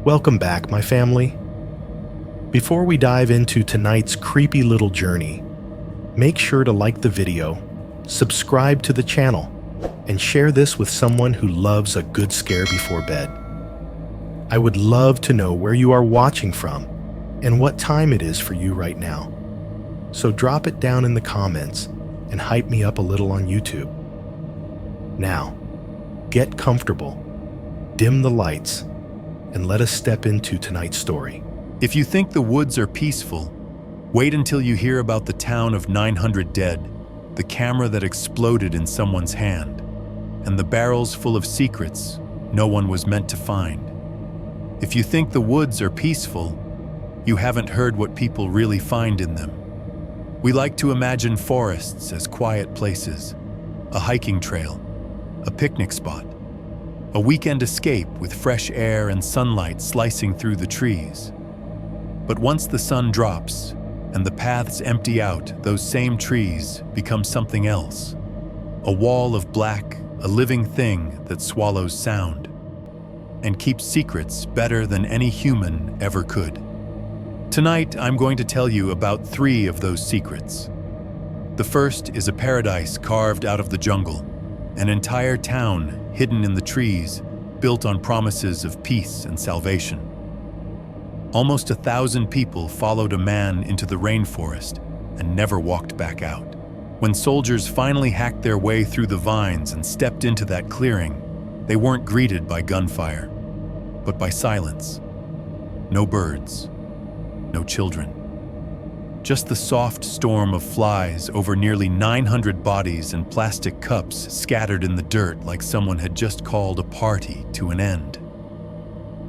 Welcome back, my family. Before we dive into tonight's creepy little journey, make sure to like the video, subscribe to the channel, and share this with someone who loves a good scare before bed. I would love to know where you are watching from and what time it is for you right now. So drop it down in the comments and hype me up a little on YouTube. Now, get comfortable, dim the lights, and let us step into tonight's story. If you think the woods are peaceful, wait until you hear about the town of 900 dead, the camera that exploded in someone's hand, and the barrels full of secrets no one was meant to find. If you think the woods are peaceful, you haven't heard what people really find in them. We like to imagine forests as quiet places, a hiking trail, a picnic spot, a weekend escape with fresh air and sunlight slicing through the trees. But once the sun drops and the paths empty out, those same trees become something else. A wall of black, a living thing that swallows sound and keeps secrets better than any human ever could. Tonight, I'm going to tell you about 3 of those secrets. The first is a paradise carved out of the jungle, an entire town hidden in the trees, built on promises of peace and salvation. Almost 1,000 people followed a man into the rainforest and never walked back out. When soldiers finally hacked their way through the vines and stepped into that clearing, they weren't greeted by gunfire, but by silence. No birds, no children. Just the soft storm of flies over nearly 900 bodies and plastic cups scattered in the dirt like someone had just called a party to an end.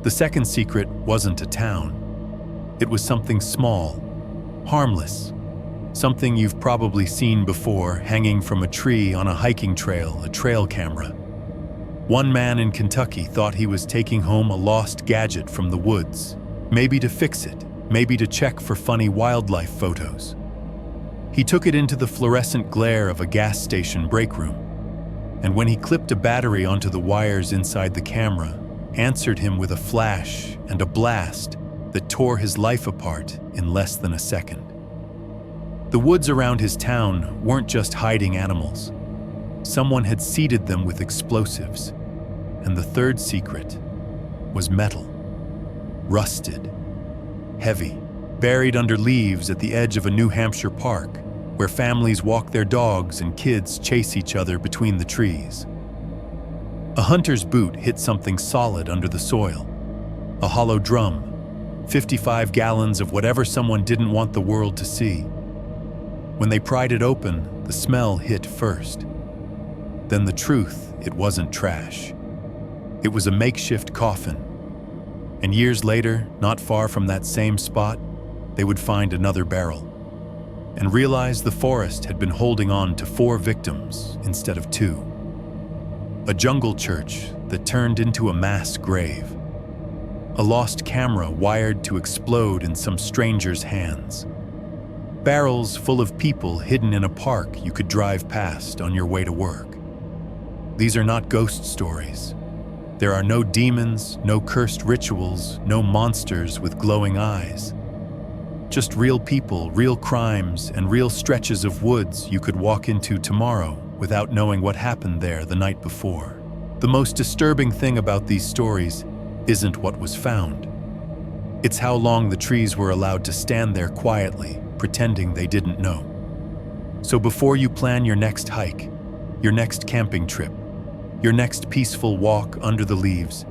The second secret wasn't a town. It was something small, harmless, something you've probably seen before hanging from a tree on a hiking trail, a trail camera. One man in Kentucky thought he was taking home a lost gadget from the woods, maybe to fix it, maybe to check for funny wildlife photos. He took it into the fluorescent glare of a gas station break room, and when he clipped a battery onto the wires inside the camera, answered him with a flash and a blast that tore his life apart in less than a second. The woods around his town weren't just hiding animals. Someone had seeded them with explosives. And the third secret was metal, rusted, heavy, buried under leaves at the edge of a New Hampshire park, where families walk their dogs and kids chase each other between the trees. A hunter's boot hit something solid under the soil, a hollow drum, 55 gallons of whatever someone didn't want the world to see. When they pried it open, the smell hit first. Then the truth, it wasn't trash. It was a makeshift coffin. And years later, not far from that same spot, they would find another barrel and realize the forest had been holding on to 4 victims instead of 2. A jungle church that turned into a mass grave. A lost camera wired to explode in some stranger's hands. Barrels full of people hidden in a park you could drive past on your way to work. These are not ghost stories. There are no demons, no cursed rituals, no monsters with glowing eyes. Just real people, real crimes, and real stretches of woods you could walk into tomorrow without knowing what happened there the night before. The most disturbing thing about these stories isn't what was found. It's how long the trees were allowed to stand there quietly, pretending they didn't know. So before you plan your next hike, your next camping trip, your next peaceful walk under the leaves,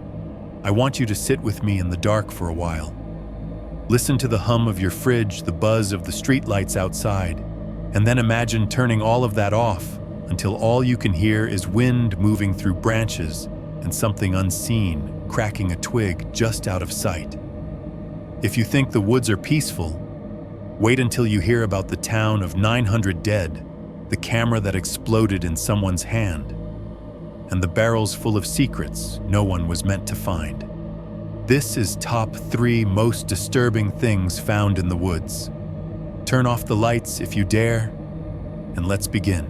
I want you to sit with me in the dark for a while. Listen to the hum of your fridge, the buzz of the streetlights outside, and then imagine turning all of that off until all you can hear is wind moving through branches and something unseen cracking a twig just out of sight. If you think the woods are peaceful, wait until you hear about the town of 900 dead, the camera that exploded in someone's hand, and the barrels full of secrets no one was meant to find. This is top 3 most disturbing things found in the woods. Turn off the lights if you dare, and let's begin.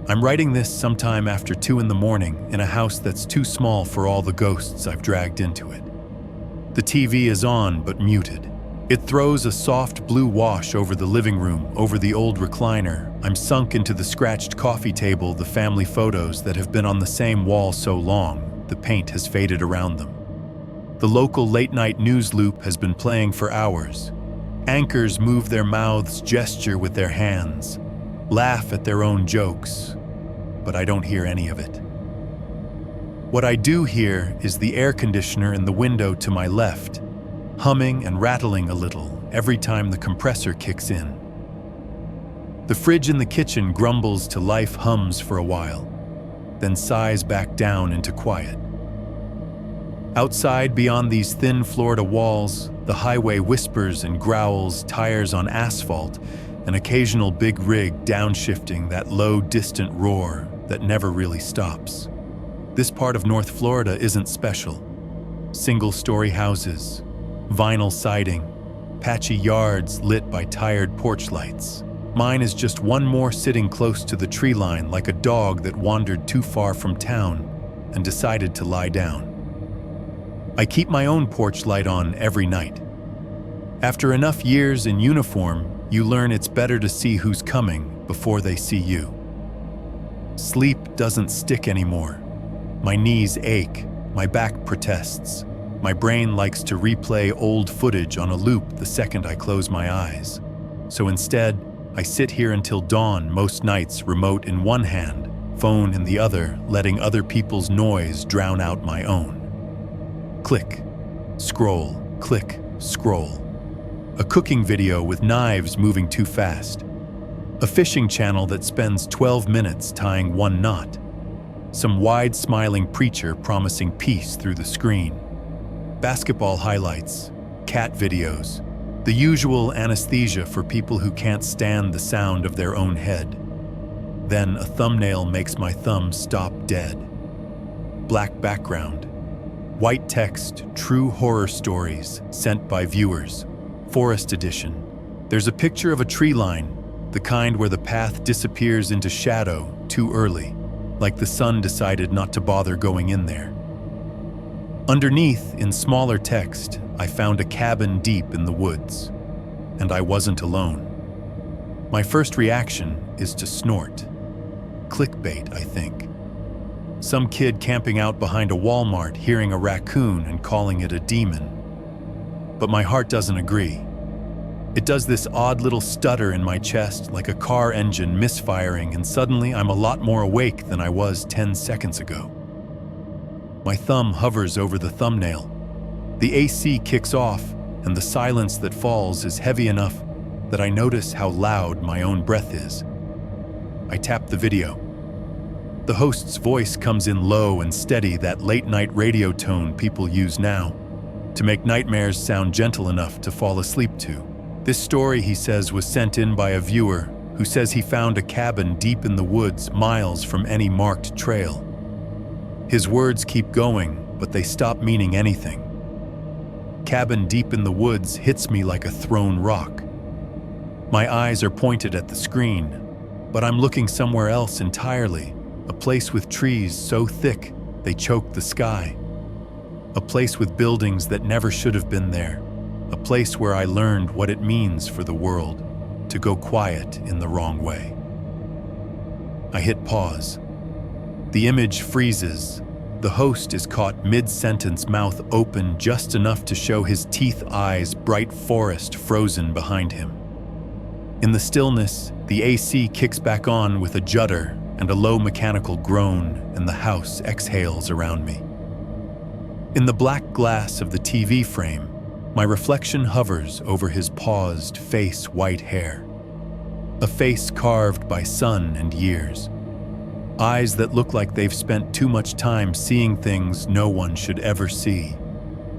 I'm writing this sometime after 2 in the morning in a house that's too small for all the ghosts I've dragged into it. The TV is on but muted. It throws a soft blue wash over the living room, over the old recliner. I'm sunk into the scratched coffee table, the family photos that have been on the same wall so long, the paint has faded around them. The local late-night news loop has been playing for hours. Anchors move their mouths, gesture with their hands, laugh at their own jokes, but I don't hear any of it. What I do hear is the air conditioner in the window to my left, humming and rattling a little every time the compressor kicks in. The fridge in the kitchen grumbles to life, hums for a while, then sighs back down into quiet. Outside, beyond these thin Florida walls, the highway whispers and growls, tires on asphalt, an occasional big rig downshifting, that low, distant roar that never really stops. This part of North Florida isn't special. Single-story houses, vinyl siding, patchy yards lit by tired porch lights. Mine is just one more sitting close to the tree line, like a dog that wandered too far from town and decided to lie down. I keep my own porch light on every night. After enough years in uniform, you learn it's better to see who's coming before they see you. Sleep doesn't stick anymore. My knees ache, my back protests. My brain likes to replay old footage on a loop the second I close my eyes. So instead, I sit here until dawn, most nights, remote in one hand, phone in the other, letting other people's noise drown out my own. Click, scroll, click, scroll. A cooking video with knives moving too fast. A fishing channel that spends 12 minutes tying one knot. Some wide-smiling preacher promising peace through the screen. Basketball highlights, cat videos, the usual anesthesia for people who can't stand the sound of their own head. Then a thumbnail makes my thumb stop dead. Black background, white text, true horror stories sent by viewers. Forest edition. There's a picture of a tree line, the kind where the path disappears into shadow too early, like the sun decided not to bother going in there. Underneath, in smaller text, I found a cabin deep in the woods, and I wasn't alone. My first reaction is to snort. Clickbait, I think. Some kid camping out behind a Walmart, hearing a raccoon and calling it a demon. But my heart doesn't agree. It does this odd little stutter in my chest, like a car engine misfiring, and suddenly I'm a lot more awake than I was 10 seconds ago. My thumb hovers over the thumbnail. The AC kicks off, and the silence that falls is heavy enough that I notice how loud my own breath is. I tap the video. The host's voice comes in low and steady, that late-night radio tone people use now, to make nightmares sound gentle enough to fall asleep to. This story, he says, was sent in by a viewer who says he found a cabin deep in the woods, miles from any marked trail. His words keep going, but they stop meaning anything. Cabin deep in the woods hits me like a thrown rock. My eyes are pointed at the screen, but I'm looking somewhere else entirely, a place with trees so thick they choke the sky. A place with buildings that never should have been there. A place where I learned what it means for the world to go quiet in the wrong way. I hit pause. The image freezes. The host is caught mid-sentence, mouth open just enough to show his teeth, eyes, bright forest frozen behind him. In the stillness, the AC kicks back on with a judder and a low mechanical groan, and the house exhales around me. In the black glass of the TV frame, my reflection hovers over his paused face, white hair. A face carved by sun and years. Eyes that look like they've spent too much time seeing things no one should ever see,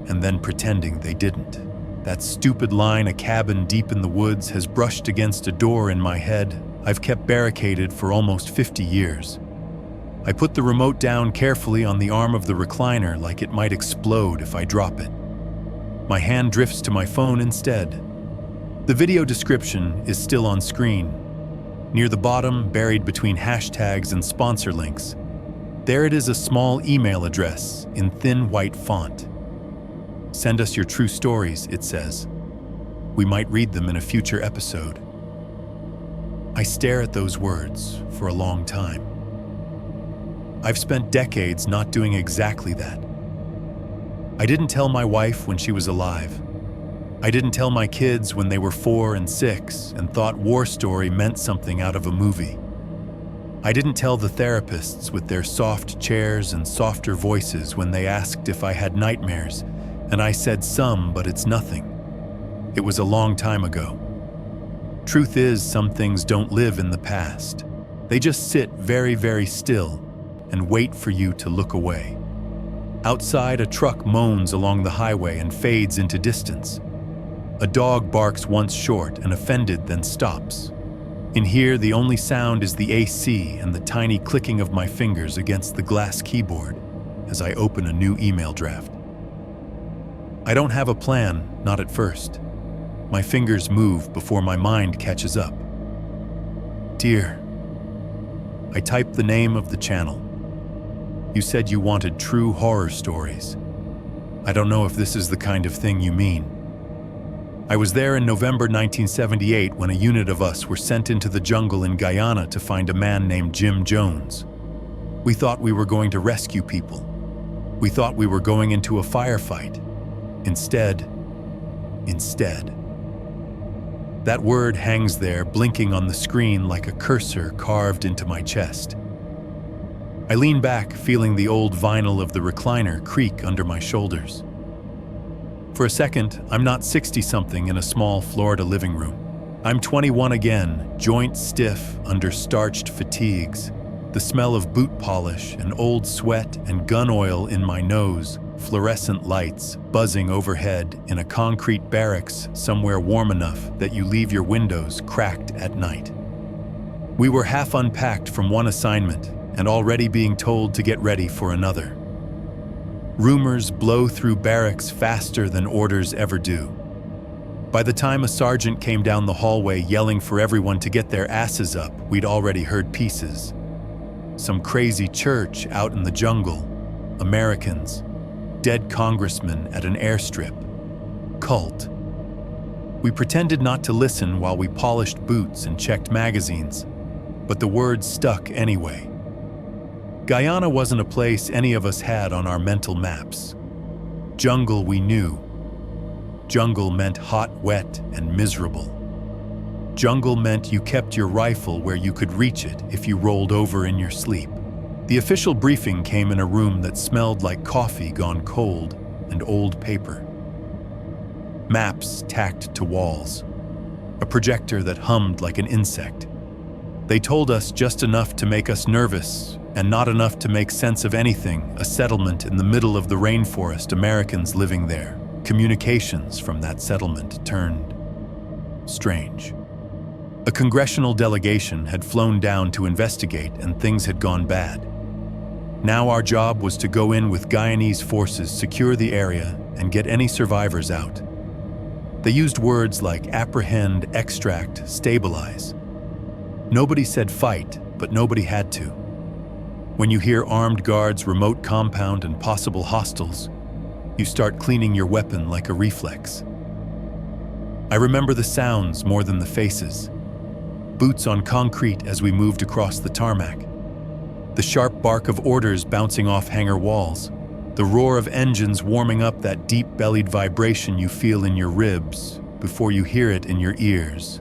and then pretending they didn't. That stupid line, a cabin deep in the woods, has brushed against a door in my head I've kept barricaded for almost 50 years. I put the remote down carefully on the arm of the recliner, like it might explode if I drop it. My hand drifts to my phone instead. The video description is still on screen. Near the bottom, buried between hashtags and sponsor links, there it is, a small email address in thin white font. Send us your true stories, it says. We might read them in a future episode. I stare at those words for a long time. I've spent decades not doing exactly that. I didn't tell my wife when she was alive. I didn't tell my kids when they were 4 and 6 and thought war story meant something out of a movie. I didn't tell the therapists with their soft chairs and softer voices when they asked if I had nightmares, and I said some, but it's nothing. It was a long time ago. Truth is, some things don't live in the past. They just sit very, very still and wait for you to look away. Outside, a truck moans along the highway and fades into distance. A dog barks once short and offended, then stops. In here, the only sound is the AC and the tiny clicking of my fingers against the glass keyboard as I open a new email draft. I don't have a plan, not at first. My fingers move before my mind catches up. Dear, I type the name of the channel. You said you wanted true horror stories. I don't know if this is the kind of thing you mean. I was there in November 1978 when a unit of us were sent into the jungle in Guyana to find a man named Jim Jones. We thought we were going to rescue people. We thought we were going into a firefight. Instead. That word hangs there, blinking on the screen like a cursor carved into my chest. I lean back, feeling the old vinyl of the recliner creak under my shoulders. For a second, I'm not 60-something in a small Florida living room. I'm 21 again, joints stiff under starched fatigues, the smell of boot polish and old sweat and gun oil in my nose, fluorescent lights buzzing overhead in a concrete barracks somewhere warm enough that you leave your windows cracked at night. We were half unpacked from one assignment and already being told to get ready for another. Rumors blow through barracks faster than orders ever do. By the time a sergeant came down the hallway yelling for everyone to get their asses up, we'd already heard pieces. Some crazy church out in the jungle, Americans, dead congressmen at an airstrip, cult. We pretended not to listen while we polished boots and checked magazines, but the words stuck anyway. Guyana wasn't a place any of us had on our mental maps. Jungle we knew. Jungle meant hot, wet, and miserable. Jungle meant you kept your rifle where you could reach it if you rolled over in your sleep. The official briefing came in a room that smelled like coffee gone cold and old paper. Maps tacked to walls. A projector that hummed like an insect. They told us just enough to make us nervous and not enough to make sense of anything. A settlement in the middle of the rainforest, Americans living there. Communications from that settlement turned strange. A congressional delegation had flown down to investigate and things had gone bad. Now our job was to go in with Guyanese forces, secure the area, and get any survivors out. They used words like apprehend, extract, stabilize. Nobody said fight, but nobody had to. When you hear armed guards, remote compound, and possible hostiles, you start cleaning your weapon like a reflex. I remember the sounds more than the faces. Boots on concrete as we moved across the tarmac. The sharp bark of orders bouncing off hangar walls. The roar of engines warming up that deep-bellied vibration you feel in your ribs before you hear it in your ears.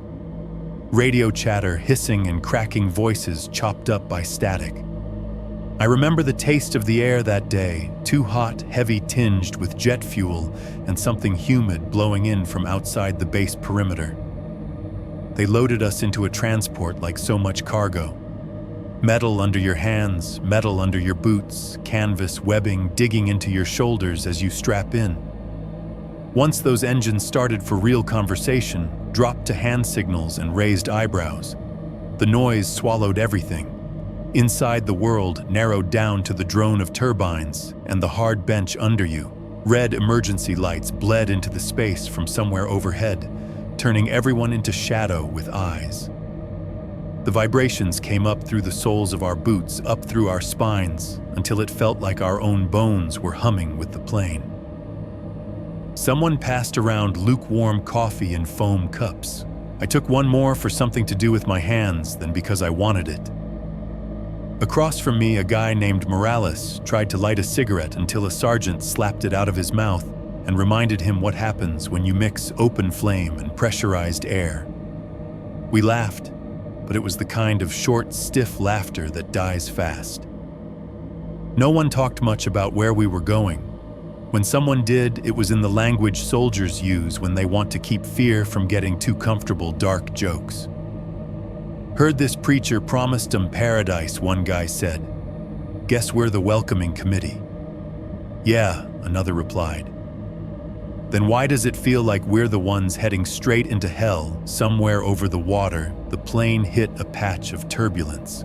Radio chatter, hissing and cracking voices chopped up by static. I remember the taste of the air that day, too hot, heavy tinged with jet fuel and something humid blowing in from outside the base perimeter. They loaded us into a transport like so much cargo. Metal under your hands, metal under your boots, canvas webbing digging into your shoulders as you strap in. Once those engines started for real conversation, dropped to hand signals and raised eyebrows. The noise swallowed everything. Inside, the world narrowed down to the drone of turbines and the hard bench under you. Red emergency lights bled into the space from somewhere overhead, turning everyone into shadow with eyes. The vibrations came up through the soles of our boots, up through our spines, until it felt like our own bones were humming with the plane. Someone passed around lukewarm coffee in foam cups. I took one more for something to do with my hands than because I wanted it. Across from me, a guy named Morales tried to light a cigarette until a sergeant slapped it out of his mouth and reminded him what happens when you mix open flame and pressurized air. We laughed, but it was the kind of short, stiff laughter that dies fast. No one talked much about where we were going. When someone did, it was in the language soldiers use when they want to keep fear from getting too comfortable, dark jokes. "Heard this preacher promised 'em paradise," one guy said. "Guess we're the welcoming committee." "Yeah," another replied. "Then why does it feel like we're the ones heading straight into hell?" Somewhere over the water, the plane hit a patch of turbulence.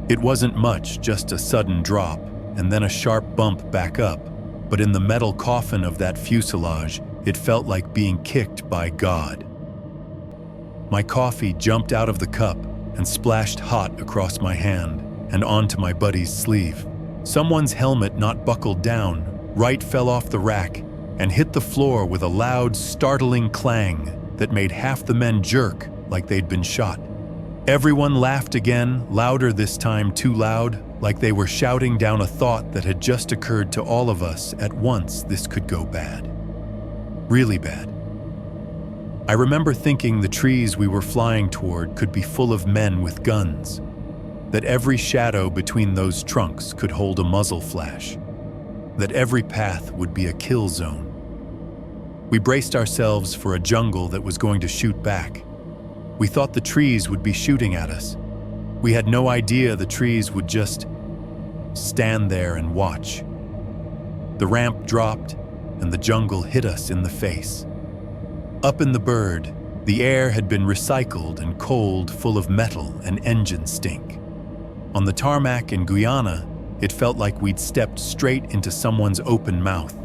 It wasn't much, just a sudden drop, and then a sharp bump back up. But in the metal coffin of that fuselage, it felt like being kicked by God. My coffee jumped out of the cup and splashed hot across my hand and onto my buddy's sleeve. Someone's helmet not buckled down, right fell off the rack and hit the floor with a loud, startling clang that made half the men jerk like they'd been shot. Everyone laughed again, louder this time, too loud, like they were shouting down a thought that had just occurred to all of us at once. This could go bad. Really bad. I remember thinking the trees we were flying toward could be full of men with guns, that every shadow between those trunks could hold a muzzle flash, that every path would be a kill zone. We braced ourselves for a jungle that was going to shoot back. We thought the trees would be shooting at us. We had no idea the trees would just stand there and watch. The ramp dropped, and the jungle hit us in the face. Up in the bird, the air had been recycled and cold, full of metal and engine stink. On the tarmac in Guyana, it felt like we'd stepped straight into someone's open mouth.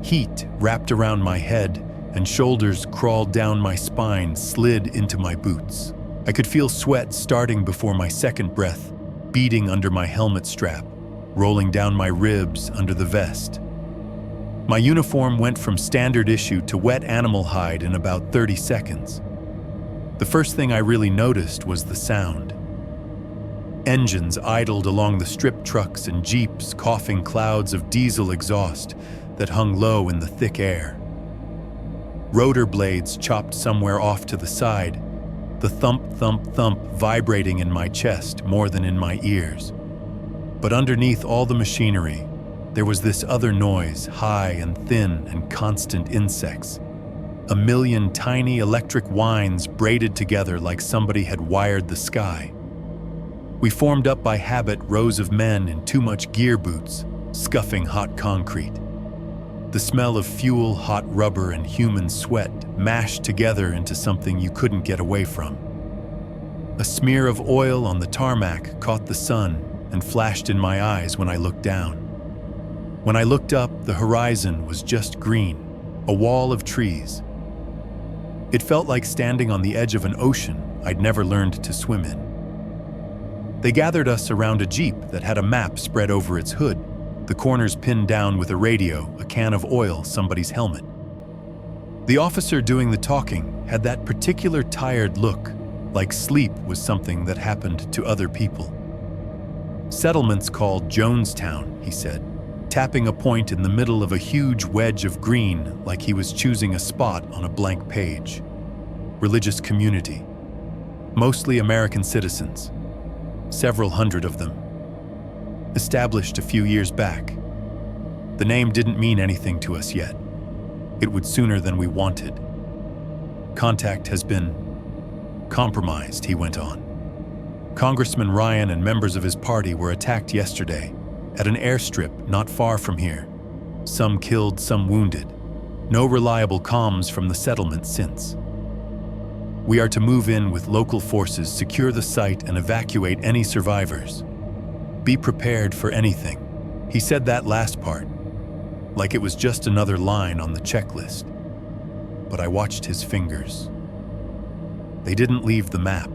Heat wrapped around my head, and shoulders crawled down my spine, slid into my boots. I could feel sweat starting before my second breath, beating under my helmet strap, rolling down my ribs under the vest. My uniform went from standard issue to wet animal hide in about 30 seconds. The first thing I really noticed was the sound. Engines idled along the strip trucks and jeeps, coughing clouds of diesel exhaust that hung low in the thick air. Rotor blades chopped somewhere off to the side, the thump, thump, thump vibrating in my chest more than in my ears. But underneath all the machinery, there was this other noise, high and thin and constant insects. A million tiny electric whines braided together like somebody had wired the sky. We formed up by habit, rows of men in too much gear boots, scuffing hot concrete. The smell of fuel, hot rubber, and human sweat mashed together into something you couldn't get away from. A smear of oil on the tarmac caught the sun and flashed in my eyes when I looked down. When I looked up, the horizon was just green, a wall of trees. It felt like standing on the edge of an ocean I'd never learned to swim in. They gathered us around a jeep that had a map spread over its hood, the corners pinned down with a radio, a can of oil, somebody's helmet. The officer doing the talking had that particular tired look, like sleep was something that happened to other people. "Settlement's called Jonestown," he said, tapping a point in the middle of a huge wedge of green like he was choosing a spot on a blank page. "Religious community. Mostly American citizens. Several hundred of them. Established a few years back. The name didn't mean anything to us yet. It would sooner than we wanted. Contact has been compromised," he went on. "Congressman Ryan and members of his party were attacked yesterday at an airstrip not far from here. Some killed, some wounded. No reliable comms from the settlement since. We are to move in with local forces, secure the site, and evacuate any survivors. Be prepared for anything." He said that last part, like it was just another line on the checklist. But I watched his fingers. They didn't leave the map.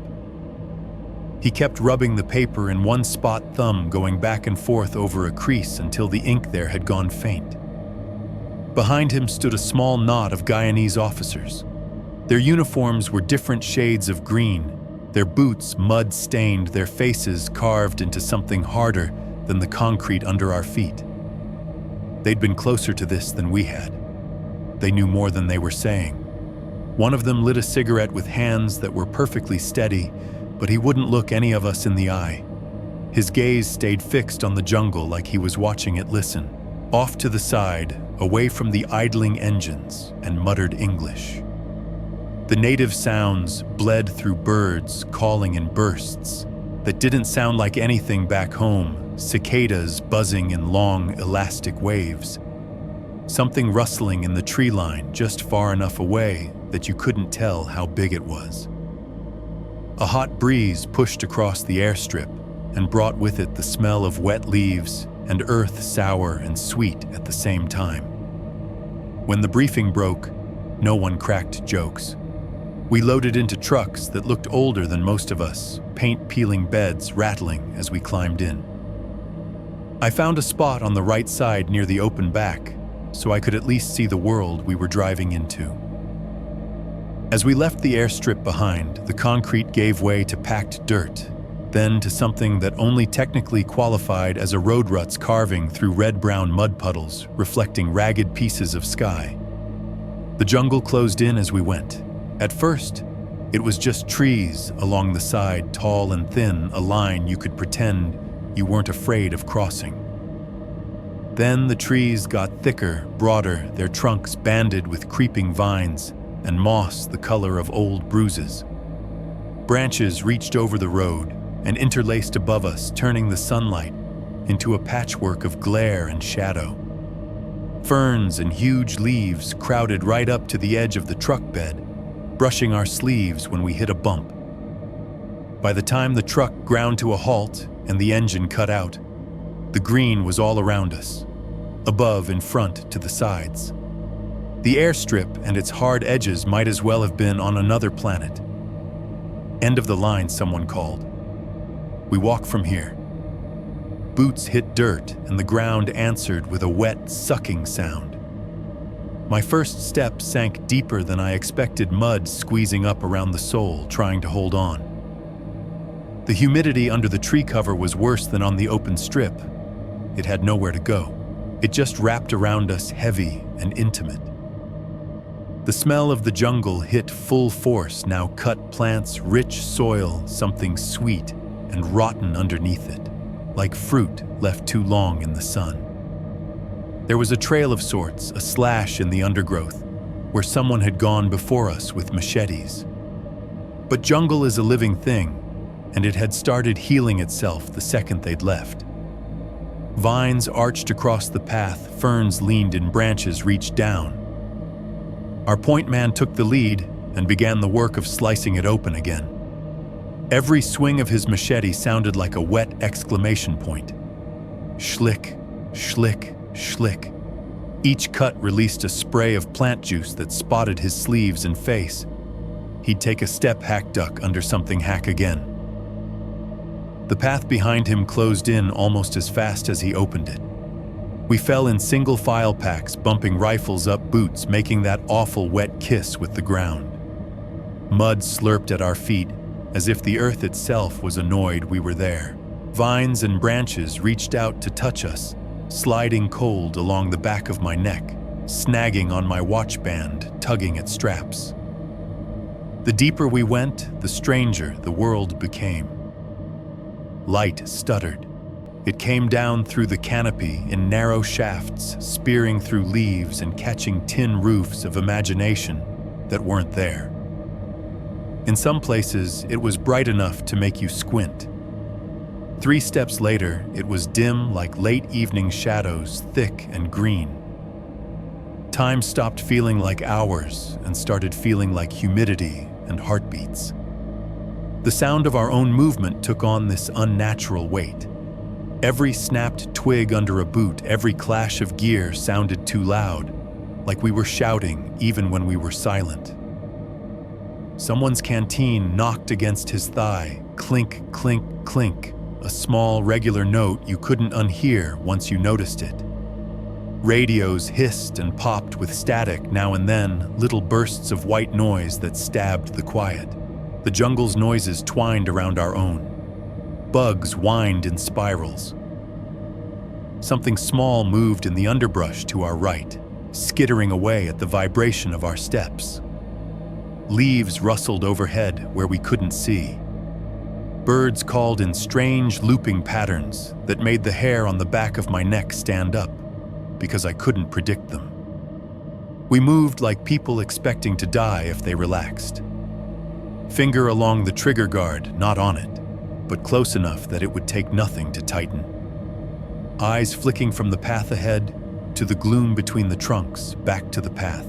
He kept rubbing the paper in one spot, thumb going back and forth over a crease until the ink there had gone faint. Behind him stood a small knot of Guyanese officers. Their uniforms were different shades of green, their boots mud-stained, their faces carved into something harder than the concrete under our feet. They'd been closer to this than we had. They knew more than they were saying. One of them lit a cigarette with hands that were perfectly steady, but he wouldn't look any of us in the eye. His gaze stayed fixed on the jungle like he was watching it listen. Off to the side, away from the idling engines, and muttered English. The native sounds bled through birds calling in bursts that didn't sound like anything back home, cicadas buzzing in long, elastic waves. Something rustling in the tree line just far enough away that you couldn't tell how big it was. A hot breeze pushed across the airstrip and brought with it the smell of wet leaves and earth sour and sweet at the same time. When the briefing broke, no one cracked jokes. We loaded into trucks that looked older than most of us, paint-peeling beds rattling as we climbed in. I found a spot on the right side near the open back, so I could at least see the world we were driving into. As we left the airstrip behind, the concrete gave way to packed dirt, then to something that only technically qualified as a road rut's carving through red-brown mud puddles, reflecting ragged pieces of sky. The jungle closed in as we went. At first, it was just trees along the side, tall and thin, a line you could pretend you weren't afraid of crossing. Then the trees got thicker, broader, their trunks banded with creeping vines and moss the color of old bruises. Branches reached over the road and interlaced above us, turning the sunlight into a patchwork of glare and shadow. Ferns and huge leaves crowded right up to the edge of the truck bed, brushing our sleeves when we hit a bump. By the time the truck ground to a halt and the engine cut out, the green was all around us, above, in front, to the sides. The airstrip and its hard edges might as well have been on another planet. "End of the line," someone called. "We walk from here." Boots hit dirt and the ground answered with a wet, sucking sound. My first step sank deeper than I expected, mud squeezing up around the sole, trying to hold on. The humidity under the tree cover was worse than on the open strip. It had nowhere to go. It just wrapped around us, heavy and intimate. The smell of the jungle hit full force, now cut plants, rich soil, something sweet and rotten underneath it, like fruit left too long in the sun. There was a trail of sorts, a slash in the undergrowth, where someone had gone before us with machetes. But jungle is a living thing, and it had started healing itself the second they'd left. Vines arched across the path, ferns leaned and branches reached down. Our point man took the lead and began the work of slicing it open again. Every swing of his machete sounded like a wet exclamation point. Schlick, schlick, schlick. Each cut released a spray of plant juice that spotted his sleeves and face. He'd take a step, hack, duck under something, hack again. The path behind him closed in almost as fast as he opened it. We fell in single file packs, bumping rifles up boots, making that awful wet kiss with the ground. Mud slurped at our feet, as if the earth itself was annoyed we were there. Vines and branches reached out to touch us, sliding cold along the back of my neck, snagging on my watch band, tugging at straps. The deeper we went, the stranger the world became. Light stuttered. It came down through the canopy in narrow shafts, spearing through leaves and catching tin roofs of imagination that weren't there. In some places, it was bright enough to make you squint. 3 steps later, it was dim like late evening shadows, thick and green. Time stopped feeling like hours and started feeling like humidity and heartbeats. The sound of our own movement took on this unnatural weight. Every snapped twig under a boot, every clash of gear sounded too loud, like we were shouting even when we were silent. Someone's canteen knocked against his thigh, clink, clink, clink, a small, regular note you couldn't unhear once you noticed it. Radios hissed and popped with static now and then, little bursts of white noise that stabbed the quiet. The jungle's noises twined around our own. Bugs whined in spirals. Something small moved in the underbrush to our right, skittering away at the vibration of our steps. Leaves rustled overhead where we couldn't see. Birds called in strange looping patterns that made the hair on the back of my neck stand up, because I couldn't predict them. We moved like people expecting to die if they relaxed. Finger along the trigger guard, not on it, but close enough that it would take nothing to tighten. Eyes flicking from the path ahead to the gloom between the trunks, back to the path.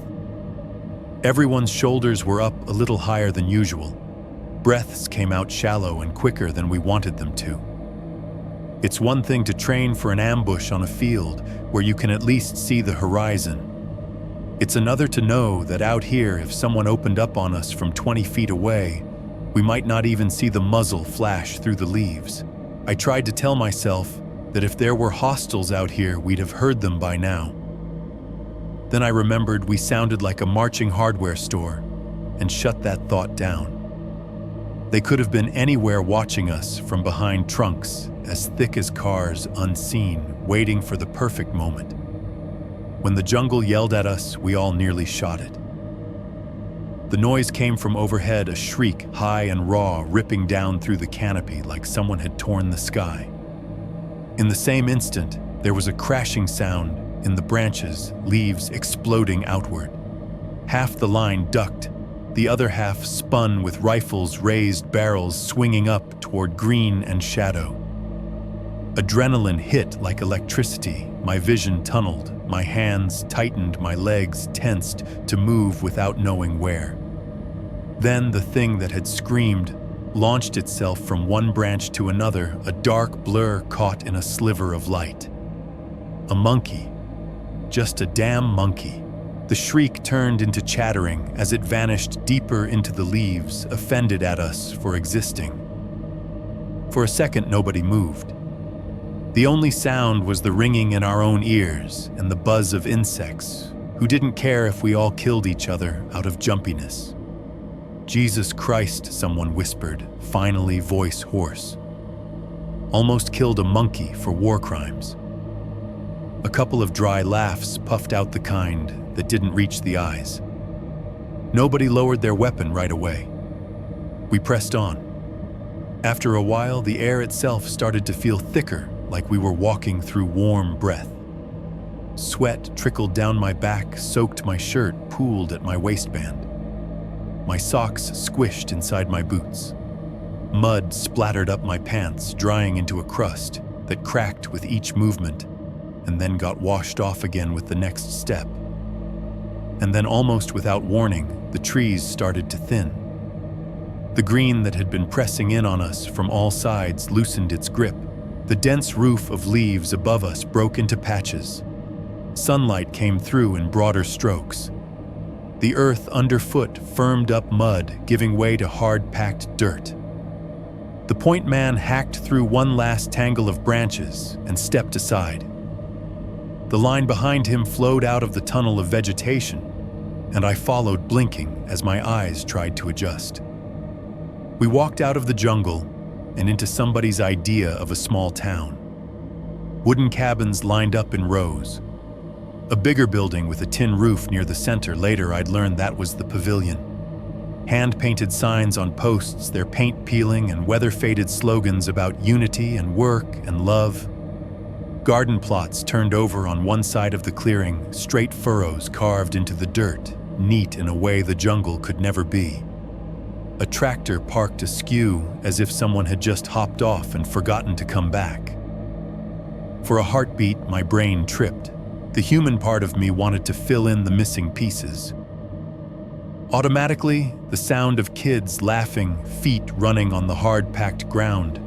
Everyone's shoulders were up a little higher than usual. Breaths came out shallow and quicker than we wanted them to. It's one thing to train for an ambush on a field where you can at least see the horizon. It's another to know that out here, if someone opened up on us from 20 feet away, we might not even see the muzzle flash through the leaves. I tried to tell myself that if there were hostiles out here, we'd have heard them by now. Then I remembered we sounded like a marching hardware store and shut that thought down. They could have been anywhere watching us from behind trunks as thick as cars, unseen, waiting for the perfect moment. When the jungle yelled at us, we all nearly shot it. The noise came from overhead, a shriek, high and raw, ripping down through the canopy like someone had torn the sky. In the same instant, there was a crashing sound in the branches, leaves exploding outward. Half the line ducked, the other half spun with rifles raised, barrels swinging up toward Green and Shadow. Adrenaline hit like electricity, my vision tunneled, my hands tightened, my legs tensed to move without knowing where. Then the thing that had screamed launched itself from one branch to another, a dark blur caught in a sliver of light. A monkey. Just a damn monkey. The shriek turned into chattering as it vanished deeper into the leaves, offended at us for existing. For a second, nobody moved. The only sound was the ringing in our own ears and the buzz of insects, who didn't care if we all killed each other out of jumpiness. Jesus Christ, someone whispered, finally voice hoarse. Almost killed a monkey for war crimes. A couple of dry laughs puffed out, the kind that didn't reach the eyes. Nobody lowered their weapon right away. We pressed on. After a while, the air itself started to feel thicker, like we were walking through warm breath. Sweat trickled down my back, soaked my shirt, pooled at my waistband. My socks squished inside my boots. Mud splattered up my pants, drying into a crust that cracked with each movement and then got washed off again with the next step. And then, almost without warning, the trees started to thin. The green that had been pressing in on us from all sides loosened its grip. The dense roof of leaves above us broke into patches. Sunlight came through in broader strokes. The earth underfoot firmed up mud, giving way to hard-packed dirt. The point man hacked through one last tangle of branches and stepped aside. The line behind him flowed out of the tunnel of vegetation, and I followed, blinking as my eyes tried to adjust. We walked out of the jungle and into somebody's idea of a small town. Wooden cabins lined up in rows. A bigger building with a tin roof near the center. Later, I'd learned that was the pavilion. Hand-painted signs on posts, their paint peeling, and weather-faded slogans about unity and work and love. Garden plots turned over on one side of the clearing, straight furrows carved into the dirt, neat in a way the jungle could never be. A tractor parked askew as if someone had just hopped off and forgotten to come back. For a heartbeat, my brain tripped. The human part of me wanted to fill in the missing pieces. Automatically, the sound of kids laughing, feet running on the hard-packed ground,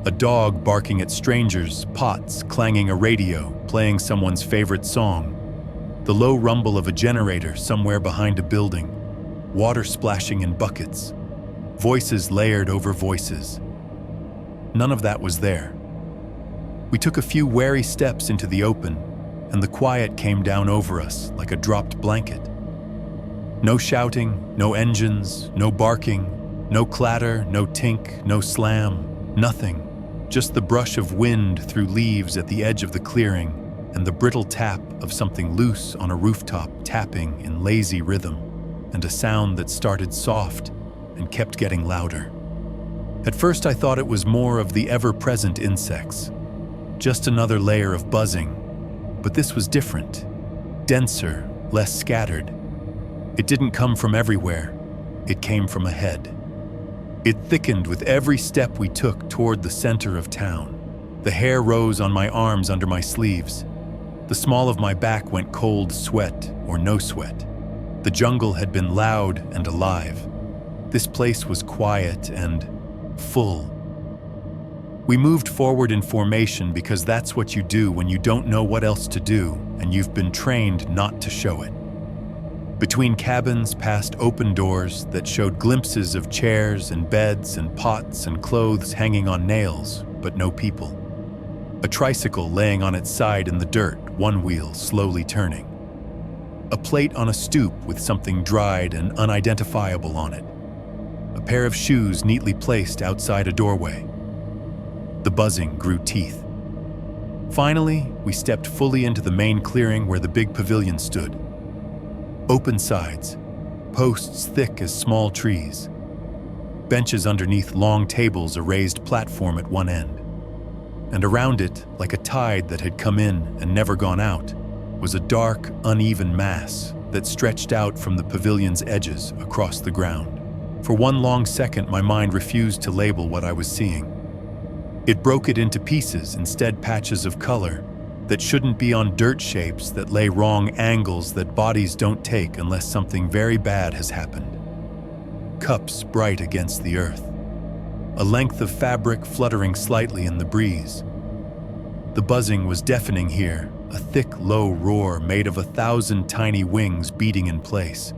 a dog barking at strangers, pots clanging a radio, playing someone's favorite song, the low rumble of a generator somewhere behind a building, water splashing in buckets, voices layered over voices. None of that was there. We took a few wary steps into the open, and the quiet came down over us like a dropped blanket. No shouting, no engines, no barking, no clatter, no tink, no slam, nothing. Just the brush of wind through leaves at the edge of the clearing and the brittle tap of something loose on a rooftop tapping in lazy rhythm, and a sound that started soft and kept getting louder. At first I thought it was more of the ever-present insects, just another layer of buzzing, but this was different, denser, less scattered. It didn't come from everywhere, it came from ahead. It thickened with every step we took toward the center of town. The hair rose on my arms under my sleeves. The small of my back went cold sweat or no sweat. The jungle had been loud and alive. This place was quiet and full. We moved forward in formation because that's what you do when you don't know what else to do and you've been trained not to show it. Between cabins, past open doors that showed glimpses of chairs and beds and pots and clothes hanging on nails, but no people. A tricycle laying on its side in the dirt, one wheel slowly turning. A plate on a stoop with something dried and unidentifiable on it. A pair of shoes neatly placed outside a doorway. The buzzing grew teeth. Finally, we stepped fully into the main clearing where the big pavilion stood. Open sides, posts thick as small trees. Benches underneath long tables, a raised platform at one end. And around it, like a tide that had come in and never gone out, was a dark, uneven mass that stretched out from the pavilion's edges across the ground. For one long second, my mind refused to label what I was seeing. It broke it into pieces, instead patches of color, that shouldn't be on dirt shapes that lay wrong angles that bodies don't take unless something very bad has happened. Cups bright against the earth. A length of fabric fluttering slightly in the breeze. The buzzing was deafening here, a thick, low roar made of 1,000 tiny wings beating in place.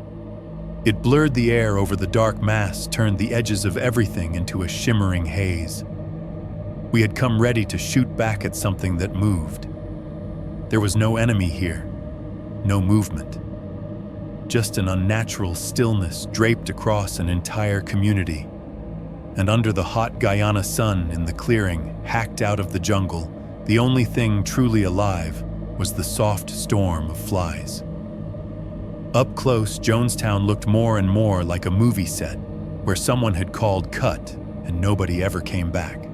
It blurred the air over the dark mass, turned the edges of everything into a shimmering haze. We had come ready to shoot back at something that moved. There was no enemy here, no movement. Just an unnatural stillness draped across an entire community. And under the hot Guyana sun in the clearing, hacked out of the jungle, the only thing truly alive was the soft storm of flies. Up close, Jonestown looked more and more like a movie set, where someone had called cut and nobody ever came back.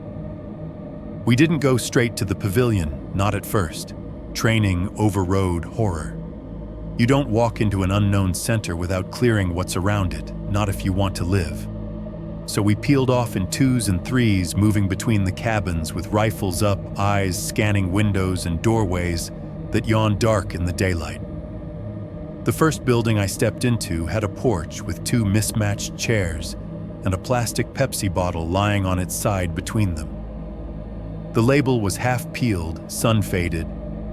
We didn't go straight to the pavilion, not at first. Training overrode horror. You don't walk into an unknown center without clearing what's around it, not if you want to live. So we peeled off in 2s and 3s, moving between the cabins with rifles up, eyes scanning windows and doorways that yawned dark in the daylight. The first building I stepped into had a porch with 2 mismatched chairs and a plastic Pepsi bottle lying on its side between them. The label was half peeled, sun-faded,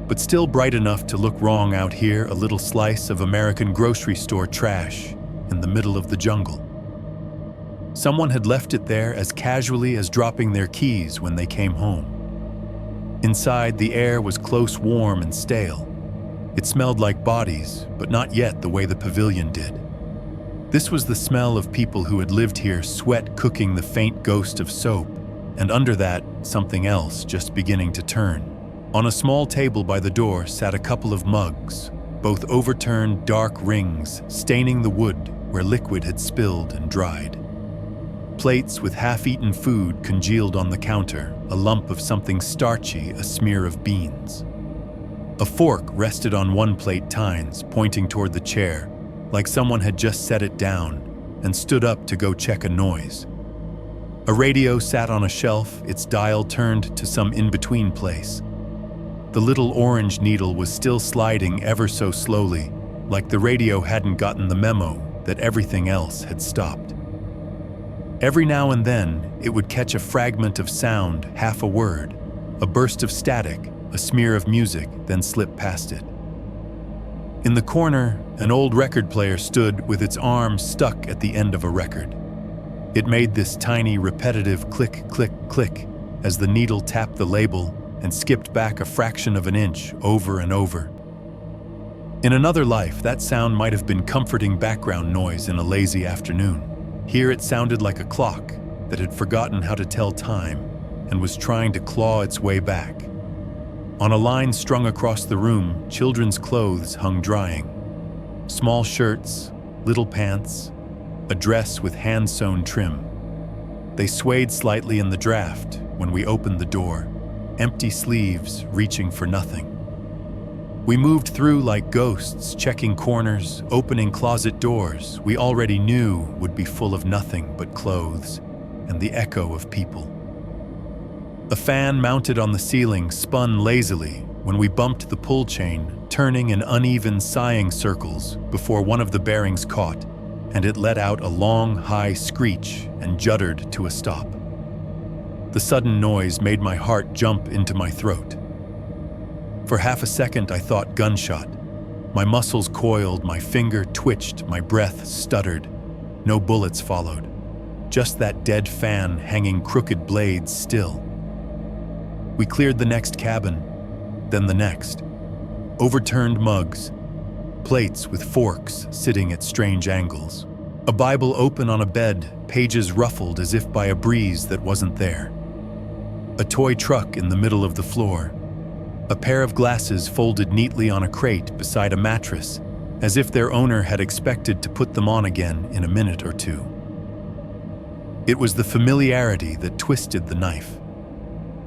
but still bright enough to look wrong out here, a little slice of American grocery store trash in the middle of the jungle. Someone had left it there as casually as dropping their keys when they came home. Inside, the air was close, warm, and stale. It smelled like bodies, but not yet the way the pavilion did. This was the smell of people who had lived here, sweat cooking the faint ghost of soap, and under that, something else just beginning to turn. On a small table by the door sat a couple of mugs, both overturned dark rings staining the wood where liquid had spilled and dried. Plates with half-eaten food congealed on the counter, a lump of something starchy, a smear of beans. A fork rested on one plate tines, pointing toward the chair, like someone had just set it down and stood up to go check a noise. A radio sat on a shelf, its dial turned to some in-between place. The little orange needle was still sliding ever so slowly, like the radio hadn't gotten the memo that everything else had stopped. Every now and then, it would catch a fragment of sound, half a word, a burst of static, a smear of music, then slip past it. In the corner, an old record player stood with its arm stuck at the end of a record. It made this tiny, repetitive click, click, click as the needle tapped the label and skipped back a fraction of an inch over and over, In another life, that sound might have been comforting background noise in a lazy afternoon. Here it sounded like a clock that had forgotten how to tell time and was trying to claw its way back. On a line strung across the room, children's clothes hung drying. Small shirts, little pants, a dress with hand-sewn trim. They swayed slightly in the draft when we opened the door, empty sleeves reaching for nothing. We moved through like ghosts, checking corners, opening closet doors we already knew would be full of nothing but clothes and the echo of people. A fan mounted on the ceiling spun lazily when we bumped the pull chain, turning in uneven sighing circles before one of the bearings caught, and it let out a long, high screech and juddered to a stop. The sudden noise made my heart jump into my throat. For half a second, I thought gunshot. My muscles coiled, my finger twitched, my breath stuttered. No bullets followed. Just that dead fan hanging crooked blades still. We cleared the next cabin, then the next. Overturned mugs, plates with forks sitting at strange angles. A Bible open on a bed, pages ruffled as if by a breeze that wasn't there. A toy truck in the middle of the floor. A pair of glasses folded neatly on a crate beside a mattress, as if their owner had expected to put them on again in a minute or two. It was the familiarity that twisted the knife.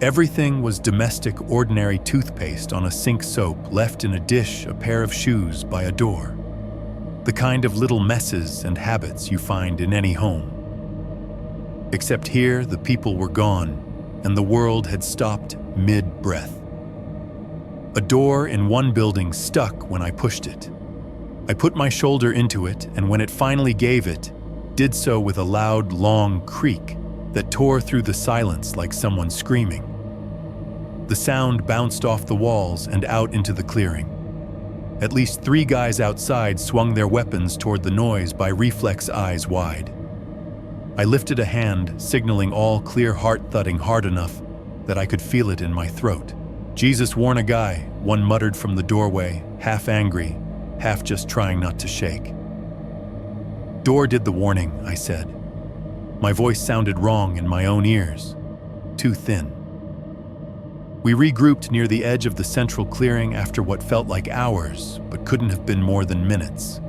Everything was domestic, ordinary toothpaste on a sink soap left in a dish, a pair of shoes by a door. The kind of little messes and habits you find in any home. Except here, the people were gone, and the world had stopped mid-breath. A door in one building stuck when I pushed it. I put my shoulder into it, and when it finally gave it, did so with a loud, long creak that tore through the silence like someone screaming. The sound bounced off the walls and out into the clearing. At least 3 guys outside swung their weapons toward the noise by reflex, eyes wide. I lifted a hand, signaling all clear, heart thudding hard enough that I could feel it in my throat. "Jesus warn a guy," one muttered from the doorway, half angry, half just trying not to shake. "Door did the warning," I said. My voice sounded wrong in my own ears, too thin. We regrouped near the edge of the central clearing after what felt like hours, but couldn't have been more than minutes.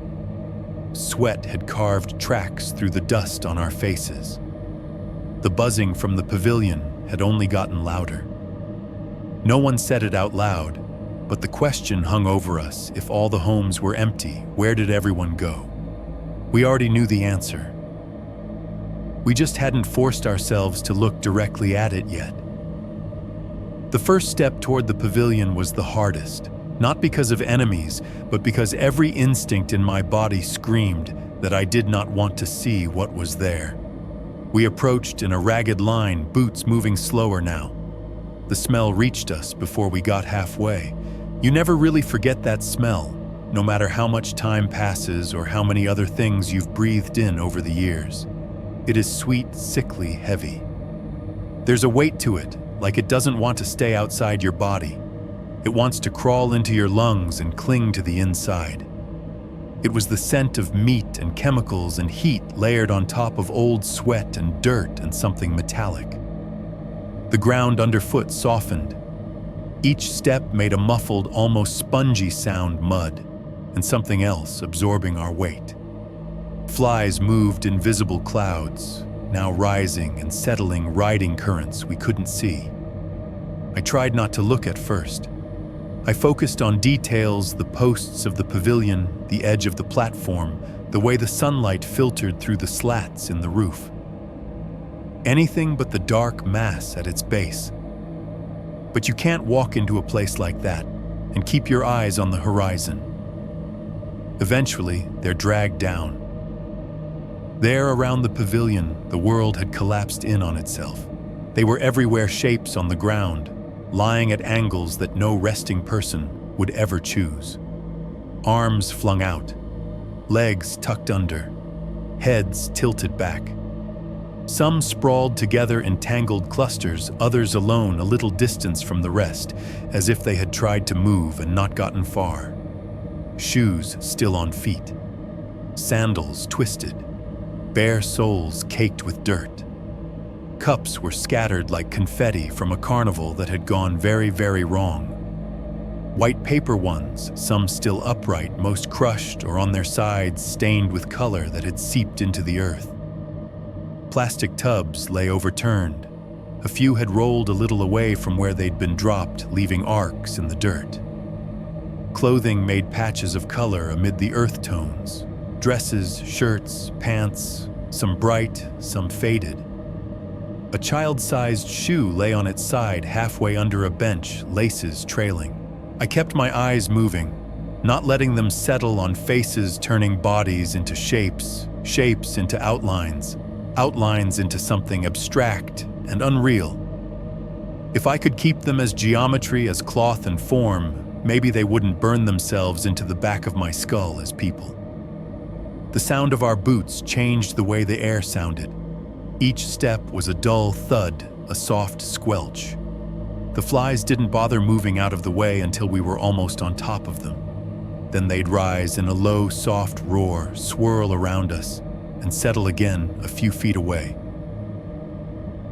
Sweat had carved tracks through the dust on our faces. The buzzing from the pavilion had only gotten louder. No one said it out loud, but the question hung over us: if all the homes were empty, where did everyone go? We already knew the answer. We just hadn't forced ourselves to look directly at it yet. The first step toward the pavilion was the hardest, not because of enemies, but because every instinct in my body screamed that I did not want to see what was there. We approached in a ragged line, boots moving slower now. The smell reached us before we got halfway. You never really forget that smell, no matter how much time passes or how many other things you've breathed in over the years. It is sweet, sickly, heavy. There's a weight to it, like it doesn't want to stay outside your body. It wants to crawl into your lungs and cling to the inside. It was the scent of meat and chemicals and heat layered on top of old sweat and dirt and something metallic. The ground underfoot softened. Each step made a muffled, almost spongy sound, mud, and something else absorbing our weight. Flies moved in visible clouds, now rising and settling, riding currents we couldn't see. I tried not to look at first. I focused on details: the posts of the pavilion, the edge of the platform, the way the sunlight filtered through the slats in the roof. Anything but the dark mass at its base. But you can't walk into a place like that and keep your eyes on the horizon. Eventually, they're dragged down. There, around the pavilion, the world had collapsed in on itself. They were everywhere, shapes on the ground, lying at angles that no resting person would ever choose. Arms flung out, legs tucked under, heads tilted back. Some sprawled together in tangled clusters, others alone a little distance from the rest, as if they had tried to move and not gotten far. shoes still on feet, sandals twisted, bare soles caked with dirt. Cups were scattered like confetti from a carnival that had gone very, very wrong. White paper ones, some still upright, most crushed or on their sides stained with color that had seeped into the earth. Plastic tubs lay overturned. A few had rolled a little away from where they'd been dropped, leaving arcs in the dirt. Clothing made patches of color amid the earth tones. Dresses, shirts, pants, some bright, some faded. A child-sized shoe lay on its side halfway under a bench, laces trailing. I kept my eyes moving, not letting them settle on faces turning bodies into shapes, shapes into outlines, outlines into something abstract and unreal. If I could keep them as geometry as cloth and form, maybe they wouldn't burn themselves into the back of my skull as people. The sound of our boots changed the way the air sounded. Each step was a dull thud, a soft squelch. The flies didn't bother moving out of the way until we were almost on top of them. Then they'd rise in a low, soft roar, swirl around us, and settle again a few feet away.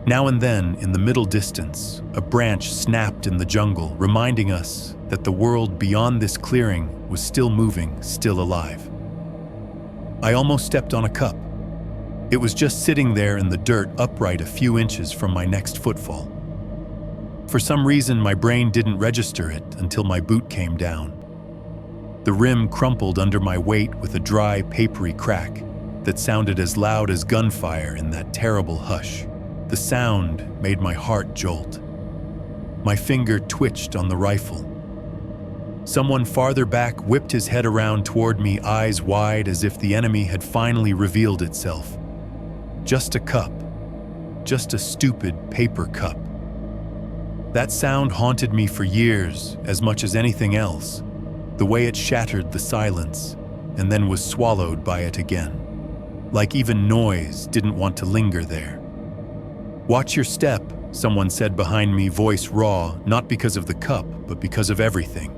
Now and then, in the middle distance, a branch snapped in the jungle, reminding us that the world beyond this clearing was still moving, still alive. I almost stepped on a cup. It was just sitting there in the dirt, upright a few inches from my next footfall. For some reason, my brain didn't register it until my boot came down. The rim crumpled under my weight with a dry, papery crack that sounded as loud as gunfire in that terrible hush. The sound made my heart jolt. My finger twitched on the rifle. Someone farther back whipped his head around toward me, eyes wide as if the enemy had finally revealed itself. Just a cup. Just a stupid paper cup. That sound haunted me for years, as much as anything else, the way it shattered the silence and then was swallowed by it again. Like even noise didn't want to linger there. "Watch your step," someone said behind me, voice raw, not because of the cup, but because of everything.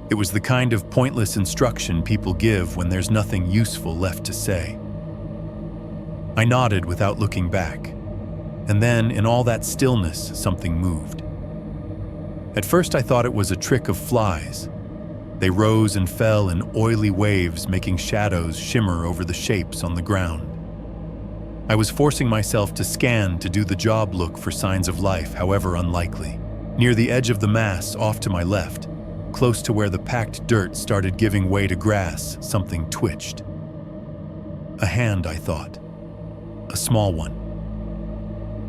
It was the kind of pointless instruction people give when there's nothing useful left to say. I nodded without looking back. And then, in all that stillness, something moved. At first I thought it was a trick of flies. They rose and fell in oily waves, making shadows shimmer over the shapes on the ground. I was forcing myself to scan to do the job look for signs of life, however unlikely. Near the edge of the mass, off to my left, close to where the packed dirt started giving way to grass, something twitched. A hand, I thought. A small one.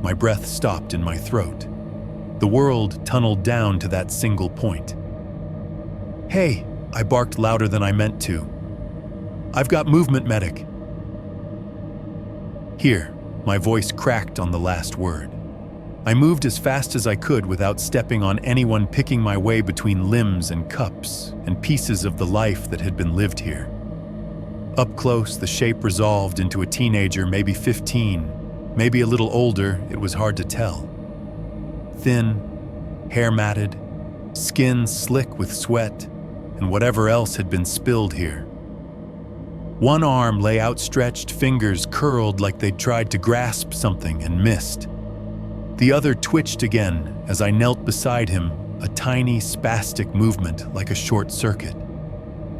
My breath stopped in my throat. The world tunneled down to that single point. "Hey!" I barked louder than I meant to. "I've got movement, medic." "Here," my voice cracked on the last word. I moved as fast as I could without stepping on anyone, picking my way between limbs and cups and pieces of the life that had been lived here. Up close, the shape resolved into a teenager, maybe 15, maybe a little older, it was hard to tell. Thin, hair matted, skin slick with sweat, and whatever else had been spilled here. One arm lay outstretched, fingers curled like they'd tried to grasp something and missed. The other twitched again as I knelt beside him, a tiny spastic movement like a short circuit.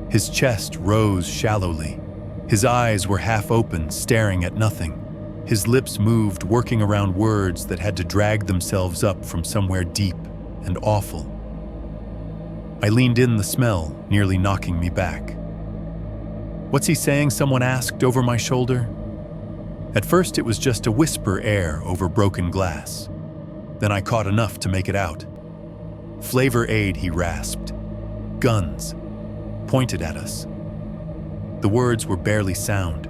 His chest rose shallowly. His eyes were half open, staring at nothing. His lips moved, working around words that had to drag themselves up from somewhere deep and awful. I leaned in the smell, nearly knocking me back. "What's he saying?" someone asked over my shoulder. At first it was just a whisper air over broken glass. Then I caught enough to make it out. "Flavor aid," he rasped. "Guns." Pointed at us. The words were barely sound,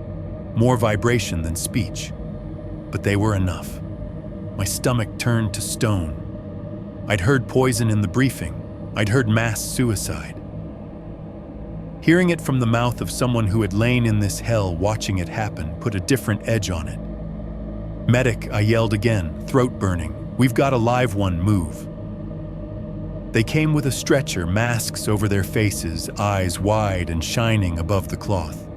more vibration than speech, but they were enough. My stomach turned to stone. I'd heard poison in the briefing. I'd heard mass suicide. Hearing it from the mouth of someone who had lain in this hell watching it happen put a different edge on it. "Medic," I yelled again, throat burning. "We've got a live one, move." They came with a stretcher, masks over their faces, eyes wide and shining above the cloth.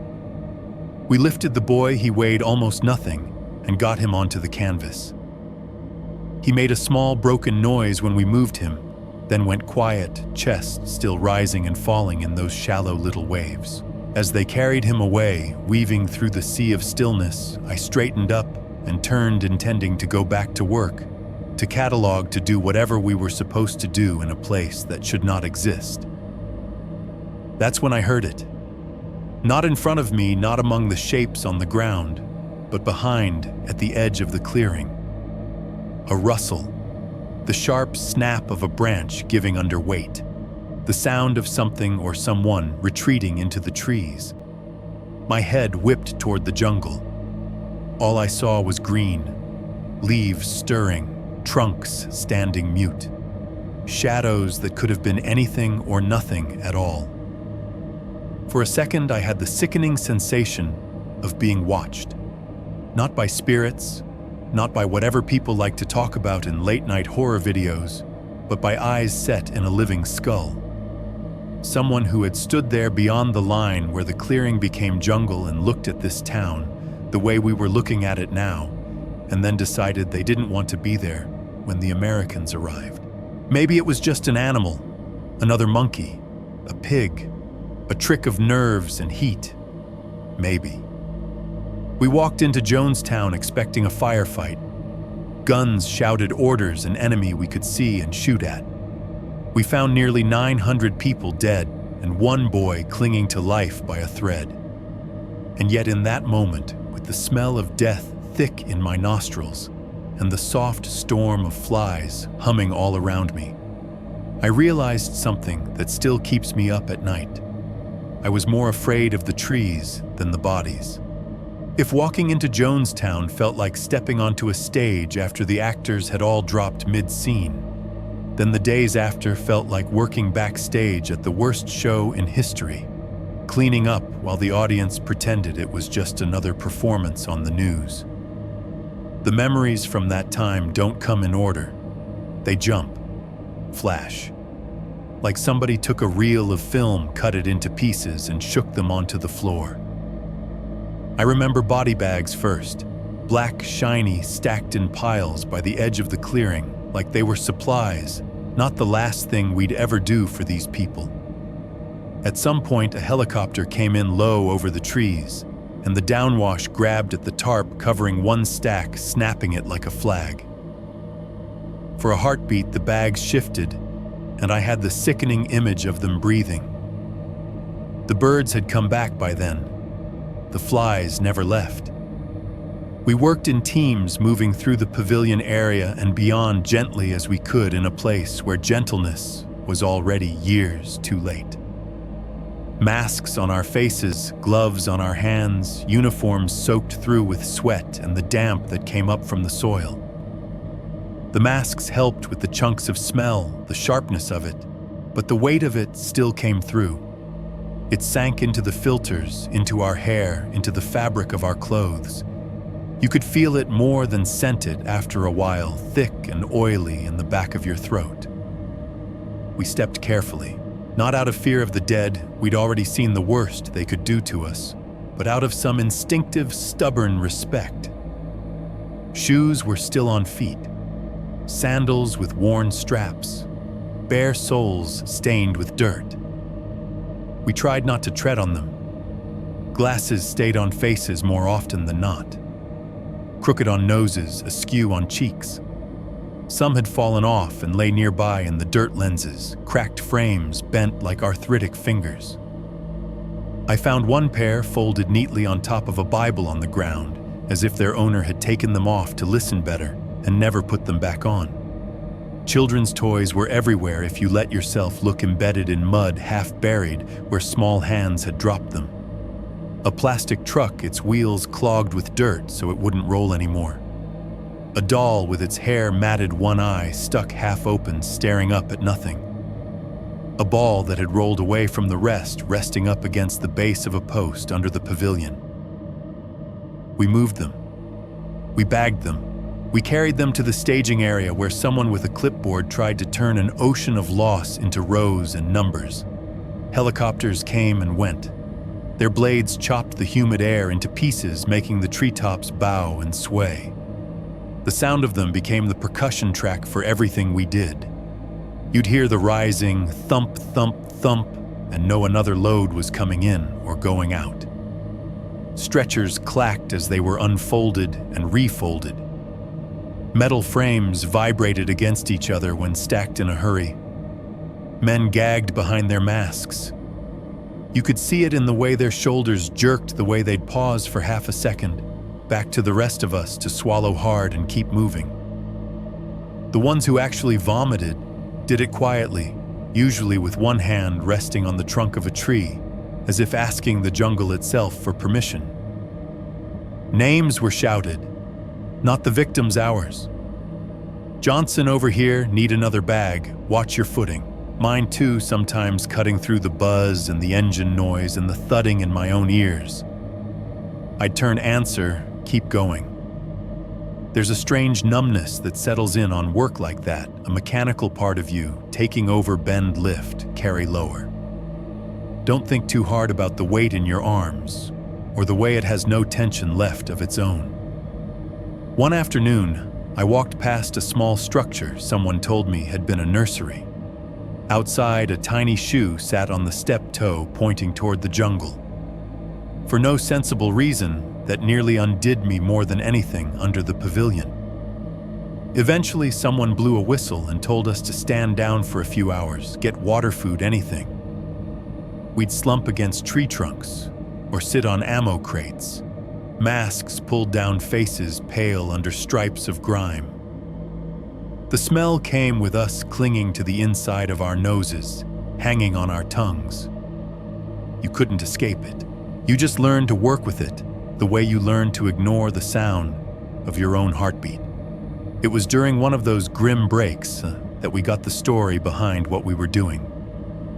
We lifted the boy, he weighed almost nothing, and got him onto the canvas. He made a small broken noise when we moved him, then went quiet, chest still rising and falling in those shallow little waves. As they carried him away, weaving through the sea of stillness, I straightened up and turned, intending to go back to work, to catalog, to do whatever we were supposed to do in a place that should not exist. That's when I heard it. Not in front of me, not among the shapes on the ground, but behind, at the edge of the clearing. A rustle, the sharp snap of a branch giving under weight, the sound of something or someone retreating into the trees. My head whipped toward the jungle. All I saw was green, leaves stirring, trunks standing mute, shadows that could have been anything or nothing at all. For a second, I had the sickening sensation of being watched, not by spirits, not by whatever people like to talk about in late-night horror videos, but by eyes set in a living skull. Someone who had stood there beyond the line where the clearing became jungle and looked at this town the way we were looking at it now, and then decided they didn't want to be there when the Americans arrived. Maybe it was just an animal, another monkey, a pig, a trick of nerves and heat. Maybe. We walked into Jonestown expecting a firefight. Guns shouted orders, an enemy we could see and shoot at. We found nearly 900 people dead and one boy clinging to life by a thread. And yet in that moment, with the smell of death thick in my nostrils and the soft storm of flies humming all around me, I realized something that still keeps me up at night. I was more afraid of the trees than the bodies. If walking into Jonestown felt like stepping onto a stage after the actors had all dropped mid-scene, then the days after felt like working backstage at the worst show in history, cleaning up while the audience pretended it was just another performance on the news. The memories from that time don't come in order. They jump, flash. Like somebody took a reel of film, cut it into pieces, and shook them onto the floor. I remember body bags first, black, shiny, stacked in piles by the edge of the clearing, like they were supplies, not the last thing we'd ever do for these people. At some point, a helicopter came in low over the trees, and the downwash grabbed at the tarp covering one stack, snapping it like a flag. For a heartbeat, the bags shifted, and I had the sickening image of them breathing. The birds had come back by then. The flies never left. We worked in teams, moving through the pavilion area and beyond gently as we could in a place where gentleness was already years too late. Masks on our faces, gloves on our hands, uniforms soaked through with sweat and the damp that came up from the soil. The masks helped with the chunks of smell, the sharpness of it, but the weight of it still came through. It sank into the filters, into our hair, into the fabric of our clothes. You could feel it more than scent it after a while, thick and oily in the back of your throat. We stepped carefully, not out of fear of the dead, we'd already seen the worst they could do to us, but out of some instinctive, stubborn respect. Shoes were still on feet, sandals with worn straps, bare soles stained with dirt. We tried not to tread on them. Glasses stayed on faces more often than not. Crooked on noses, askew on cheeks. Some had fallen off and lay nearby in the dirt lenses, cracked frames bent like arthritic fingers. I found one pair folded neatly on top of a Bible on the ground, as if their owner had taken them off to listen better and never put them back on. Children's toys were everywhere if you let yourself look, embedded in mud, half buried where small hands had dropped them. A plastic truck, its wheels clogged with dirt so it wouldn't roll anymore. A doll with its hair matted, one eye stuck half open, staring up at nothing. A ball that had rolled away from the rest, resting up against the base of a post under the pavilion. We moved them. We bagged them. We carried them to the staging area where someone with a clipboard tried to turn an ocean of loss into rows and numbers. Helicopters came and went. Their blades chopped the humid air into pieces, making the treetops bow and sway. The sound of them became the percussion track for everything we did. You'd hear the rising thump, thump, thump, and know another load was coming in or going out. Stretchers clacked as they were unfolded and refolded. Metal frames vibrated against each other when stacked in a hurry. Men gagged behind their masks. You could see it in the way their shoulders jerked, the way they'd pause for half a second, back to the rest of us to swallow hard and keep moving. The ones who actually vomited did it quietly, usually with one hand resting on the trunk of a tree, as if asking the jungle itself for permission. Names were shouted, not the victims, ours. Johnson over here, need another bag, watch your footing. Mine too, sometimes cutting through the buzz and the engine noise and the thudding in my own ears. I'd turn answer, keep going. There's a strange numbness that settles in on work like that, a mechanical part of you taking over bend, lift, carry lower. Don't think too hard about the weight in your arms or the way it has no tension left of its own. One afternoon, I walked past a small structure someone told me had been a nursery. Outside, a tiny shoe sat on the step toe pointing toward the jungle. For no sensible reason, that nearly undid me more than anything under the pavilion. Eventually, someone blew a whistle and told us to stand down for a few hours, get water, food, anything. We'd slump against tree trunks or sit on ammo crates, masks pulled down, faces pale under stripes of grime. The smell came with us clinging to the inside of our noses, hanging on our tongues. You couldn't escape it. You just learned to work with it, the way you learn to ignore the sound of your own heartbeat. It was during one of those grim breaks that we got the story behind what we were doing.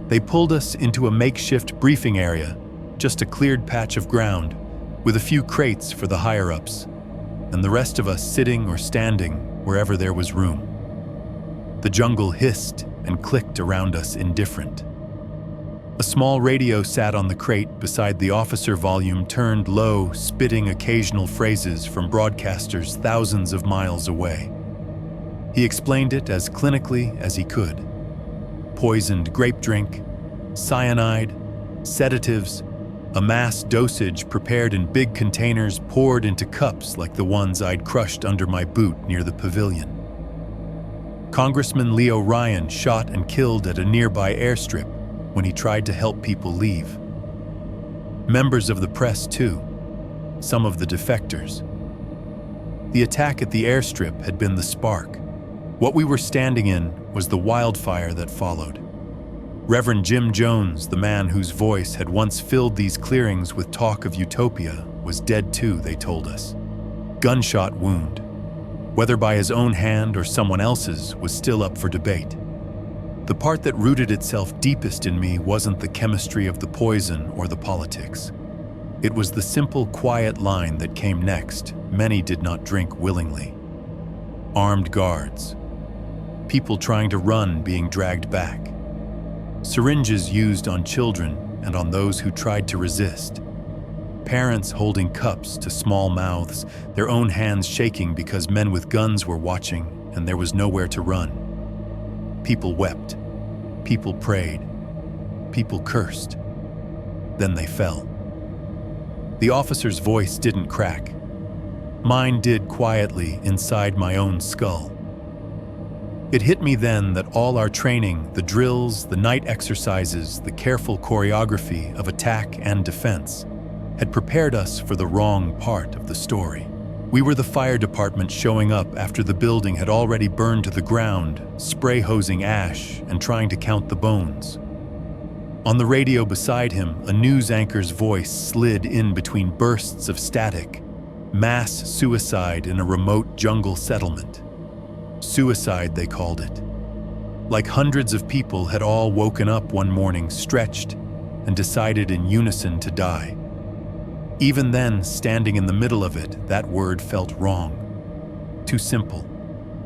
They pulled us into a makeshift briefing area, just a cleared patch of ground, with a few crates for the higher-ups, and the rest of us sitting or standing wherever there was room. The jungle hissed and clicked around us, indifferent. A small radio sat on the crate beside the officer, volume turned low, spitting occasional phrases from broadcasters thousands of miles away. He explained it as clinically as he could. Poisoned grape drink, cyanide, sedatives, a mass dosage prepared in big containers poured into cups like the ones I'd crushed under my boot near the pavilion. Congressman Leo Ryan shot and killed at a nearby airstrip when he tried to help people leave. Members of the press too, some of the defectors. The attack at the airstrip had been the spark. What we were standing in was the wildfire that followed. Reverend Jim Jones, the man whose voice had once filled these clearings with talk of utopia, was dead too, they told us. Gunshot wound. Whether by his own hand or someone else's was still up for debate. The part that rooted itself deepest in me wasn't the chemistry of the poison or the politics. It was the simple, quiet line that came next. Many did not drink willingly. Armed guards. People trying to run being dragged back. Syringes used on children and on those who tried to resist. Parents holding cups to small mouths, their own hands shaking because men with guns were watching and there was nowhere to run. People wept. People prayed. People cursed. Then they fell. The officer's voice didn't crack. Mine did quietly inside my own skull. It hit me then that all our training, the drills, the night exercises, the careful choreography of attack and defense, had prepared us for the wrong part of the story. We were the fire department showing up after the building had already burned to the ground, spray hosing ash and trying to count the bones. On the radio beside him, a news anchor's voice slid in between bursts of static. Mass suicide in a remote jungle settlement. Suicide, they called it. Like hundreds of people had all woken up one morning, stretched, and decided in unison to die. Even then, standing in the middle of it, that word felt wrong. too simple,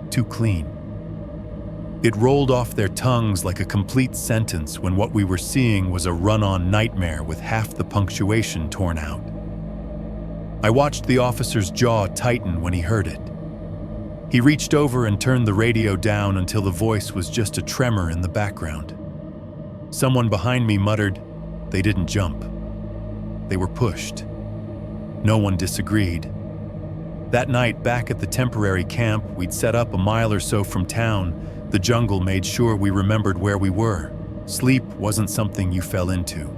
too clean. It rolled off their tongues like a complete sentence when what we were seeing was a run-on nightmare with half the punctuation torn out. I watched the officer's jaw tighten when he heard it. He reached over and turned the radio down until the voice was just a tremor in the background. Someone behind me muttered, "They didn't jump. They were pushed." No one disagreed. That night, back at the temporary camp we'd set up a mile or so from town, the jungle made sure we remembered where we were. Sleep wasn't something you fell into.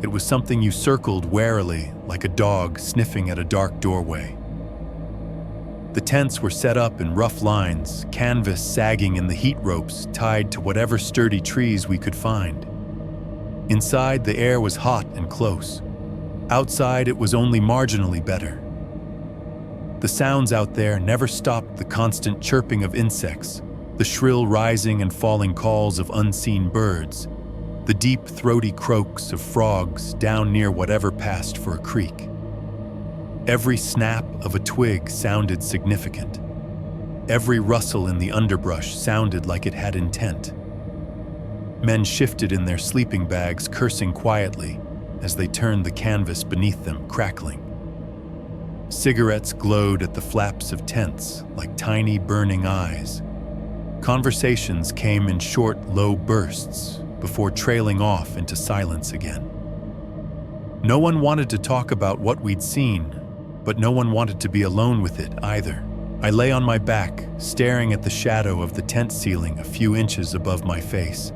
It was something you circled warily, like a dog sniffing at a dark doorway. The tents were set up in rough lines, canvas sagging in the heat ropes tied to whatever sturdy trees we could find. Inside, the air was hot and close. Outside, it was only marginally better. The sounds out there never stopped the constant chirping of insects, the shrill rising and falling calls of unseen birds, the deep, throaty croaks of frogs down near whatever passed for a creek. Every snap of a twig sounded significant. Every rustle in the underbrush sounded like it had intent. Men shifted in their sleeping bags, cursing quietly as they turned the canvas beneath them, crackling. Cigarettes glowed at the flaps of tents like tiny burning eyes. Conversations came in short, low bursts before trailing off into silence again. No one wanted to talk about what we'd seen, but no one wanted to be alone with it either. I lay on my back, staring at the shadow of the tent ceiling a few inches above my face.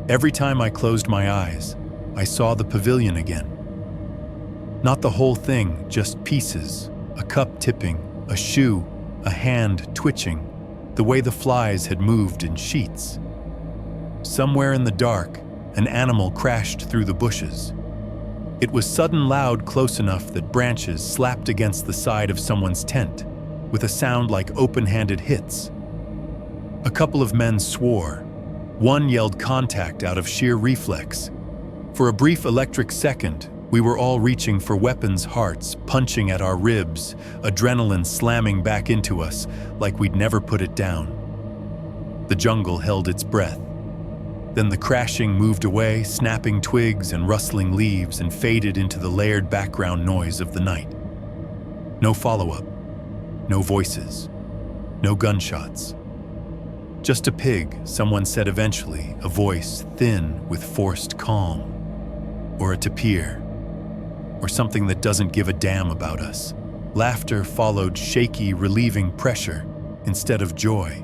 Every time I closed my eyes, I saw the pavilion again. Not the whole thing, just pieces, a cup tipping, a shoe, a hand twitching, the way the flies had moved in sheets. Somewhere in the dark, an animal crashed through the bushes. It was sudden loud, close enough that branches slapped against the side of someone's tent, with a sound like open-handed hits. A couple of men swore. One yelled contact out of sheer reflex. For a brief electric second, we were all reaching for weapons, hearts punching at our ribs, adrenaline slamming back into us like we'd never put it down. The jungle held its breath. Then the crashing moved away, snapping twigs and rustling leaves, and faded into the layered background noise of the night. No follow-up, no voices, no gunshots. Just a pig, someone said eventually, a voice thin with forced calm. Or a tapir. Or something that doesn't give a damn about us. Laughter followed shaky, relieving pressure instead of joy.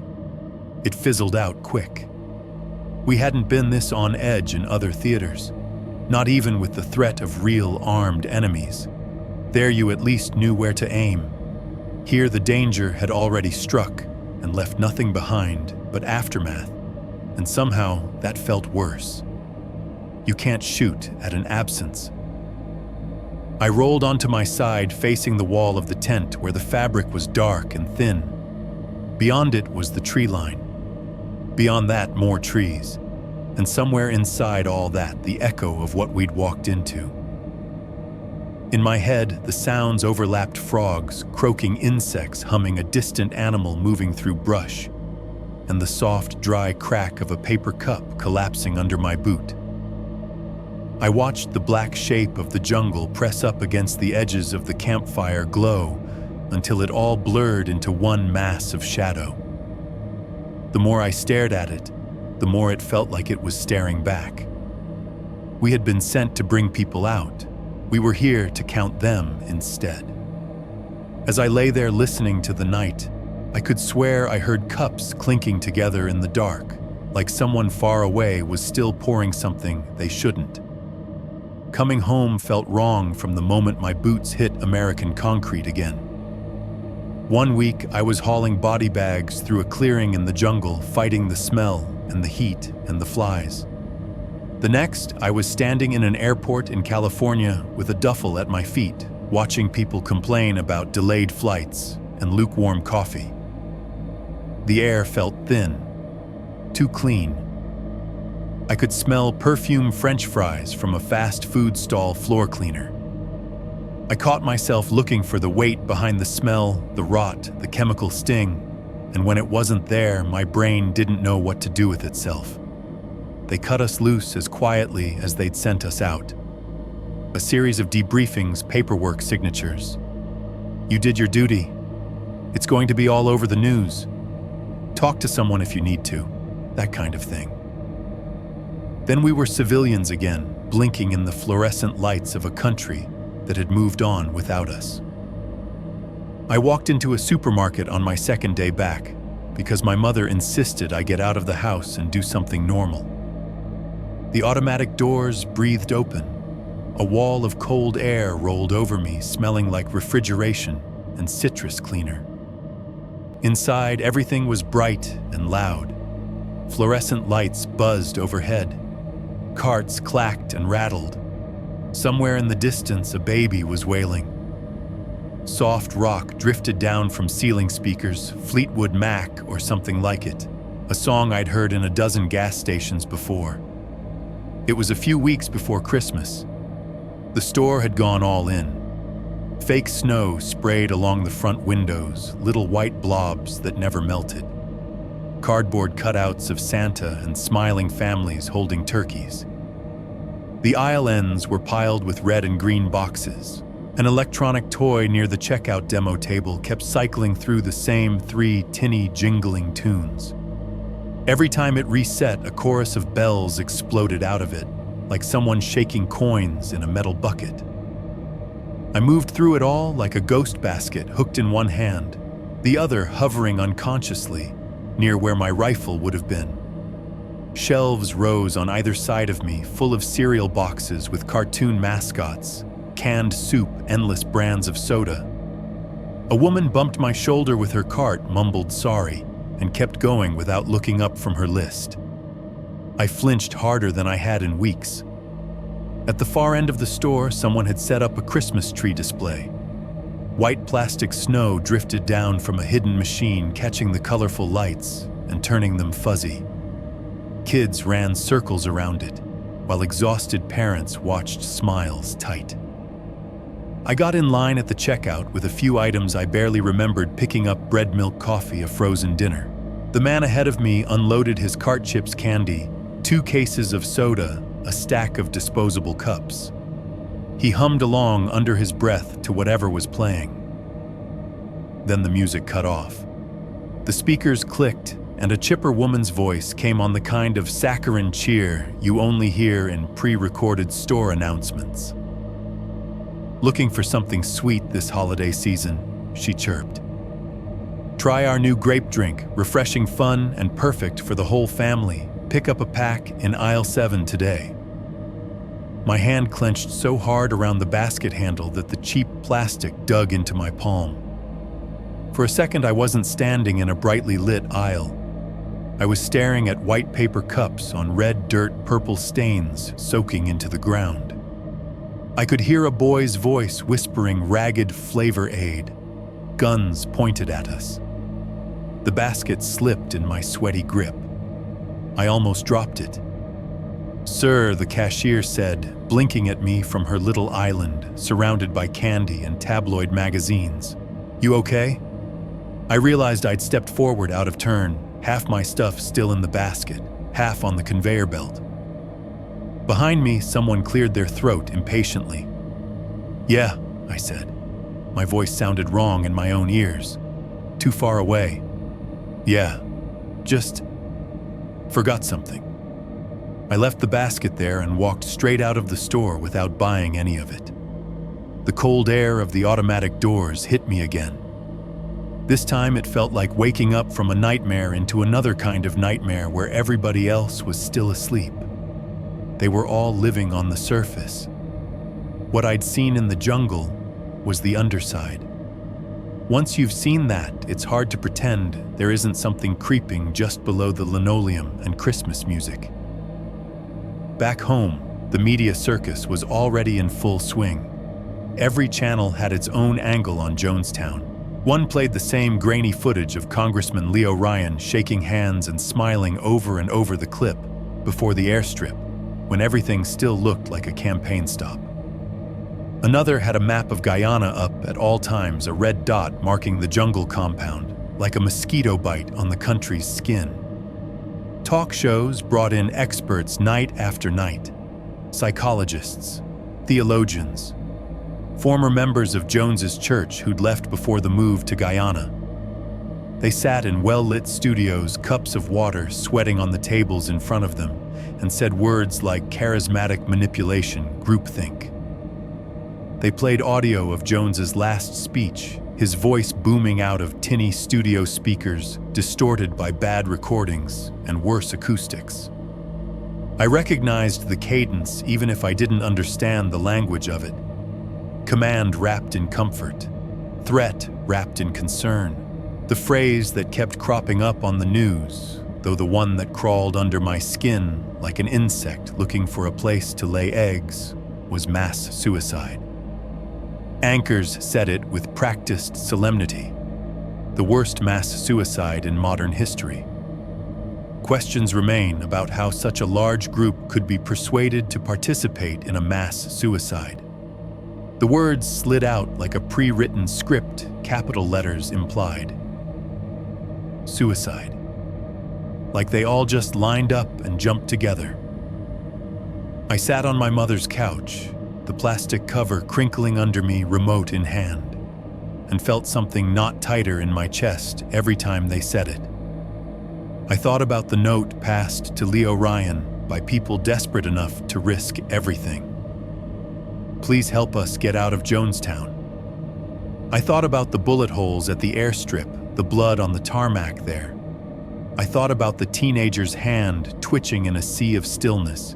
It fizzled out quick. We hadn't been this on edge in other theaters, not even with the threat of real armed enemies. There you at least knew where to aim. Here the danger had already struck and left nothing behind but aftermath, and somehow that felt worse. You can't shoot at an absence. I rolled onto my side, facing the wall of the tent where the fabric was dark and thin. Beyond it was the tree line. Beyond that, more trees. And somewhere inside all that, the echo of what we'd walked into. In my head, the sounds overlapped: frogs, croaking insects humming, a distant animal moving through brush, and the soft, dry crack of a paper cup collapsing under my boot. I watched the black shape of the jungle press up against the edges of the campfire glow until it all blurred into one mass of shadow. The more I stared at it, the more it felt like it was staring back. We had been sent to bring people out. We were here to count them instead. As I lay there listening to the night, I could swear I heard cups clinking together in the dark, like someone far away was still pouring something they shouldn't. Coming home felt wrong from the moment my boots hit American concrete again. One week, I was hauling body bags through a clearing in the jungle, fighting the smell and the heat and the flies. The next, I was standing in an airport in California with a duffel at my feet, watching people complain about delayed flights and lukewarm coffee. The air felt thin, too clean. I could smell perfume French fries from a fast food stall floor cleaner. I caught myself looking for the weight behind the smell, the rot, the chemical sting, and when it wasn't there, my brain didn't know what to do with itself. They cut us loose as quietly as they'd sent us out. A series of debriefings, paperwork, signatures. You did your duty. It's going to be all over the news. Talk to someone if you need to. That kind of thing. Then we were civilians again, blinking in the fluorescent lights of a country that had moved on without us. I walked into a supermarket on my second day back because my mother insisted I get out of the house and do something normal. The automatic doors breathed open. A wall of cold air rolled over me, smelling like refrigeration and citrus cleaner. Inside, everything was bright and loud. Fluorescent lights buzzed overhead. Carts clacked and rattled. Somewhere in the distance, a baby was wailing. Soft rock drifted down from ceiling speakers, Fleetwood Mac or something like it, a song I'd heard in a dozen gas stations before. It was a few weeks before Christmas. The store had gone all in. Fake snow sprayed along the front windows, little white blobs that never melted. Cardboard cutouts of Santa and smiling families holding turkeys. The aisle ends were piled with red and green boxes. An electronic toy near the checkout demo table kept cycling through the same 3 tinny, jingling tunes. Every time it reset, a chorus of bells exploded out of it, like someone shaking coins in a metal bucket. I moved through it all like a ghost basket hooked in one hand, the other hovering unconsciously near where my rifle would have been. Shelves rose on either side of me, full of cereal boxes with cartoon mascots, canned soup, endless brands of soda. A woman bumped my shoulder with her cart, mumbled sorry, and kept going without looking up from her list. I flinched harder than I had in weeks. At the far end of the store, someone had set up a Christmas tree display. White plastic snow drifted down from a hidden machine, catching the colorful lights and turning them fuzzy. Kids ran circles around it, while exhausted parents watched, smiles tight. I got in line at the checkout with a few items I barely remembered, picking up bread, milk, coffee, a frozen dinner. The man ahead of me unloaded his cart chips candy, 2 cases of soda, a stack of disposable cups. He hummed along under his breath to whatever was playing. Then the music cut off. The speakers clicked, and a chipper woman's voice came on, the kind of saccharine cheer you only hear in pre-recorded store announcements. "Looking for something sweet this holiday season," she chirped. "Try our new grape drink, refreshing, fun, and perfect for the whole family. Pick up a pack in aisle 7 today." My hand clenched so hard around the basket handle that the cheap plastic dug into my palm. For a second, I wasn't standing in a brightly lit aisle. I was staring at white paper cups on red dirt, purple stains soaking into the ground. I could hear a boy's voice whispering ragged flavor aid. Guns pointed at us. The basket slipped in my sweaty grip. I almost dropped it. "Sir," the cashier said, blinking at me from her little island, surrounded by candy and tabloid magazines. "You okay?" I realized I'd stepped forward out of turn, half my stuff still in the basket, half on the conveyor belt. Behind me, someone cleared their throat impatiently. "Yeah," I said. My voice sounded wrong in my own ears. Too far away. "Yeah, just forgot something." I left the basket there and walked straight out of the store without buying any of it. The cold air of the automatic doors hit me again. This time it felt like waking up from a nightmare into another kind of nightmare where everybody else was still asleep. They were all living on the surface. What I'd seen in the jungle was the underside. Once you've seen that, it's hard to pretend there isn't something creeping just below the linoleum and Christmas music. Back home, the media circus was already in full swing. Every channel had its own angle on Jonestown. One played the same grainy footage of Congressman Leo Ryan shaking hands and smiling over and over the clip before the airstrip, when everything still looked like a campaign stop. Another had a map of Guyana up at all times, a red dot marking the jungle compound, like a mosquito bite on the country's skin. Talk shows brought in experts night after night, psychologists, theologians, former members of Jones's church who'd left before the move to Guyana. They sat in well-lit studios, cups of water sweating on the tables in front of them, and said words like charismatic manipulation, groupthink. They played audio of Jones's last speech, his voice booming out of tinny studio speakers, distorted by bad recordings and worse acoustics. I recognized the cadence even if I didn't understand the language of it. Command wrapped in comfort, threat wrapped in concern. The phrase that kept cropping up on the news, though the one that crawled under my skin like an insect looking for a place to lay eggs, was mass suicide. Anchors said it with practiced solemnity, the worst mass suicide in modern history. Questions remain about how such a large group could be persuaded to participate in a mass suicide. The words slid out like a pre-written script, capital letters implied. Suicide. Like they all just lined up and jumped together. I sat on my mother's couch, the plastic cover crinkling under me, remote in hand, and felt something knot tighter in my chest every time they said it. I thought about the note passed to Leo Ryan by people desperate enough to risk everything. Please help us get out of Jonestown. I thought about the bullet holes at the airstrip, the blood on the tarmac there. I thought about the teenager's hand twitching in a sea of stillness,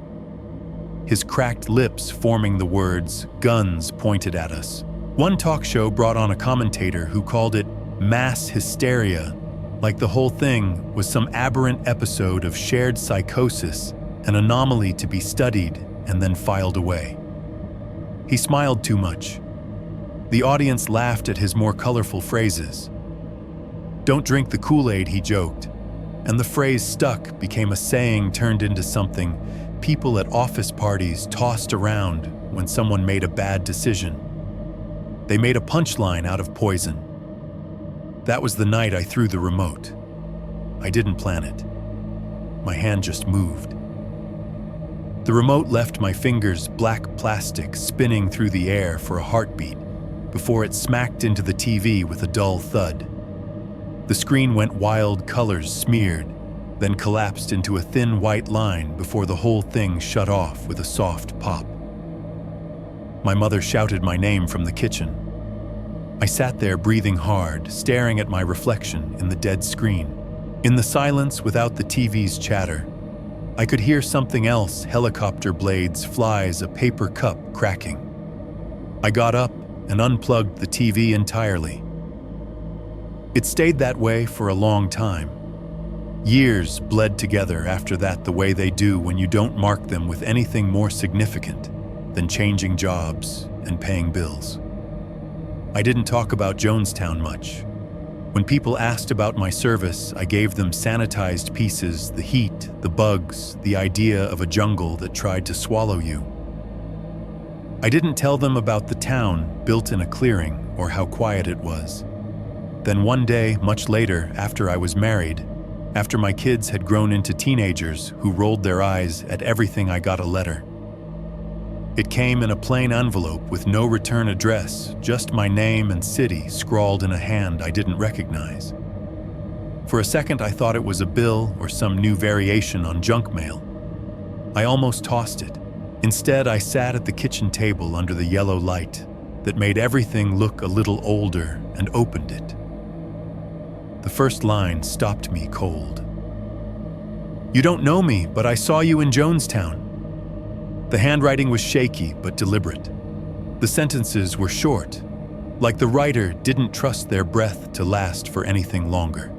his cracked lips forming the words, guns pointed at us. One talk show brought on a commentator who called it mass hysteria, like the whole thing was some aberrant episode of shared psychosis, an anomaly to be studied and then filed away. He smiled too much. The audience laughed at his more colorful phrases. Don't drink the Kool-Aid, he joked, and the phrase stuck, became a saying turned into something people at office parties tossed around when someone made a bad decision. They made a punchline out of poison. That was the night I threw the remote. I didn't plan it. My hand just moved. The remote left my fingers black plastic spinning through the air for a heartbeat before it smacked into the TV with a dull thud. The screen went wild, colors smeared, then collapsed into a thin white line before the whole thing shut off with a soft pop. My mother shouted my name from the kitchen. I sat there breathing hard, staring at my reflection in the dead screen. In the silence without the TV's chatter, I could hear something else, helicopter blades, flies, a paper cup cracking. I got up and unplugged the TV entirely. It stayed that way for a long time. Years bled together after that the way they do when you don't mark them with anything more significant than changing jobs and paying bills. I didn't talk about Jonestown much. When people asked about my service, I gave them sanitized pieces, the heat, the bugs, the idea of a jungle that tried to swallow you. I didn't tell them about the town built in a clearing or how quiet it was. Then one day, much later, after I was married, after my kids had grown into teenagers who rolled their eyes at everything, I got a letter. It came in a plain envelope with no return address, just my name and city scrawled in a hand I didn't recognize. For a second, I thought it was a bill or some new variation on junk mail. I almost tossed it. Instead, I sat at the kitchen table under the yellow light that made everything look a little older and opened it. The first line stopped me cold. You don't know me, but I saw you in Jonestown. The handwriting was shaky but deliberate. The sentences were short, like the writer didn't trust their breath to last for anything longer.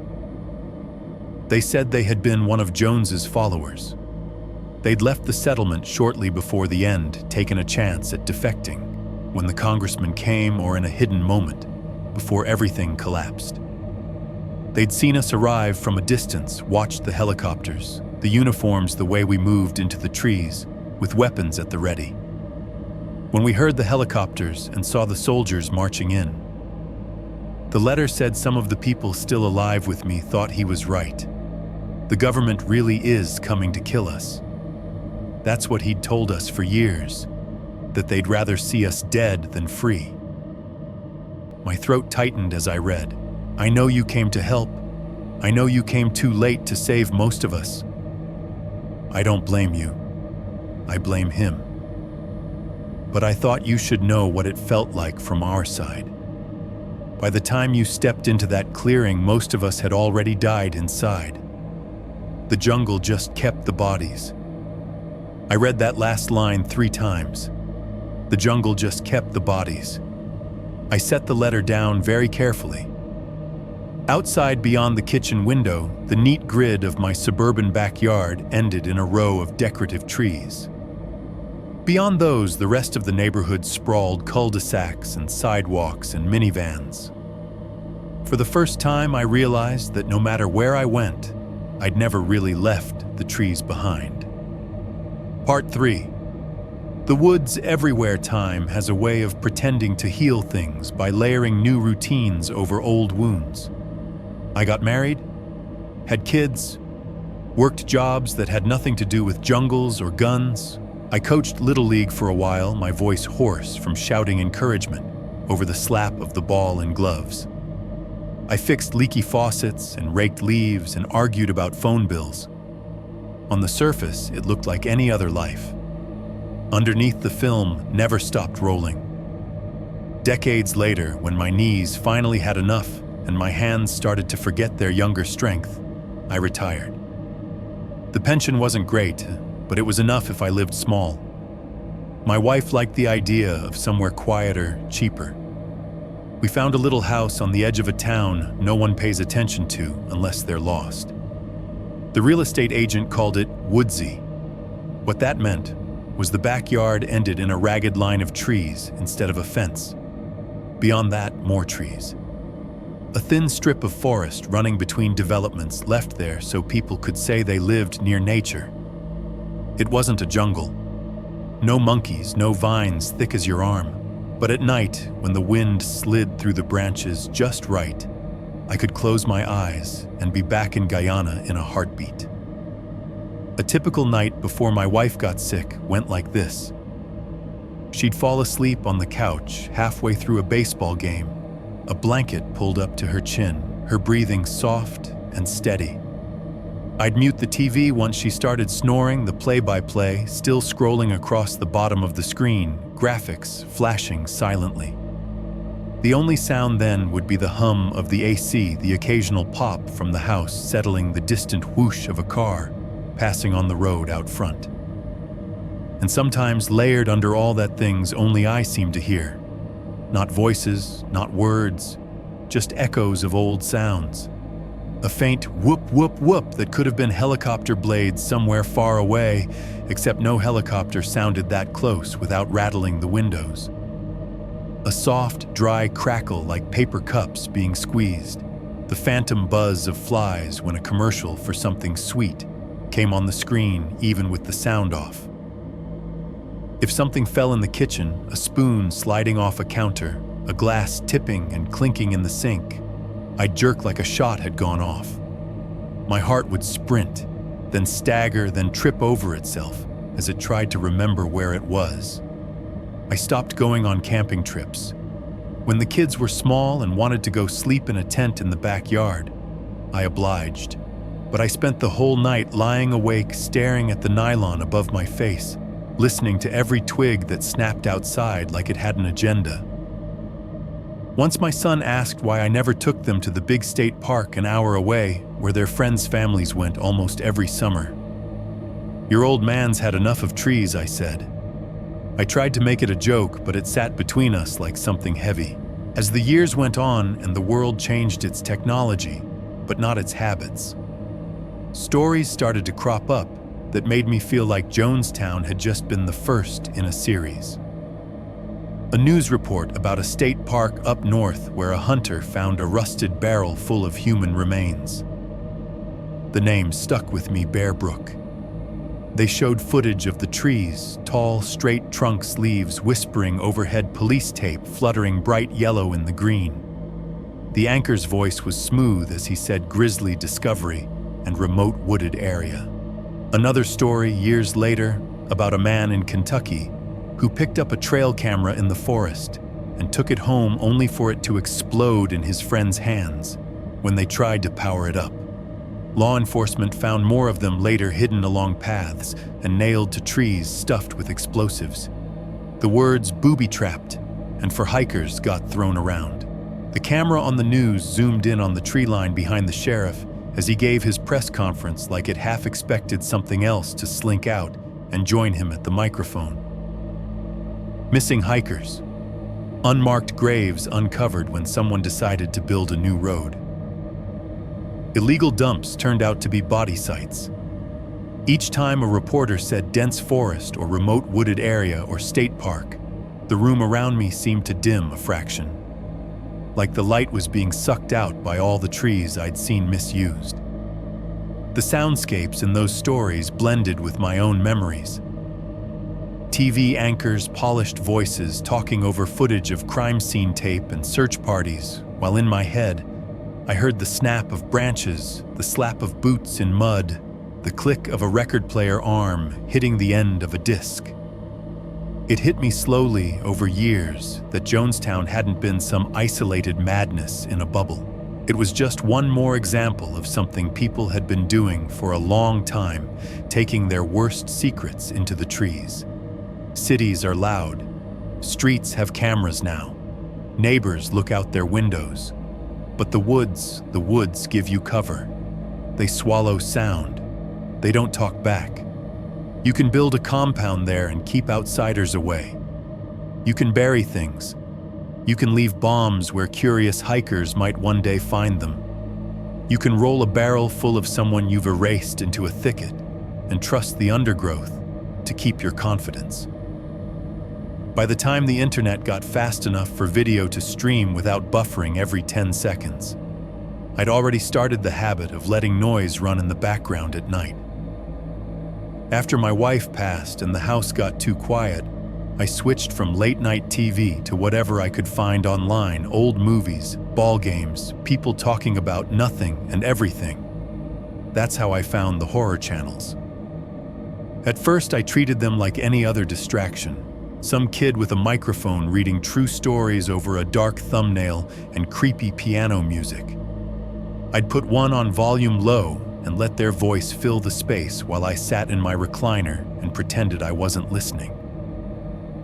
They said they had been one of Jones's followers. They'd left the settlement shortly before the end, taken a chance at defecting when the congressman came or in a hidden moment before everything collapsed. They'd seen us arrive from a distance, watched the helicopters, the uniforms, the way we moved into the trees, with weapons at the ready. when we heard the helicopters and saw the soldiers marching in. The letter said some of the people still alive with me thought he was right. The government really is coming to kill us. That's what he'd told us for years, that they'd rather see us dead than free. My throat tightened as I read. I know you came to help. I know you came too late to save most of us. I don't blame you. I blame him. But I thought you should know what it felt like from our side. By the time you stepped into that clearing, most of us had already died inside. The jungle just kept the bodies. I read that last line 3 times. The jungle just kept the bodies. I set the letter down very carefully. Outside beyond the kitchen window, the neat grid of my suburban backyard ended in a row of decorative trees. Beyond those, the rest of the neighborhood sprawled cul-de-sacs and sidewalks and minivans. For the first time, I realized that no matter where I went, I'd never really left the trees behind. Part 3. The woods everywhere time has a way of pretending to heal things by layering new routines over old wounds. I got married, had kids, worked jobs that had nothing to do with jungles or guns. I coached Little League for a while, my voice hoarse from shouting encouragement over the slap of the ball and gloves. I fixed leaky faucets and raked leaves and argued about phone bills. On the surface, it looked like any other life. Underneath, the film never stopped rolling. Decades later, when my knees finally had enough and my hands started to forget their younger strength, I retired. The pension wasn't great, but it was enough if I lived small. My wife liked the idea of somewhere quieter, cheaper. We found a little house on the edge of a town no one pays attention to unless they're lost. The real estate agent called it woodsy. What that meant was the backyard ended in a ragged line of trees instead of a fence. Beyond that, more trees. A thin strip of forest running between developments left there so people could say they lived near nature. It wasn't a jungle. No monkeys, no vines thick as your arm. But at night, when the wind slid through the branches just right, I could close my eyes and be back in Guyana in a heartbeat. A typical night before my wife got sick went like this. She'd fall asleep on the couch halfway through a baseball game, a blanket pulled up to her chin, her breathing soft and steady. I'd mute the TV once she started snoring, the play-by-play still scrolling across the bottom of the screen, graphics flashing silently. The only sound then would be the hum of the AC, the occasional pop from the house settling the distant whoosh of a car passing on the road out front. And sometimes layered under all that things only I seemed to hear. Not voices, not words, just echoes of old sounds. A faint whoop, whoop, whoop that could have been helicopter blades somewhere far away, except no helicopter sounded that close without rattling the windows. A soft, dry crackle like paper cups being squeezed. The phantom buzz of flies when a commercial for something sweet came on the screen even with the sound off. If something fell in the kitchen, a spoon sliding off a counter, a glass tipping and clinking in the sink, I'd jerk like a shot had gone off. My heart would sprint, then stagger, then trip over itself as it tried to remember where it was. I stopped going on camping trips. When the kids were small and wanted to go sleep in a tent in the backyard, I obliged. But I spent the whole night lying awake, staring at the nylon above my face, listening to every twig that snapped outside like it had an agenda. Once my son asked why I never took them to the big state park an hour away, where their friends' families went almost every summer. "Your old man's had enough of trees," I said. I tried to make it a joke, but it sat between us like something heavy. As the years went on and the world changed its technology, but not its habits, stories started to crop up that made me feel like Jonestown had just been the first in a series. A news report about a state park up north where a hunter found a rusted barrel full of human remains. The name stuck with me, Bear Brook. They showed footage of the trees, tall, straight trunks, leaves whispering overhead, police tape fluttering bright yellow in the green. The anchor's voice was smooth as he said grisly discovery and remote wooded area. Another story years later about a man in Kentucky who picked up a trail camera in the forest and took it home only for it to explode in his friend's hands when they tried to power it up. Law enforcement found more of them later hidden along paths and nailed to trees stuffed with explosives. The words "booby-trapped" and "for hikers" got thrown around. The camera on the news zoomed in on the tree line behind the sheriff as he gave his press conference like it half expected something else to slink out and join him at the microphone. Missing hikers. Unmarked graves uncovered when someone decided to build a new road. Illegal dumps turned out to be body sites. Each time a reporter said dense forest or remote wooded area or state park, the room around me seemed to dim a fraction, like the light was being sucked out by all the trees I'd seen misused. The soundscapes in those stories blended with my own memories. TV anchors, polished voices talking over footage of crime scene tape and search parties, while in my head, I heard the snap of branches, the slap of boots in mud, the click of a record player arm hitting the end of a disc. It hit me slowly over years that Jonestown hadn't been some isolated madness in a bubble. It was just one more example of something people had been doing for a long time, taking their worst secrets into the trees. Cities are loud. Streets have cameras now. Neighbors look out their windows. But the woods give you cover. They swallow sound. They don't talk back. You can build a compound there and keep outsiders away. You can bury things. You can leave bombs where curious hikers might one day find them. You can roll a barrel full of someone you've erased into a thicket and trust the undergrowth to keep your confidence. By the time the internet got fast enough for video to stream without buffering every 10 seconds, I'd already started the habit of letting noise run in the background at night. After my wife passed and the house got too quiet, I switched from late-night TV to whatever I could find online, old movies, ball games, people talking about nothing and everything. That's how I found the horror channels. At first, I treated them like any other distraction. Some kid with a microphone reading true stories over a dark thumbnail and creepy piano music. I'd put one on volume low and let their voice fill the space while I sat in my recliner and pretended I wasn't listening.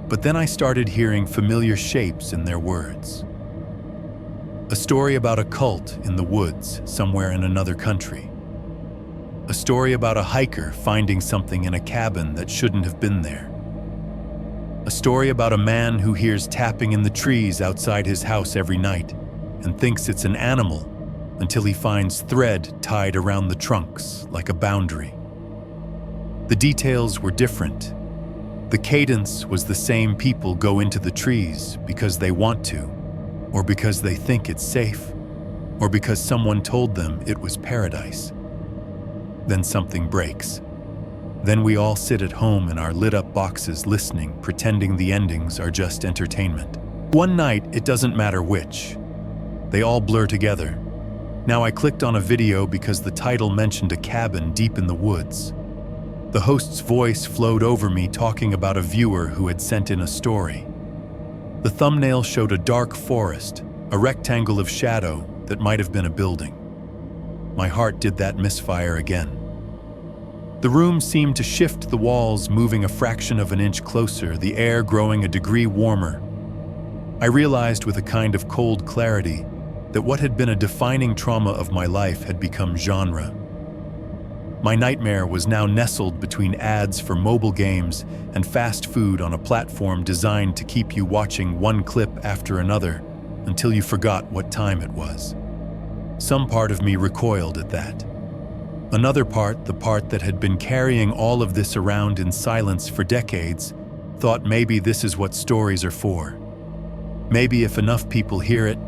But then I started hearing familiar shapes in their words. A story about a cult in the woods somewhere in another country. A story about a hiker finding something in a cabin that shouldn't have been there. A story about a man who hears tapping in the trees outside his house every night and thinks it's an animal until he finds thread tied around the trunks like a boundary. The details were different. The cadence was the same. People go into the trees because they want to, or because they think it's safe, or because someone told them it was paradise. Then something breaks. Then we all sit at home in our lit-up boxes listening, pretending the endings are just entertainment. One night, it doesn't matter which. They all blur together. Now I clicked on a video because the title mentioned a cabin deep in the woods. The host's voice flowed over me talking about a viewer who had sent in a story. The thumbnail showed a dark forest, a rectangle of shadow that might have been a building. My heart did that misfire again. The room seemed to shift, the walls moving a fraction of an inch closer, the air growing a degree warmer. I realized with a kind of cold clarity that what had been a defining trauma of my life had become genre. My nightmare was now nestled between ads for mobile games and fast food on a platform designed to keep you watching one clip after another until you forgot what time it was. Some part of me recoiled at that. Another part, the part that had been carrying all of this around in silence for decades, thought maybe this is what stories are for. Maybe if enough people hear it,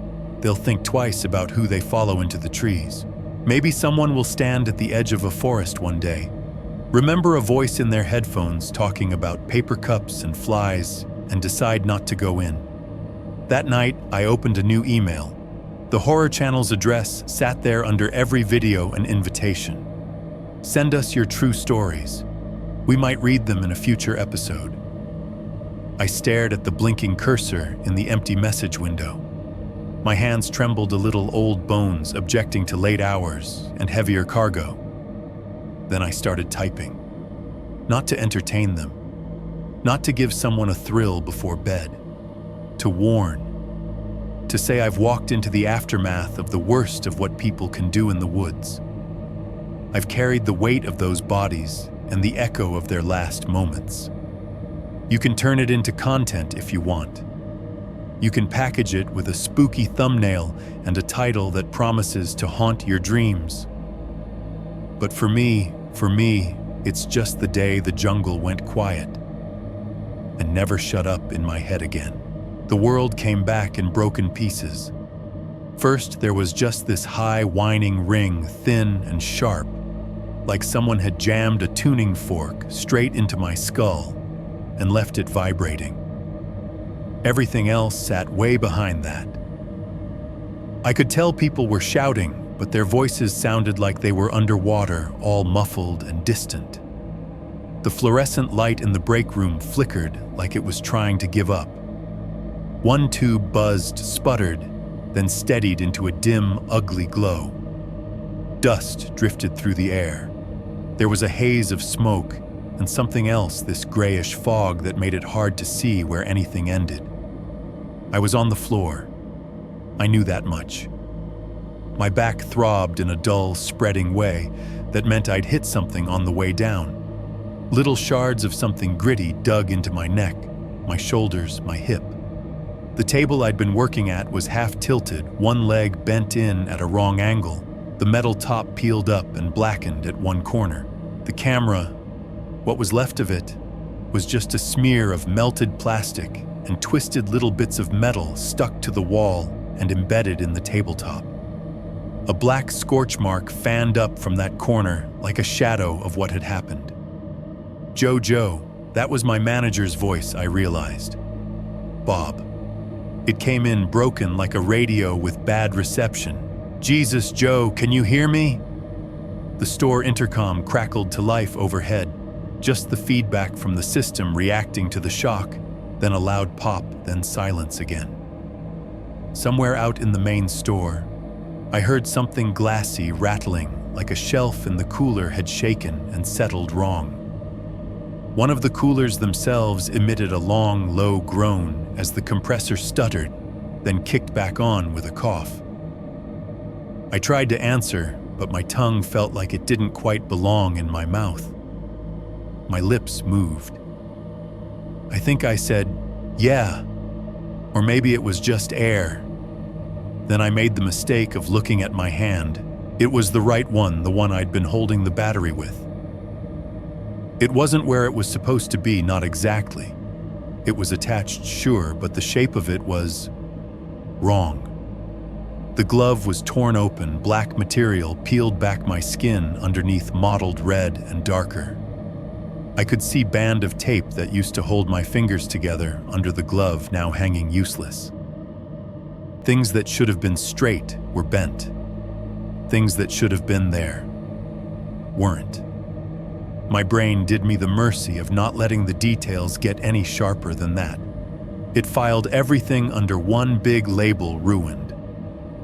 they'll think twice about who they follow into the trees. Maybe someone will stand at the edge of a forest one day, remember a voice in their headphones talking about paper cups and flies, and decide not to go in. That night, I opened a new email. The Horror Channel's address sat there under every video and invitation. Send us your true stories. We might read them in a future episode. I stared at the blinking cursor in the empty message window. My hands trembled a little, old bones objecting to late hours and heavier cargo. Then I started typing. Not to entertain them. Not to give someone a thrill before bed. To warn. To say I've walked into the aftermath of the worst of what people can do in the woods. I've carried the weight of those bodies and the echo of their last moments. You can turn it into content if you want. You can package it with a spooky thumbnail and a title that promises to haunt your dreams. But for me, it's just the day the jungle went quiet and never shut up in my head again. The world came back in broken pieces. First, there was just this high, whining ring, thin and sharp, like someone had jammed a tuning fork straight into my skull and left it vibrating. Everything else sat way behind that. I could tell people were shouting, but their voices sounded like they were underwater, all muffled and distant. The fluorescent light in the break room flickered like it was trying to give up. One tube buzzed, sputtered, then steadied into a dim, ugly glow. Dust drifted through the air. There was a haze of smoke and something else, this grayish fog that made it hard to see where anything ended. I was on the floor. I knew that much. My back throbbed in a dull, spreading way that meant I'd hit something on the way down. Little shards of something gritty dug into my neck, my shoulders, my hip. The table I'd been working at was half tilted, one leg bent in at a wrong angle. The metal top peeled up and blackened at one corner. The camera, what was left of it, was just a smear of melted plastic and twisted little bits of metal stuck to the wall and embedded in the tabletop. A black scorch mark fanned up from that corner like a shadow of what had happened. Joe, that was my manager's voice, I realized. Bob. It came in broken like a radio with bad reception. Jesus, Joe, can you hear me? The store intercom crackled to life overhead, just the feedback from the system reacting to the shock, then a loud pop, then silence again. Somewhere out in the main store, I heard something glassy rattling like a shelf in the cooler had shaken and settled wrong. One of the coolers themselves emitted a long, low groan as the compressor stuttered, then kicked back on with a cough. I tried to answer, but my tongue felt like it didn't quite belong in my mouth. My lips moved. I think I said, "Yeah," or maybe it was just air. Then I made the mistake of looking at my hand. It was the right one, the one I'd been holding the battery with. It wasn't where it was supposed to be, not exactly. It was attached, sure, but the shape of it was wrong. The glove was torn open, black material peeled back my skin underneath mottled red and darker. I could see band of tape that used to hold my fingers together under the glove now hanging useless. Things that should have been straight were bent. Things that should have been there weren't. My brain did me the mercy of not letting the details get any sharper than that. It filed everything under one big label, ruined.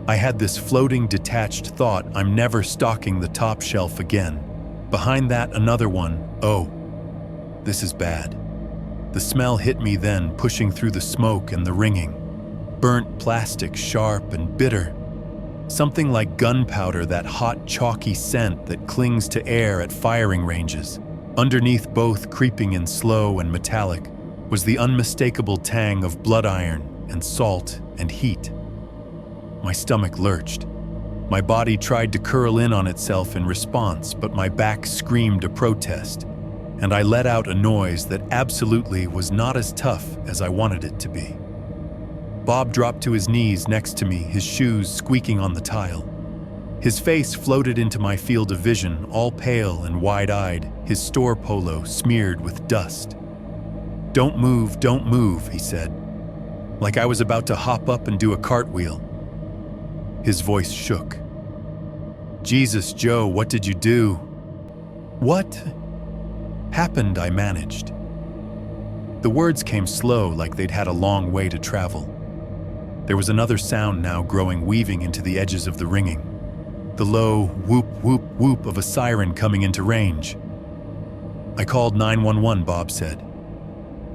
I had this floating, detached thought, I'm never stocking the top shelf again. Behind that, another one, oh, this is bad. The smell hit me then, pushing through the smoke and the ringing. Burnt plastic, sharp and bitter. Something like gunpowder, that hot, chalky scent that clings to air at firing ranges. Underneath both, creeping in slow and metallic, was the unmistakable tang of blood iron and salt and heat. My stomach lurched. My body tried to curl in on itself in response, but my back screamed a protest, and I let out a noise that absolutely was not as tough as I wanted it to be. Bob dropped to his knees next to me, his shoes squeaking on the tile. His face floated into my field of vision, all pale and wide-eyed, his store polo smeared with dust. Don't move, he said, like I was about to hop up and do a cartwheel. His voice shook. Jesus, Joe, what did you do? What happened? I managed. The words came slow, like they'd had a long way to travel. There was another sound now growing, weaving into the edges of the ringing. The low whoop, whoop, whoop of a siren coming into range. I called 911, Bob said.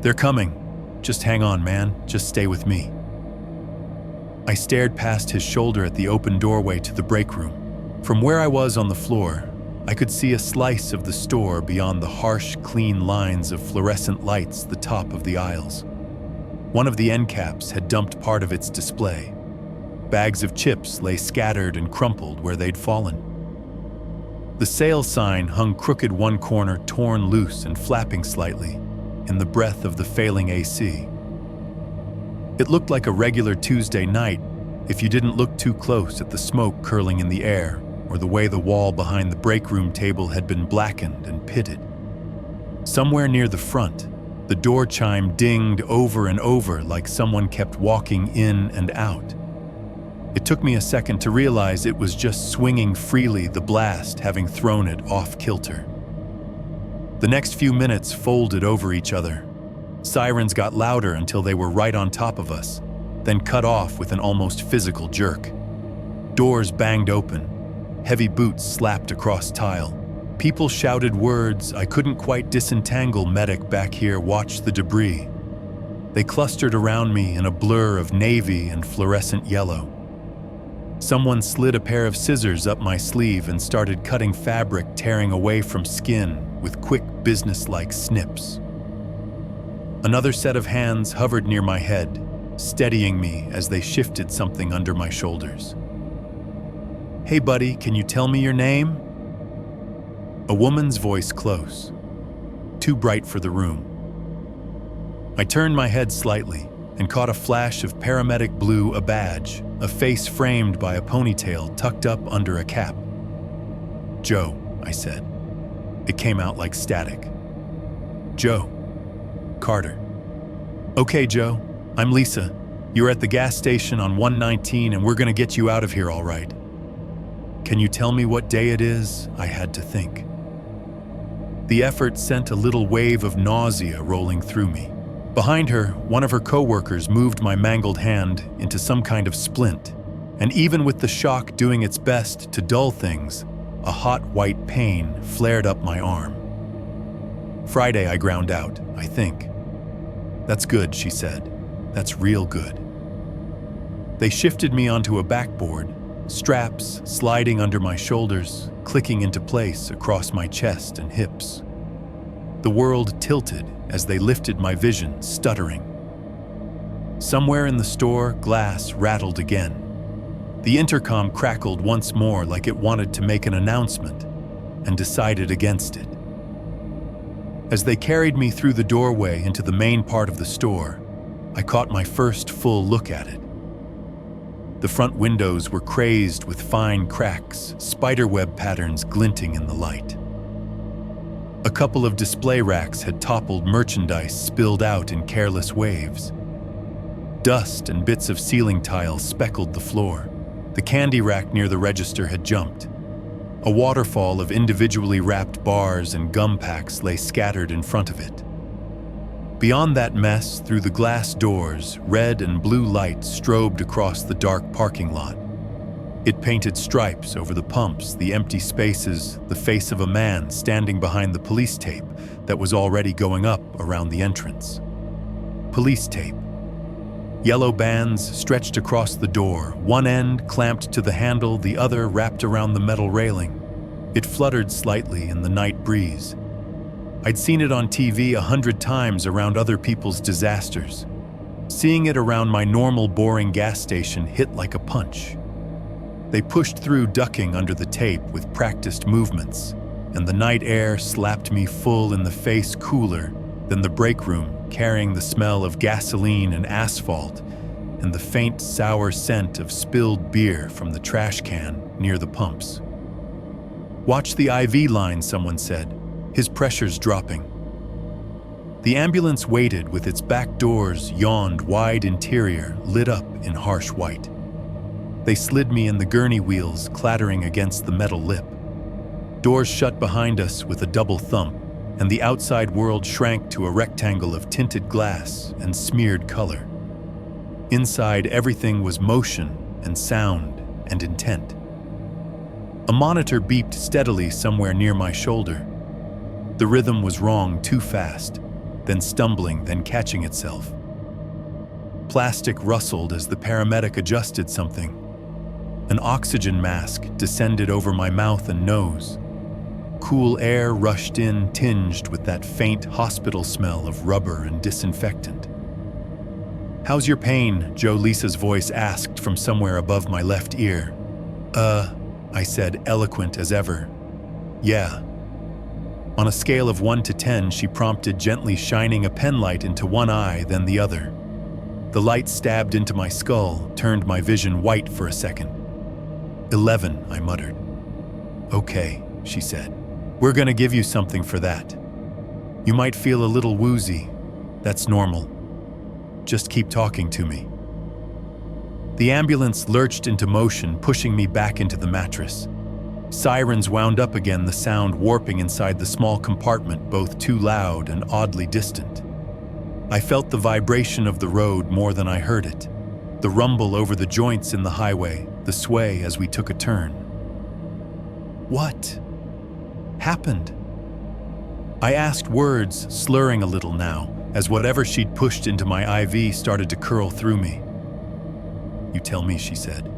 They're coming. Just hang on, man. Just stay with me. I stared past his shoulder at the open doorway to the break room. From where I was on the floor, I could see a slice of the store beyond the harsh, clean lines of fluorescent lights the top of the aisles. One of the end caps had dumped part of its display. Bags of chips lay scattered and crumpled where they'd fallen. The sale sign hung crooked, one corner torn loose and flapping slightly in the breath of the failing AC. It looked like a regular Tuesday night if you didn't look too close at the smoke curling in the air or the way the wall behind the break room table had been blackened and pitted. Somewhere near the front, the door chime dinged over and over like someone kept walking in and out. It took me a second to realize it was just swinging freely, the blast having thrown it off kilter. The next few minutes folded over each other. Sirens got louder until they were right on top of us, then cut off with an almost physical jerk. Doors banged open. Heavy boots slapped across tile. People shouted words I couldn't quite disentangle. Medic back here, watch the debris. They clustered around me in a blur of navy and fluorescent yellow. Someone slid a pair of scissors up my sleeve and started cutting fabric, tearing away from skin with quick, businesslike snips. Another set of hands hovered near my head, steadying me as they shifted something under my shoulders. Hey buddy, can you tell me your name? A woman's voice close, too bright for the room. I turned my head slightly and caught a flash of paramedic blue, a badge, a face framed by a ponytail tucked up under a cap. Joe, I said. It came out like static. Joe. Carter. Okay, Joe, I'm Lisa. You're at the gas station on 119 and we're gonna get you out of here all right. Can you tell me what day it is? I had to think. The effort sent a little wave of nausea rolling through me. Behind her, one of her co-workers moved my mangled hand into some kind of splint, and even with the shock doing its best to dull things, a hot white pain flared up my arm. Friday, I ground out, I think. That's good, she said. That's real good. They shifted me onto a backboard, straps sliding under my shoulders, clicking into place across my chest and hips. The world tilted as they lifted my vision, stuttering. Somewhere in the store, glass rattled again. The intercom crackled once more like it wanted to make an announcement, and decided against it. As they carried me through the doorway into the main part of the store, I caught my first full look at it. The front windows were crazed with fine cracks, spiderweb patterns glinting in the light. A couple of display racks had toppled, merchandise spilled out in careless waves. Dust and bits of ceiling tile speckled the floor. The candy rack near the register had jumped. A waterfall of individually wrapped bars and gum packs lay scattered in front of it. Beyond that mess, through the glass doors, red and blue lights strobed across the dark parking lot. It painted stripes over the pumps, the empty spaces, the face of a man standing behind the police tape that was already going up around the entrance. Police tape. Yellow bands stretched across the door, one end clamped to the handle, the other wrapped around the metal railing. It fluttered slightly in the night breeze. I'd seen it on TV 100 times around other people's disasters. Seeing it around my normal, boring gas station hit like a punch. They pushed through, ducking under the tape with practiced movements, and the night air slapped me full in the face, cooler than the break room, carrying the smell of gasoline and asphalt and the faint, sour scent of spilled beer from the trash can near the pumps. "Watch the IV line," someone said, "his pressure's dropping." The ambulance waited with its back doors, yawned wide interior lit up in harsh white. They slid me in the gurney wheels, clattering against the metal lip. Doors shut behind us with a double thump, and the outside world shrank to a rectangle of tinted glass and smeared color. Inside, everything was motion and sound and intent. A monitor beeped steadily somewhere near my shoulder. The rhythm was wrong, too fast, then stumbling, then catching itself. Plastic rustled as the paramedic adjusted something. An oxygen mask descended over my mouth and nose. Cool air rushed in, tinged with that faint hospital smell of rubber and disinfectant. "How's your pain?" Joe Lisa's voice asked from somewhere above my left ear. I said, eloquent as ever. "Yeah." On a scale of 1 to 10, she prompted, gently shining a penlight into one eye, then the other. The light stabbed into my skull, turned my vision white for a second. 11, I muttered. "Okay," she said. "We're gonna give you something for that. You might feel a little woozy. That's normal. Just keep talking to me." The ambulance lurched into motion, pushing me back into the mattress. Sirens wound up again, the sound warping inside the small compartment, both too loud and oddly distant. I felt the vibration of the road more than I heard it, the rumble over the joints in the highway, the sway as we took a turn. What happened? I asked, words slurring a little now, as whatever she'd pushed into my IV started to curl through me. "You tell me," she said.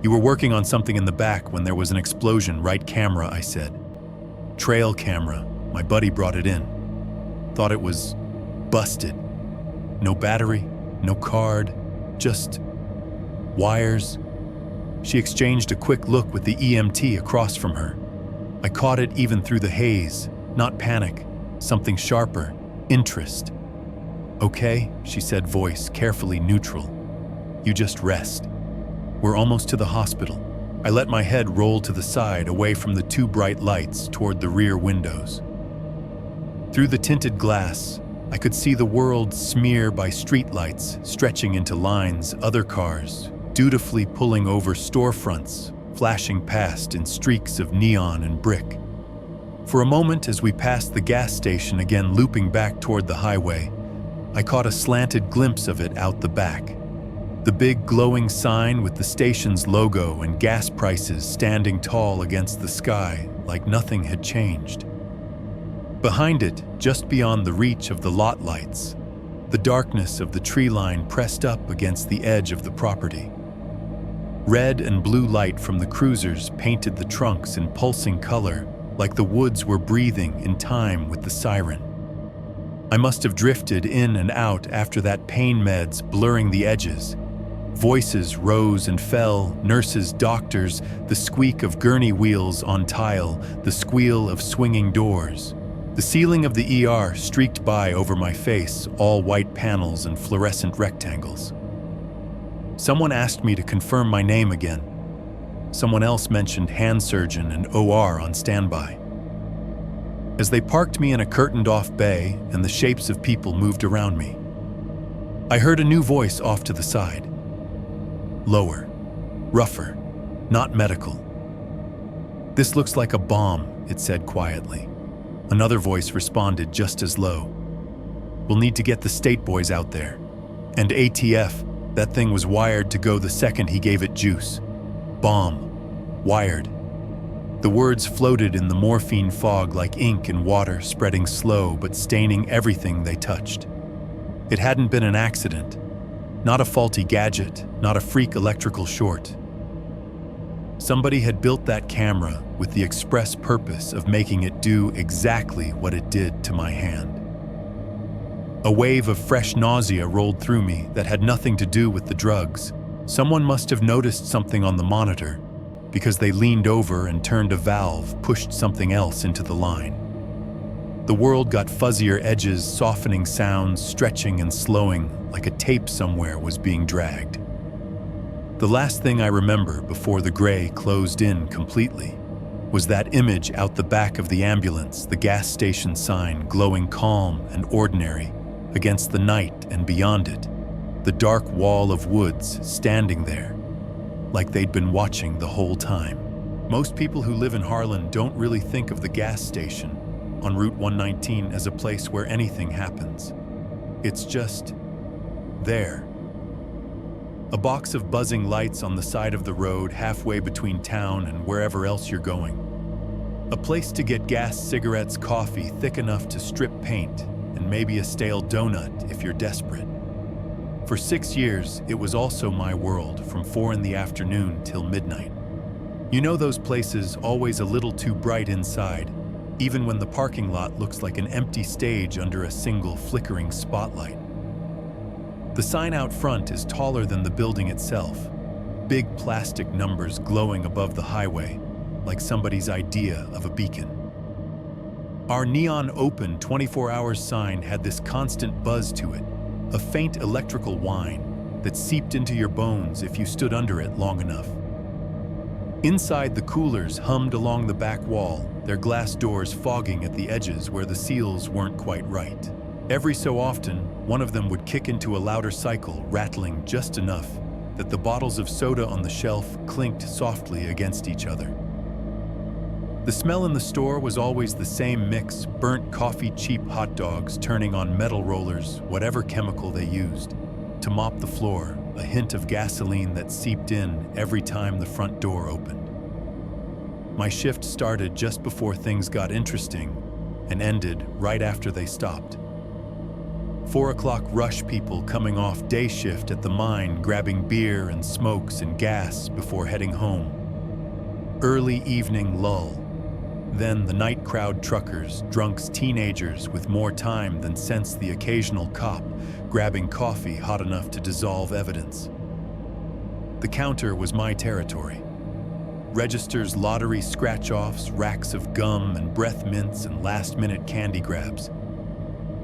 "You were working on something in the back when there was an explosion, right?" "Camera," I said. "Trail camera. My buddy brought it in. Thought it was busted. No battery, no card, just wires." She exchanged a quick look with the EMT across from her. I caught it even through the haze, not panic, something sharper, interest. "Okay," she said, voice carefully neutral. "You just rest. We're almost to the hospital." I let my head roll to the side, away from the two bright lights, toward the rear windows. Through the tinted glass, I could see the world smear by streetlights, stretching into lines, other cars, dutifully pulling over storefronts, flashing past in streaks of neon and brick. For a moment, as we passed the gas station, again looping back toward the highway, I caught a slanted glimpse of it out the back. The big glowing sign with the station's logo and gas prices standing tall against the sky like nothing had changed. Behind it, just beyond the reach of the lot lights, the darkness of the tree line pressed up against the edge of the property. Red and blue light from the cruisers painted the trunks in pulsing color, like the woods were breathing in time with the siren. I must have drifted in and out after that, pain meds blurring the edges. Voices rose and fell, nurses, doctors, the squeak of gurney wheels on tile, the squeal of swinging doors. The ceiling of the ER streaked by over my face, all white panels and fluorescent rectangles. Someone asked me to confirm my name again. Someone else mentioned hand surgeon and OR on standby. As they parked me in a curtained-off bay and the shapes of people moved around me, I heard a new voice off to the side. Lower, rougher, not medical. "This looks like a bomb," it said quietly. Another voice responded just as low. "We'll need to get the state boys out there. And ATF, that thing was wired to go the second he gave it juice. Bomb. Wired." The words floated in the morphine fog like ink in water, spreading slow but staining everything they touched. It hadn't been an accident. Not a faulty gadget, not a freak electrical short. Somebody had built that camera with the express purpose of making it do exactly what it did to my hand. A wave of fresh nausea rolled through me that had nothing to do with the drugs. Someone must have noticed something on the monitor, because they leaned over and turned a valve, pushed something else into the line. The world got fuzzier edges, softening sounds, stretching and slowing, like a tape somewhere was being dragged. The last thing I remember before the gray closed in completely was that image out the back of the ambulance, the gas station sign glowing calm and ordinary against the night, and beyond it, the dark wall of woods standing there, like they'd been watching the whole time. Most people who live in Harlan don't really think of the gas station on Route 119 as a place where anything happens. It's just there. A box of buzzing lights on the side of the road halfway between town and wherever else you're going. A place to get gas, cigarettes, coffee thick enough to strip paint, and maybe a stale donut if you're desperate. For 6 years, it was also my world from 4 in the afternoon till midnight. You know those places always a little too bright inside, even when the parking lot looks like an empty stage under a single flickering spotlight. The sign out front is taller than the building itself, big plastic numbers glowing above the highway, like somebody's idea of a beacon. Our neon open 24 hours sign had this constant buzz to it, a faint electrical whine that seeped into your bones if you stood under it long enough. Inside, the coolers hummed along the back wall, their glass doors fogging at the edges where the seals weren't quite right. Every so often, one of them would kick into a louder cycle, rattling just enough that the bottles of soda on the shelf clinked softly against each other. The smell in the store was always the same mix: burnt coffee, cheap hot dogs turning on metal rollers, whatever chemical they used, to mop the floor, a hint of gasoline that seeped in every time the front door opened. My shift started just before things got interesting and ended right after they stopped. 4 o'clock rush people coming off day shift at the mine, grabbing beer and smokes and gas before heading home. Early evening lull. Then the night crowd, truckers, drunks, teenagers with more time than sense, the occasional cop grabbing coffee hot enough to dissolve evidence. The counter was my territory. Registers, lottery scratch-offs, racks of gum and breath mints and last-minute candy grabs.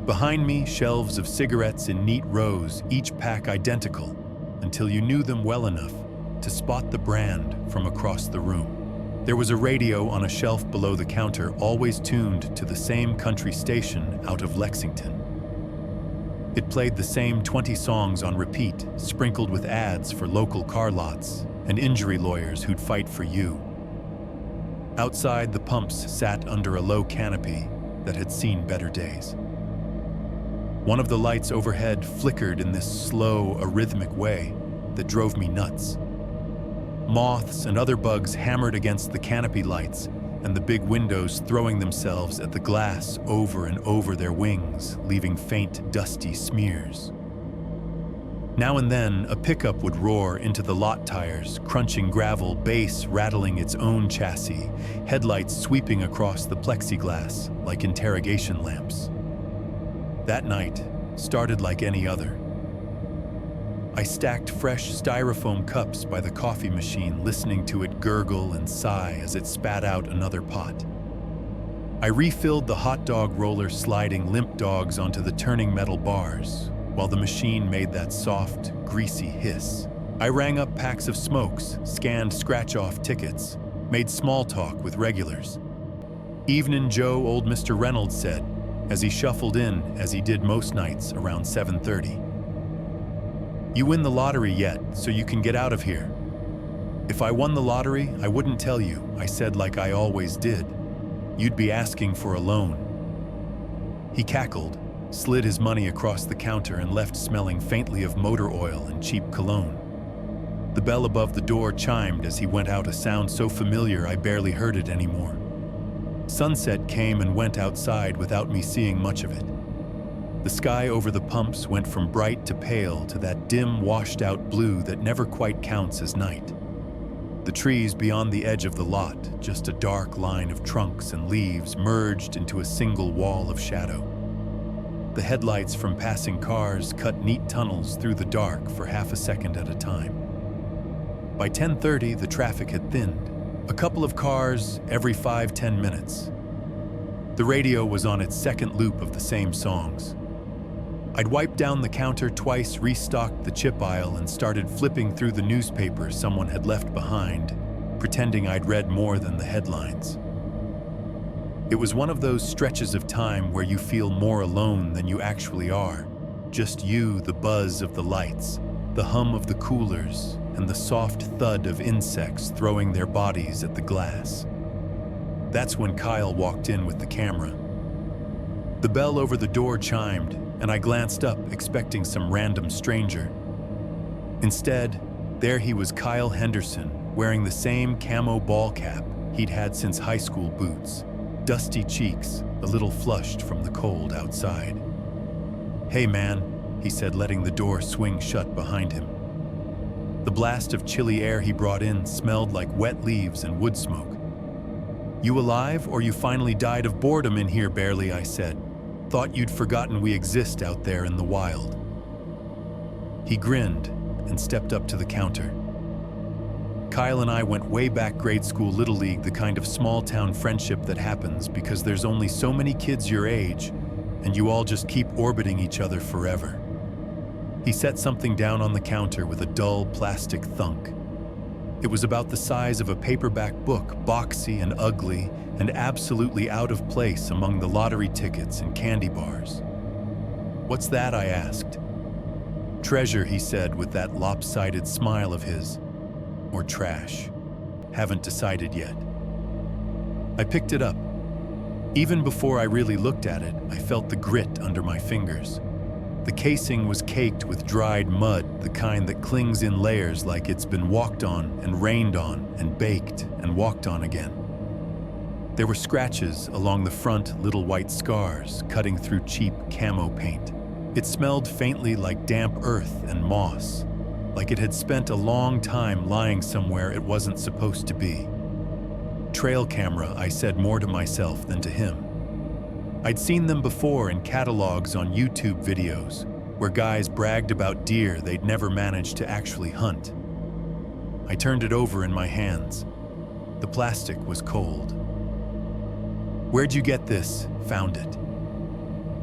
Behind me, shelves of cigarettes in neat rows, each pack identical, until you knew them well enough to spot the brand from across the room. There was a radio on a shelf below the counter, always tuned to the same country station out of Lexington. It played the same 20 songs on repeat, sprinkled with ads for local car lots and injury lawyers who'd fight for you. Outside, the pumps sat under a low canopy that had seen better days. One of the lights overhead flickered in this slow, arrhythmic way that drove me nuts. Moths and other bugs hammered against the canopy lights, and the big windows throwing themselves at the glass over and over their wings, leaving faint, dusty smears. Now and then, a pickup would roar into the lot tires, crunching gravel, bass rattling its own chassis, headlights sweeping across the plexiglass like interrogation lamps. That night started like any other. I stacked fresh styrofoam cups by the coffee machine, listening to it gurgle and sigh as it spat out another pot. I refilled the hot dog roller, sliding limp dogs onto the turning metal bars, while the machine made that soft, greasy hiss. I rang up packs of smokes, scanned scratch-off tickets, made small talk with regulars. "Evenin', Joe," old Mr. Reynolds said, as he shuffled in, as he did most nights around 7:30. "You win the lottery yet, so you can get out of here." "If I won the lottery, I wouldn't tell you," I said like I always did. "You'd be asking for a loan." He cackled, slid his money across the counter, and left smelling faintly of motor oil and cheap cologne. The bell above the door chimed as he went out, a sound so familiar I barely heard it anymore. Sunset came and went outside without me seeing much of it. The sky over the pumps went from bright to pale to that dim, washed-out blue that never quite counts as night. The trees beyond the edge of the lot, just a dark line of trunks and leaves, merged into a single wall of shadow. The headlights from passing cars cut neat tunnels through the dark for half a second at a time. By 10:30, the traffic had thinned. A couple of cars every 5-10 minutes. The radio was on its second loop of the same songs. I'd wiped down the counter twice, restocked the chip aisle, and started flipping through the newspaper someone had left behind, pretending I'd read more than the headlines. It was one of those stretches of time where you feel more alone than you actually are. Just you, the buzz of the lights, the hum of the coolers, and the soft thud of insects throwing their bodies at the glass. That's when Kyle walked in with the camera. The bell over the door chimed, and I glanced up, expecting some random stranger. Instead, there he was, Kyle Henderson, wearing the same camo ball cap he'd had since high school boots, dusty cheeks, a little flushed from the cold outside. "Hey man," he said, letting the door swing shut behind him. The blast of chilly air he brought in smelled like wet leaves and wood smoke. "You alive, or you finally died of boredom in here?" "Barely," I said. "Thought you'd forgotten we exist out there in the wild." He grinned and stepped up to the counter. Kyle and I went way back, grade school, Little League, the kind of small-town friendship that happens because there's only so many kids your age, and you all just keep orbiting each other forever. He set something down on the counter with a dull plastic thunk. It was about the size of a paperback book, boxy and ugly, and absolutely out of place among the lottery tickets and candy bars. "What's that?" I asked. "Treasure," he said with that lopsided smile of his. "Or trash. Haven't decided yet." I picked it up. Even before I really looked at it, I felt the grit under my fingers. The casing was caked with dried mud, the kind that clings in layers like it's been walked on and rained on and baked and walked on again. There were scratches along the front, little white scars cutting through cheap camo paint. It smelled faintly like damp earth and moss, like it had spent a long time lying somewhere it wasn't supposed to be. "Trail camera," I said, more to myself than to him. I'd seen them before in catalogs on YouTube videos, where guys bragged about deer they'd never managed to actually hunt. I turned it over in my hands. The plastic was cold. "Where'd you get this?" "Found it,"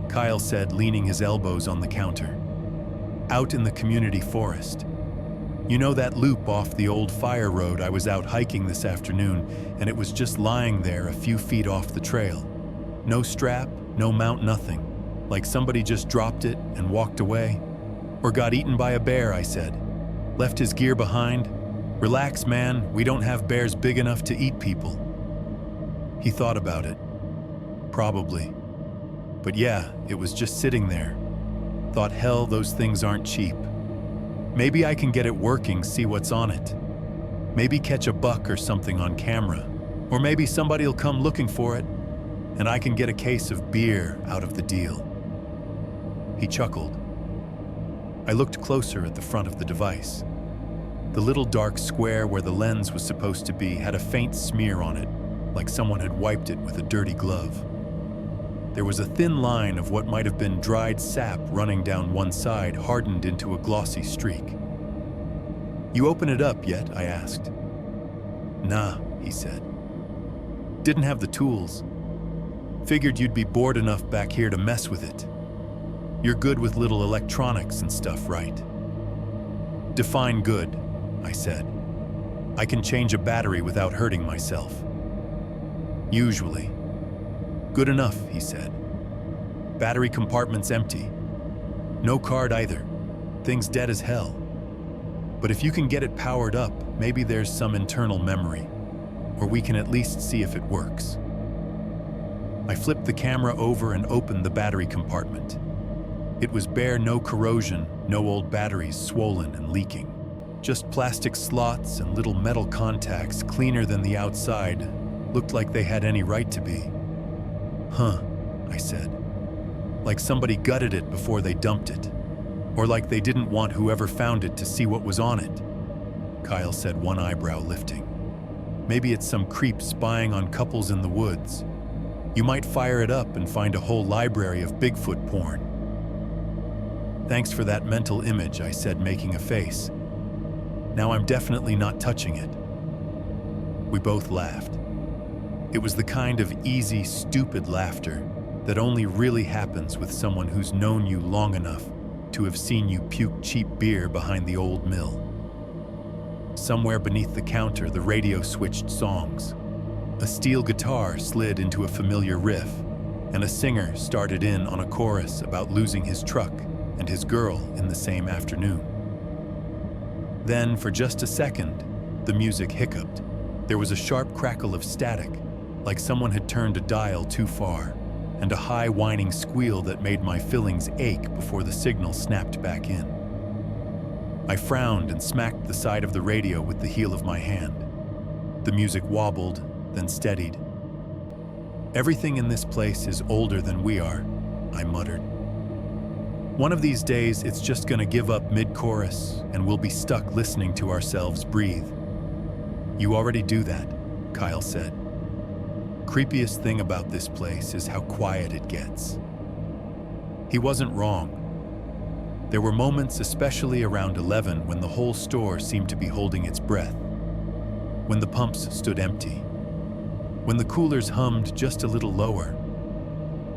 Kyle said, leaning his elbows on the counter. "Out in the community forest. You know that loop off the old fire road? I was out hiking this afternoon, and it was just lying there a few feet off the trail. No strap, no mount, nothing. Like somebody just dropped it and walked away. Or got eaten by a bear," I said. "Left his gear behind. Relax, man, we don't have bears big enough to eat people." He thought about it. Probably. But yeah, it was just sitting there. Thought, hell, those things aren't cheap. Maybe I can get it working, see what's on it. Maybe catch a buck or something on camera. Or maybe somebody'll come looking for it, and I can get a case of beer out of the deal. He chuckled. I looked closer at the front of the device. The little dark square where the lens was supposed to be had a faint smear on it, like someone had wiped it with a dirty glove. There was a thin line of what might have been dried sap running down one side, hardened into a glossy streak. "You open it up yet?" I asked. "Nah," he said. "Didn't have the tools. Figured you'd be bored enough back here to mess with it. You're good with little electronics and stuff, right?" "Define good," I said. "I can change a battery without hurting myself." "Usually." "Good enough," he said. "Battery compartment's empty. No card either. Thing's dead as hell. But if you can get it powered up, maybe there's some internal memory, or we can at least see if it works." I flipped the camera over and opened the battery compartment. It was bare, no corrosion, no old batteries swollen and leaking. Just plastic slots and little metal contacts, cleaner than the outside. Looked like they had any right to be. "Huh," I said. "Like somebody gutted it before they dumped it. Or like they didn't want whoever found it to see what was on it." Kyle said, one eyebrow lifting. "Maybe it's some creep spying on couples in the woods. You might fire it up and find a whole library of Bigfoot porn." "Thanks for that mental image," I said, making a face. "Now I'm definitely not touching it." We both laughed. It was the kind of easy, stupid laughter that only really happens with someone who's known you long enough to have seen you puke cheap beer behind the old mill. Somewhere beneath the counter, the radio switched songs. A steel guitar slid into a familiar riff, and a singer started in on a chorus about losing his truck and his girl in the same afternoon. Then, for just a second, the music hiccuped. There was a sharp crackle of static, like someone had turned a dial too far, and a high whining squeal that made my fillings ache before the signal snapped back in. I frowned and smacked the side of the radio with the heel of my hand. The music wobbled, then steadied. "Everything in this place is older than we are," I muttered. "One of these days, it's just gonna give up mid-chorus, and we'll be stuck listening to ourselves breathe." "You already do that," Kyle said. "Creepiest thing about this place is how quiet it gets." He wasn't wrong. There were moments, especially around 11, when the whole store seemed to be holding its breath. When the pumps stood empty. When the coolers hummed just a little lower.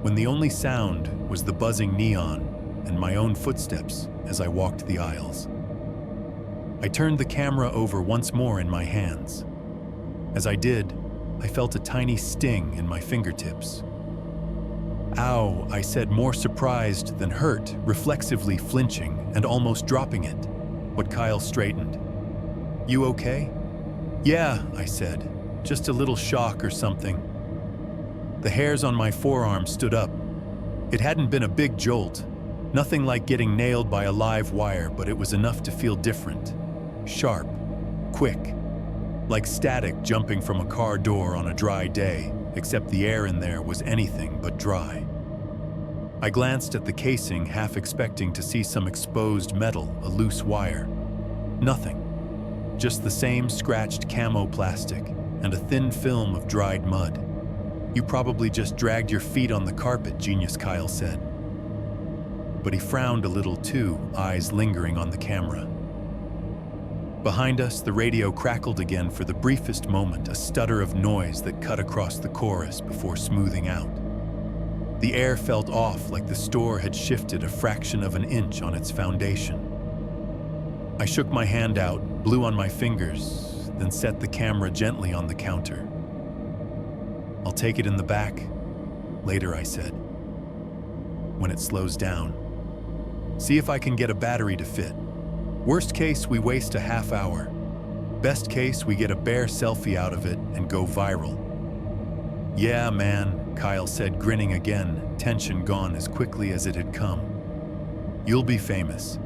When the only sound was the buzzing neon and my own footsteps as I walked the aisles. I turned the camera over once more in my hands. As I did, I felt a tiny sting in my fingertips. "Ow," I said, more surprised than hurt, reflexively flinching and almost dropping it. But Kyle straightened. "You okay?" "Yeah," I said, "just a little shock or something." The hairs on my forearm stood up. It hadn't been a big jolt, nothing like getting nailed by a live wire, but it was enough to feel different. Sharp, quick, like static jumping from a car door on a dry day, except the air in there was anything but dry. I glanced at the casing, half expecting to see some exposed metal, a loose wire. Nothing. Just the same scratched camo plastic and a thin film of dried mud. "You probably just dragged your feet on the carpet," Genius Kyle said. But he frowned a little too, eyes lingering on the camera. Behind us, the radio crackled again for the briefest moment, a stutter of noise that cut across the chorus before smoothing out. The air felt off, like the store had shifted a fraction of an inch on its foundation. I shook my hand out, blew on my fingers, then set the camera gently on the counter. "I'll take it in the back later," I said. "When it slows down. See if I can get a battery to fit. Worst case, we waste a half hour. Best case, we get a bare selfie out of it and go viral." "Yeah, man," Kyle said, grinning again, tension gone as quickly as it had come. "You'll be famous.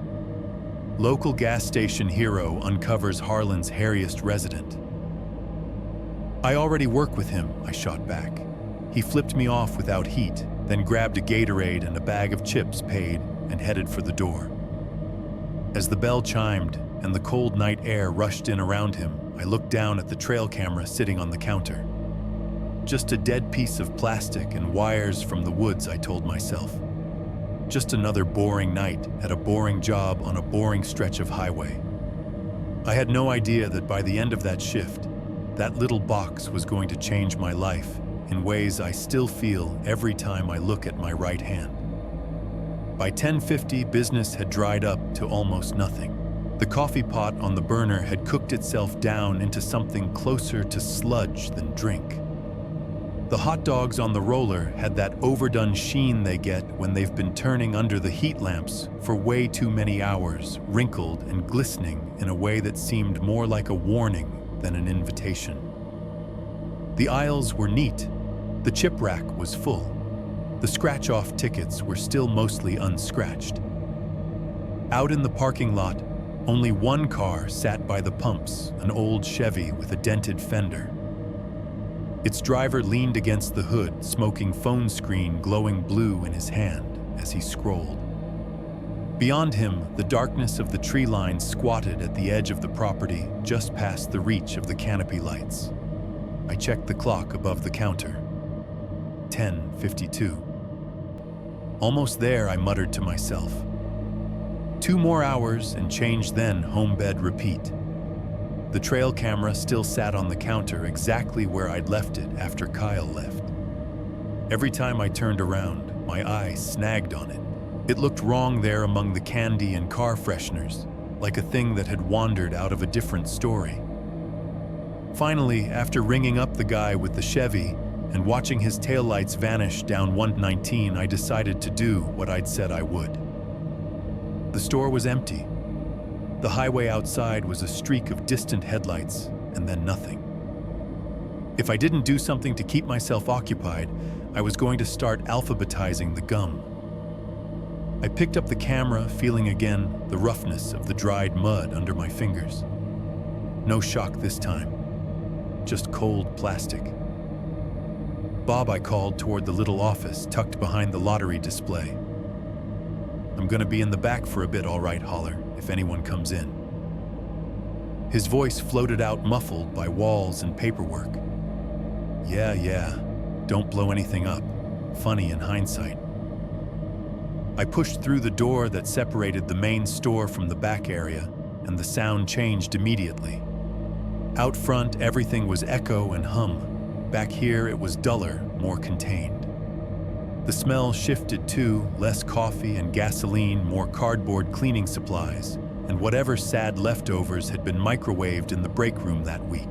Local gas station hero uncovers Harlan's hairiest resident." "I already work with him," I shot back. He flipped me off without heat, then grabbed a Gatorade and a bag of chips, paid, and headed for the door. As the bell chimed and the cold night air rushed in around him, I looked down at the trail camera sitting on the counter. Just a dead piece of plastic and wires from the woods, I told myself. Just another boring night at a boring job on a boring stretch of highway. I had no idea that by the end of that shift, that little box was going to change my life in ways I still feel every time I look at my right hand. By 10:50, business had dried up to almost nothing. The coffee pot on the burner had cooked itself down into something closer to sludge than drink. The hot dogs on the roller had that overdone sheen they get when they've been turning under the heat lamps for way too many hours, wrinkled and glistening in a way that seemed more like a warning than an invitation. The aisles were neat. The chip rack was full. The scratch-off tickets were still mostly unscratched. Out in the parking lot, only one car sat by the pumps, an old Chevy with a dented fender. Its driver leaned against the hood, smoking phone screen glowing blue in his hand as he scrolled. Beyond him, the darkness of the tree line squatted at the edge of the property, just past the reach of the canopy lights. I checked the clock above the counter. 10:52. Almost there, I muttered to myself. 2 more hours and change, then home bed repeat. The trail camera still sat on the counter exactly where I'd left it after Kyle left. Every time I turned around, my eye snagged on it. It looked wrong there among the candy and car fresheners, like a thing that had wandered out of a different story. Finally, after ringing up the guy with the Chevy and watching his taillights vanish down 119, I decided to do what I'd said I would. The store was empty. The highway outside was a streak of distant headlights, and then nothing. If I didn't do something to keep myself occupied, I was going to start alphabetizing the gum. I picked up the camera, feeling again the roughness of the dried mud under my fingers. No shock this time, just cold plastic. Bob I called toward the little office tucked behind the lottery display. "I'm gonna be in the back for a bit, all right, Holler, if anyone comes in." His voice floated out muffled by walls and paperwork. Yeah, don't blow anything up. Funny in hindsight. I pushed through the door that separated the main store from the back area, and the sound changed immediately. Out front, everything was echo and hum. Back here, it was duller, more contained. The smell shifted too, less coffee and gasoline, more cardboard cleaning supplies, and whatever sad leftovers had been microwaved in the break room that week.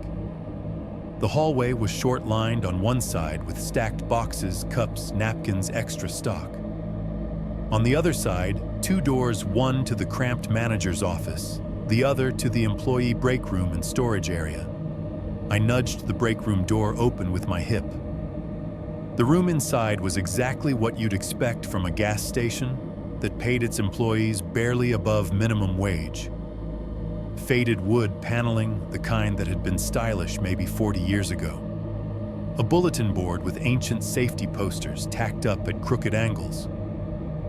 The hallway was short-lined on one side with stacked boxes, cups, napkins, extra stock. On the other side, two doors, one to the cramped manager's office, the other to the employee break room and storage area. I nudged the break room door open with my hip. The room inside was exactly what you'd expect from a gas station that paid its employees barely above minimum wage. Faded wood paneling, the kind that had been stylish maybe 40 years ago. A bulletin board with ancient safety posters tacked up at crooked angles.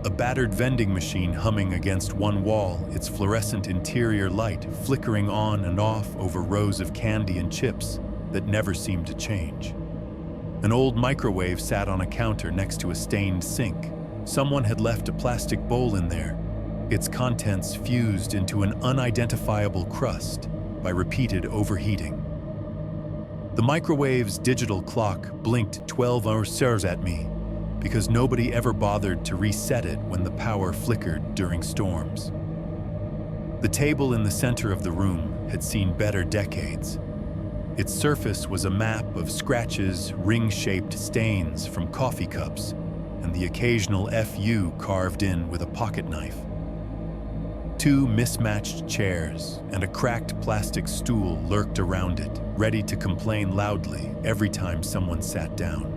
A battered vending machine humming against one wall, its fluorescent interior light flickering on and off over rows of candy and chips that never seemed to change. An old microwave sat on a counter next to a stained sink. Someone had left a plastic bowl in there, its contents fused into an unidentifiable crust by repeated overheating. The microwave's digital clock blinked 12 hours at me because nobody ever bothered to reset it when the power flickered during storms. The table in the center of the room had seen better decades. Its surface was a map of scratches, ring-shaped stains from coffee cups, and the occasional FU carved in with a pocket knife. Two mismatched chairs and a cracked plastic stool lurked around it, ready to complain loudly every time someone sat down.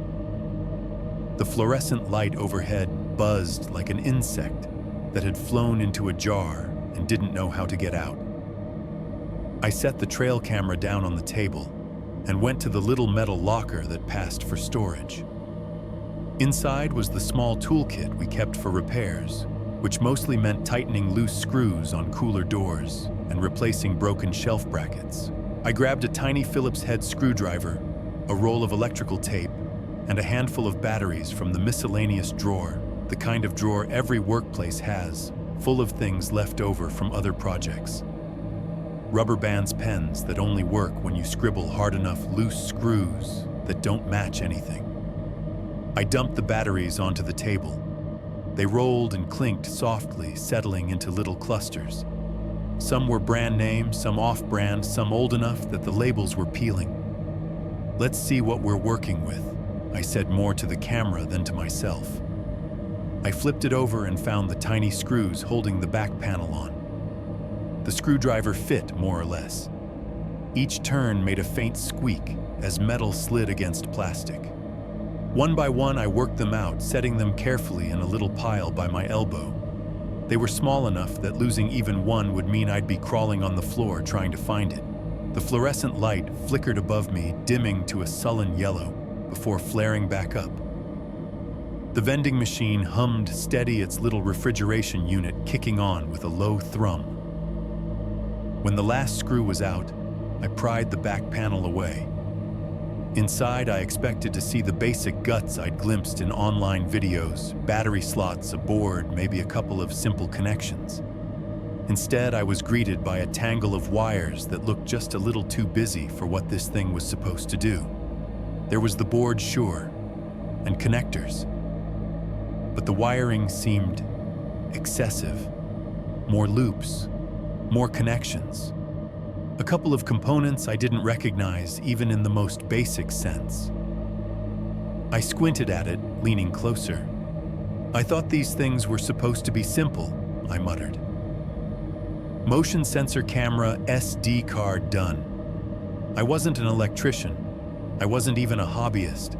The fluorescent light overhead buzzed like an insect that had flown into a jar and didn't know how to get out. I set the trail camera down on the table and went to the little metal locker that passed for storage. Inside was the small toolkit we kept for repairs, which mostly meant tightening loose screws on cooler doors and replacing broken shelf brackets. I grabbed a tiny Phillips head screwdriver, a roll of electrical tape, and a handful of batteries from the miscellaneous drawer, the kind of drawer every workplace has, full of things left over from other projects. Rubber bands pens that only work when you scribble hard enough loose screws that don't match anything. I dumped the batteries onto the table. They rolled and clinked softly, settling into little clusters. Some were brand name, some off-brand, some old enough that the labels were peeling. "Let's see what we're working with," I said more to the camera than to myself. I flipped it over and found the tiny screws holding the back panel on. The screwdriver fit, more or less. Each turn made a faint squeak as metal slid against plastic. One by one, I worked them out, setting them carefully in a little pile by my elbow. They were small enough that losing even one would mean I'd be crawling on the floor trying to find it. The fluorescent light flickered above me, dimming to a sullen yellow before flaring back up. The vending machine hummed steady, its little refrigeration unit kicking on with a low thrum. When the last screw was out, I pried the back panel away. Inside, I expected to see the basic guts I'd glimpsed in online videos, battery slots, a board, maybe a couple of simple connections. Instead, I was greeted by a tangle of wires that looked just a little too busy for what this thing was supposed to do. There was the board, sure, and connectors. But the wiring seemed excessive. More loops, more connections. A couple of components I didn't recognize even in the most basic sense. I squinted at it, leaning closer. I thought these things were supposed to be simple, I muttered. Motion sensor camera, SD card done. I wasn't an electrician. I wasn't even a hobbyist.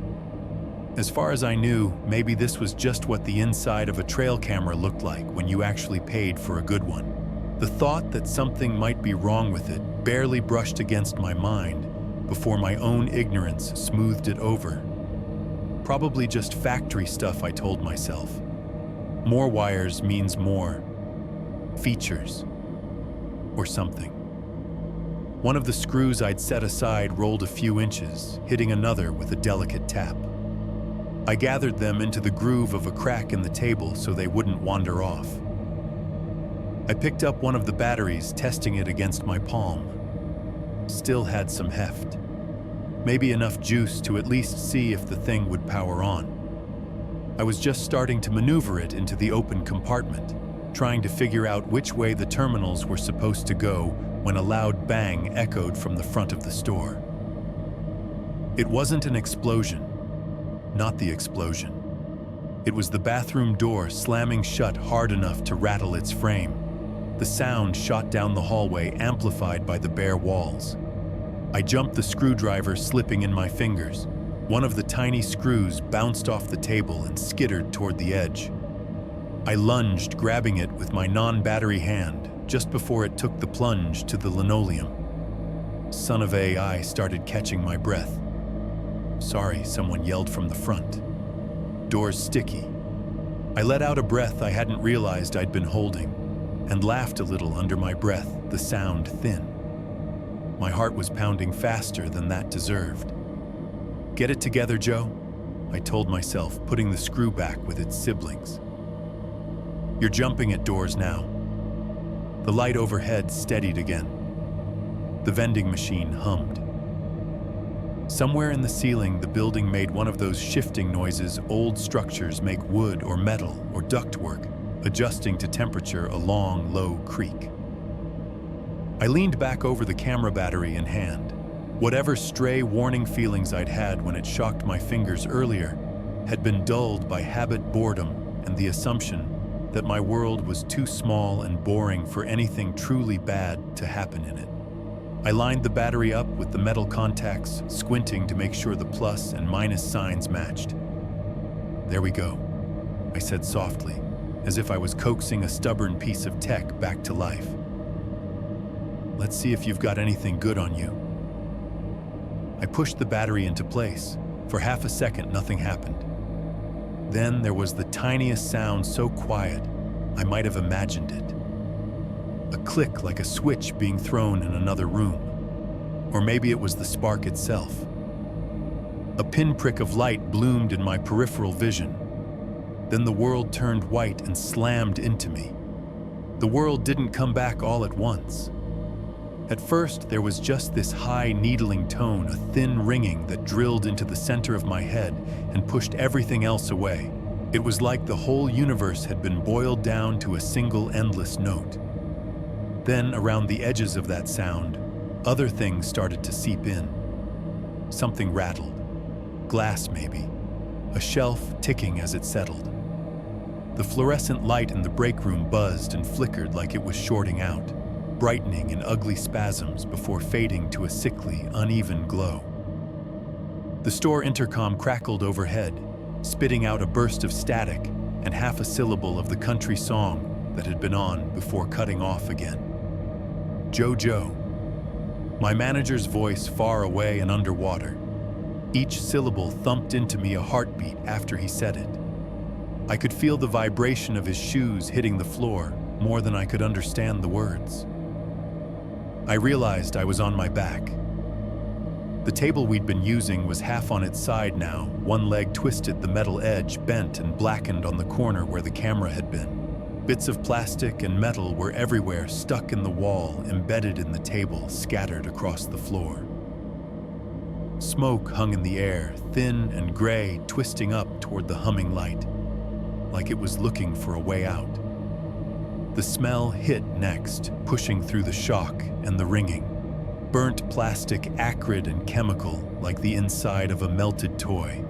As far as I knew, maybe this was just what the inside of a trail camera looked like when you actually paid for a good one. The thought that something might be wrong with it barely brushed against my mind before my own ignorance smoothed it over. Probably just factory stuff, I told myself. More wires means more features or something. One of the screws I'd set aside rolled a few inches, hitting another with a delicate tap. I gathered them into the groove of a crack in the table so they wouldn't wander off. I picked up one of the batteries, testing it against my palm. Still had some heft. Maybe enough juice to at least see if the thing would power on. I was just starting to maneuver it into the open compartment, trying to figure out which way the terminals were supposed to go when a loud bang echoed from the front of the store. It wasn't an explosion. Not the explosion. It was the bathroom door slamming shut hard enough to rattle its frame. The sound shot down the hallway, amplified by the bare walls. I jumped the screwdriver, slipping in my fingers. One of the tiny screws bounced off the table and skittered toward the edge. I lunged, grabbing it with my non-battery hand, just before it took the plunge to the linoleum. Son of a, I started catching my breath. Sorry, someone yelled from the front. Door's sticky. I let out a breath I hadn't realized I'd been holding, and laughed a little under my breath, the sound thin. My heart was pounding faster than that deserved. Get it together, Joe, I told myself, putting the screw back with its siblings. You're jumping at doors now. The light overhead steadied again. The vending machine hummed. Somewhere in the ceiling, the building made one of those shifting noises old structures make wood or metal or ductwork, adjusting to temperature, a long, low creak. I leaned back over the camera, battery in hand. Whatever stray warning feelings I'd had when it shocked my fingers earlier had been dulled by habit, boredom, and the assumption that my world was too small and boring for anything truly bad to happen in it. I lined the battery up with the metal contacts, squinting to make sure the plus and minus signs matched. There we go, I said softly, as if I was coaxing a stubborn piece of tech back to life. Let's see if you've got anything good on you. I pushed the battery into place. For half a second, nothing happened. Then there was the tiniest sound, so quiet, I might have imagined it. A click like a switch being thrown in another room. Or maybe it was the spark itself. A pinprick of light bloomed in my peripheral vision. Then the world turned white and slammed into me. The world didn't come back all at once. At first, there was just this high, needling tone, a thin ringing that drilled into the center of my head and pushed everything else away. It was like the whole universe had been boiled down to a single endless note. Then, around the edges of that sound, other things started to seep in. Something rattled. Glass, maybe. A shelf ticking as it settled. The fluorescent light in the break room buzzed and flickered like it was shorting out, brightening in ugly spasms before fading to a sickly, uneven glow. The store intercom crackled overhead, spitting out a burst of static and half a syllable of the country song that had been on before cutting off again. Joe. My manager's voice far away and underwater. Each syllable thumped into me a heartbeat after he said it. I could feel the vibration of his shoes hitting the floor more than I could understand the words. I realized I was on my back. The table we'd been using was half on its side now, one leg twisted, the metal edge bent and blackened on the corner where the camera had been. Bits of plastic and metal were everywhere, stuck in the wall, embedded in the table, scattered across the floor. Smoke hung in the air, thin and gray, twisting up toward the humming light, like it was looking for a way out. The smell hit next, pushing through the shock and the ringing. Burnt plastic, acrid and chemical, like the inside of a melted toy.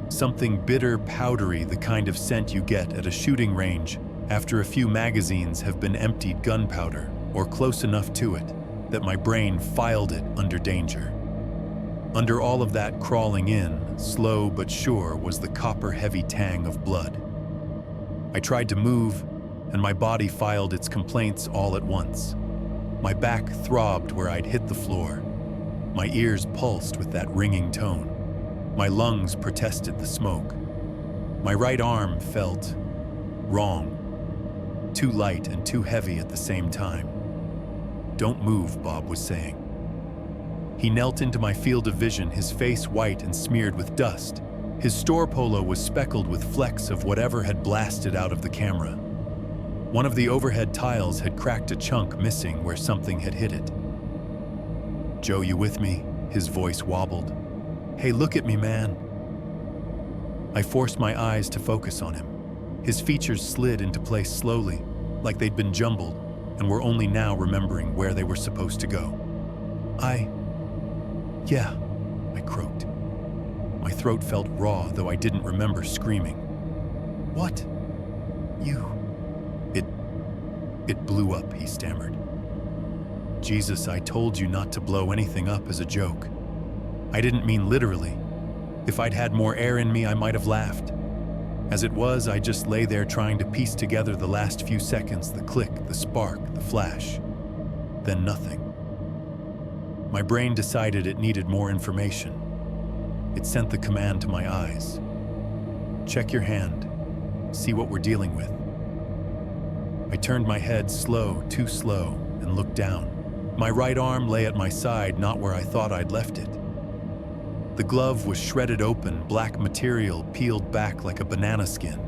Something bitter, powdery, the kind of scent you get at a shooting range after a few magazines have been emptied gunpowder, or close enough to it that my brain filed it under danger. Under all of that crawling in, slow but sure, was the copper-heavy tang of blood. I tried to move, and my body filed its complaints all at once. My back throbbed where I'd hit the floor. My ears pulsed with that ringing tone. My lungs protested the smoke. My right arm felt wrong. Too light and too heavy at the same time. "Don't move," Bob was saying. He knelt into my field of vision, his face white and smeared with dust. His store polo was speckled with flecks of whatever had blasted out of the camera. One of the overhead tiles had cracked a chunk, missing where something had hit it. "Joe, you with me?" His voice wobbled. "Hey, look at me, man." I forced my eyes to focus on him. His features slid into place slowly, like they'd been jumbled, and were only now remembering where they were supposed to go. Yeah, I croaked. My throat felt raw, though I didn't remember screaming. "What? You?" It blew up," he stammered. "Jesus, I told you not to blow anything up as a joke. I didn't mean literally. If I'd had more air in me, I might have laughed. As it was, I just lay there trying to piece together the last few seconds, the click, the spark, the flash. Then nothing. My brain decided it needed more information. It sent the command to my eyes. "Check your hand. See what we're dealing with." I turned my head slow, too slow, and looked down. My right arm lay at my side, not where I thought I'd left it. The glove was shredded open, black material peeled back like a banana skin.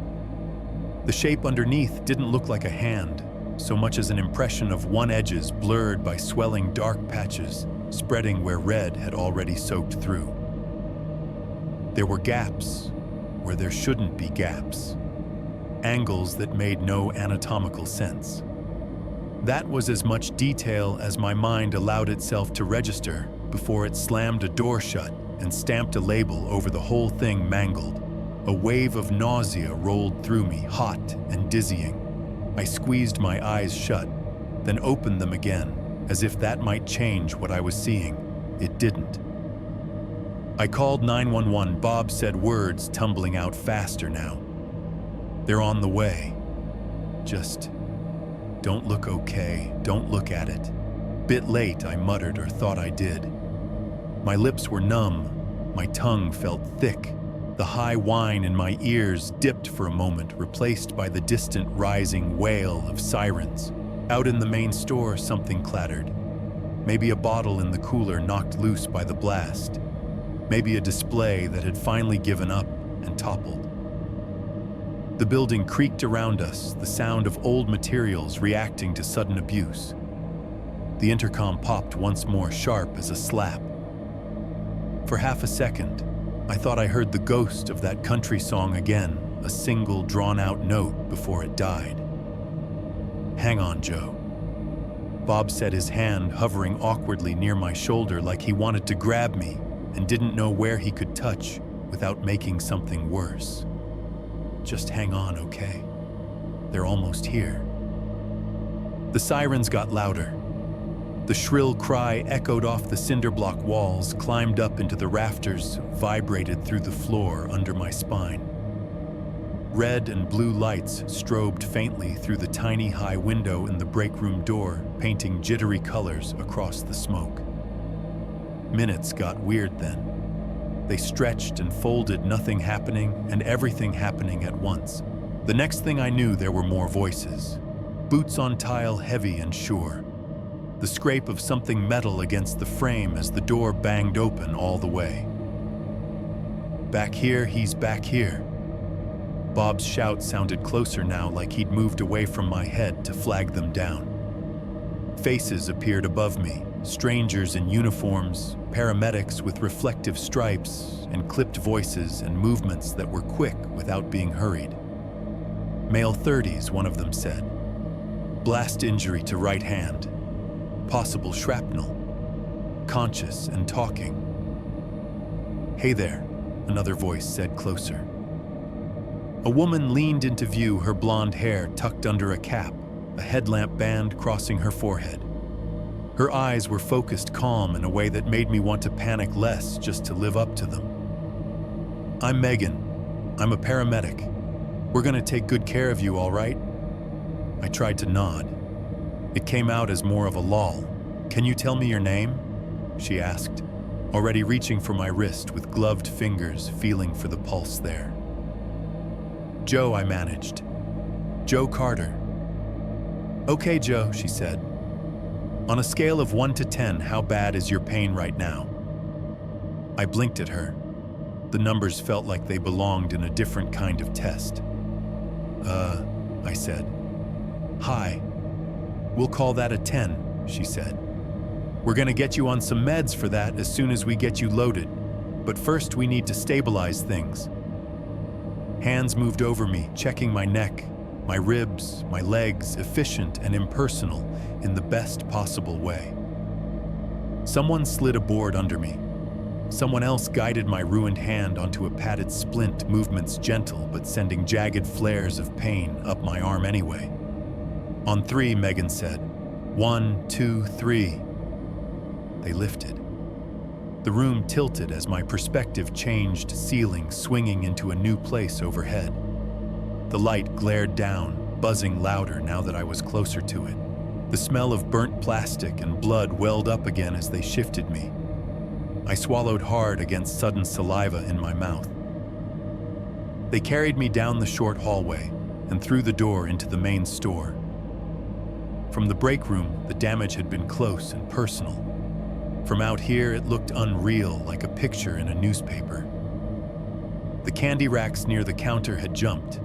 The shape underneath didn't look like a hand, so much as an impression of one edges blurred by swelling dark patches, spreading where red had already soaked through. There were gaps where there shouldn't be gaps. Angles that made no anatomical sense. That was as much detail as my mind allowed itself to register before it slammed a door shut and stamped a label over the whole thing, mangled. A wave of nausea rolled through me, hot and dizzying. I squeezed my eyes shut, then opened them again, as if that might change what I was seeing. It didn't. I called 911. Bob said, words tumbling out faster now. "They're on the way. Just don't look okay. Don't look at it." "Bit late," I muttered, or thought I did. My lips were numb. My tongue felt thick. The high whine in my ears dipped for a moment, replaced by the distant rising wail of sirens. Out in the main store, something clattered. Maybe a bottle in the cooler knocked loose by the blast. Maybe a display that had finally given up and toppled. The building creaked around us, the sound of old materials reacting to sudden abuse. The intercom popped once more, sharp as a slap. For half a second, I thought I heard the ghost of that country song again, a single drawn-out note before it died. "Hang on, Joe." Bob said, his hand hovering awkwardly near my shoulder like he wanted to grab me and didn't know where he could touch without making something worse. "Just hang on, okay? They're almost here." The sirens got louder. The shrill cry echoed off the cinder block walls, climbed up into the rafters, vibrated through the floor under my spine. Red and blue lights strobed faintly through the tiny high window in the break room door, painting jittery colors across the smoke. Minutes got weird then. They stretched and folded, nothing happening and everything happening at once. The next thing I knew, there were more voices. Boots on tile, heavy and sure. The scrape of something metal against the frame as the door banged open all the way. "Back here, he's back here." Bob's shout sounded closer now, like he'd moved away from my head to flag them down. Faces appeared above me, strangers in uniforms, paramedics with reflective stripes, and clipped voices and movements that were quick without being hurried. Male 30s, one of them said. Blast injury to right hand. Possible shrapnel. Conscious and talking. Hey there, another voice said closer. A woman leaned into view, her blonde hair tucked under a cap, a headlamp band crossing her forehead. Her eyes were focused calm in a way that made me want to panic less just to live up to them. I'm Megan. I'm a paramedic. We're gonna take good care of you, all right? I tried to nod. It came out as more of a lull. Can you tell me your name? She asked, already reaching for my wrist with gloved fingers, feeling for the pulse there. Joe, I managed. Joe Carter. Okay, Joe, she said. On a scale of 1 to 10, how bad is your pain right now? I blinked at her. The numbers felt like they belonged in a different kind of test. I said. High. We'll call that a 10, she said. We're gonna get you on some meds for that as soon as we get you loaded, but first we need to stabilize things. Hands moved over me, checking my neck, my ribs, my legs, efficient and impersonal in the best possible way. Someone slid a board under me. Someone else guided my ruined hand onto a padded splint, movements gentle but sending jagged flares of pain up my arm anyway. On 3, Megan said. 1, 2, 3. They lifted. The room tilted as my perspective changed, ceiling swinging into a new place overhead. The light glared down, buzzing louder now that I was closer to it. The smell of burnt plastic and blood welled up again as they shifted me. I swallowed hard against sudden saliva in my mouth. They carried me down the short hallway and through the door into the main store. From the break room, the damage had been close and personal. From out here, it looked unreal, like a picture in a newspaper. The candy racks near the counter had jumped.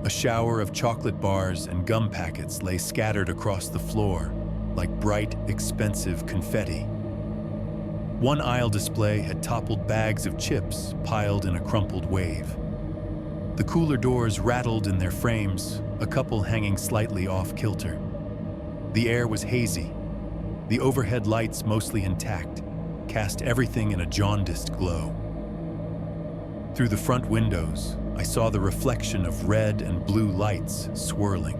A shower of chocolate bars and gum packets lay scattered across the floor, like bright, expensive confetti. One aisle display had toppled bags of chips piled in a crumpled wave. The cooler doors rattled in their frames, a couple hanging slightly off-kilter. The air was hazy. The overhead lights, mostly intact, cast everything in a jaundiced glow. Through the front windows, I saw the reflection of red and blue lights swirling.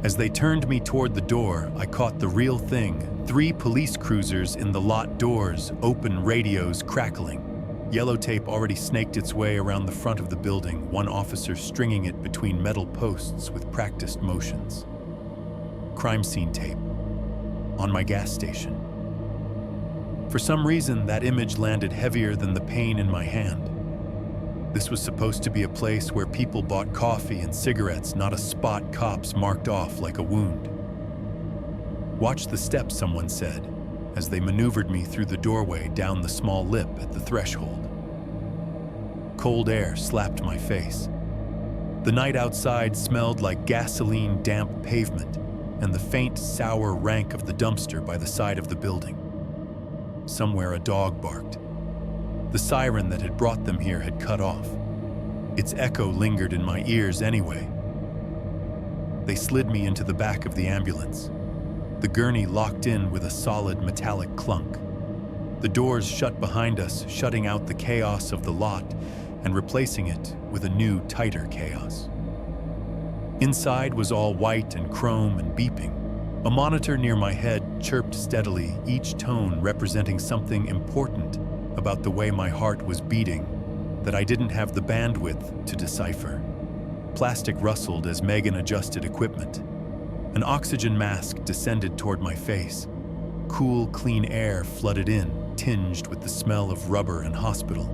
As they turned me toward the door, I caught the real thing. 3 police cruisers in the lot doors, open radios crackling. Yellow tape already snaked its way around the front of the building, one officer stringing it between metal posts with practiced motions. Crime scene tape. On my gas station. For some reason, that image landed heavier than the pain in my hand. This was supposed to be a place where people bought coffee and cigarettes, not a spot cops marked off like a wound. Watch the steps, someone said, as they maneuvered me through the doorway down the small lip at the threshold. Cold air slapped my face. The night outside smelled like gasoline damp pavement and the faint, sour rank of the dumpster by the side of the building. Somewhere a dog barked. The siren that had brought them here had cut off. Its echo lingered in my ears anyway. They slid me into the back of the ambulance. The gurney locked in with a solid metallic clunk. The doors shut behind us, shutting out the chaos of the lot and replacing it with a new, tighter chaos. Inside was all white and chrome and beeping. A monitor near my head chirped steadily, each tone representing something important about the way my heart was beating that I didn't have the bandwidth to decipher. Plastic rustled as Megan adjusted equipment. An oxygen mask descended toward my face. Cool, clean air flooded in, tinged with the smell of rubber and hospital.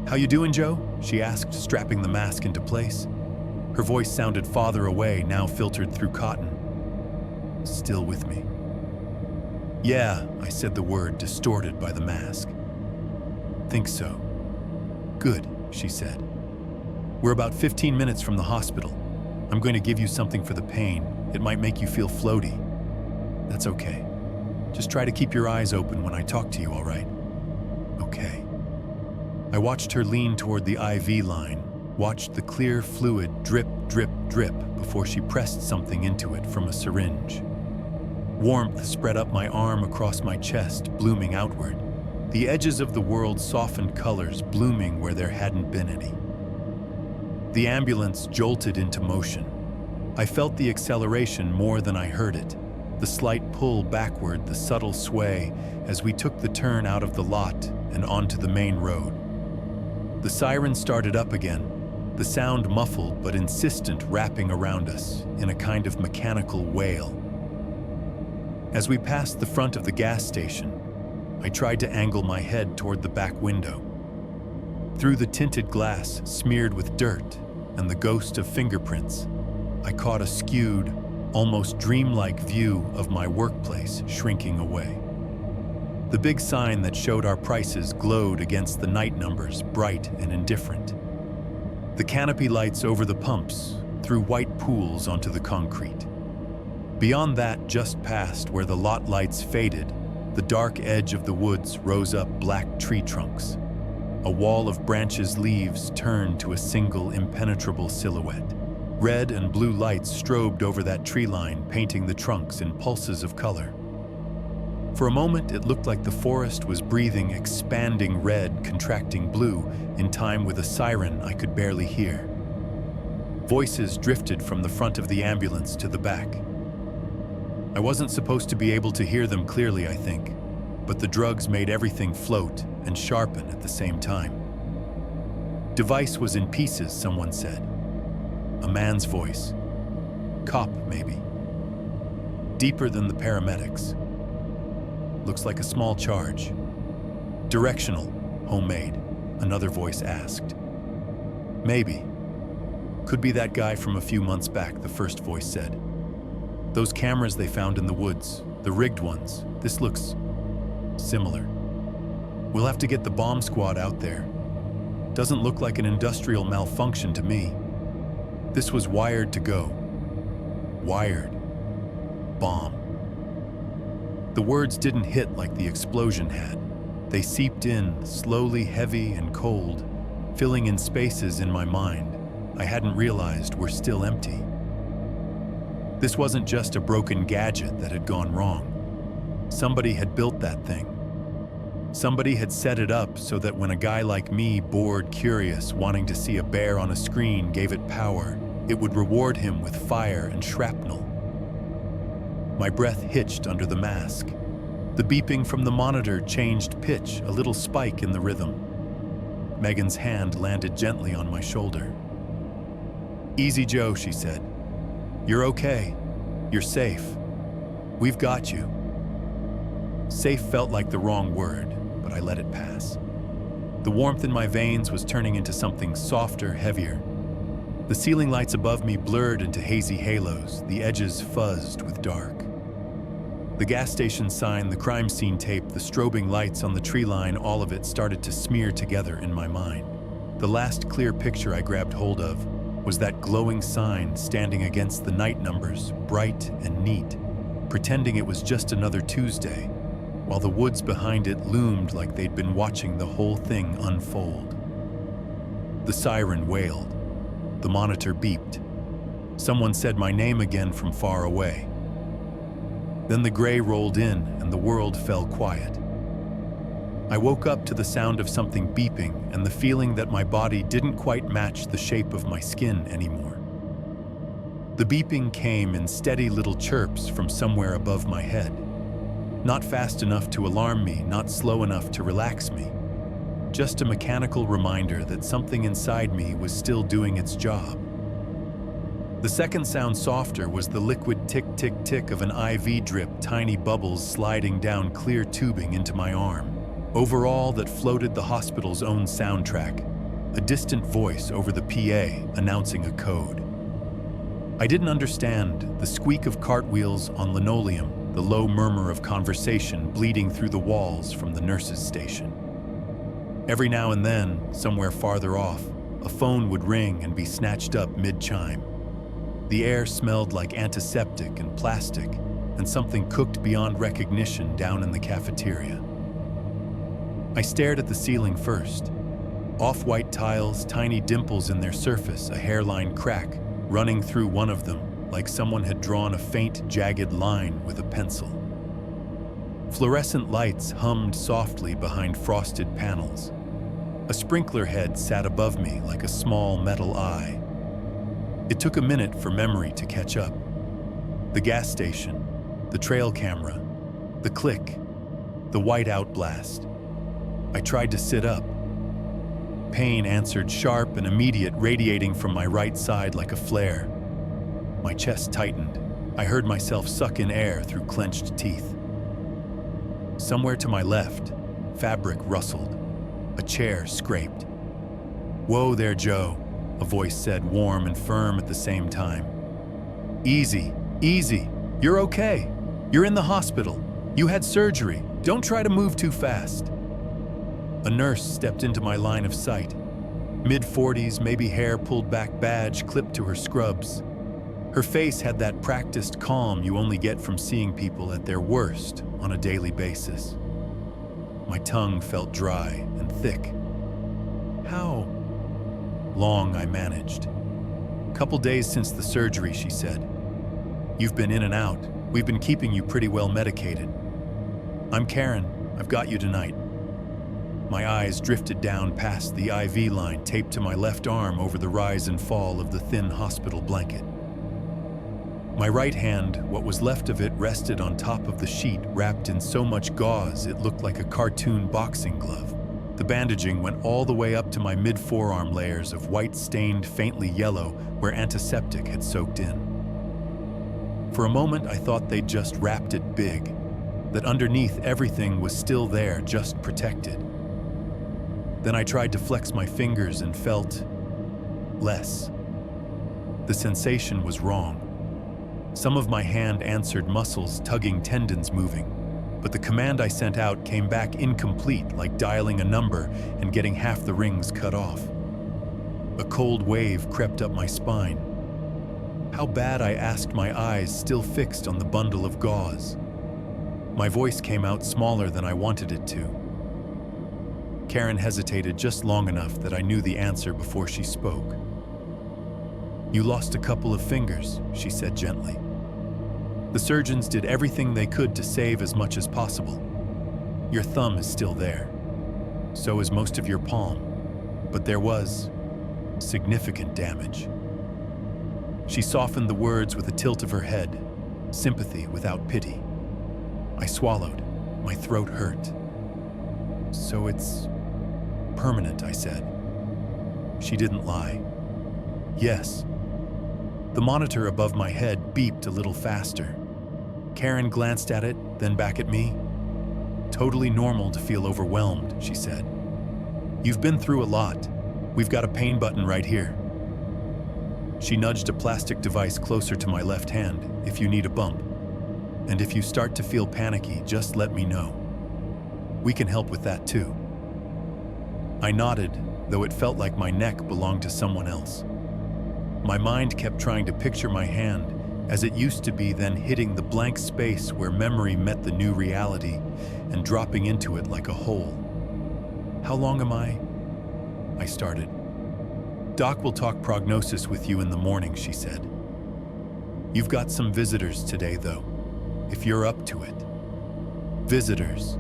"How you doing, Joe?" she asked, strapping the mask into place. Her voice sounded farther away, now filtered through cotton. "Still with me?" "Yeah," I said the word, distorted by the mask. "Think so." "Good," she said. We're about 15 minutes from the hospital. I'm going to give you something for the pain. It might make you feel floaty. That's okay. Just try to keep your eyes open when I talk to you, all right? Okay. I watched her lean toward the IV line, watched the clear fluid drip, drip, drip before she pressed something into it from a syringe. Warmth spread up my arm across my chest, blooming outward. The edges of the world softened colors, blooming where there hadn't been any. The ambulance jolted into motion. I felt the acceleration more than I heard it, the slight pull backward, the subtle sway as we took the turn out of the lot and onto the main road. The siren started up again, the sound muffled but insistent wrapping around us in a kind of mechanical wail. As we passed the front of the gas station, I tried to angle my head toward the back window. Through the tinted glass smeared with dirt and the ghost of fingerprints, I caught a skewed, almost dreamlike view of my workplace shrinking away. The big sign that showed our prices glowed against the night numbers, bright and indifferent. The canopy lights over the pumps threw white pools onto the concrete. Beyond that, just past where the lot lights faded, the dark edge of the woods rose up black tree trunks. A wall of branches, leaves turned to a single impenetrable silhouette. Red and blue lights strobed over that tree line, painting the trunks in pulses of color. For a moment, it looked like the forest was breathing expanding red, contracting blue, in time with a siren I could barely hear. Voices drifted from the front of the ambulance to the back. I wasn't supposed to be able to hear them clearly, I think, but the drugs made everything float and sharpen at the same time. Device was in pieces, someone said. A man's voice. Cop, maybe. Deeper than the paramedics. Looks like a small charge. Directional, homemade, another voice asked. Maybe. Could be that guy from a few months back, the first voice said. Those cameras they found in the woods, the rigged ones, this looks similar. We'll have to get the bomb squad out there. Doesn't look like an industrial malfunction to me. This was wired to go. Wired. Bomb. The words didn't hit like the explosion had. They seeped in, slowly heavy and cold, filling in spaces in my mind I hadn't realized were still empty. This wasn't just a broken gadget that had gone wrong. Somebody had built that thing. Somebody had set it up so that when a guy like me, bored, curious, wanting to see a bear on a screen, gave it power, it would reward him with fire and shrapnel. My breath hitched under the mask. The beeping from the monitor changed pitch, a little spike in the rhythm. Megan's hand landed gently on my shoulder. "Easy, Joe," she said. "You're okay. You're safe. We've got you." Safe felt like the wrong word, but I let it pass. The warmth in my veins was turning into something softer, heavier. The ceiling lights above me blurred into hazy halos, the edges fuzzed with dark. The gas station sign, the crime scene tape, the strobing lights on the tree line, all of it started to smear together in my mind. The last clear picture I grabbed hold of was that glowing sign standing against the night numbers, bright and neat, pretending it was just another Tuesday, while the woods behind it loomed like they'd been watching the whole thing unfold. The siren wailed. The monitor beeped. Someone said my name again from far away. Then the gray rolled in and the world fell quiet. I woke up to the sound of something beeping and the feeling that my body didn't quite match the shape of my skin anymore. The beeping came in steady little chirps from somewhere above my head. Not fast enough to alarm me, not slow enough to relax me. Just a mechanical reminder that something inside me was still doing its job. The second sound, softer, was the liquid tick-tick-tick of an IV drip, tiny bubbles sliding down clear tubing into my arm. Over all that floated the hospital's own soundtrack, a distant voice over the PA announcing a code. I didn't understand the squeak of cartwheels on linoleum, the low murmur of conversation bleeding through the walls from the nurse's station. Every now and then, somewhere farther off, A phone would ring and be snatched up mid-chime. The air smelled like antiseptic and plastic, and something cooked beyond recognition down in the cafeteria. I stared at the ceiling first. Off-white tiles, tiny dimples in their surface, a hairline crack running through one of them, like someone had drawn a faint, jagged line with a pencil. Fluorescent lights hummed softly behind frosted panels. A sprinkler head sat above me like a small metal eye. It took a minute for memory to catch up. The gas station, the trail camera, the click, the white-out blast. I tried to sit up. Pain answered sharp and immediate, radiating from my right side like a flare. My chest tightened. I heard myself suck in air through clenched teeth. Somewhere to my left, fabric rustled. A chair scraped. "Whoa there, Joe," a voice said, warm and firm at the same time. "Easy, easy. You're okay. You're in the hospital. You had surgery. Don't try to move too fast." A nurse stepped into my line of sight. Mid-40s, maybe hair pulled back, badge clipped to her scrubs. Her face had that practiced calm you only get from seeing people at their worst on a daily basis. My tongue felt dry and thick. "How long?" I managed. "Couple days since the surgery," she said. "You've been in and out. We've been keeping you pretty well medicated." "I'm Karen. I've got you tonight." My eyes drifted down past the IV line taped to my left arm over the rise and fall of the thin hospital blanket. My right hand, what was left of it, rested on top of the sheet wrapped in so much gauze it looked like a cartoon boxing glove. The bandaging went all the way up to my mid-forearm layers of white stained faintly yellow where antiseptic had soaked in. For a moment I thought they'd just wrapped it big, that underneath everything was still there, just protected. Then I tried to flex my fingers and felt less. The sensation was wrong. Some of my hand answered muscles tugging, tendons moving, but the command I sent out came back incomplete, like dialing a number and getting half the rings cut off. A cold wave crept up my spine. How bad, I asked, my eyes still fixed on the bundle of gauze. My voice came out smaller than I wanted it to. Karen hesitated just long enough that I knew the answer before she spoke. "You lost a couple of fingers," she said gently. "The surgeons did everything they could to save as much as possible. Your thumb is still there. So is most of your palm. But there was significant damage." She softened the words with a tilt of her head, sympathy without pity. I swallowed. My throat hurt. "So it's permanent," I said. She didn't lie. "Yes." The monitor above my head beeped a little faster. Karen glanced at it, then back at me. "Totally normal to feel overwhelmed," she said. "You've been through a lot. We've got a pain button right here." She nudged a plastic device closer to my left hand. "If you need a bump. And if you start to feel panicky, just let me know. We can help with that too." I nodded, though it felt like my neck belonged to someone else. My mind kept trying to picture my hand as it used to be, then hitting the blank space where memory met the new reality and dropping into it like a hole. "How long am I started. "Doc will talk prognosis with you in the morning," she said. "You've got some visitors today, though, if you're up to it." Visitors.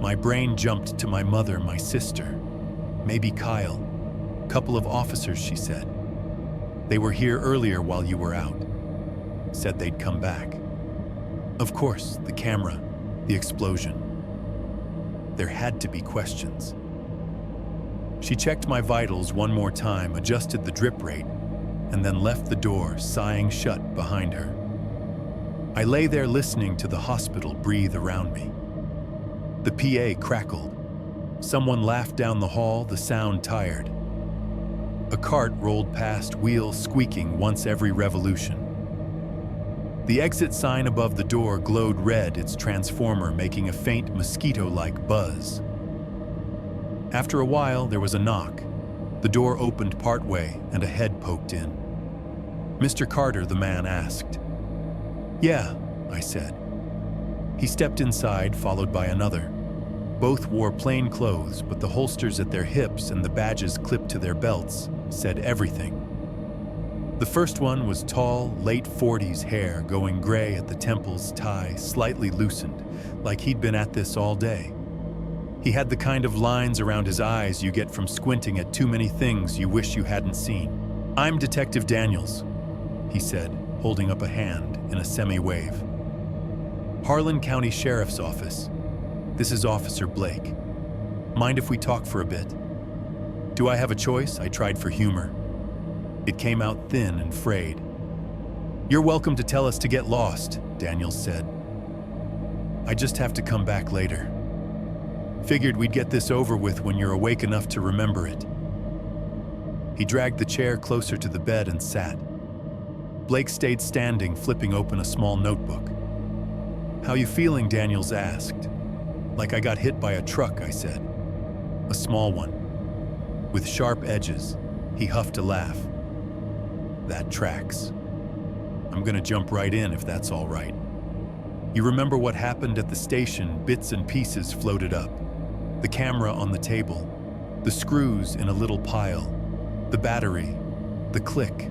My brain jumped to my mother, my sister, maybe Kyle. "Couple of officers," she said. "They were here earlier while you were out. Said they'd come back." Of course, the camera, the explosion. There had to be questions. She checked my vitals one more time, adjusted the drip rate, and then left the door, sighing shut behind her. I lay there listening to the hospital breathe around me. The PA crackled. Someone laughed down the hall, the sound tired. A cart rolled past, wheels squeaking once every revolution. The exit sign above the door glowed red, its transformer making a faint mosquito-like buzz. After a while, there was a knock. The door opened partway and a head poked in. "Mr. Carter," the man asked. "Yeah," I said. He stepped inside, followed by another. Both wore plain clothes, but the holsters at their hips and the badges clipped to their belts said everything. The first one was tall, late 40s hair going gray at the temples, tie slightly loosened, like he'd been at this all day. He had the kind of lines around his eyes you get from squinting at too many things you wish you hadn't seen. "I'm Detective Daniels," he said, holding up a hand in a semi-wave. "Harlan County Sheriff's Office. This is Officer Blake. Mind if we talk for a bit?" "Do I have a choice?" I tried for humor. It came out thin and frayed. "You're welcome to tell us to get lost," Daniels said. "I just have to come back later. Figured we'd get this over with when you're awake enough to remember it." He dragged the chair closer to the bed and sat. Blake stayed standing, flipping open a small notebook. "How you feeling?" Daniels asked. "Like I got hit by a truck," I said. "A small one. With sharp edges." He huffed a laugh. "That tracks. I'm gonna jump right in if that's all right. You remember what happened at the station?" Bits and pieces floated up. The camera on the table, the screws in a little pile, the battery, the click,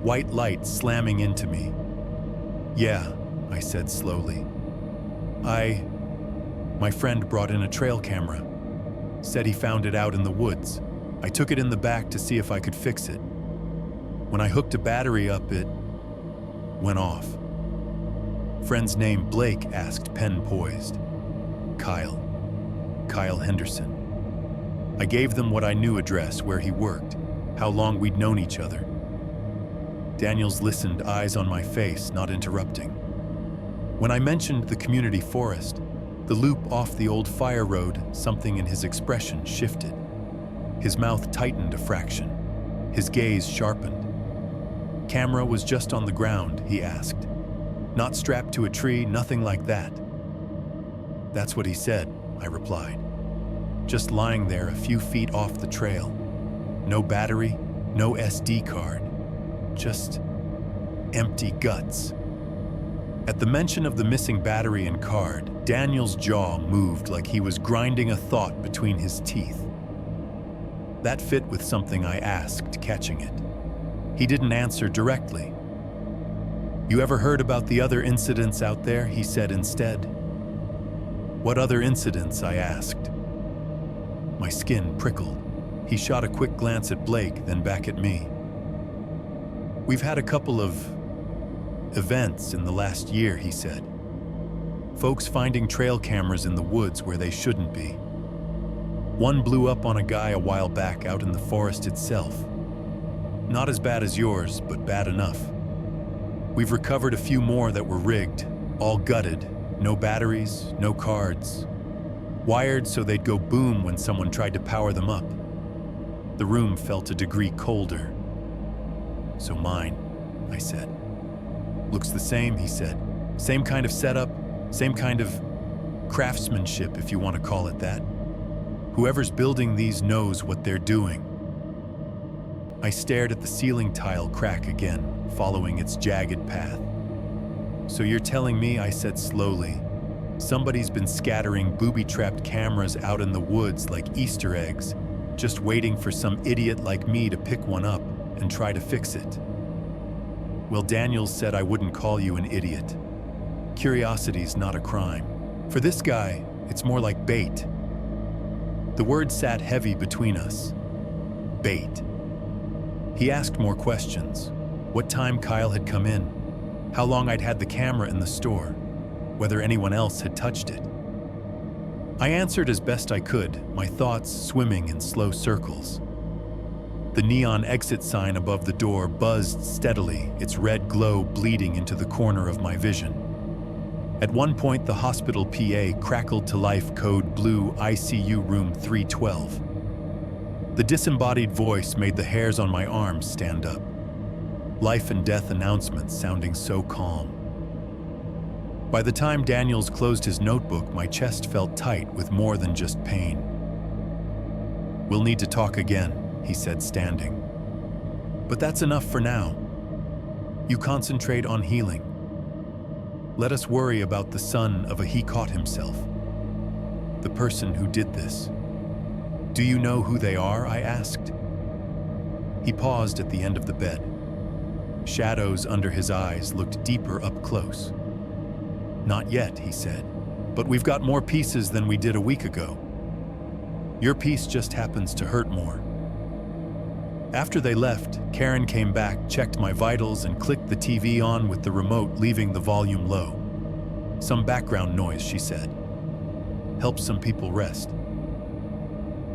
white light slamming into me. "Yeah," I said slowly. My friend brought in a trail camera. Said he found it out in the woods. I took it in the back to see if I could fix it. When I hooked a battery up, it went off." "Friend's name?" Blake asked, pen poised. Kyle Henderson." I gave them what I knew address, where he worked, how long we'd known each other. Daniels listened, eyes on my face, not interrupting. When I mentioned the community forest, the loop off the old fire road, something in his expression shifted. His mouth tightened a fraction. His gaze sharpened. "Camera was just on the ground?" he asked. "Not strapped to a tree, nothing like that?" "That's what he said," I replied. "Just lying there a few feet off the trail. No battery, no SD card. Just empty guts." At the mention of the missing battery and card, Daniel's jaw moved like he was grinding a thought between his teeth. That fit with something I asked, catching it. He didn't answer directly. "You ever heard about the other incidents out there?" he said instead. "What other incidents?" I asked. My skin prickled. He shot a quick glance at Blake, then back at me. "We've had a couple of events in the last year," he said. "Folks finding trail cameras in the woods where they shouldn't be. One blew up on a guy a while back out in the forest itself. Not as bad as yours, but bad enough. We've recovered a few more that were rigged, all gutted, no batteries, no cards. Wired so they'd go boom when someone tried to power them up." The room felt a degree colder. "So mine," I said. "Looks the same," he said. "Same kind of setup, same kind of craftsmanship, if you want to call it that. Whoever's building these knows what they're doing." I stared at the ceiling tile crack again, following its jagged path. "So you're telling me," I said slowly, "somebody's been scattering booby-trapped cameras out in the woods like Easter eggs, just waiting for some idiot like me to pick one up and try to fix it?" "Well, Daniels said I wouldn't call you an idiot. Curiosity's not a crime. For this guy, it's more like bait." The word sat heavy between us. Bait. He asked more questions. What time Kyle had come in, how long I'd had the camera in the store, whether anyone else had touched it. I answered as best I could, my thoughts swimming in slow circles. The neon exit sign above the door buzzed steadily, its red glow bleeding into the corner of my vision. At one point, the hospital PA crackled to life code blue ICU room 312. The disembodied voice made the hairs on my arms stand up. Life and death announcements sounding so calm. By the time Daniels closed his notebook, my chest felt tight with more than just pain. "We'll need to talk again," he said, standing. "But that's enough for now. You concentrate on healing. Let us worry about the son of a he caught himself. The person who did this. Do you know who they are?" I asked. He paused at the end of the bed. Shadows under his eyes looked deeper up close. "Not yet," he said, "but we've got more pieces than we did a week ago. Your piece just happens to hurt more." After they left, Karen came back, checked my vitals, and clicked the TV on with the remote, leaving the volume low. "Some background noise," she said. "Helps some people rest."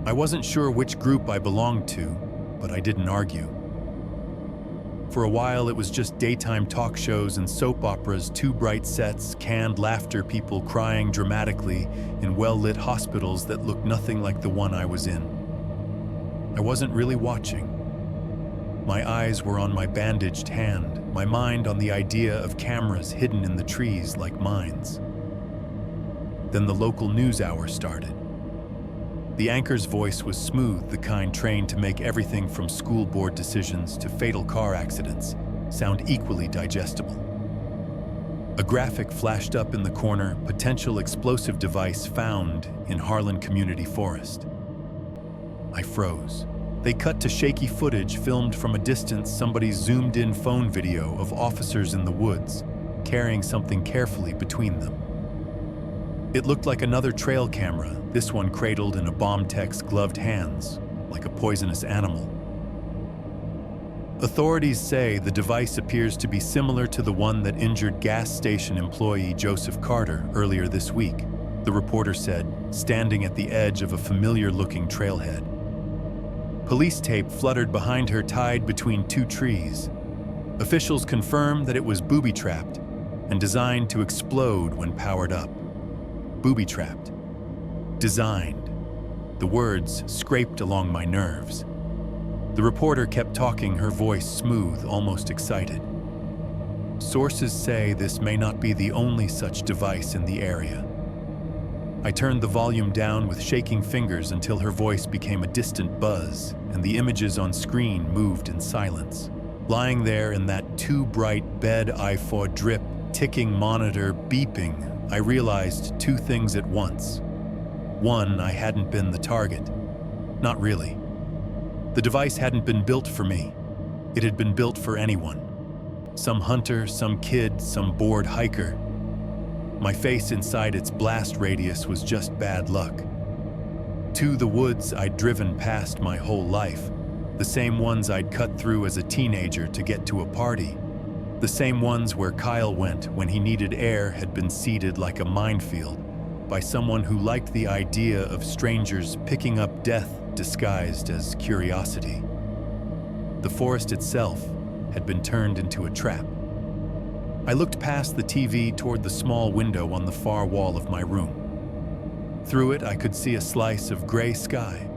I wasn't sure which group I belonged to, but I didn't argue. For a while, it was just daytime talk shows and soap operas, two bright sets, canned laughter, people crying dramatically in well-lit hospitals that looked nothing like the one I was in. I wasn't really watching. My eyes were on my bandaged hand, my mind on the idea of cameras hidden in the trees like mines. Then the local news hour started. The anchor's voice was smooth, the kind trained to make everything from school board decisions to fatal car accidents sound equally digestible. A graphic flashed up in the corner, potential explosive device found in Harlan Community Forest. I froze. They cut to shaky footage filmed from a distance, somebody's zoomed-in phone video of officers in the woods, carrying something carefully between them. It looked like another trail camera, this one cradled in a bomb tech's gloved hands, like a poisonous animal. Authorities say the device appears to be similar to the one that injured gas station employee Joseph Carter earlier this week, the reporter said, standing at the edge of a familiar-looking trailhead. Police tape fluttered behind her, tied between two trees. Officials confirmed that it was booby-trapped and designed to explode when powered up. Booby-trapped. Designed. The words scraped along my nerves. The reporter kept talking, her voice smooth, almost excited. Sources say this may not be the only such device in the area. I turned the volume down with shaking fingers until her voice became a distant buzz, and the images on screen moved in silence. Lying there in that too bright bed, I saw drip, ticking monitor, beeping. I realized two things at once. One, I hadn't been the target. Not really. The device hadn't been built for me. It had been built for anyone. Some hunter, some kid, some bored hiker. My face inside its blast radius was just bad luck. To the woods I'd driven past my whole life, the same ones I'd cut through as a teenager to get to a party, the same ones where Kyle went when he needed air, had been seeded like a minefield by someone who liked the idea of strangers picking up death disguised as curiosity. The forest itself had been turned into a trap. I looked past the TV toward the small window on the far wall of my room. Through it, I could see a slice of gray sky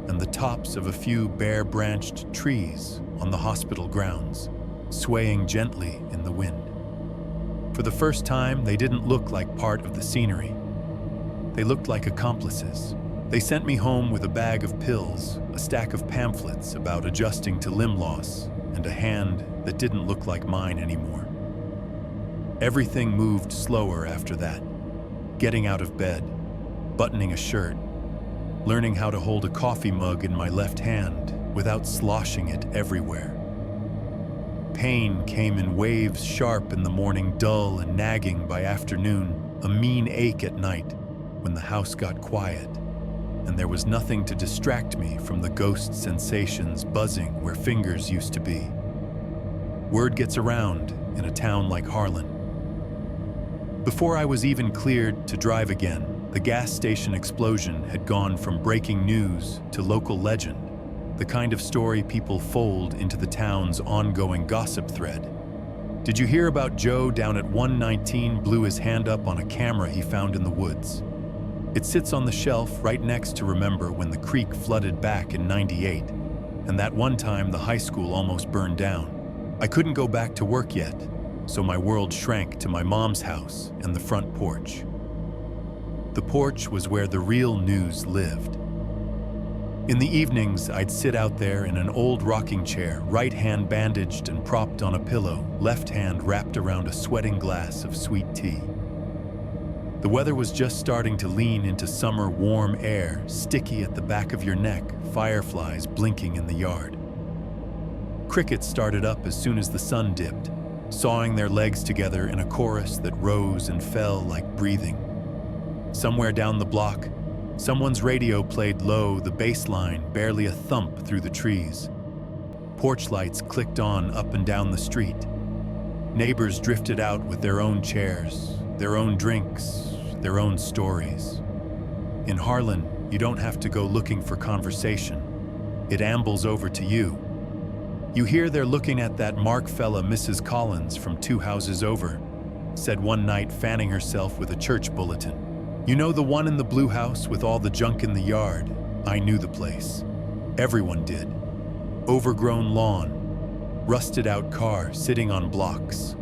and the tops of a few bare-branched trees on the hospital grounds, swaying gently in the wind. For the first time, they didn't look like part of the scenery. They looked like accomplices. They sent me home with a bag of pills, a stack of pamphlets about adjusting to limb loss, and a hand that didn't look like mine anymore. Everything moved slower after that. Getting out of bed, buttoning a shirt, learning how to hold a coffee mug in my left hand without sloshing it everywhere. Pain came in waves, sharp in the morning, dull and nagging by afternoon, a mean ache at night when the house got quiet, and there was nothing to distract me from the ghost sensations buzzing where fingers used to be. Word gets around in a town like Harlan. Before I was even cleared to drive again, the gas station explosion had gone from breaking news to local legend, the kind of story people fold into the town's ongoing gossip thread. Did you hear about Joe down at 119 blew his hand up on a camera he found in the woods? It sits on the shelf right next to remember when the creek flooded back in '98, and that one time the high school almost burned down. I couldn't go back to work yet, so my world shrank to my mom's house and the front porch. The porch was where the real news lived. In the evenings, I'd sit out there in an old rocking chair, right hand bandaged and propped on a pillow, left hand wrapped around a sweating glass of sweet tea. The weather was just starting to lean into summer warm air, sticky at the back of your neck, fireflies blinking in the yard. Crickets started up as soon as the sun dipped, sawing their legs together in a chorus that rose and fell like breathing. Somewhere down the block, someone's radio played low, the bass line barely a thump through the trees. Porch lights clicked on up and down the street. Neighbors drifted out with their own chairs, their own drinks, their own stories. In Harlan, you don't have to go looking for conversation. It ambles over to you. You hear they're looking at that Mark fella Mrs. Collins from 2 houses over, said one night, fanning herself with a church bulletin. You know, the one in the blue house with all the junk in the yard? I knew the place. Everyone did. Overgrown lawn, rusted out car sitting on blocks.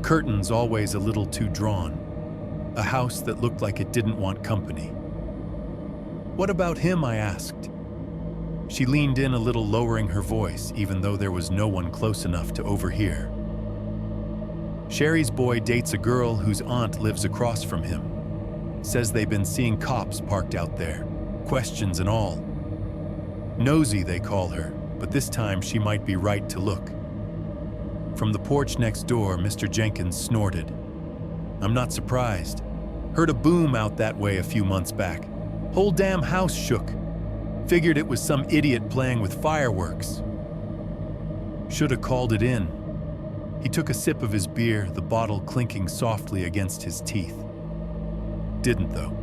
Curtains always a little too drawn. A house that looked like it didn't want company. What about him? I asked. She leaned in a little, lowering her voice, even though there was no one close enough to overhear. Sherry's boy dates a girl whose aunt lives across from him. Says they've been seeing cops parked out there, questions and all. Nosy, they call her, but this time she might be right to look. From the porch next door, Mr. Jenkins snorted. I'm not surprised. Heard a boom out that way a few months back. Whole damn house shook. Figured it was some idiot playing with fireworks. Should have called it in. He took a sip of his beer, the bottle clinking softly against his teeth. Didn't though.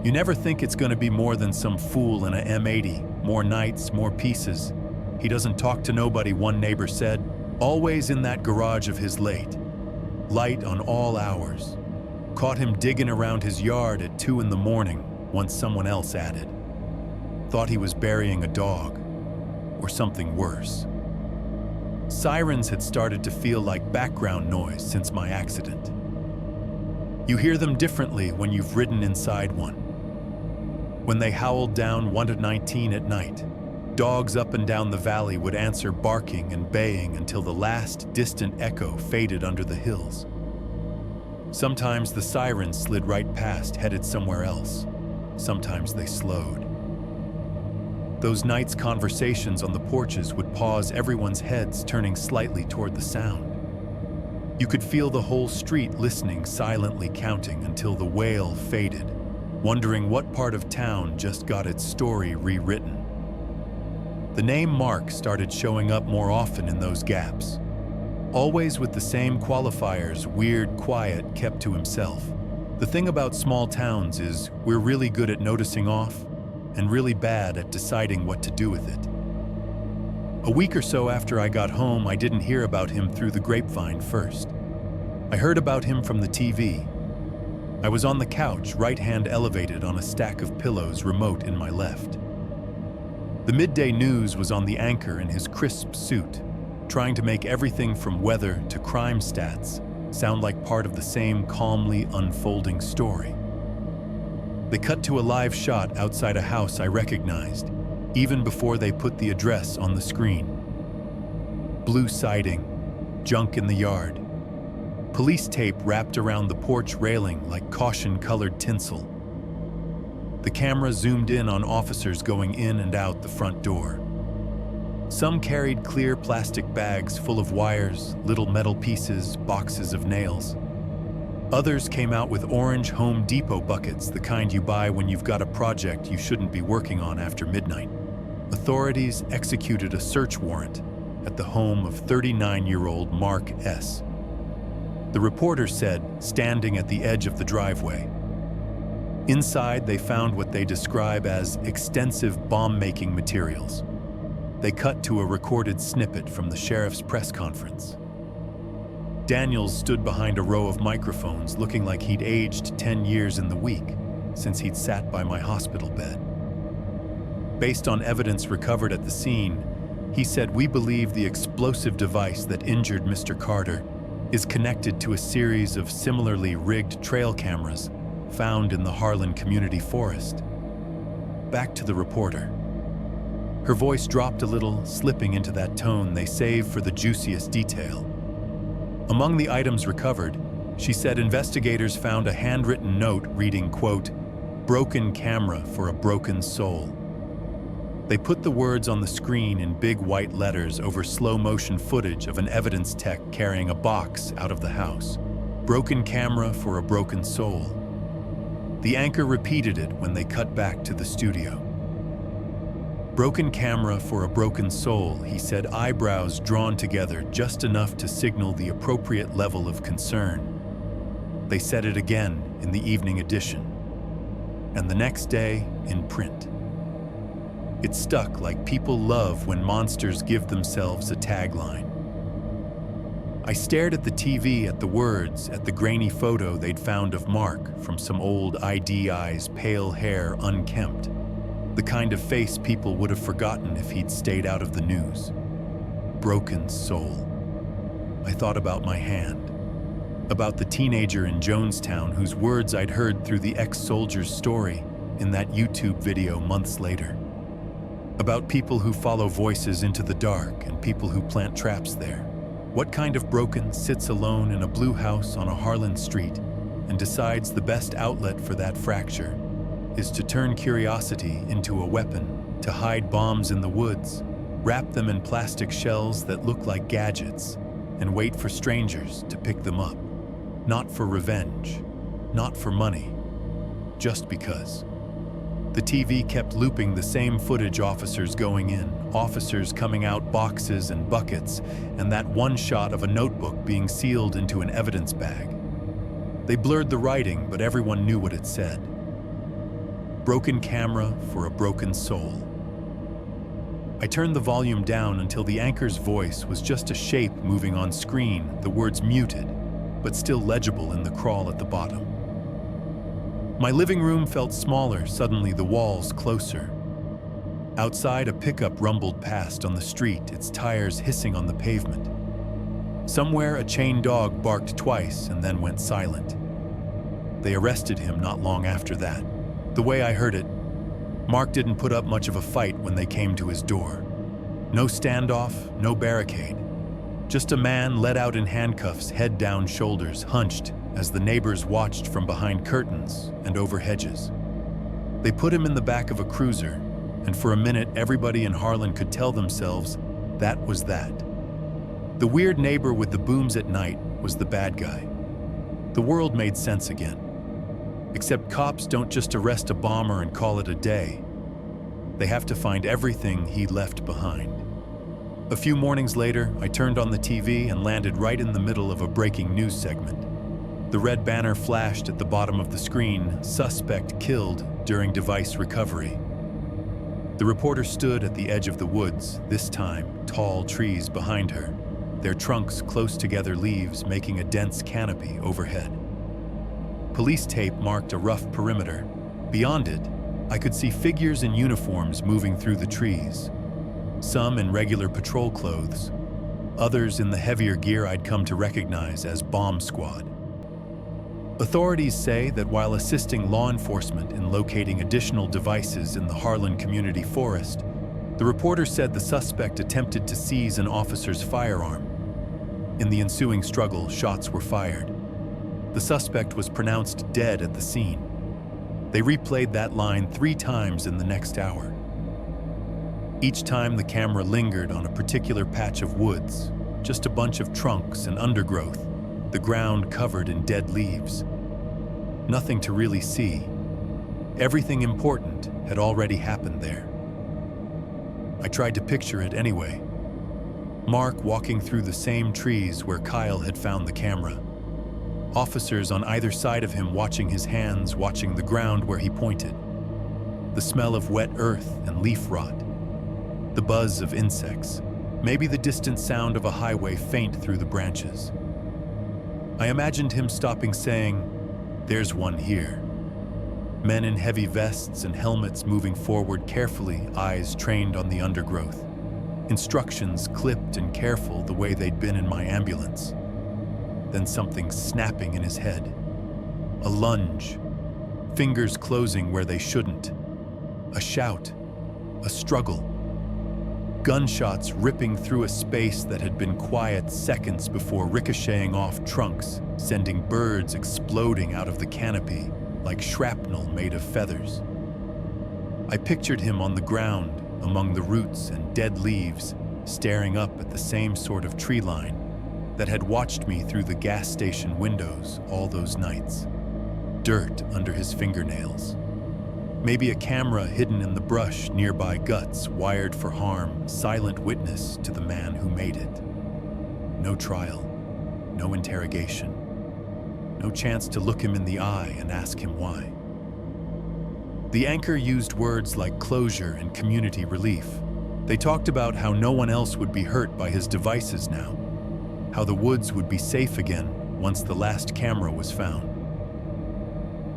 You never think it's going to be more than some fool in a M80. More nights, more pieces. He doesn't talk to nobody, one neighbor said. Always in that garage of his late. Light on all hours. Caught him digging around his yard at 2 in the morning, once someone else added. Thought he was burying a dog, or something worse. Sirens had started to feel like background noise since my accident. You hear them differently when you've ridden inside one. When they howled down 119 at night, dogs up and down the valley would answer barking and baying until the last distant echo faded under the hills. Sometimes the sirens slid right past, headed somewhere else. Sometimes they slowed. Those nights' conversations on the porches would pause, everyone's heads turning slightly toward the sound. You could feel the whole street listening, silently counting until the wail faded, wondering what part of town just got its story rewritten. The name Mark started showing up more often in those gaps, always with the same qualifiers: weird, quiet, kept to himself. The thing about small towns is we're really good at noticing off and really bad at deciding what to do with it. A week or so after I got home, I didn't hear about him through the grapevine first. I heard about him from the TV. I was on the couch, right hand elevated on a stack of pillows, remote in my left. The midday news was on the anchor in his crisp suit, trying to make everything from weather to crime stats sound like part of the same calmly unfolding story. They cut to a live shot outside a house I recognized, even before they put the address on the screen. Blue siding, junk in the yard. Police tape wrapped around the porch railing like caution-colored tinsel. The camera zoomed in on officers going in and out the front door. Some carried clear plastic bags full of wires, little metal pieces, boxes of nails. Others came out with orange Home Depot buckets, the kind you buy when you've got a project you shouldn't be working on after midnight. Authorities executed a search warrant at the home of 39-year-old Mark S. The reporter said, standing at the edge of the driveway. Inside, they found what they describe as extensive bomb-making materials. They cut to a recorded snippet from the sheriff's press conference. Daniels stood behind a row of microphones, looking like he'd aged 10 years in the week since he'd sat by my hospital bed. Based on evidence recovered at the scene, he said, "We believe the explosive device that injured Mr. Carter is connected to a series of similarly rigged trail cameras found in the Harlan Community Forest. back to the reporter. Her voice dropped a little, slipping into that tone they save for the juiciest detail. Among the items recovered, she said investigators found a handwritten note reading, quote, "Broken camera for a broken soul." They put the words on the screen in big white letters over slow-motion footage of an evidence tech carrying a box out of the house. "Broken camera for a broken soul." The anchor repeated it when they cut back to the studio. "Broken camera for a broken soul," he said, eyebrows drawn together just enough to signal the appropriate level of concern. They said it again in the evening edition, and the next day in print. It stuck like people love when monsters give themselves a tagline. I stared at the TV, at the words, at the grainy photo they'd found of Mark from some old ID eyes, pale hair, unkempt. The kind of face people would have forgotten if he'd stayed out of the news. Broken soul. I thought about my hand, about the teenager in Jonestown whose words I'd heard through the ex-soldier's story in that YouTube video months later. About people who follow voices into the dark and people who plant traps there. What kind of broken sits alone in a blue house on a Harlan street and decides the best outlet for that fracture is to turn curiosity into a weapon, to hide bombs in the woods, wrap them in plastic shells that look like gadgets, and wait for strangers to pick them up. Not for revenge, not for money, just because. The TV kept looping the same footage, officers going in, officers coming out, boxes and buckets, and that one shot of a notebook being sealed into an evidence bag. They blurred the writing, but everyone knew what it said. Broken camera for a broken soul. I turned the volume down until the anchor's voice was just a shape moving on screen, the words muted, but still legible in the crawl at the bottom. My living room felt smaller, suddenly the walls closer. Outside, a pickup rumbled past on the street, its tires hissing on the pavement. Somewhere, a chained dog barked twice and then went silent. They arrested him not long after that. The way I heard it, Mark didn't put up much of a fight when they came to his door. No standoff, no barricade. Just a man let out in handcuffs, head down, shoulders hunched, as the neighbors watched from behind curtains and over hedges. They put him in the back of a cruiser, and for a minute everybody in Harlan could tell themselves that was that. The weird neighbor with the booms at night was the bad guy. The world made sense again. Except cops don't just arrest a bomber and call it a day. They have to find everything he left behind. A few mornings later, I turned on the TV and landed right in the middle of a breaking news segment. The red banner flashed at the bottom of the screen, "Suspect killed during device recovery." The reporter stood at the edge of the woods, this time tall trees behind her, their trunks close together, leaves making a dense canopy overhead. Police tape marked a rough perimeter. Beyond it, I could see figures in uniforms moving through the trees. Some in regular patrol clothes, others in the heavier gear I'd come to recognize as bomb squad. Authorities say that while assisting law enforcement in locating additional devices in the Harlan Community Forest, the reporter said the suspect attempted to seize an officer's firearm. In the ensuing struggle, shots were fired. The suspect was pronounced dead at the scene. They replayed that line 3 times in the next hour. Each time the camera lingered on a particular patch of woods, just a bunch of trunks and undergrowth, the ground covered in dead leaves. Nothing to really see. Everything important had already happened there. I tried to picture it anyway. Mark walking through the same trees where Kyle had found the camera. Officers on either side of him watching his hands, watching the ground where he pointed. The smell of wet earth and leaf rot. The buzz of insects. Maybe the distant sound of a highway faint through the branches. I imagined him stopping, saying, "There's one here." Men in heavy vests and helmets moving forward carefully, eyes trained on the undergrowth. Instructions clipped and careful the way they'd been in my ambulance. Then something snapping in his head. A lunge. Fingers closing where they shouldn't. A shout, a struggle. Gunshots ripping through a space that had been quiet seconds before ricocheting off trunks, sending birds exploding out of the canopy like shrapnel made of feathers. I pictured him on the ground, among the roots and dead leaves, staring up at the same sort of tree line that had watched me through the gas station windows all those nights. Dirt under his fingernails. Maybe a camera hidden in the brush nearby, guts wired for harm, silent witness to the man who made it. No trial, no interrogation, no chance to look him in the eye and ask him why. The anchor used words like closure and community relief. They talked about how no one else would be hurt by his devices now, how the woods would be safe again once the last camera was found.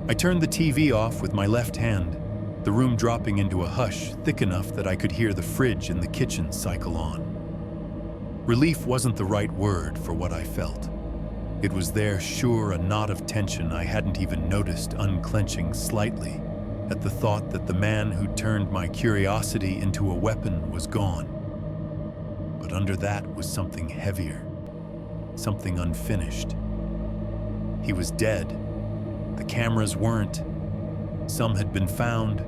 I turned the TV off with my left hand, the room dropping into a hush thick enough that I could hear the fridge in the kitchen cycle on. Relief wasn't the right word for what I felt. It was there, sure, a knot of tension I hadn't even noticed unclenching slightly at the thought that the man who turned my curiosity into a weapon was gone. But under that was something heavier, something unfinished. He was dead. The cameras weren't. Some had been found.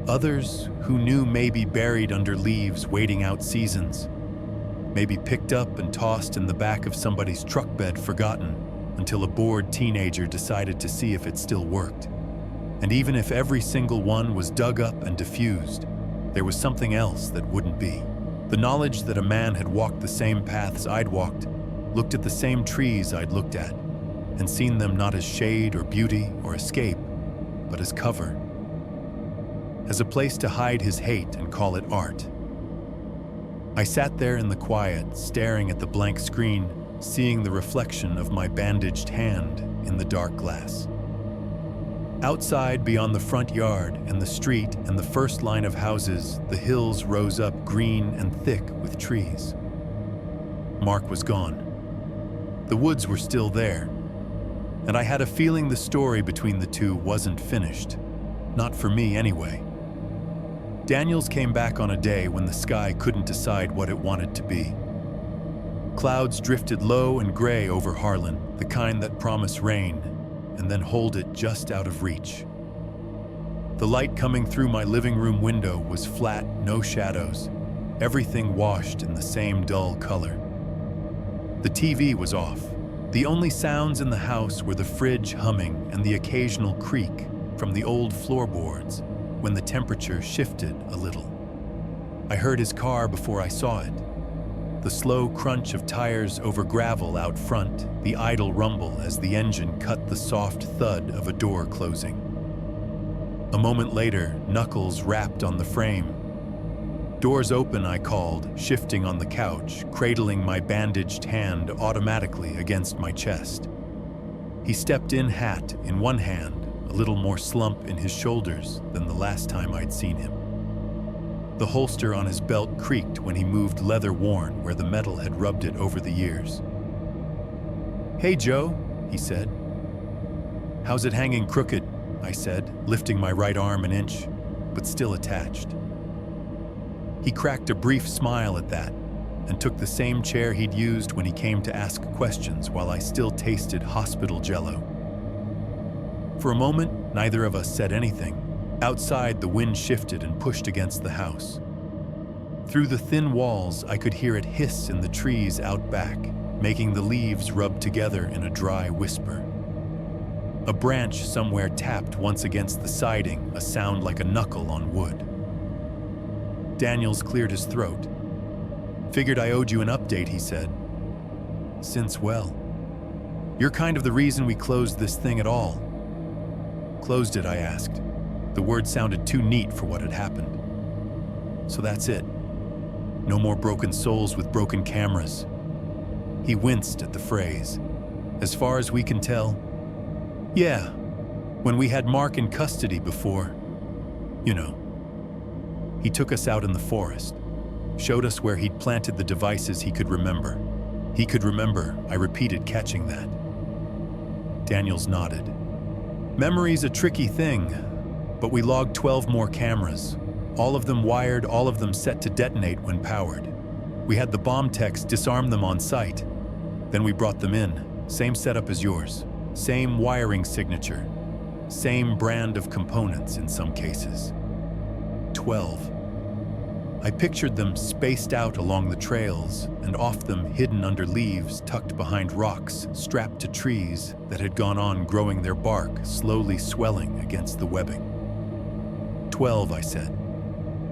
Others, who knew, may be buried under leaves waiting out seasons. Maybe picked up and tossed in the back of somebody's truck bed, forgotten, until a bored teenager decided to see if it still worked. And even if every single one was dug up and diffused, there was something else that wouldn't be. The knowledge that a man had walked the same paths I'd walked, looked at the same trees I'd looked at, and seen them not as shade or beauty or escape, but as cover. As a place to hide his hate and call it art. I sat there in the quiet, staring at the blank screen, seeing the reflection of my bandaged hand in the dark glass. Outside, beyond the front yard and the street and the first line of houses, the hills rose up green and thick with trees. Mark was gone. The woods were still there, and I had a feeling the story between the two wasn't finished. Not for me, anyway. Daniels came back on a day when the sky couldn't decide what it wanted to be. Clouds drifted low and gray over Harlan, the kind that promise rain, and then hold it just out of reach. The light coming through my living room window was flat, no shadows, everything washed in the same dull color. The TV was off. The only sounds in the house were the fridge humming and the occasional creak from the old floorboards when the temperature shifted a little. I heard his car before I saw it. The slow crunch of tires over gravel out front, the idle rumble as the engine cut the soft thud of a door closing. A moment later, knuckles rapped on the frame. Doors open, I called, shifting on the couch, cradling my bandaged hand automatically against my chest. He stepped in, hat in one hand, a little more slump in his shoulders than the last time I'd seen him. The holster on his belt creaked when he moved leather worn where the metal had rubbed it over the years. "Hey, Joe," he said. "How's it hanging crooked?" I said, lifting my right arm an inch, but still attached. He cracked a brief smile at that and took the same chair he'd used when he came to ask questions while I still tasted hospital jello. For a moment, neither of us said anything. Outside, the wind shifted and pushed against the house. Through the thin walls, I could hear it hiss in the trees out back, making the leaves rub together in a dry whisper. A branch somewhere tapped once against the siding, a sound like a knuckle on wood. Daniels cleared his throat. "Figured I owed you an update," he said. "Since, well, you're kind of the reason we closed this thing at all." "Closed it?" I asked. The word sounded too neat for what had happened. "So that's it. No more broken souls with broken cameras." He winced at the phrase. "As far as we can tell, yeah, when we had Mark in custody before, you know." He took us out in the forest, showed us where he'd planted the devices he could remember. He could remember, I repeated, catching that. Daniels nodded. "Memory's a tricky thing. But we logged 12 more cameras, all of them wired, all of them set to detonate when powered. We had the bomb techs disarm them on site. Then we brought them in, same setup as yours, same wiring signature, same brand of components in some cases. 12. I pictured them spaced out along the trails and off them hidden under leaves tucked behind rocks strapped to trees that had gone on growing their bark, slowly swelling against the webbing. 12, I said,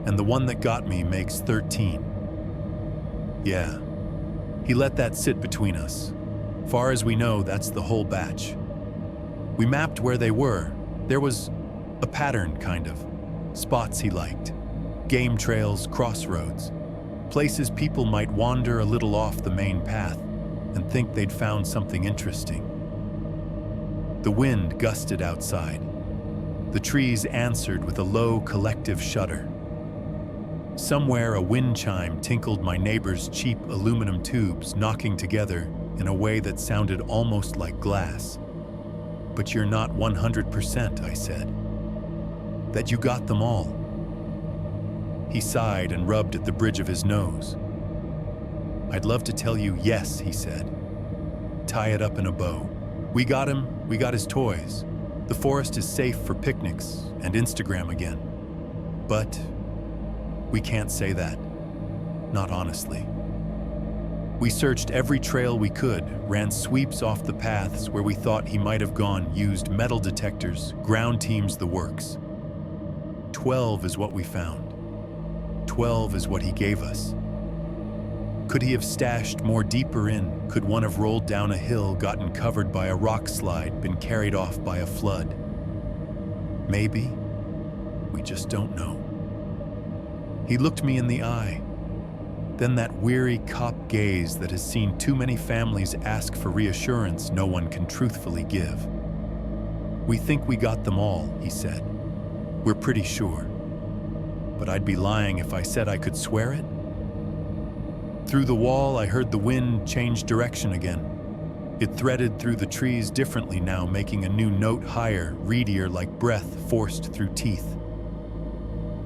and the one that got me makes 13. Yeah, he let that sit between us. Far as we know, that's the whole batch. We mapped where they were. There was a pattern, kind of. Spots he liked. Game trails, crossroads. Places people might wander a little off the main path and think they'd found something interesting. The wind gusted outside. The trees answered with a low collective shudder. Somewhere a wind chime tinkled my neighbor's cheap aluminum tubes knocking together in a way that sounded almost like glass. But you're not 100%, I said. That you got them all. He sighed and rubbed at the bridge of his nose. I'd love to tell you yes, he said. Tie it up in a bow. We got him, we got his toys. The forest is safe for picnics and Instagram again. But we can't say that. Not honestly. We searched every trail we could, ran sweeps off the paths where we thought he might have gone, used metal detectors, ground teams, the works. 12 is what we found. 12 is what he gave us. Could he have stashed more deeper in? Could one have rolled down a hill, gotten covered by a rock slide, been carried off by a flood? Maybe. We just don't know. He looked me in the eye. Then that weary cop gaze that has seen too many families ask for reassurance no one can truthfully give. We think we got them all, he said. We're pretty sure. But I'd be lying if I said I could swear it. Through the wall, I heard the wind change direction again. It threaded through the trees differently now, making a new note higher, reedier, like breath forced through teeth.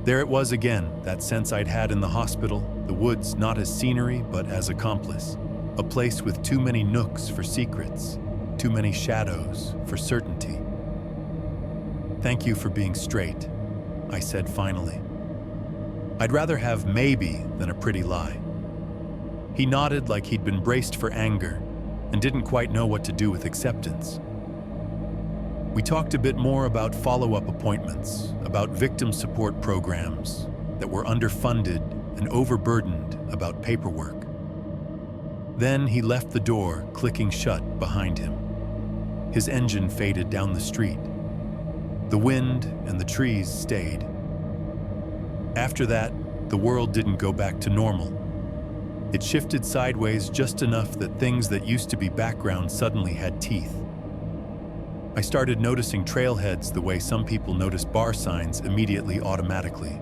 There it was again, that sense I'd had in the hospital, the woods not as scenery, but as accomplice. A place with too many nooks for secrets, too many shadows for certainty. Thank you for being straight, I said finally. I'd rather have maybe than a pretty lie. He nodded like he'd been braced for anger and didn't quite know what to do with acceptance. We talked a bit more about follow-up appointments, about victim support programs that were underfunded and overburdened, about paperwork. Then he left the door, clicking shut behind him. His engine faded down the street. The wind and the trees stayed. After that, the world didn't go back to normal. It shifted sideways just enough that things that used to be background suddenly had teeth. I started noticing trailheads the way some people notice bar signs immediately, automatically.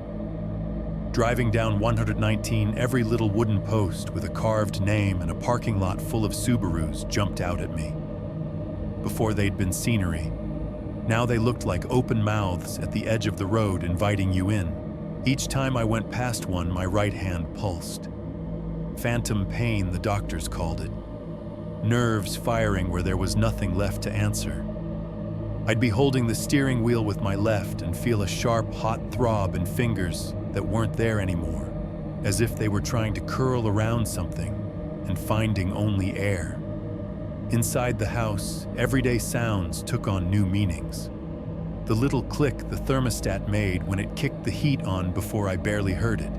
Driving down 119, every little wooden post with a carved name and a parking lot full of Subarus jumped out at me. Before they'd been scenery. Now they looked like open mouths at the edge of the road inviting you in. Each time I went past one, my right hand pulsed. Phantom pain, the doctors called it. Nerves firing where there was nothing left to answer. I'd be holding the steering wheel with my left and feel a sharp, hot throb in fingers that weren't there anymore, as if they were trying to curl around something and finding only air. Inside the house, everyday sounds took on new meanings. The little click the thermostat made when it kicked the heat on before I barely heard it.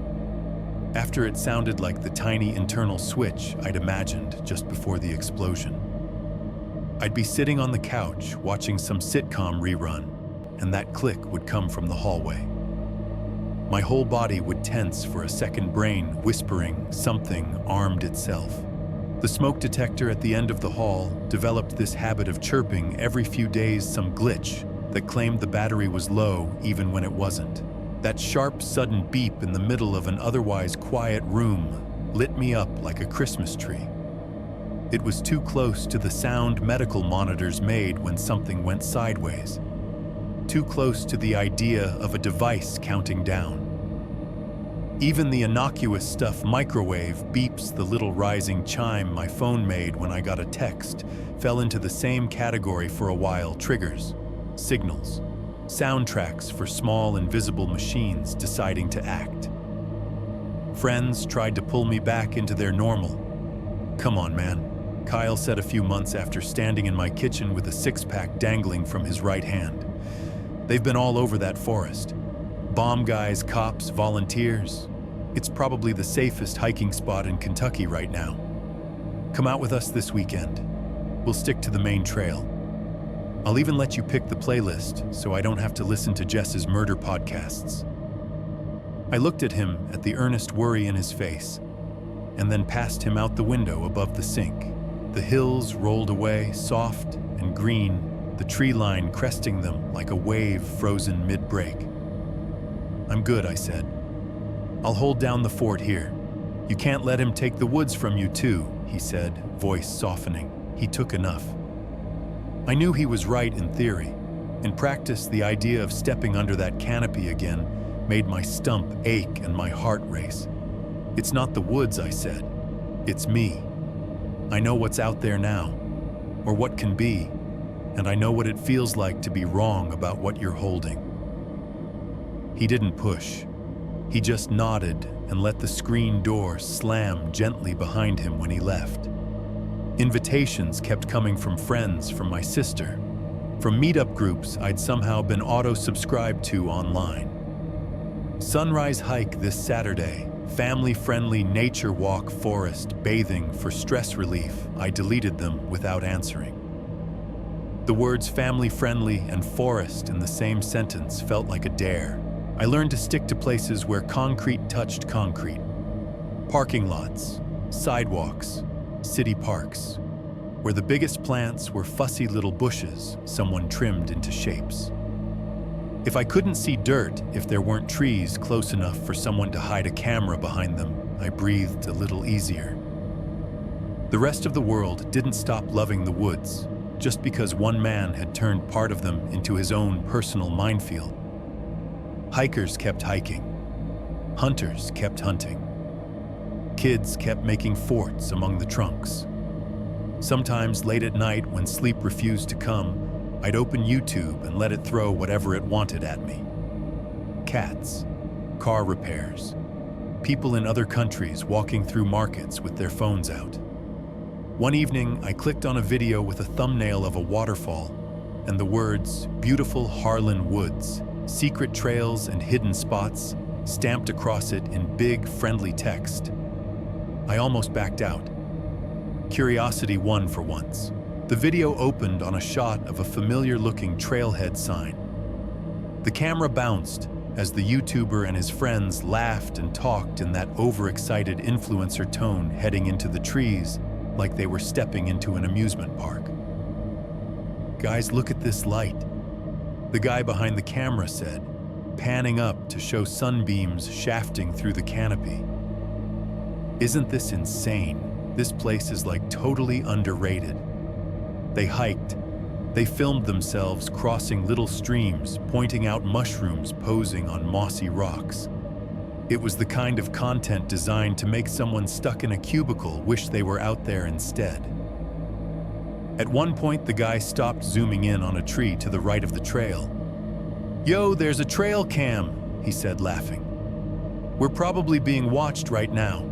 After it sounded like the tiny internal switch I'd imagined just before the explosion. I'd be sitting on the couch watching some sitcom rerun, and that click would come from the hallway. My whole body would tense for a second, brain whispering something armed itself. The smoke detector at the end of the hall developed this habit of chirping every few days some glitch that claimed the battery was low even when it wasn't. That sharp, sudden beep in the middle of an otherwise quiet room lit me up like a Christmas tree. It was too close to the sound medical monitors made when something went sideways. too close to the idea of a device counting down. Even the innocuous stuff microwave beeps, the little rising chime my phone made when I got a text, fell into the same category for a while. Triggers, signals, soundtracks for small invisible machines deciding to act. Friends tried to pull me back into their normal. "Come on, man," Kyle said a few months after standing in my kitchen with a six-pack dangling from his right hand. "They've been all over that forest. Bomb guys, cops, volunteers. It's probably the safest hiking spot in Kentucky right now. Come out with us this weekend. We'll stick to the main trail. I'll even let you pick the playlist so I don't have to listen to Jess's murder podcasts." I looked at him at the earnest worry in his face, and then passed him out the window above the sink. The hills rolled away, soft and green, the tree line cresting them like a wave frozen mid-break. "I'm good," I said. "I'll hold down the fort here. You can't let him take the woods from you too," he said, voice softening. He took enough. I knew he was right in theory. In practice, the idea of stepping under that canopy again made my stump ache and my heart race. "It's not the woods," I said. "It's me. I know what's out there now, or what can be, and I know what it feels like to be wrong about what you're holding." He didn't push. He just nodded and let the screen door slam gently behind him when he left. Invitations kept coming from friends, from my sister, from meetup groups I'd somehow been auto-subscribed to online. Sunrise hike this Saturday, family-friendly nature walk, forest, bathing for stress relief. I deleted them without answering. The words family-friendly and forest in the same sentence felt like a dare. I learned to stick to places where concrete touched concrete. Parking lots, sidewalks, city parks, where the biggest plants were fussy little bushes someone trimmed into shapes. If I couldn't see dirt, if there weren't trees close enough for someone to hide a camera behind them, I breathed a little easier. The rest of the world didn't stop loving the woods just because one man had turned part of them into his own personal minefield. Hikers kept hiking. Hunters kept hunting. Kids kept making forts among the trunks. Sometimes late at night when sleep refused to come, I'd open YouTube and let it throw whatever it wanted at me. Cats, car repairs, people in other countries walking through markets with their phones out. One evening, I clicked on a video with a thumbnail of a waterfall and the words, "Beautiful Harlan Woods, secret trails and hidden spots," stamped across it in big, friendly text. I almost backed out. Curiosity won for once. The video opened on a shot of a familiar-looking trailhead sign. The camera bounced as the YouTuber and his friends laughed and talked in that overexcited influencer tone, heading into the trees like they were stepping into an amusement park. "Guys, look at this light," the guy behind the camera said, panning up to show sunbeams shafting through the canopy. "Isn't this insane? This place is like totally underrated." They hiked. They filmed themselves crossing little streams, pointing out mushrooms posing on mossy rocks. It was the kind of content designed to make someone stuck in a cubicle wish they were out there instead. At one point, the guy stopped zooming in on a tree to the right of the trail. "Yo, there's a trail cam," he said, laughing. "We're probably being watched right now.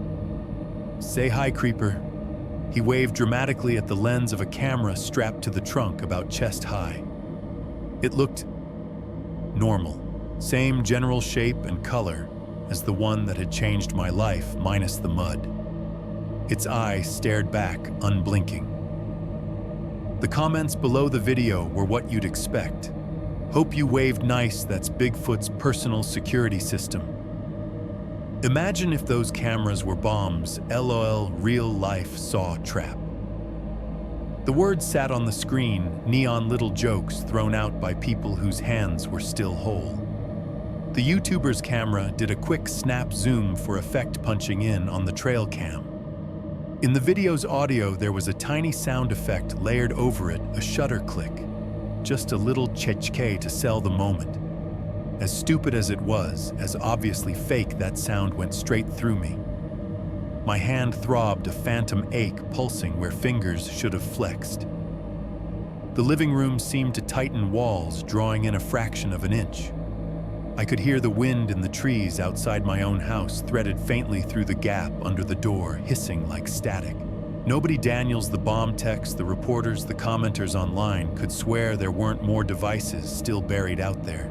Say hi, creeper." He waved dramatically at the lens of a camera strapped to the trunk about chest high. It looked normal, same general shape and color as the one that had changed my life, minus the mud. Its eye stared back, unblinking. The comments below the video were what you'd expect. "Hope you waved nice, that's Bigfoot's personal security system." Imagine if those cameras were bombs, LOL, real life saw trap. The words sat on the screen, neon little jokes thrown out by people whose hands were still whole. The YouTuber's camera did a quick snap zoom for effect, punching in on the trail cam. In the video's audio, there was a tiny sound effect layered over it, a shutter click. just a little tchèque to sell the moment. As stupid as it was, as obviously fake, that sound went straight through me. My hand throbbed, a phantom ache pulsing where fingers should have flexed. The living room seemed to tighten walls, drawing in a fraction of an inch. I could hear the wind in the trees outside my own house threaded faintly through the gap under the door, hissing like static. Nobody Daniels, the bomb techs, the reporters, the commenters online could swear there weren't more devices still buried out there.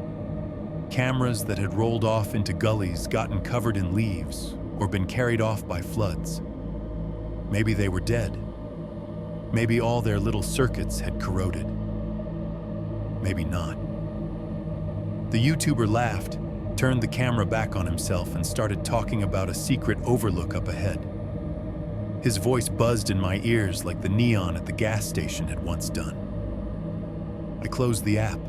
Cameras that had rolled off into gullies, gotten covered in leaves, or been carried off by floods. Maybe they were dead. Maybe all their little circuits had corroded. Maybe not. The YouTuber laughed, turned the camera back on himself, and started talking about a secret overlook up ahead. His voice buzzed in my ears like the neon at the gas station had once done. I closed the app.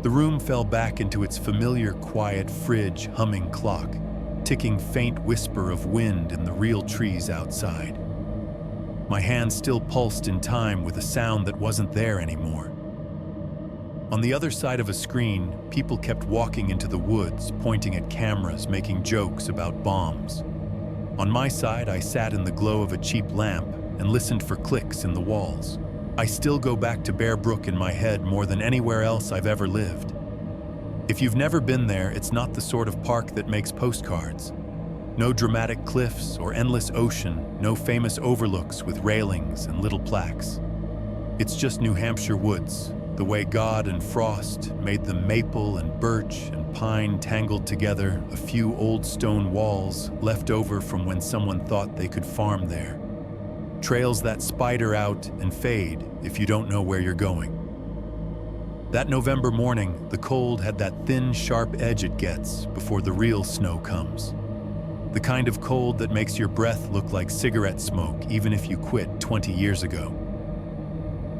The room fell back into its familiar, quiet, fridge, humming clock, ticking faint whisper of wind in the real trees outside. My hand still pulsed in time with a sound that wasn't there anymore. On the other side of a screen, people kept walking into the woods, pointing at cameras, making jokes about bombs. On my side, I sat in the glow of a cheap lamp and listened for clicks in the walls. I still go back to Bear Brook in my head more than anywhere else I've ever lived. If you've never been there, it's not the sort of park that makes postcards. No dramatic cliffs or endless ocean, no famous overlooks with railings and little plaques. It's just New Hampshire woods, the way God and frost made them maple and birch and pine tangled together, a few old stone walls left over from when someone thought they could farm there. Trails that spider out and fade if you don't know where you're going. That November morning, the cold had that thin, sharp edge it gets before the real snow comes. The kind of cold that makes your breath look like cigarette smoke even if you quit 20 years ago.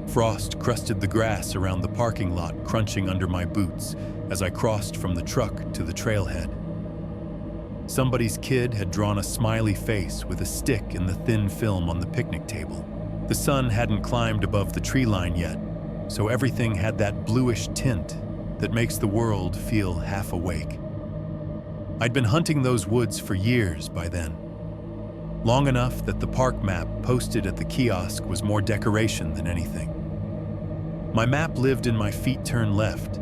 Frost crusted the grass around the parking lot, crunching under my boots as I crossed from the truck to the trailhead. Somebody's kid had drawn a smiley face with a stick in the thin film on the picnic table. The sun hadn't climbed above the tree line yet, so everything had that bluish tint that makes the world feel half awake. I'd been hunting those woods for years by then. Long enough that the park map posted at the kiosk was more decoration than anything. My map lived in my feet turn left,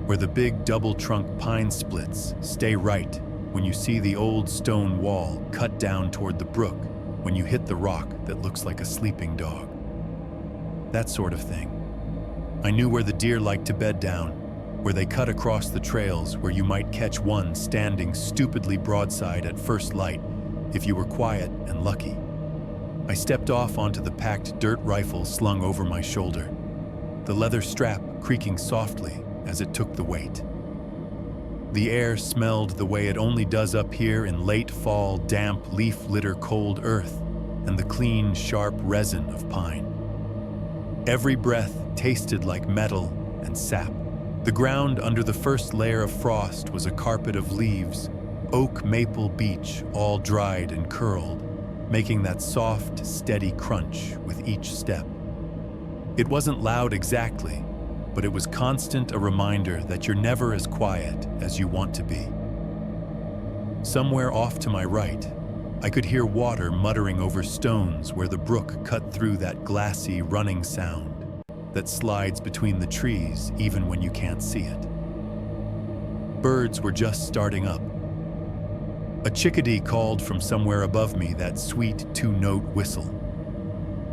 where the big double-trunk pine splits stay right when you see the old stone wall cut down toward the brook when you hit the rock that looks like a sleeping dog. That sort of thing. I knew where the deer liked to bed down, where they cut across the trails where you might catch one standing stupidly broadside at first light if you were quiet and lucky. I stepped off onto the packed dirt rifle slung over my shoulder, the leather strap creaking softly as it took the weight. The air smelled the way it only does up here in late fall, damp, leaf-litter cold earth and the clean, sharp resin of pine. Every breath tasted like metal and sap. The ground under the first layer of frost was a carpet of leaves, oak, maple, beech, all dried and curled, making that soft, steady crunch with each step. It wasn't loud exactly, but it was constant, a reminder that you're never as quiet as you want to be. Somewhere off to my right, I could hear water muttering over stones where the brook cut through that glassy running sound that slides between the trees even when you can't see it. Birds were just starting up. A chickadee called from somewhere above me that sweet two-note whistle.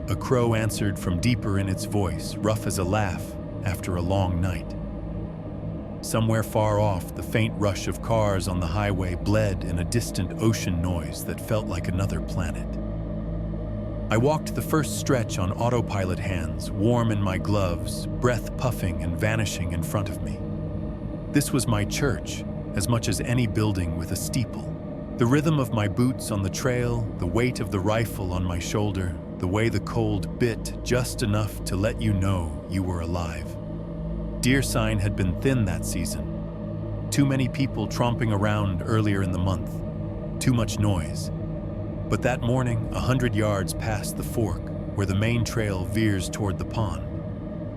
A crow answered from deeper in its voice, rough as a laugh after a long night. Somewhere far off, the faint rush of cars on the highway bled in a distant ocean noise that felt like another planet. I walked the first stretch on autopilot hands, warm in my gloves, breath puffing and vanishing in front of me. This was my church, as much as any building with a steeple. The rhythm of my boots on the trail, the weight of the rifle on my shoulder, the way the cold bit just enough to let you know you were alive. Deer sign had been thin that season. Too many people tromping around earlier in the month. Too much noise. But that morning, 100 yards past the fork, where the main trail veers toward the pond,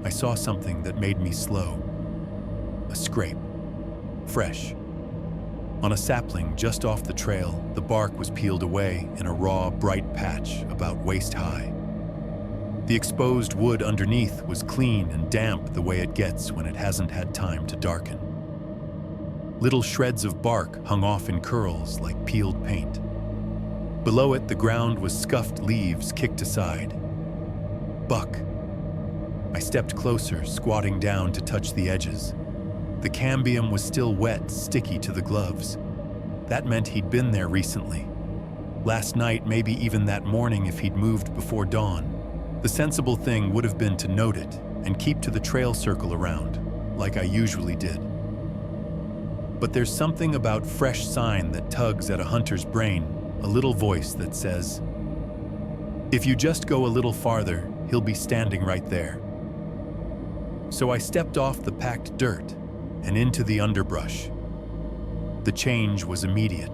I saw saw something that made me slow. A scrape. Fresh. On a sapling just off the trail, the bark was peeled away in a raw, bright patch about waist-high. The exposed wood underneath was clean and damp the way it gets when it hasn't had time to darken. Little shreds of bark hung off in curls like peeled paint. Below it, the ground was scuffed leaves kicked aside. Buck. I stepped closer, squatting down to touch the edges. The cambium was still wet, sticky to the gloves. That meant he'd been there recently. Last night, maybe even that morning if he'd moved before dawn. The sensible thing would have been to note it and keep to the trail circle around, like I usually did. But there's something about fresh sign that tugs at a hunter's brain, a little voice that says, if you just go a little farther, he'll be standing right there. So I stepped off the packed dirt and into the underbrush. The change was immediate.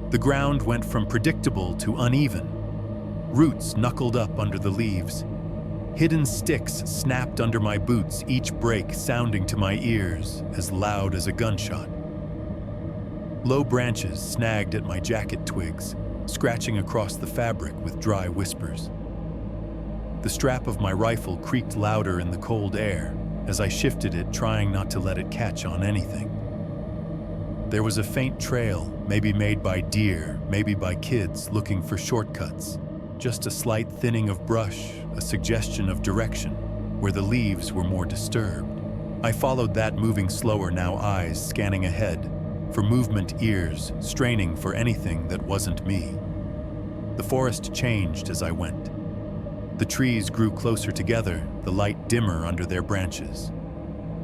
The ground went from predictable to uneven. Roots knuckled up under the leaves. Hidden sticks snapped under my boots, each break sounding to my ears as loud as a gunshot. Low branches snagged at my jacket twigs, scratching across the fabric with dry whispers. The strap of my rifle creaked louder in the cold air as I shifted it, trying not to let it catch on anything. There was a faint trail, maybe made by deer, maybe by kids looking for shortcuts. Just a slight thinning of brush, a suggestion of direction, where the leaves were more disturbed. I followed that, moving slower now, eyes scanning ahead, for movement, ears straining for anything that wasn't me. The forest changed as I went. The trees grew closer together, the light dimmer under their branches.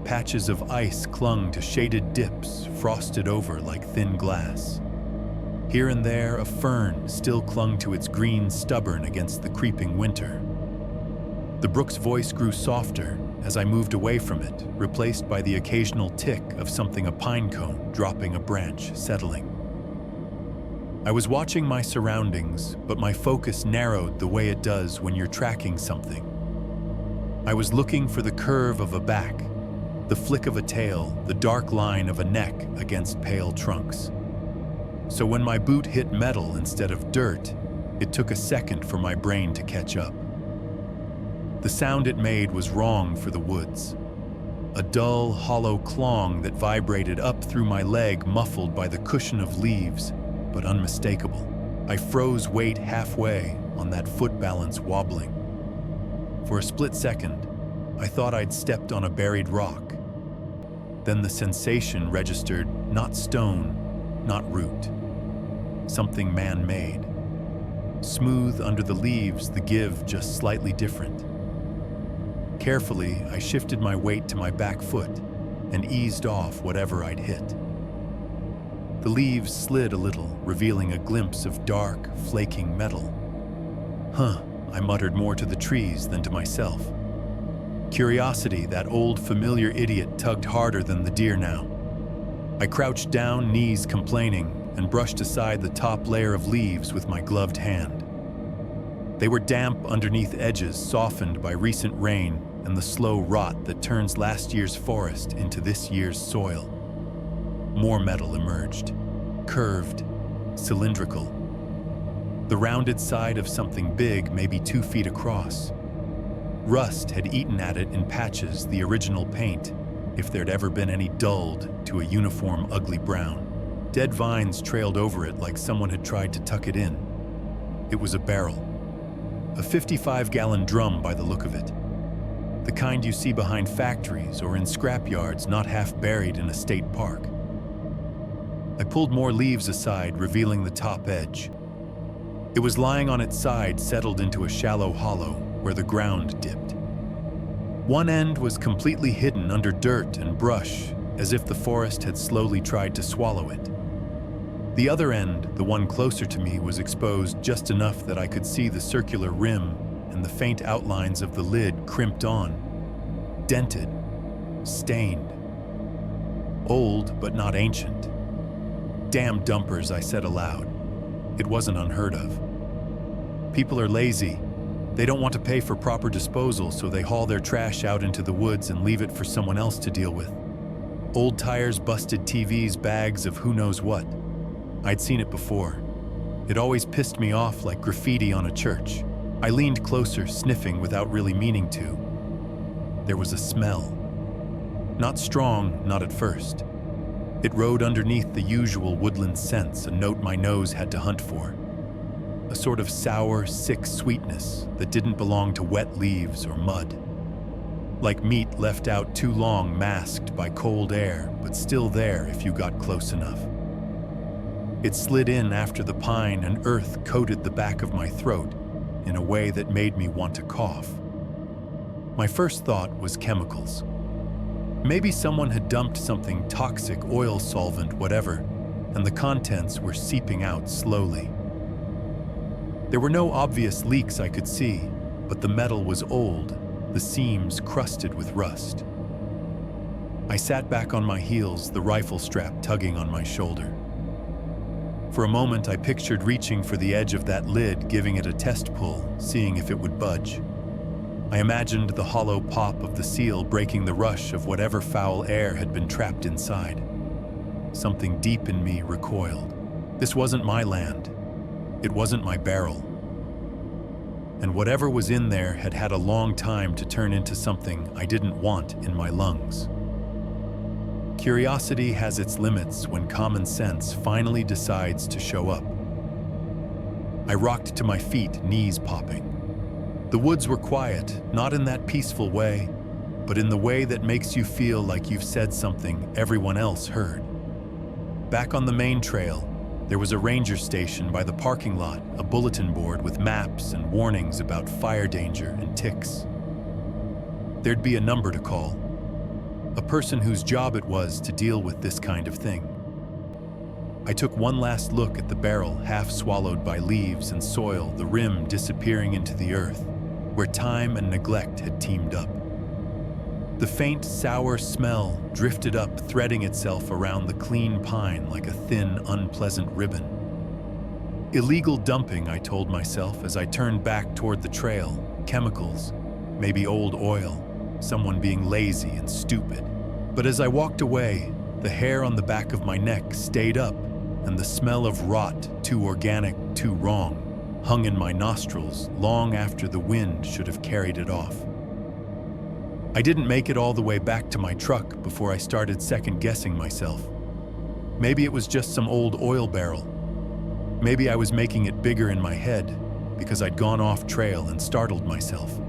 Patches of ice clung to shaded dips, frosted over like thin glass. Here and there, a fern still clung to its green stubborn against the creeping winter. The brook's voice grew softer as I moved away from it, replaced by the occasional tick of something, a pine cone dropping a branch, settling. I was watching my surroundings, but my focus narrowed the way it does when you're tracking something. I was looking for the curve of a back, the flick of a tail, the dark line of a neck against pale trunks. So when my boot hit metal instead of dirt, it took a second for my brain to catch up. The sound it made was wrong for the woods. A dull, hollow clong that vibrated up through my leg, muffled by the cushion of leaves, but unmistakable. I froze, weight halfway on that foot balance wobbling. For a split second, I thought I'd stepped on a buried rock. Then the sensation registered, not stone, not root. Something man-made. Smooth under the leaves, the give just slightly different. Carefully, I shifted my weight to my back foot and eased off whatever I'd hit. The leaves slid a little, revealing a glimpse of dark, flaking metal. Huh, I muttered more to the trees than to myself. Curiosity, that old familiar idiot, tugged harder than the deer now. I crouched down, knees complaining, and brushed aside the top layer of leaves with my gloved hand. They were damp underneath edges, softened by recent rain and the slow rot that turns last year's forest into this year's soil. More metal emerged, curved, cylindrical. The rounded side of something big, maybe 2 feet across. Rust had eaten at it in patches, the original paint, if there'd ever been any, dulled to a uniform ugly brown. Dead vines trailed over it like someone had tried to tuck it in. It was a barrel. A 55-gallon drum by the look of it. The kind you see behind factories or in scrapyards, not half buried in a state park. I pulled more leaves aside, revealing the top edge. It was lying on its side, settled into a shallow hollow where the ground dipped. One end was completely hidden under dirt and brush, as if the forest had slowly tried to swallow it. The other end, the one closer to me, was exposed just enough that I could see the circular rim and the faint outlines of the lid crimped on, dented, stained. Old, but not ancient. Damn dumpers, I said aloud. It wasn't unheard of. People are lazy, They don't want to pay for proper disposal, so they haul their trash out into the woods and leave it for someone else to deal with. Old tires, busted TVs, bags of who knows what. I'd seen it before. It always pissed me off like graffiti on a church. I leaned closer, sniffing without really meaning to. There was a smell. Not strong, not at first. It rode underneath the usual woodland scents, a note my nose had to hunt for. A sort of sour, sick sweetness that didn't belong to wet leaves or mud. Like meat left out too long, masked by cold air, but still there if you got close enough. It slid in after the pine and earth coated the back of my throat in a way that made me want to cough. My first thought was chemicals. Maybe someone had dumped something toxic, oil, solvent, whatever, and the contents were seeping out slowly. There were no obvious leaks I could see, but the metal was old, the seams crusted with rust. I sat back on my heels, the rifle strap tugging on my shoulder. For a moment, I pictured reaching for the edge of that lid, giving it a test pull, seeing if it would budge. I imagined the hollow pop of the seal breaking the rush of whatever foul air had been trapped inside. Something deep in me recoiled. This wasn't my land. It wasn't my barrel. And whatever was in there had had a long time to turn into something I didn't want in my lungs. Curiosity has its limits when common sense finally decides to show up. I rocked to my feet, knees popping. The woods were quiet, not in that peaceful way, but in the way that makes you feel like you've said something everyone else heard. Back on the main trail, there was a ranger station by the parking lot, a bulletin board with maps and warnings about fire danger and ticks. There'd be a number to call, a person whose job it was to deal with this kind of thing. I took one last look at the barrel, half swallowed by leaves and soil, the rim disappearing into the earth, where time and neglect had teamed up. The faint, sour smell drifted up, threading itself around the clean pine like a thin, unpleasant ribbon. Illegal dumping, I told myself as I turned back toward the trail. Chemicals, maybe old oil, someone being lazy and stupid. But as I walked away, the hair on the back of my neck stayed up, and the smell of rot, too organic, too wrong, hung in my nostrils long after the wind should have carried it off. I didn't make it all the way back to my truck before I started second-guessing myself. Maybe it was just some old oil barrel. Maybe I was making it bigger in my head because I'd gone off trail and startled myself.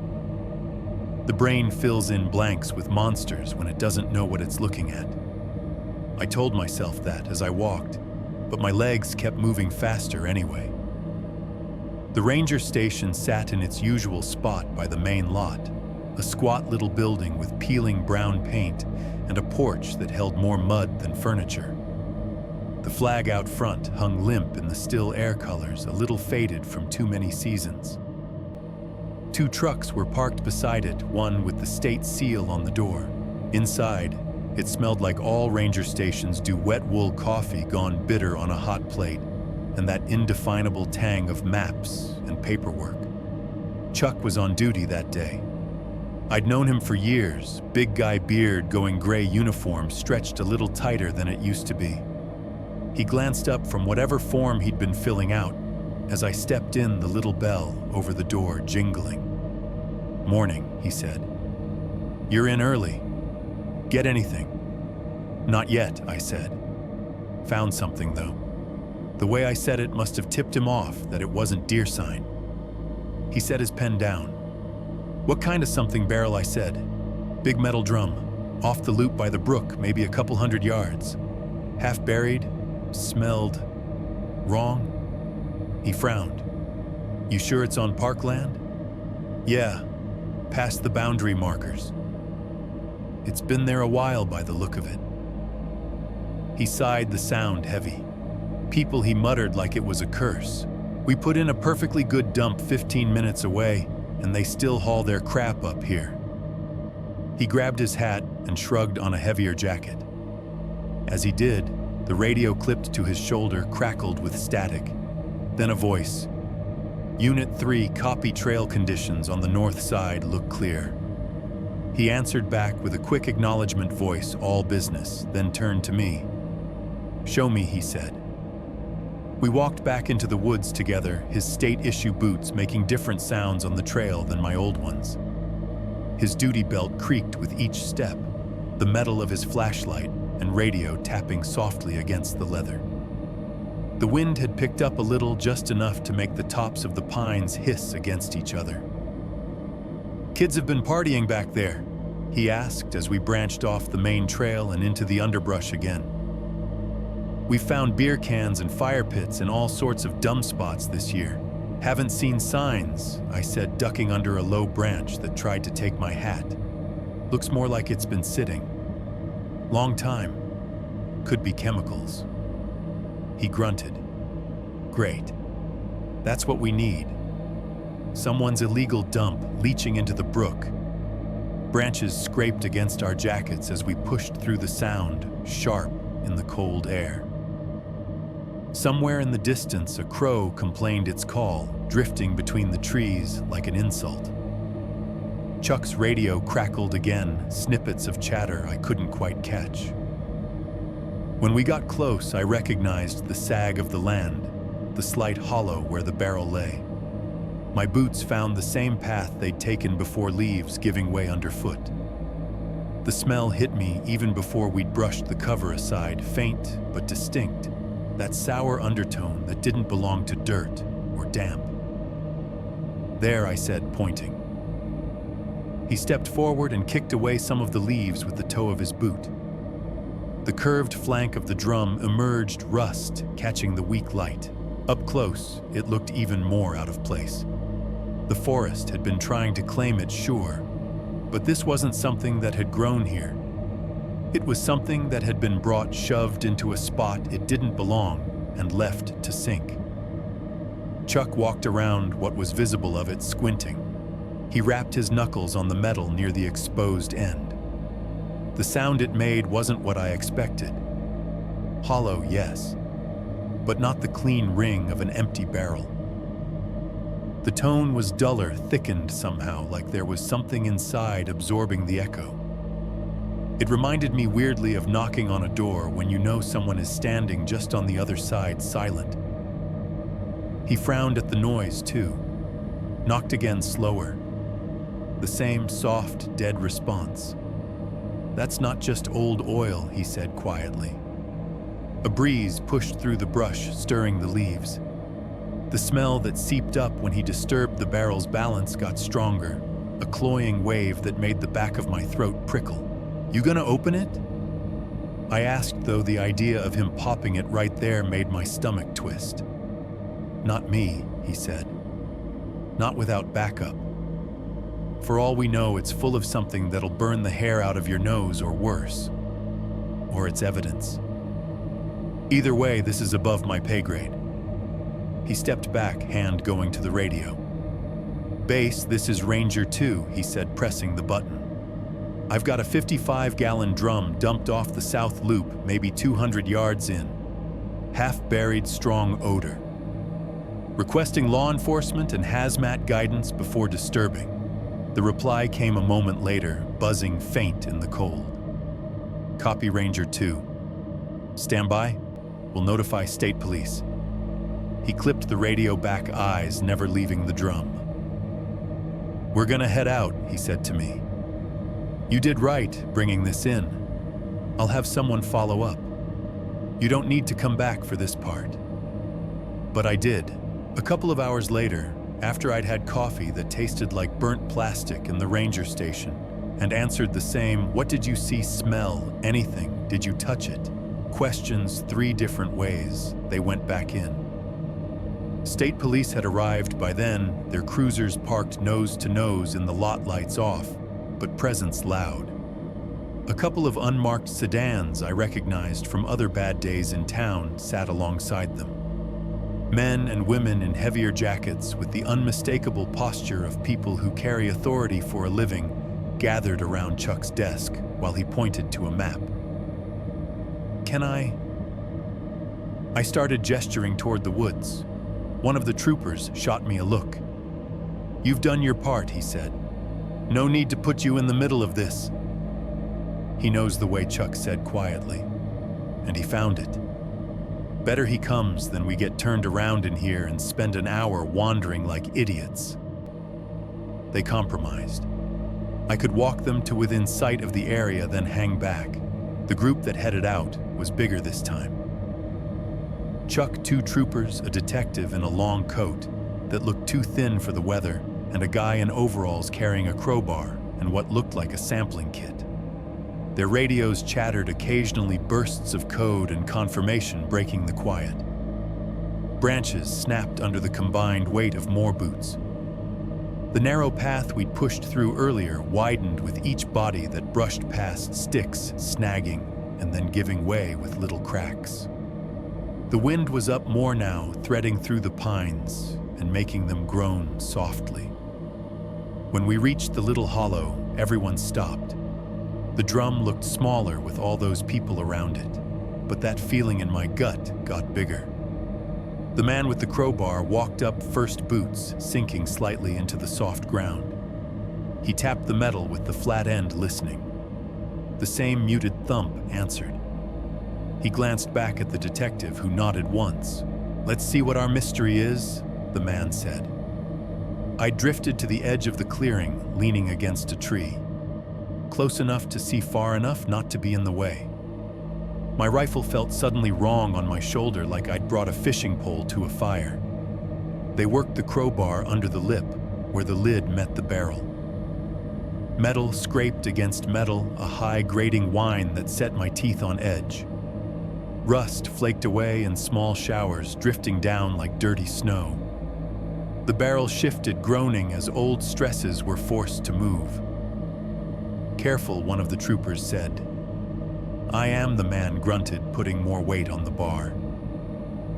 The brain fills in blanks with monsters when it doesn't know what it's looking at. I told myself that as I walked, but my legs kept moving faster anyway. The ranger station sat in its usual spot by the main lot, a squat little building with peeling brown paint and a porch that held more mud than furniture. The flag out front hung limp in the still air colors, a little faded from too many seasons. 2 trucks were parked beside it, one with the state seal on the door. Inside, it smelled like all ranger stations do, wet wool coffee gone bitter on a hot plate, and that indefinable tang of maps and paperwork. Chuck was on duty that day. I'd known him for years, big guy beard, going gray uniform stretched a little tighter than it used to be. He glanced up from whatever form he'd been filling out as I stepped in, the little bell over the door jingling. "Morning," he said. "You're in early. Get anything?" "Not yet," I said. Found something, though. The way I said it must have tipped him off that it wasn't deer sign. He set his pen down. "What kind of something, barrel?" I said. "Big metal drum, off the loop by the brook, maybe a couple 100 yards. Half buried, smelled wrong." He frowned. "You sure it's on parkland?" "Yeah, past the boundary markers. It's been there a while by the look of it." He sighed, the sound heavy. "People," he muttered like it was a curse. "We put in a perfectly good dump 15 minutes away, and they still haul their crap up here." He grabbed his hat and shrugged on a heavier jacket. As he did, the radio clipped to his shoulder crackled with static. Then a voice. Unit 3 copy trail conditions on the north side look clear. He answered back with a quick acknowledgement voice, all business, then turned to me. Show me, he said. We walked back into the woods together, his state-issue boots making different sounds on the trail than my old ones. His duty belt creaked with each step, the metal of his flashlight and radio tapping softly against the leather. The wind had picked up a little, just enough to make the tops of the pines hiss against each other. Kids have been partying back there, he asked as we branched off the main trail and into the underbrush again. We found beer cans and fire pits in all sorts of dumb spots this year. Haven't seen signs, I said, ducking under a low branch that tried to take my hat. Looks more like it's been sitting. Long time. Could be chemicals. He grunted. Great. That's what we need. Someone's illegal dump leaching into the brook. Branches scraped against our jackets as we pushed through the sound, sharp in the cold air. Somewhere in the distance, a crow complained its call, drifting between the trees like an insult. Chuck's radio crackled again, snippets of chatter I couldn't quite catch. When we got close, I recognized the sag of the land, the slight hollow where the barrel lay. My boots found the same path they'd taken before, leaves giving way underfoot. The smell hit me even before we'd brushed the cover aside, faint but distinct, that sour undertone that didn't belong to dirt or damp. There, I said, pointing. He stepped forward and kicked away some of the leaves with the toe of his boot. The curved flank of the drum emerged, rust catching the weak light. Up close, it looked even more out of place. The forest had been trying to claim it, sure, but this wasn't something that had grown here. It was something that had been brought, shoved into a spot it didn't belong, and left to sink. Chuck walked around what was visible of it, squinting. He rapped his knuckles on the metal near the exposed end. The sound it made wasn't what I expected. Hollow, yes, but not the clean ring of an empty barrel. The tone was duller, thickened somehow, like there was something inside absorbing the echo. It reminded me weirdly of knocking on a door when you know someone is standing just on the other side, silent. He frowned at the noise, too. Knocked again, slower. The same soft, dead response. That's not just old oil, he said quietly. A breeze pushed through the brush, stirring the leaves. The smell that seeped up when he disturbed the barrel's balance got stronger, a cloying wave that made the back of my throat prickle. You gonna open it? I asked, though the idea of him popping it right there made my stomach twist. Not me, he said. Not without backup. For all we know, it's full of something that'll burn the hair out of your nose or worse. Or it's evidence. Either way, this is above my pay grade. He stepped back, hand going to the radio. Base, this is Ranger 2, he said, pressing the button. I've got a 55-gallon drum dumped off the south loop, maybe 200 yards in. Half-buried, strong odor. Requesting law enforcement and hazmat guidance before disturbing. The reply came a moment later, buzzing faint in the cold. Copy, Ranger 2. Stand by. We'll notify state police. He clipped the radio back, eyes never leaving the drum. We're gonna head out, he said to me. You did right bringing this in. I'll have someone follow up. You don't need to come back for this part. But I did. A couple of hours later, after I'd had coffee that tasted like burnt plastic in the ranger station, and answered the same, what did you see, smell, anything, did you touch it? Questions 3 different ways, they went back in. State police had arrived by then, their cruisers parked nose to nose in the lot, lights off, but presence loud. A couple of unmarked sedans I recognized from other bad days in town sat alongside them. Men and women in heavier jackets with the unmistakable posture of people who carry authority for a living gathered around Chuck's desk while he pointed to a map. Can I started gesturing toward the woods. One of the troopers shot me a look. "You've done your part," he said. "No need to put you in the middle of this." He knows the way, Chuck said quietly, and he found it. Better he comes than we get turned around in here and spend an hour wandering like idiots. They compromised. I could walk them to within sight of the area, then hang back. The group that headed out was bigger this time. Chuck, 2 troopers, a detective in a long coat that looked too thin for the weather, and a guy in overalls carrying a crowbar and what looked like a sampling kit. Their radios chattered, occasionally bursts of code and confirmation breaking the quiet. Branches snapped under the combined weight of more boots. The narrow path we'd pushed through earlier widened with each body that brushed past sticks, snagging, and then giving way with little cracks. The wind was up more now, threading through the pines and making them groan softly. When we reached the little hollow, everyone stopped. The drum looked smaller with all those people around it, but that feeling in my gut got bigger. The man with the crowbar walked up first, boots sinking slightly into the soft ground. He tapped the metal with the flat end, listening. The same muted thump answered. He glanced back at the detective, who nodded once. "Let's see what our mystery is," the man said. I drifted to the edge of the clearing, leaning against a tree. Close enough to see far enough not to be in the way. My rifle felt suddenly wrong on my shoulder, like I'd brought a fishing pole to a fire. They worked the crowbar under the lip, where the lid met the barrel. Metal scraped against metal, a high grating whine that set my teeth on edge. Rust flaked away in small showers, drifting down like dirty snow. The barrel shifted, groaning as old stresses were forced to move. "Careful," one of the troopers said. "I am," the man grunted, putting more weight on the bar.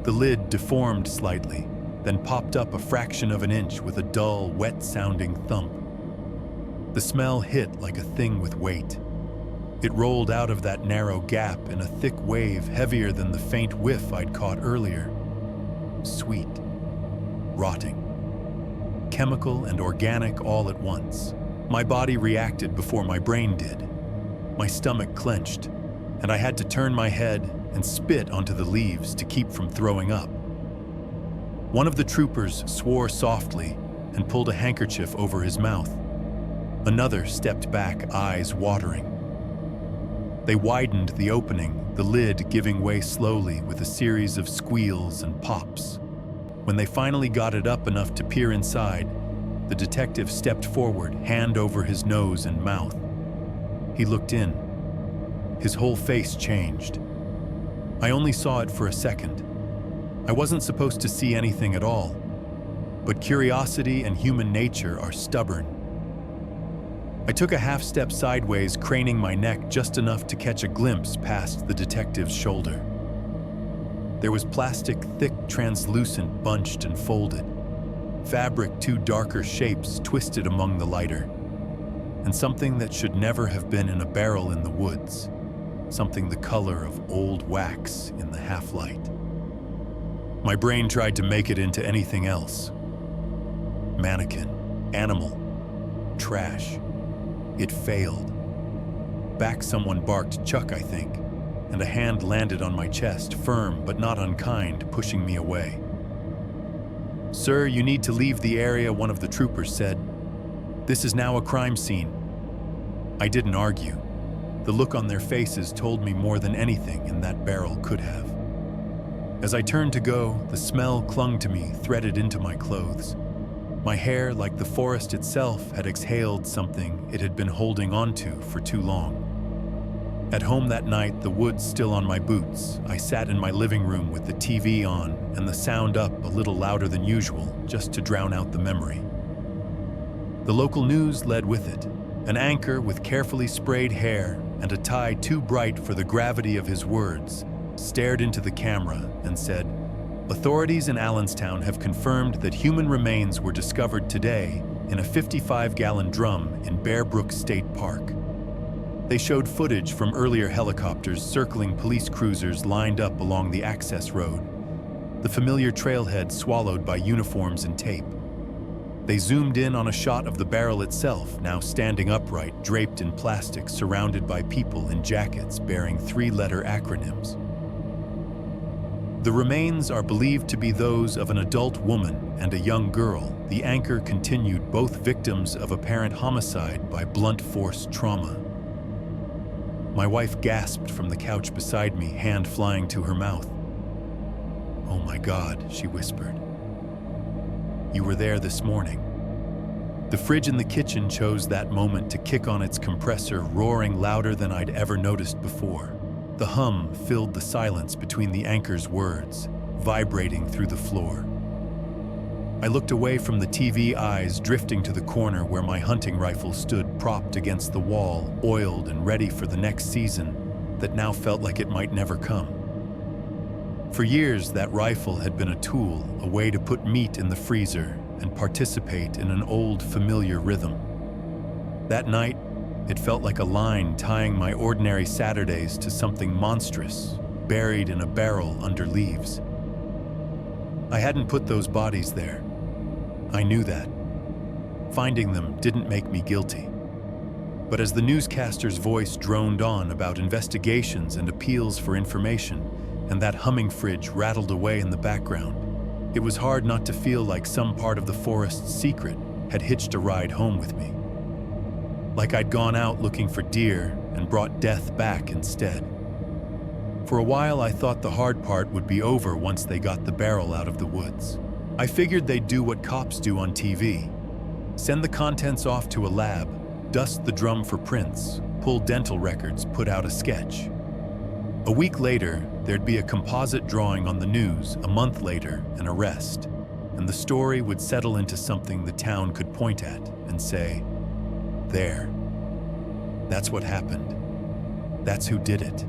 The lid deformed slightly, then popped up a fraction of an inch with a dull, wet-sounding thump. The smell hit like a thing with weight. It rolled out of that narrow gap in a thick wave heavier than the faint whiff I'd caught earlier. Sweet. Rotting. Chemical and organic all at once. My body reacted before my brain did. My stomach clenched, and I had to turn my head and spit onto the leaves to keep from throwing up. One of the troopers swore softly and pulled a handkerchief over his mouth. Another stepped back, eyes watering. They widened the opening, the lid giving way slowly with a series of squeals and pops. When they finally got it up enough to peer inside, the detective stepped forward, hand over his nose and mouth. He looked in. His whole face changed. I only saw it for a second. I wasn't supposed to see anything at all, but curiosity and human nature are stubborn. I took a half step sideways, craning my neck just enough to catch a glimpse past the detective's shoulder. There was plastic, thick, translucent, bunched and folded. Fabric, 2 darker shapes twisted among the lighter. And something that should never have been in a barrel in the woods. Something the color of old wax in the half-light. My brain tried to make it into anything else. Mannequin, animal, trash. It failed. Back someone barked, "Chuck," I think, and a hand landed on my chest, firm but not unkind, pushing me away. "Sir, you need to leave the area," one of the troopers said. "This is now a crime scene." I didn't argue. The look on their faces told me more than anything in that barrel could have. As I turned to go, the smell clung to me, threaded into my clothes. My hair, like the forest itself, had exhaled something it had been holding onto for too long. At home that night, the wood still on my boots, I sat in my living room with the TV on and the sound up a little louder than usual, just to drown out the memory. The local news led with it. An anchor with carefully sprayed hair and a tie too bright for the gravity of his words stared into the camera and said, "Authorities in Allenstown have confirmed that human remains were discovered today in a 55-gallon drum in Bear Brook State Park." They showed footage from earlier helicopters circling police cruisers lined up along the access road. the familiar trailhead swallowed by uniforms and tape. They zoomed in on a shot of the barrel itself, now standing upright, draped in plastic, surrounded by people in jackets bearing three-letter acronyms. The remains are believed to be those of an adult woman and a young girl. The anchor continued, both victims of apparent homicide by blunt force trauma. My wife gasped from the couch beside me, hand flying to her mouth. "Oh my God," she whispered. "You were there this morning." The fridge in the kitchen chose that moment to kick on its compressor, roaring louder than I'd ever noticed before. The hum filled the silence between the anchor's words, vibrating through the floor. I looked away from the TV, eyes drifting to the corner where my hunting rifle stood propped against the wall, oiled and ready for the next season that now felt like it might never come. For years, that rifle had been a tool, a way to put meat in the freezer and participate in an old, familiar rhythm. That night, it felt like a line tying my ordinary Saturdays to something monstrous, buried in a barrel under leaves. I hadn't put those bodies there. I knew that. Finding them didn't make me guilty. But as the newscaster's voice droned on about investigations and appeals for information, and that humming fridge rattled away in the background, it was hard not to feel like some part of the forest's secret had hitched a ride home with me. Like I'd gone out looking for deer and brought death back instead. For a while, I thought the hard part would be over once they got the barrel out of the woods. I figured they'd do what cops do on TV. Send the contents off to a lab, dust the drum for prints, pull dental records, put out a sketch. A week later, there'd be a composite drawing on the news, a month later, an arrest, and the story would settle into something the town could point at and say, "There. That's what happened. That's who did it."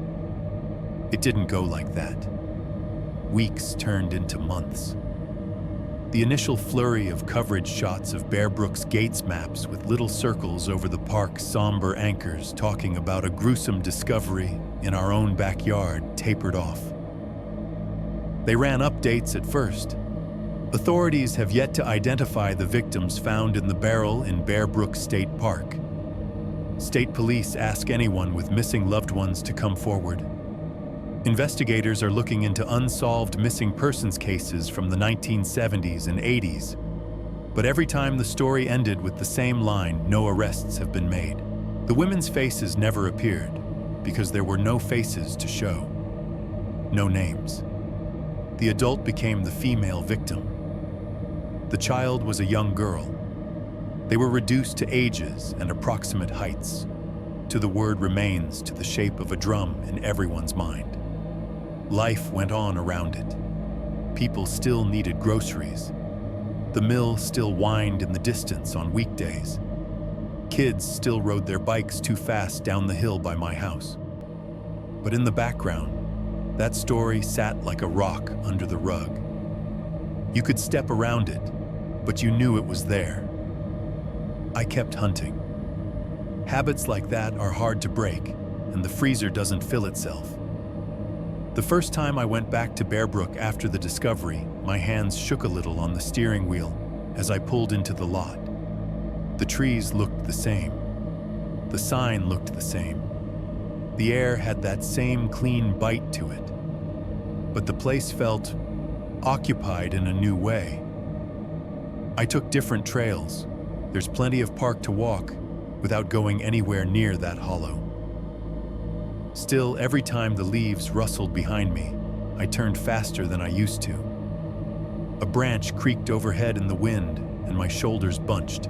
It didn't go like that. Weeks turned into months. The initial flurry of coverage shots of Bear Brook's Gates maps with little circles over the park's somber anchors talking about a gruesome discovery in our own backyard tapered off. They ran updates at first. Authorities have yet to identify the victims found in the barrel in Bear Brook State Park. State police ask anyone with missing loved ones to come forward. Investigators are looking into unsolved missing persons cases from the 1970s and 80s. But every time the story ended with the same line, "No arrests have been made." The women's faces never appeared because there were no faces to show. No names. The adult became the female victim. The child was a young girl. They were reduced to ages and approximate heights, to the word remains, to the shape of a drum in everyone's mind. Life went on around it. People still needed groceries. The mill still whined in the distance on weekdays. Kids still rode their bikes too fast down the hill by my house. But in the background, that story sat like a rock under the rug. You could step around it, but you knew it was there. I kept hunting. Habits like that are hard to break, and the freezer doesn't fill itself. The first time I went back to Bear Brook after the discovery, my hands shook a little on the steering wheel as I pulled into the lot. The trees looked the same. The sign looked the same. The air had that same clean bite to it. But the place felt occupied in a new way. I took different trails. There's plenty of park to walk without going anywhere near that hollow. Still, every time the leaves rustled behind me, I turned faster than I used to. A branch creaked overhead in the wind, and my shoulders bunched.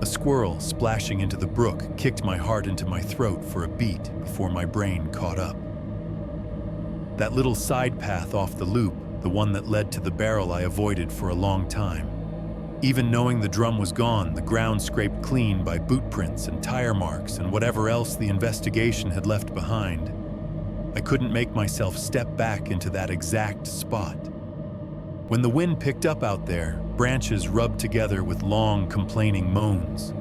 A squirrel splashing into the brook kicked my heart into my throat for a beat before my brain caught up. That little side path off the loop, the one that led to the barrel, I avoided for a long time. Even knowing the drum was gone, the ground scraped clean by boot prints and tire marks and whatever else the investigation had left behind, I couldn't make myself step back into that exact spot. When the wind picked up out there, branches rubbed together with long, complaining moans.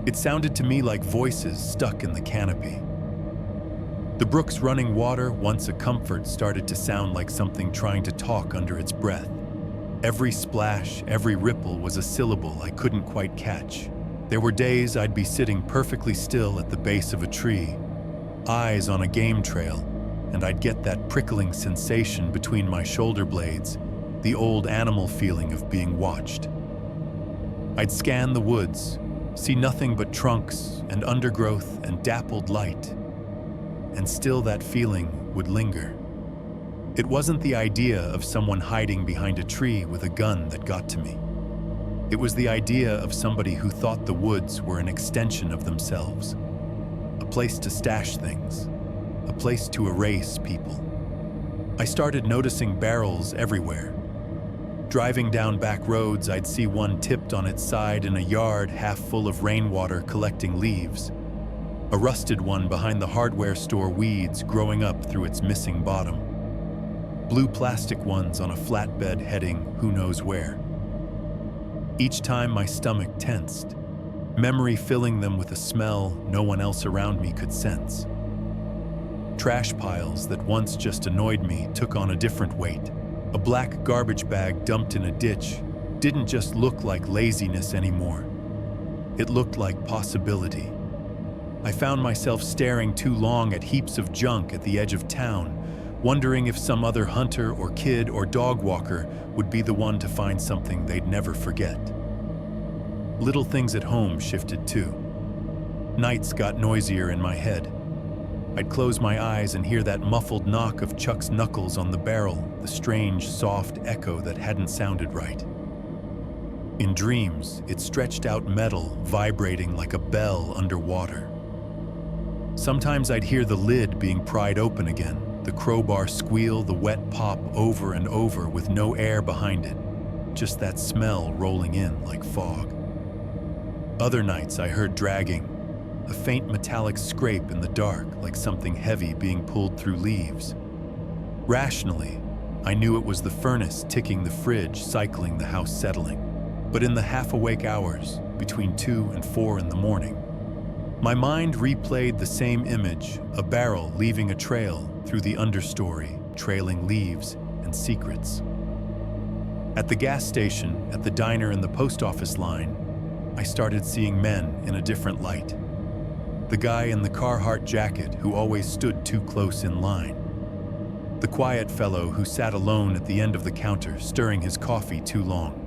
It sounded to me like voices stuck in the canopy. The brook's running water, once a comfort, started to sound like something trying to talk under its breath. Every splash, every ripple was a syllable I couldn't quite catch. There were days I'd be sitting perfectly still at the base of a tree, eyes on a game trail, and I'd get that prickling sensation between my shoulder blades, the old animal feeling of being watched. I'd scan the woods, see nothing but trunks and undergrowth and dappled light, and still that feeling would linger. It wasn't the idea of someone hiding behind a tree with a gun that got to me. It was the idea of somebody who thought the woods were an extension of themselves, a place to stash things, a place to erase people. I started noticing barrels everywhere. Driving down back roads, I'd see one tipped on its side in a yard half full of rainwater collecting leaves, a rusted one behind the hardware store weeds growing up through its missing bottom, blue plastic ones on a flatbed heading who knows where. Each time my stomach tensed, memory filling them with a smell no one else around me could sense. Trash piles that once just annoyed me took on a different weight. A black garbage bag dumped in a ditch didn't just look like laziness anymore. It looked like possibility. I found myself staring too long at heaps of junk at the edge of town, wondering if some other hunter or kid or dog walker would be the one to find something they'd never forget. Little things at home shifted too. Nights got noisier in my head. I'd close my eyes and hear that muffled knock of Chuck's knuckles on the barrel, the strange, soft echo that hadn't sounded right. In dreams, it stretched out metal, vibrating like a bell underwater. Sometimes I'd hear the lid being pried open again, the crowbar squeal, the wet pop over and over with no air behind it, just that smell rolling in like fog. Other nights I heard dragging, a faint metallic scrape in the dark like something heavy being pulled through leaves. Rationally, I knew it was the furnace ticking the fridge, cycling the house settling. But in the half-awake hours, between 2 and 4 in the morning, my mind replayed the same image, a barrel leaving a trail through the understory, trailing leaves and secrets. At the gas station, at the diner and the post office line, I started seeing men in a different light. The guy in the Carhartt jacket who always stood too close in line. The quiet fellow who sat alone at the end of the counter, stirring his coffee too long.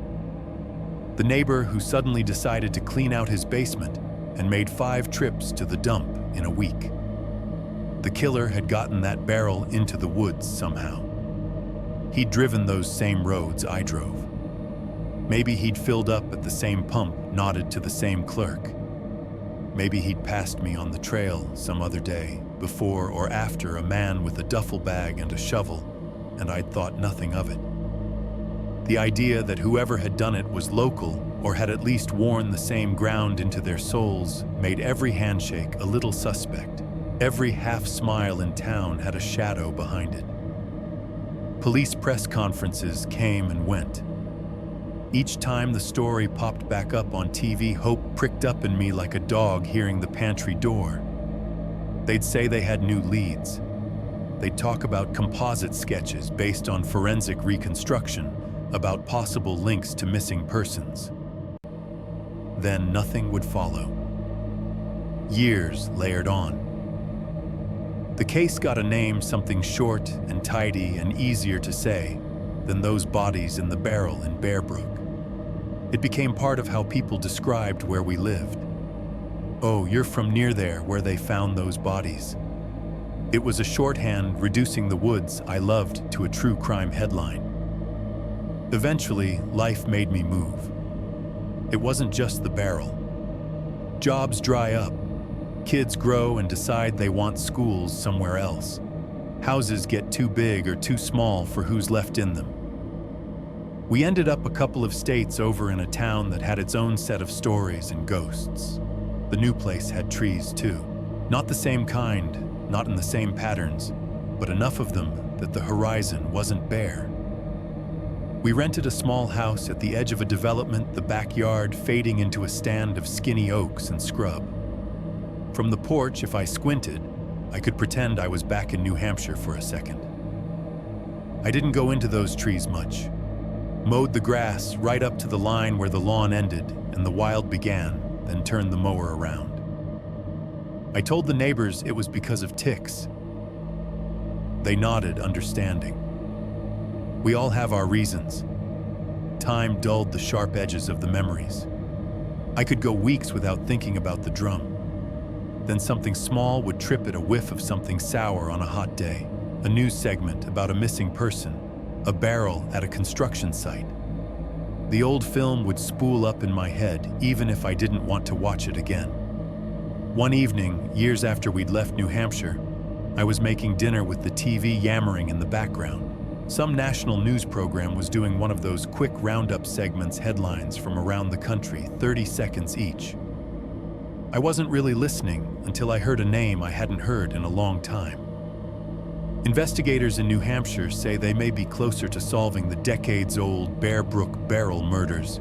The neighbor who suddenly decided to clean out his basement and made 5 trips to the dump in a week. The killer had gotten that barrel into the woods somehow. He'd driven those same roads I drove. Maybe he'd filled up at the same pump, nodded to the same clerk. Maybe he'd passed me on the trail some other day, before or after a man with a duffel bag and a shovel, and I'd thought nothing of it. The idea that whoever had done it was local or had at least worn the same ground into their souls made every handshake a little suspect. Every half smile in town had a shadow behind it. Police press conferences came and went. Each time the story popped back up on TV, hope pricked up in me like a dog hearing the pantry door. They'd say they had new leads. They'd talk about composite sketches based on forensic reconstruction, about possible links to missing persons. Then nothing would follow. Years layered on. The case got a name, something short and tidy and easier to say than those bodies in the barrel in Bear Brook. It became part of how people described where we lived. "Oh, you're from near there where they found those bodies." It was a shorthand reducing the woods I loved to a true crime headline. Eventually, life made me move. It wasn't just the barrel. Jobs dry up. Kids grow and decide they want schools somewhere else. Houses get too big or too small for who's left in them. We ended up a couple of states over in a town that had its own set of stories and ghosts. The new place had trees too. Not the same kind, not in the same patterns, but enough of them that the horizon wasn't bare. We rented a small house at the edge of a development, the backyard fading into a stand of skinny oaks and scrub. From the porch, if I squinted, I could pretend I was back in New Hampshire for a second. I didn't go into those trees much. Mowed the grass right up to the line where the lawn ended and the wild began, then turned the mower around. I told the neighbors it was because of ticks. They nodded, understanding. We all have our reasons. Time dulled the sharp edges of the memories. I could go weeks without thinking about the drum. Then something small would trip at a whiff of something sour on a hot day. A news segment about a missing person, a barrel at a construction site. The old film would spool up in my head, even if I didn't want to watch it again. One evening, years after we'd left New Hampshire, I was making dinner with the TV yammering in the background. Some national news program was doing one of those quick roundup segments, headlines from around the country, 30 seconds each. I wasn't really listening until I heard a name I hadn't heard in a long time. Investigators in New Hampshire say they may be closer to solving the decades-old Bear Brook barrel murders.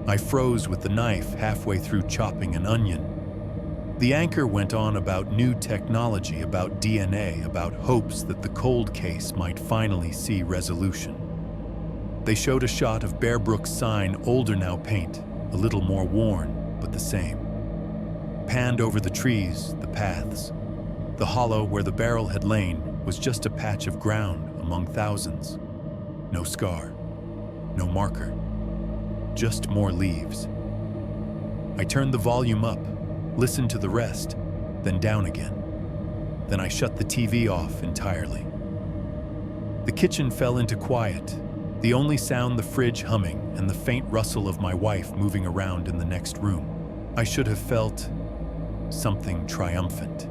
I froze with the knife halfway through chopping an onion. The anchor went on about new technology, about DNA, about hopes that the cold case might finally see resolution. They showed a shot of Bear Brook's sign, older now paint, a little more worn, but the same. Panned over the trees, the paths. The hollow where the barrel had lain was just a patch of ground among thousands. No scar, no marker, just more leaves. I turned the volume up, listened to the rest, then down again. Then I shut the TV off entirely. The kitchen fell into quiet, the only sound the fridge humming and the faint rustle of my wife moving around in the next room. I should have felt something triumphant.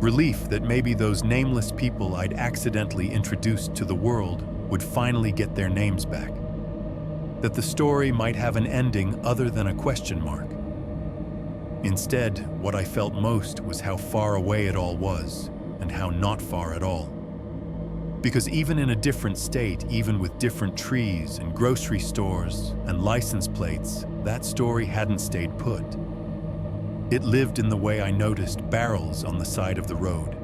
Relief that maybe those nameless people I'd accidentally introduced to the world would finally get their names back. That the story might have an ending other than a question mark. Instead, what I felt most was how far away it all was, and how not far at all. Because even in a different state, even with different trees and grocery stores and license plates, that story hadn't stayed put. It lived in the way I noticed barrels on the side of the road.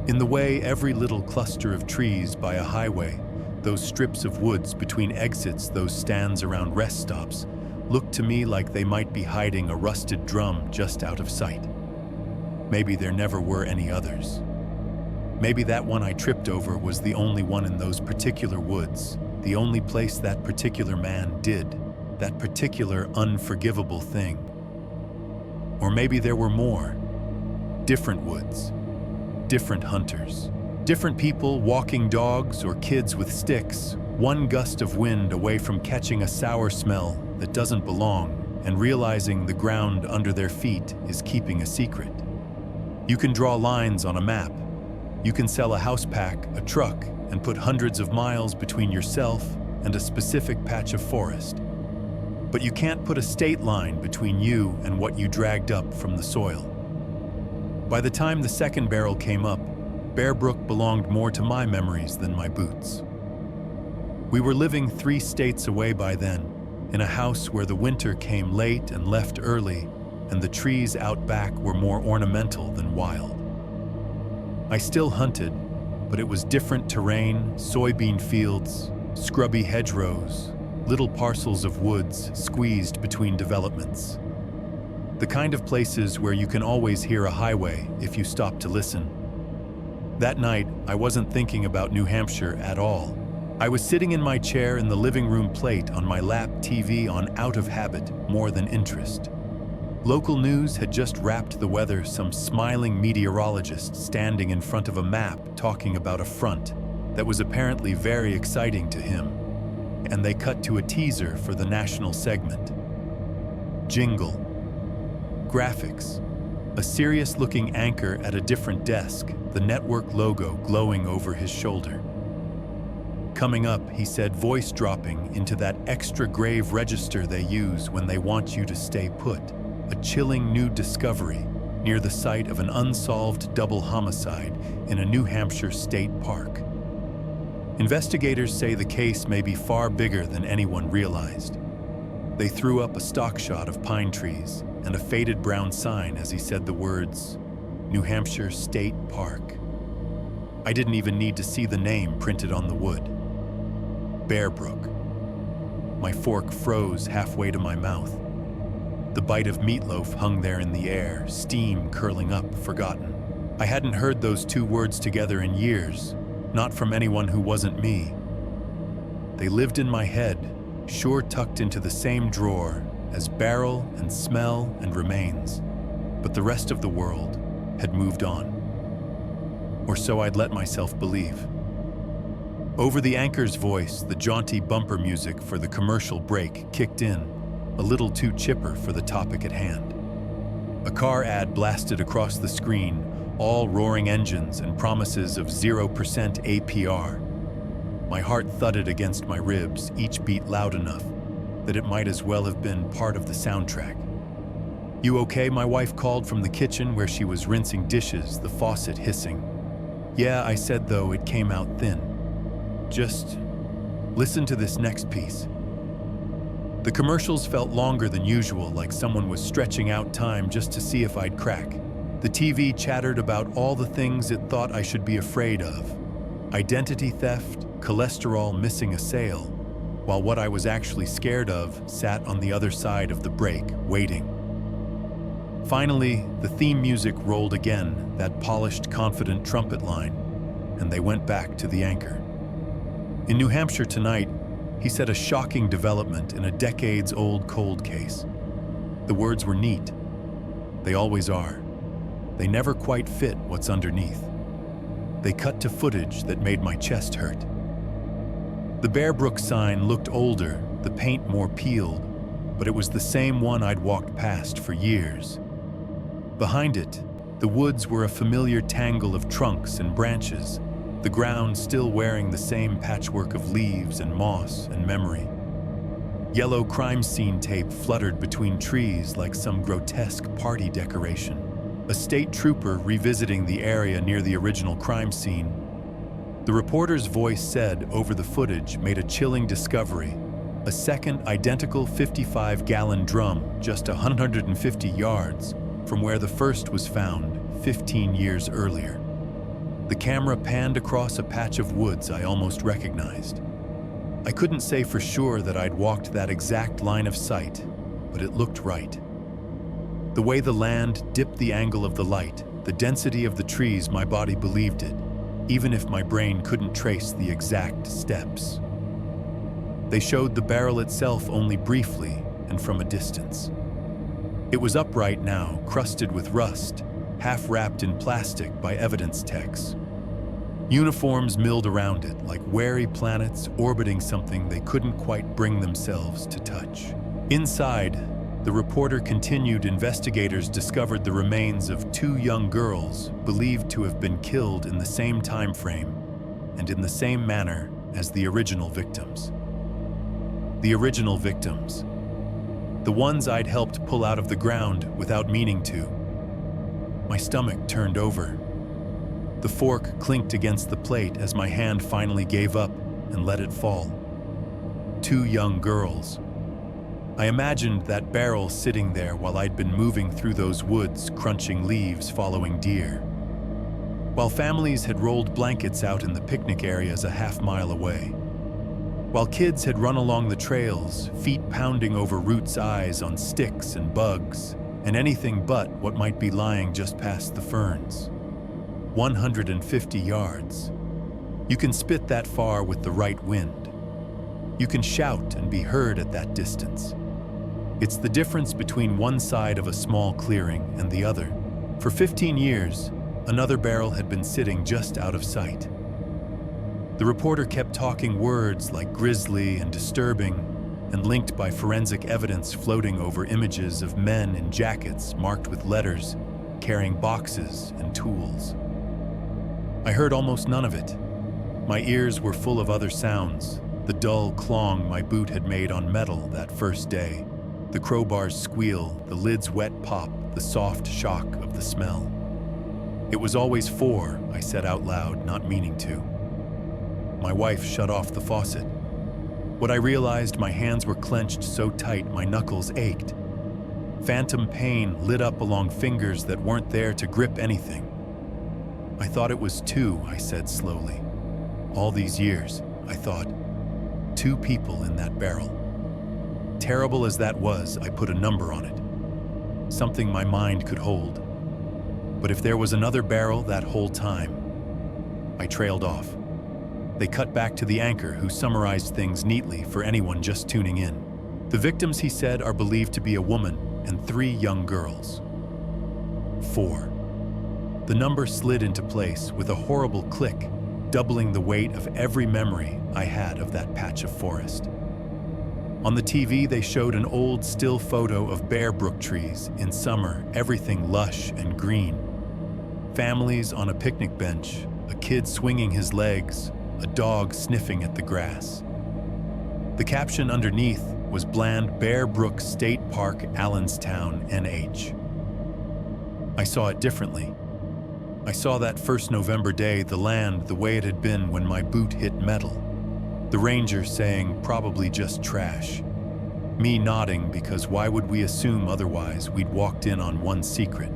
In the way every little cluster of trees by a highway, those strips of woods between exits, those stands around rest stops, looked to me like they might be hiding a rusted drum just out of sight. Maybe there never were any others. Maybe that one I tripped over was the only one in those particular woods, the only place that particular man did, that particular unforgivable thing. Or maybe there were more. Different woods, different hunters, different people walking dogs or kids with sticks, one gust of wind away from catching a sour smell that doesn't belong and realizing the ground under their feet is keeping a secret. You can draw lines on a map. You can sell a house pack, a truck, and put hundreds of miles between yourself and a specific patch of forest. But you can't put a state line between you and what you dragged up from the soil. By the time the second barrel came up, Bear Brook belonged more to my memories than my boots. We were living 3 states away by then, in a house where the winter came late and left early, and the trees out back were more ornamental than wild. I still hunted, but it was different terrain, soybean fields, scrubby hedgerows, little parcels of woods squeezed between developments. The kind of places where you can always hear a highway if you stop to listen. That night, I wasn't thinking about New Hampshire at all. I was sitting in my chair in the living room plate on my lap TV on out of habit more than interest. Local news had just wrapped the weather, some smiling meteorologist standing in front of a map talking about a front that was apparently very exciting to him. And they cut to a teaser for the national segment. Jingle. Graphics. A serious-looking anchor at a different desk, the network logo glowing over his shoulder. Coming up, he said, voice dropping into that extra grave register they use when they want you to stay put. A chilling new discovery near the site of an unsolved double homicide in a New Hampshire state park. Investigators say the case may be far bigger than anyone realized. They threw up a stock shot of pine trees and a faded brown sign as he said the words, New Hampshire State Park. I didn't even need to see the name printed on the wood. Bear Brook. My fork froze halfway to my mouth. The bite of meatloaf hung there in the air, steam curling up, forgotten. I hadn't heard those two words together in years, not from anyone who wasn't me. They lived in my head, sure tucked into the same drawer as barrel and smell and remains. But the rest of the world had moved on. Or so I'd let myself believe. Over the anchor's voice, the jaunty bumper music for the commercial break kicked in, a little too chipper for the topic at hand. A car ad blasted across the screen, all roaring engines and promises of 0% APR. My heart thudded against my ribs, each beat loud enough that it might as well have been part of the soundtrack. "You okay?" my wife called from the kitchen where she was rinsing dishes, the faucet hissing. "Yeah," I said, though it came out thin. "Just listen to this next piece." The commercials felt longer than usual, like someone was stretching out time just to see if I'd crack. The TV chattered about all the things it thought I should be afraid of. Identity theft, cholesterol missing a sale, while what I was actually scared of sat on the other side of the break, waiting. Finally, the theme music rolled again, that polished, confident trumpet line, and they went back to the anchor. "In New Hampshire tonight," he said, a shocking development in a decades-old cold case. The words were neat. They always are. They never quite fit what's underneath. They cut to footage that made my chest hurt. The Bear Brook sign looked older, the paint more peeled, but it was the same one I'd walked past for years. Behind it, the woods were a familiar tangle of trunks and branches, the ground still wearing the same patchwork of leaves and moss and memory. Yellow crime scene tape fluttered between trees like some grotesque party decoration. A state trooper revisiting the area near the original crime scene. The reporter's voice said over the footage made a chilling discovery: a second identical 55-gallon drum just 150 yards from where the first was found 15 years earlier. The camera panned across a patch of woods I almost recognized. I couldn't say for sure that I'd walked that exact line of sight, but it looked right. The way the land dipped, the angle of the light, the density of the trees, my body believed it, even if my brain couldn't trace the exact steps. They showed the barrel itself only briefly and from a distance. It was upright now, crusted with rust, half wrapped in plastic by evidence techs. Uniforms milled around it like wary planets orbiting something they couldn't quite bring themselves to touch. Inside, the reporter continued. Investigators discovered the remains of two young girls believed to have been killed in the same time frame and in the same manner as the original victims. The original victims. The ones I'd helped pull out of the ground without meaning to. My stomach turned over. The fork clinked against the plate as my hand finally gave up and let it fall. Two young girls. I imagined that barrel sitting there while I'd been moving through those woods, crunching leaves, following deer. While families had rolled blankets out in the picnic areas a half-mile away. While kids had run along the trails, feet pounding over roots' eyes on sticks and bugs, and anything but what might be lying just past the ferns. 150 yards. You can spit that far with the right wind. You can shout and be heard at that distance. It's the difference between one side of a small clearing and the other. For 15 years, another barrel had been sitting just out of sight. The reporter kept talking words like grisly and disturbing, and linked by forensic evidence floating over images of men in jackets marked with letters, carrying boxes and tools. I heard almost none of it. My ears were full of other sounds, the dull clong my boot had made on metal that first day, the crowbar's squeal, the lid's wet pop, the soft shock of the smell. It was always 4, I said out loud, not meaning to. My wife shut off the faucet. What I realized, my hands were clenched so tight my knuckles ached. Phantom pain lit up along fingers that weren't there to grip anything. I thought it was two, I said slowly. All these years, I thought, 2 people in that barrel. Terrible as that was, I put a number on it. Something my mind could hold. But if there was another barrel that whole time, I trailed off. They cut back to the anchor, who summarized things neatly for anyone just tuning in. The victims, he said, are believed to be a woman and 3 young girls. 4. The number slid into place with a horrible click, doubling the weight of every memory I had of that patch of forest. On the TV, they showed an old still photo of bare brook trees, in summer, everything lush and green. Families on a picnic bench, a kid swinging his legs, a dog sniffing at the grass. The caption underneath was bland Bear Brook State Park, Allenstown, NH. I saw it differently. I saw that first November day, the land the way it had been when my boot hit metal. The ranger saying, probably just trash. Me nodding, because why would we assume otherwise? We'd walked in on one secret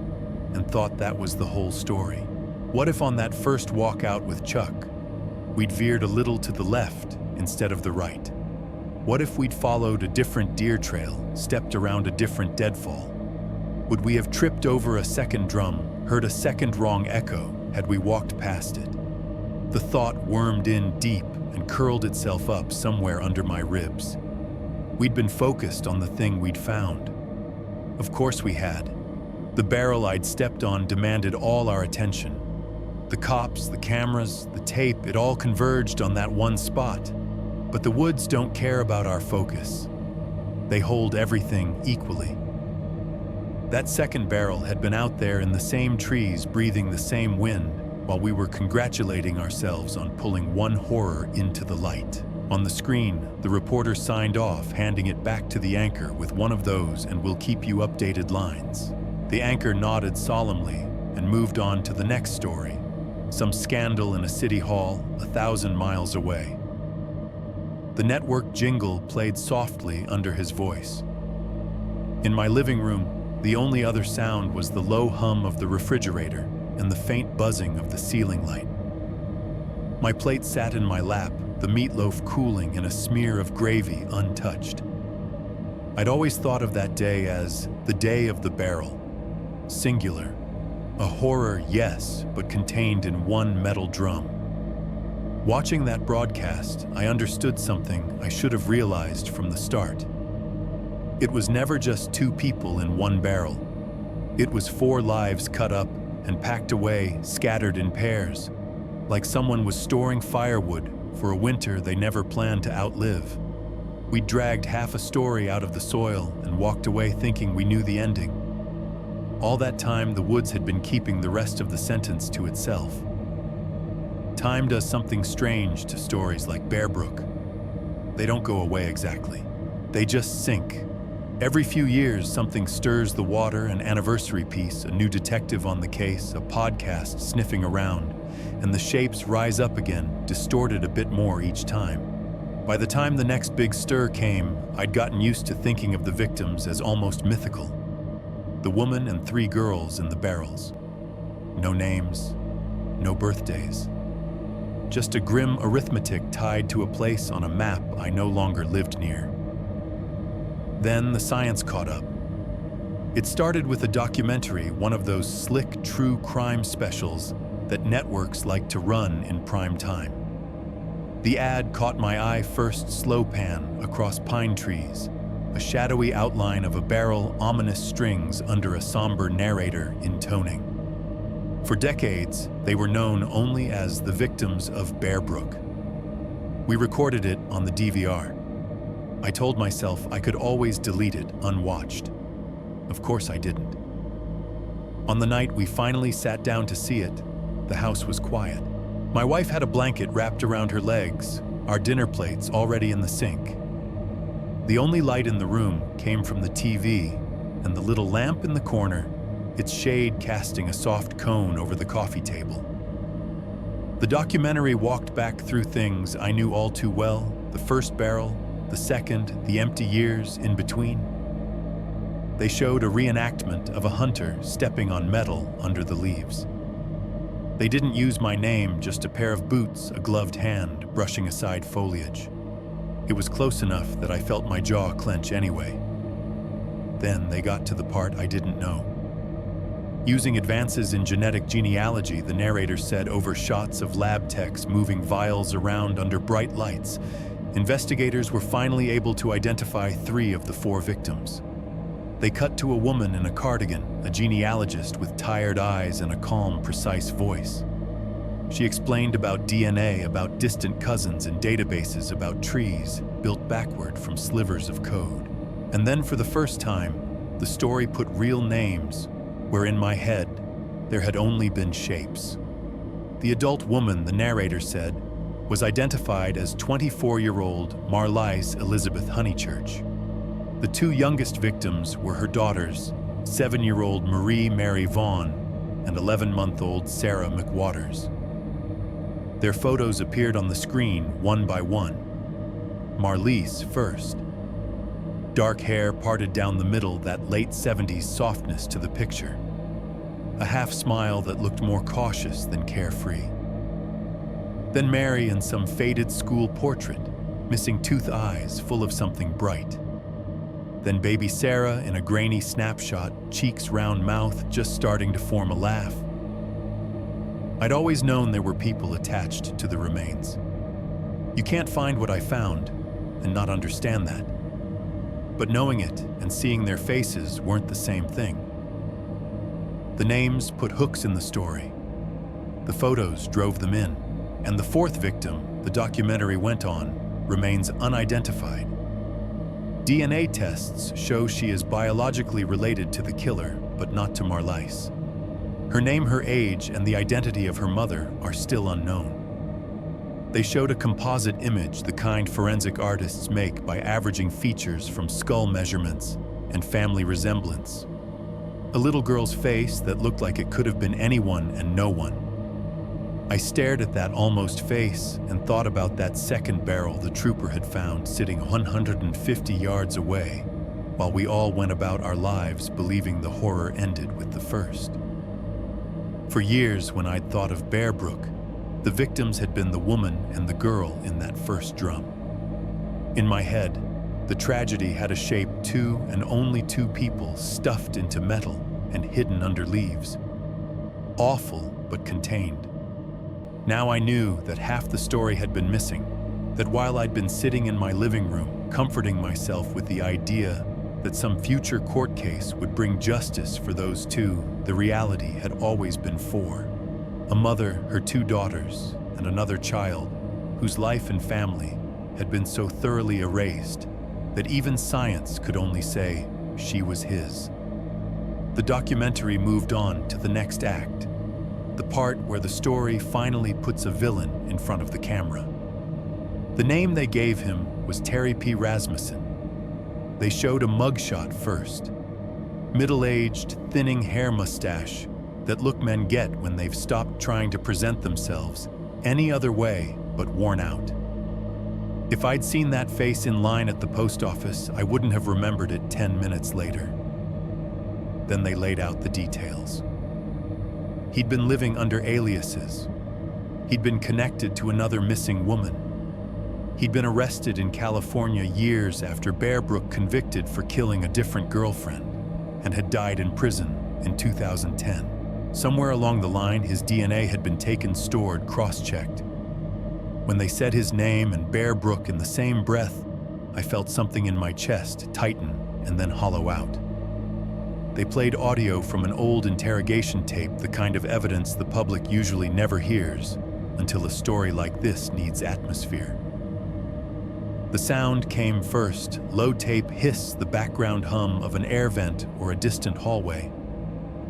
and thought that was the whole story. What if on that first walk out with Chuck, we'd veered a little to the left instead of the right? What if we'd followed a different deer trail, stepped around a different deadfall? Would we have tripped over a second drum, heard a second wrong echo, had we walked past it? The thought wormed in deep and curled itself up somewhere under my ribs. We'd been focused on the thing we'd found. Of course we had. The barrel I'd stepped on demanded all our attention. The cops, the cameras, the tape, it all converged on that one spot. But the woods don't care about our focus. They hold everything equally. That second barrel had been out there in the same trees, breathing the same wind, while we were congratulating ourselves on pulling one horror into the light. On the screen, the reporter signed off, handing it back to the anchor with one of those "and we'll keep you updated" lines. The anchor nodded solemnly and moved on to the next story, some scandal in a city hall 1,000 miles away. The network jingle played softly under his voice. In my living room, the only other sound was the low hum of the refrigerator and the faint buzzing of the ceiling light. My plate sat in my lap, the meatloaf cooling in a smear of gravy untouched. I'd always thought of that day as the day of the barrel. Singular. A horror, yes, but contained in one metal drum. Watching that broadcast, I understood something I should have realized from the start. It was never just 2 people in one barrel. It was 4 lives cut up and packed away, scattered in pairs, like someone was storing firewood for a winter they never planned to outlive. We dragged half a story out of the soil and walked away thinking we knew the ending. All that time, the woods had been keeping the rest of the sentence to itself. Time does something strange to stories like Bear Brook. They don't go away exactly. They just sink. Every few years, something stirs the water, an anniversary piece, a new detective on the case, a podcast sniffing around, and the shapes rise up again, distorted a bit more each time. By the time the next big stir came, I'd gotten used to thinking of the victims as almost mythical. The woman and 3 girls in the barrels. No names, no birthdays. Just a grim arithmetic tied to a place on a map I no longer lived near. Then the science caught up. It started with a documentary, one of those slick true crime specials that networks like to run in prime time. The ad caught my eye first, slow pan across pine trees, a shadowy outline of a barrel, ominous strings under a somber narrator intoning. For decades, they were known only as the victims of Bear Brook. We recorded it on the DVR. I told myself I could always delete it unwatched. Of course I didn't. On the night we finally sat down to see it, the house was quiet. My wife had a blanket wrapped around her legs, our dinner plates already in the sink. The only light in the room came from the TV and the little lamp in the corner, its shade casting a soft cone over the coffee table. The documentary walked back through things I knew all too well, the first barrel, the second, the empty years in between. they showed a reenactment of a hunter stepping on metal under the leaves. They didn't use my name, just a pair of boots, a gloved hand brushing aside foliage. It was close enough that I felt my jaw clench anyway. Then they got to the part I didn't know. Using advances in genetic genealogy, the narrator said over shots of lab techs moving vials around under bright lights, investigators were finally able to identify 3 of the 4 victims. They cut to a woman in a cardigan, a genealogist with tired eyes and a calm, precise voice. She explained about DNA, about distant cousins, and databases about trees built backward from slivers of code. And then for the first time, the story put real names where in my head there had only been shapes. The adult woman, the narrator said, was identified as 24-year-old Marlice Elizabeth Honeychurch. The 2 youngest victims were her daughters, 7-year-old Marie Mary Vaughn and 11-month-old Sarah McWaters. Their photos appeared on the screen one by one. Marlice first. Dark hair parted down the middle, that late 70s softness to the picture. A half smile that looked more cautious than carefree. Then Mary in some faded school portrait, missing tooth eyes full of something bright. Then baby Sarah in a grainy snapshot, cheeks round mouth just starting to form a laugh. I'd always known there were people attached to the remains. You can't find what I found and not understand that. But knowing it and seeing their faces weren't the same thing. The names put hooks in the story. The photos drove them in. And the 4th victim, the documentary went on, remains unidentified. DNA tests show she is biologically related to the killer, but not to Marlice. Her name, her age, and the identity of her mother are still unknown. They showed a composite image, the kind forensic artists make by averaging features from skull measurements and family resemblance. A little girl's face that looked like it could have been anyone and no one. I stared at that almost face and thought about that second barrel the trooper had found sitting 150 yards away, while we all went about our lives believing the horror ended with the first. For years, when I'd thought of Bear Brook, the victims had been the woman and the girl in that first drum. In my head, the tragedy had a shape, 2 and only 2 people stuffed into metal and hidden under leaves. Awful, but contained. Now I knew that half the story had been missing, that while I'd been sitting in my living room, comforting myself with the idea that some future court case would bring justice for those 2, the reality had always been 4. A mother, her 2 daughters, and another child, whose life and family had been so thoroughly erased that even science could only say she was his. The documentary moved on to the next act, the part where the story finally puts a villain in front of the camera. The name they gave him was Terry P. Rasmussen. They showed a mugshot first. Middle-aged, thinning hair mustache that look men get when they've stopped trying to present themselves any other way but worn out. If I'd seen that face in line at the post office, I wouldn't have remembered it 10 minutes later. Then they laid out the details. He'd been living under aliases. He'd been connected to another missing woman. He'd been arrested in California years after Bear Brook convicted for killing a different girlfriend and had died in prison in 2010. Somewhere along the line, his DNA had been taken, stored, cross-checked. When they said his name and Bear Brook in the same breath, I felt something in my chest tighten and then hollow out. They played audio from an old interrogation tape, the kind of evidence the public usually never hears until a story like this needs atmosphere. The sound came first, low tape hiss, the background hum of an air vent or a distant hallway.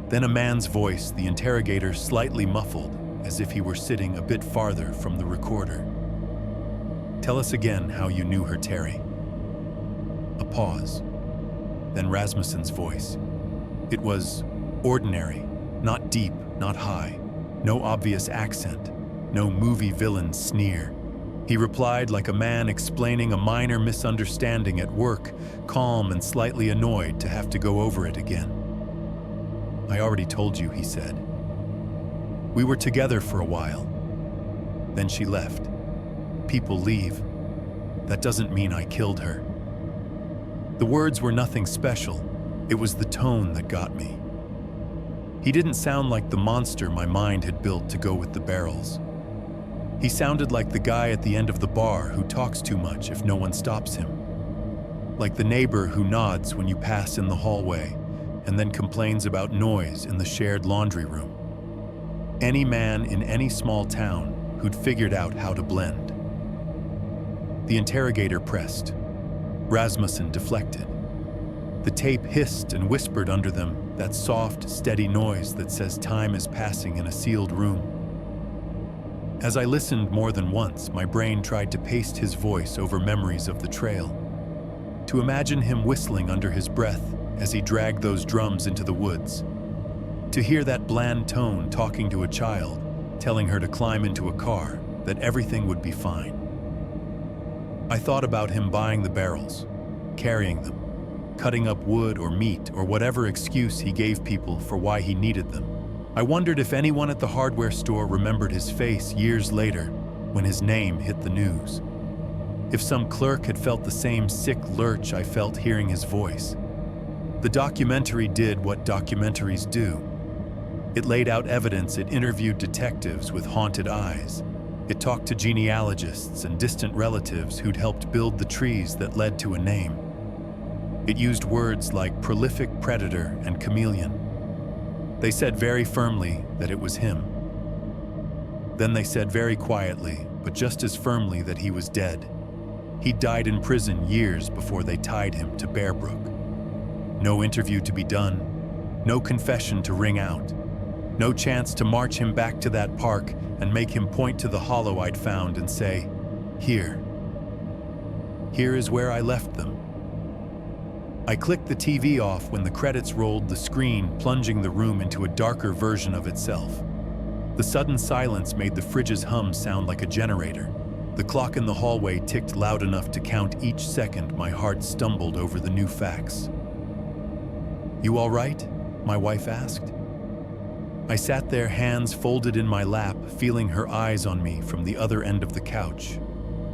Then a man's voice, the interrogator slightly muffled, as if he were sitting a bit farther from the recorder. "Tell us again how you knew her, Terry." A pause. Then Rasmussen's voice. It was ordinary, not deep, not high, no obvious accent, no movie villain sneer. He replied like a man explaining a minor misunderstanding at work, calm and slightly annoyed to have to go over it again. "I already told you," he said. "We were together for a while. Then she left. People leave. That doesn't mean I killed her." The words were nothing special. It was the tone that got me. He didn't sound like the monster my mind had built to go with the barrels. He sounded like the guy at the end of the bar who talks too much if no one stops him. Like the neighbor who nods when you pass in the hallway and then complains about noise in the shared laundry room. Any man in any small town who'd figured out how to blend. The interrogator pressed. Rasmussen deflected. The tape hissed and whispered under them, that soft, steady noise that says time is passing in a sealed room. As I listened more than once, my brain tried to paste his voice over memories of the trail. To imagine him whistling under his breath as he dragged those drums into the woods. To hear that bland tone talking to a child, telling her to climb into a car, that everything would be fine. I thought about him buying the barrels, carrying them, cutting up wood or meat or whatever excuse he gave people for why he needed them. I wondered if anyone at the hardware store remembered his face years later when his name hit the news. If some clerk had felt the same sick lurch I felt hearing his voice. The documentary did what documentaries do. It laid out evidence, it interviewed detectives with haunted eyes. It talked to genealogists and distant relatives who'd helped build the trees that led to a name. It used words like prolific predator and chameleon. They said very firmly that it was him. Then they said very quietly, but just as firmly, that he was dead. He died in prison years before they tied him to Bear Brook. No interview to be done, no confession to ring out, no chance to march him back to that park and make him point to the hollow I'd found and say, "Here. Here is where I left them." I clicked the TV off when the credits rolled, the screen plunging the room into a darker version of itself. The sudden silence made the fridge's hum sound like a generator. The clock in the hallway ticked loud enough to count each second my heart stumbled over the new facts. "You all right?" my wife asked. I sat there, hands folded in my lap, feeling her eyes on me from the other end of the couch,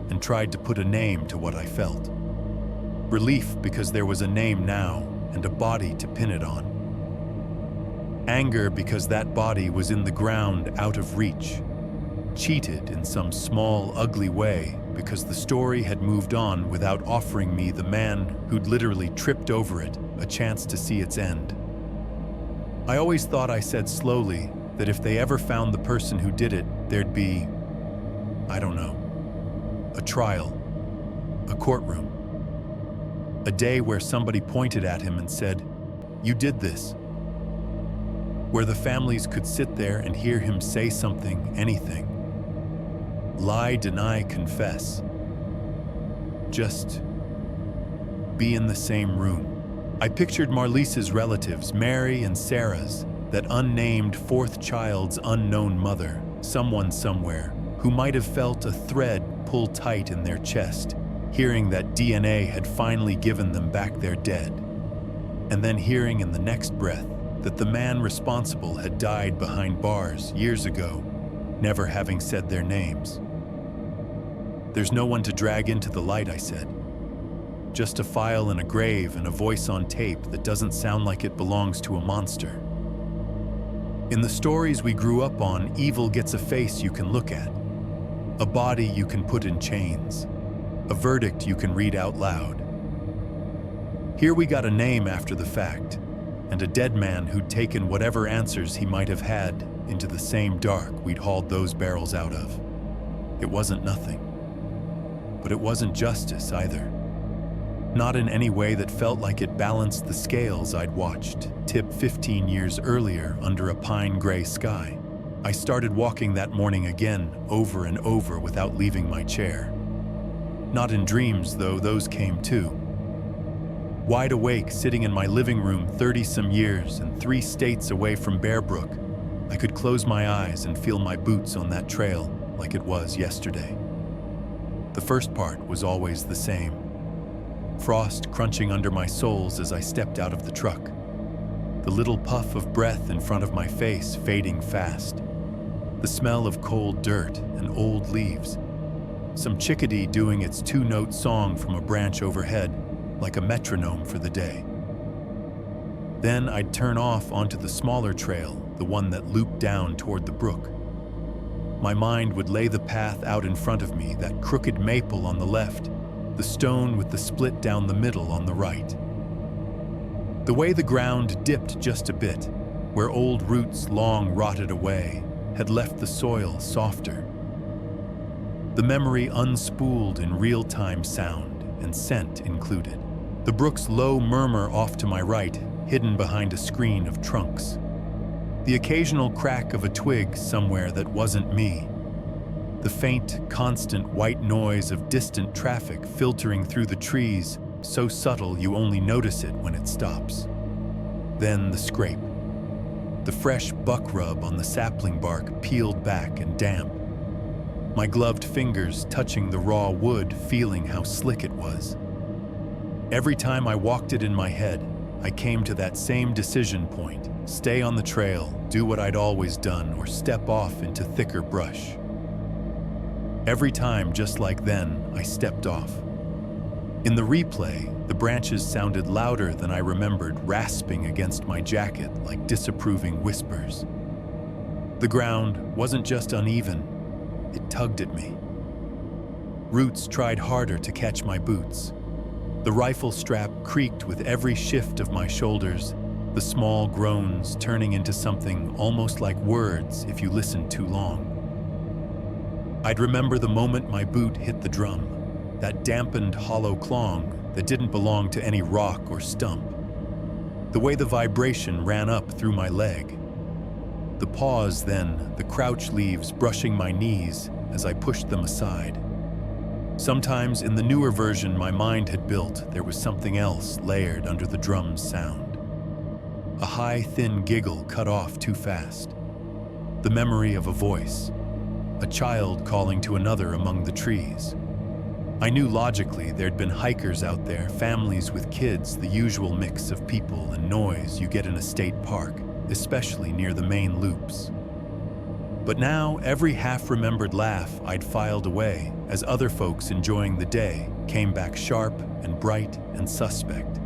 and tried to put a name to what I felt. Relief because there was a name now and a body to pin it on. Anger because that body was in the ground out of reach. Cheated in some small, ugly way because the story had moved on without offering me, the man who'd literally tripped over it, a chance to see its end. I always thought, I said slowly, that if they ever found the person who did it, there'd be, I don't know, a trial, a courtroom. A day where somebody pointed at him and said, "You did this." Where the families could sit there and hear him say something, anything. Lie, deny, confess. Just be in the same room. I pictured Marlise's relatives, Mary and Sarah's, that unnamed fourth child's unknown mother, someone somewhere, who might have felt a thread pull tight in their chest, hearing that DNA had finally given them back their dead, and then hearing in the next breath that the man responsible had died behind bars years ago, never having said their names. "There's no one to drag into the light," I said. "Just a file in a grave and a voice on tape that doesn't sound like it belongs to a monster." In the stories we grew up on, evil gets a face you can look at, a body you can put in chains, a verdict you can read out loud. Here we got a name after the fact, and a dead man who'd taken whatever answers he might have had into the same dark we'd hauled those barrels out of. It wasn't nothing. But it wasn't justice either. Not in any way that felt like it balanced the scales I'd watched tip 15 years earlier under a pine gray sky. I started walking that morning again, over and over, without leaving my chair. Not in dreams, though, those came too. Wide awake, sitting in my living room 30-some years and 3 states away from Bear Brook, I could close my eyes and feel my boots on that trail like it was yesterday. The first part was always the same. Frost crunching under my soles as I stepped out of the truck. The little puff of breath in front of my face fading fast. The smell of cold dirt and old leaves. Some chickadee doing its two-note song from a branch overhead, like a metronome for the day. Then I'd turn off onto the smaller trail, the one that looped down toward the brook. My mind would lay the path out in front of me, that crooked maple on the left, the stone with the split down the middle on the right. The way the ground dipped just a bit, where old roots long rotted away, had left the soil softer. The memory unspooled in real-time sound and scent included. The brook's low murmur off to my right, hidden behind a screen of trunks. The occasional crack of a twig somewhere that wasn't me. The faint, constant white noise of distant traffic filtering through the trees, so subtle you only notice it when it stops. Then the scrape. The fresh buck rub on the sapling bark peeled back and damp. My gloved fingers touching the raw wood, feeling how slick it was. Every time I walked it in my head, I came to that same decision point. Stay on the trail, do what I'd always done, or step off into thicker brush. Every time, just like then, I stepped off. In the replay, the branches sounded louder than I remembered, rasping against my jacket like disapproving whispers. The ground wasn't just uneven, it tugged at me. Roots tried harder to catch my boots. The rifle strap creaked with every shift of my shoulders, the small groans turning into something almost like words if you listened too long. I'd remember the moment my boot hit the drum, that dampened hollow clong that didn't belong to any rock or stump. The way the vibration ran up through my leg. The pause then, the crouch leaves brushing my knees as I pushed them aside. Sometimes in the newer version my mind had built, there was something else layered under the drum's sound. A high, thin giggle cut off too fast. The memory of a voice. A child calling to another among the trees. I knew logically there'd been hikers out there, families with kids, the usual mix of people and noise you get in a state park, especially near the main loops. But now, every half-remembered laugh I'd filed away as other folks enjoying the day came back sharp and bright and suspect.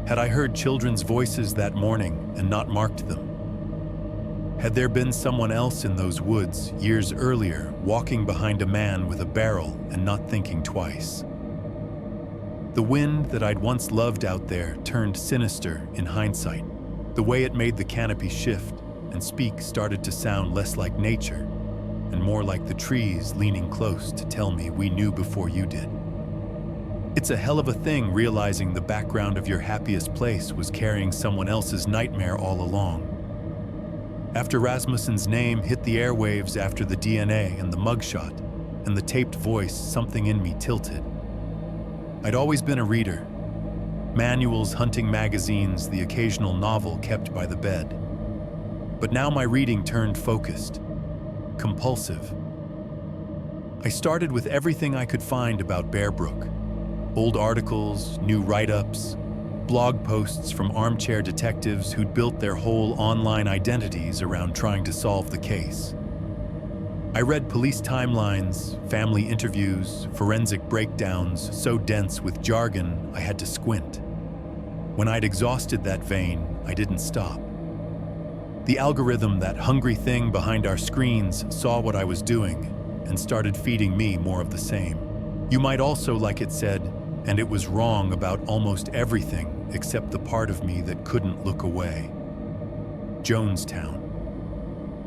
Had I heard children's voices that morning and not marked them? Had there been someone else in those woods years earlier walking behind a man with a barrel and not thinking twice? The wind that I'd once loved out there turned sinister in hindsight. The way it made the canopy shift and speak started to sound less like nature and more like the trees leaning close to tell me we knew before you did. It's a hell of a thing realizing the background of your happiest place was carrying someone else's nightmare all along. After Rasmussen's name hit the airwaves after the DNA and the mugshot and the taped voice, something in me tilted. I'd always been a reader. Manuals, hunting magazines, the occasional novel kept by the bed. But now my reading turned focused, compulsive. I started with everything I could find about Bear Brook. Old articles, new write-ups, blog posts from armchair detectives who'd built their whole online identities around trying to solve the case. I read police timelines, family interviews, forensic breakdowns so dense with jargon I had to squint. When I'd exhausted that vein, I didn't stop. The algorithm, that hungry thing behind our screens, saw what I was doing and started feeding me more of the same. You might also, like it said, and it was wrong about almost everything except the part of me that couldn't look away. Jonestown.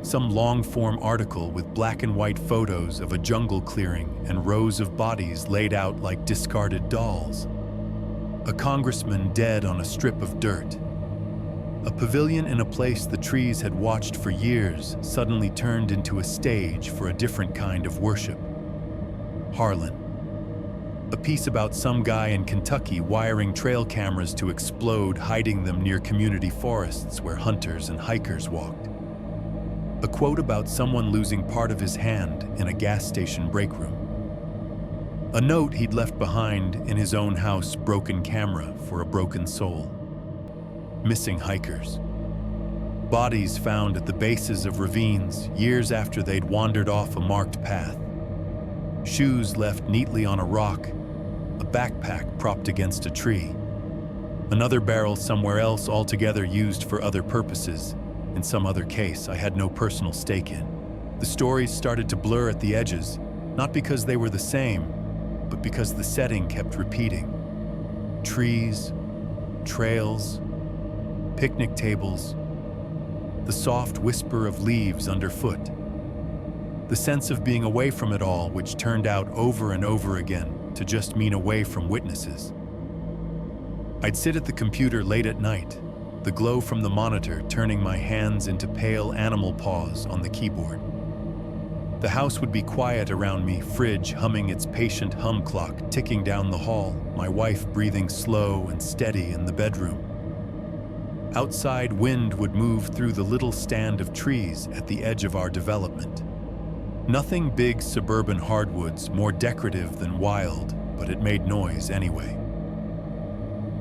Some long-form article with black and white photos of a jungle clearing and rows of bodies laid out like discarded dolls. A congressman dead on a strip of dirt. A pavilion in a place the trees had watched for years suddenly turned into a stage for a different kind of worship. Harlan. A piece about some guy in Kentucky wiring trail cameras to explode, hiding them near community forests where hunters and hikers walked. A quote about someone losing part of his hand in a gas station break room. A note he'd left behind in his own house, broken camera for a broken soul. Missing hikers. Bodies found at the bases of ravines years after they'd wandered off a marked path. Shoes left neatly on a rock, a backpack propped against a tree. Another barrel somewhere else altogether used for other purposes, in some other case I had no personal stake in. The stories started to blur at the edges, not because they were the same, but because the setting kept repeating. Trees, trails, picnic tables, the soft whisper of leaves underfoot. The sense of being away from it all, which turned out over and over again to just mean away from witnesses. I'd sit at the computer late at night, the glow from the monitor turning my hands into pale animal paws on the keyboard. The house would be quiet around me, fridge humming its patient hum clock ticking down the hall, my wife breathing slow and steady in the bedroom. Outside, wind would move through the little stand of trees at the edge of our development. Nothing big suburban hardwoods, more decorative than wild, but it made noise anyway.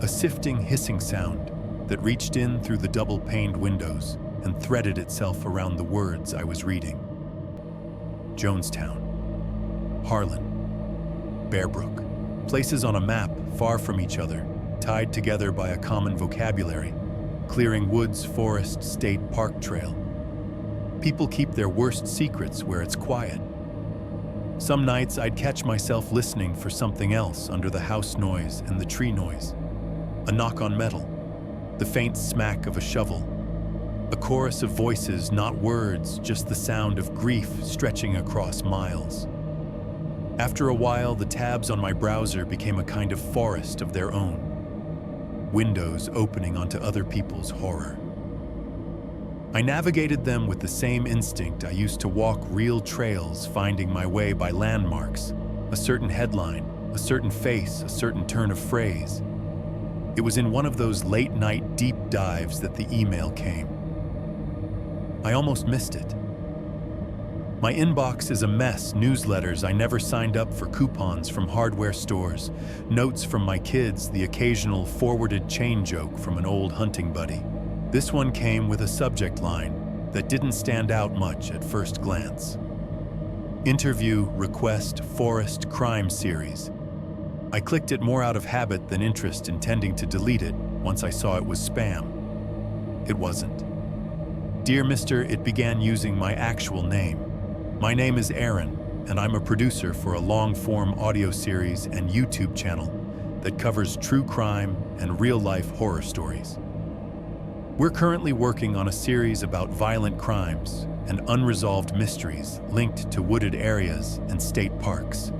A sifting, hissing sound that reached in through the double-paned windows and threaded itself around the words I was reading. Jonestown, Harlan, Bear Brook, places on a map far from each other, tied together by a common vocabulary. Clearing Woods Forest State Park Trail. People keep their worst secrets where it's quiet. Some nights I'd catch myself listening for something else under the house noise and the tree noise. A knock on metal, the faint smack of a shovel, a chorus of voices, not words, just the sound of grief stretching across miles. After a while, the tabs on my browser became a kind of forest of their own. Windows opening onto other people's horror. I navigated them with the same instinct I used to walk real trails, finding my way by landmarks, a certain headline, a certain face, a certain turn of phrase. It was in one of those late-night deep dives that the email came. I almost missed it. My inbox is a mess, newsletters I never signed up for, coupons from hardware stores, notes from my kids, the occasional forwarded chain joke from an old hunting buddy. This one came with a subject line that didn't stand out much at first glance. Interview request forest crime series. I clicked it more out of habit than interest, intending to delete it once I saw it was spam. It wasn't. Dear Mr., it began using my actual name. My name is Aaron, and I'm a producer for a long-form audio series and YouTube channel that covers true crime and real-life horror stories. We're currently working on a series about violent crimes and unresolved mysteries linked to wooded areas and state parks.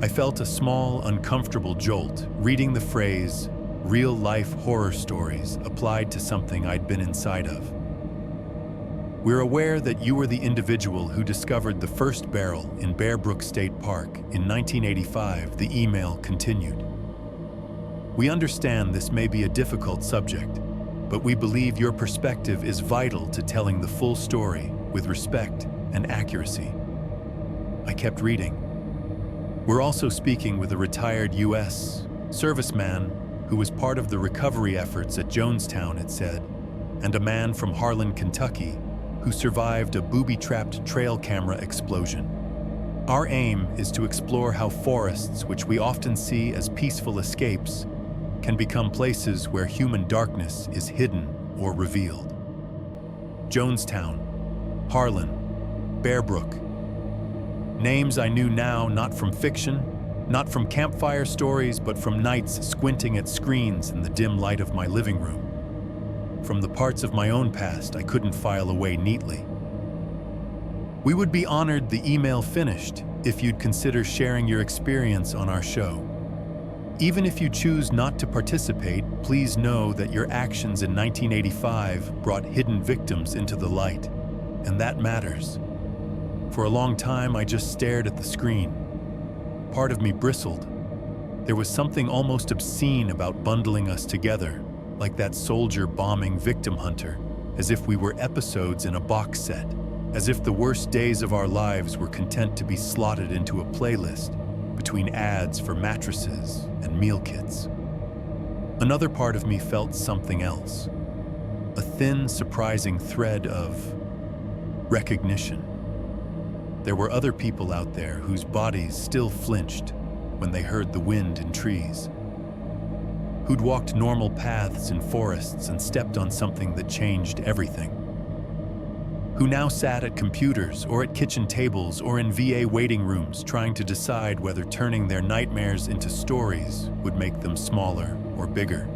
I felt a small, uncomfortable jolt reading the phrase, real-life horror stories, applied to something I'd been inside of. We're aware that you were the individual who discovered the first barrel in Bear Brook State Park in 1985, the email continued. We understand this may be a difficult subject, but we believe your perspective is vital to telling the full story with respect and accuracy. I kept reading. We're also speaking with a retired U.S. serviceman who was part of the recovery efforts at Jonestown, it said, and a man from Harlan, Kentucky, who survived a booby-trapped trail camera explosion. Our aim is to explore how forests, which we often see as peaceful escapes, can become places where human darkness is hidden or revealed. Jonestown, Harlan, Bear Brook. Names I knew now, not from fiction, not from campfire stories, but from nights squinting at screens in the dim light of my living room. From the parts of my own past I couldn't file away neatly. We would be honored, the email finished, if you'd consider sharing your experience on our show. Even if you choose not to participate, please know that your actions in 1985 brought hidden victims into the light, and that matters. For a long time, I just stared at the screen. Part of me bristled. There was something almost obscene about bundling us together, like that soldier bombing victim hunter, as if we were episodes in a box set, as if the worst days of our lives were content to be slotted into a playlist between ads for mattresses and meal kits. Another part of me felt something else, a thin, surprising thread of recognition. There were other people out there whose bodies still flinched when they heard the wind in trees, who'd walked normal paths in forests and stepped on something that changed everything, who now sat at computers or at kitchen tables or in VA waiting rooms trying to decide whether turning their nightmares into stories would make them smaller or bigger.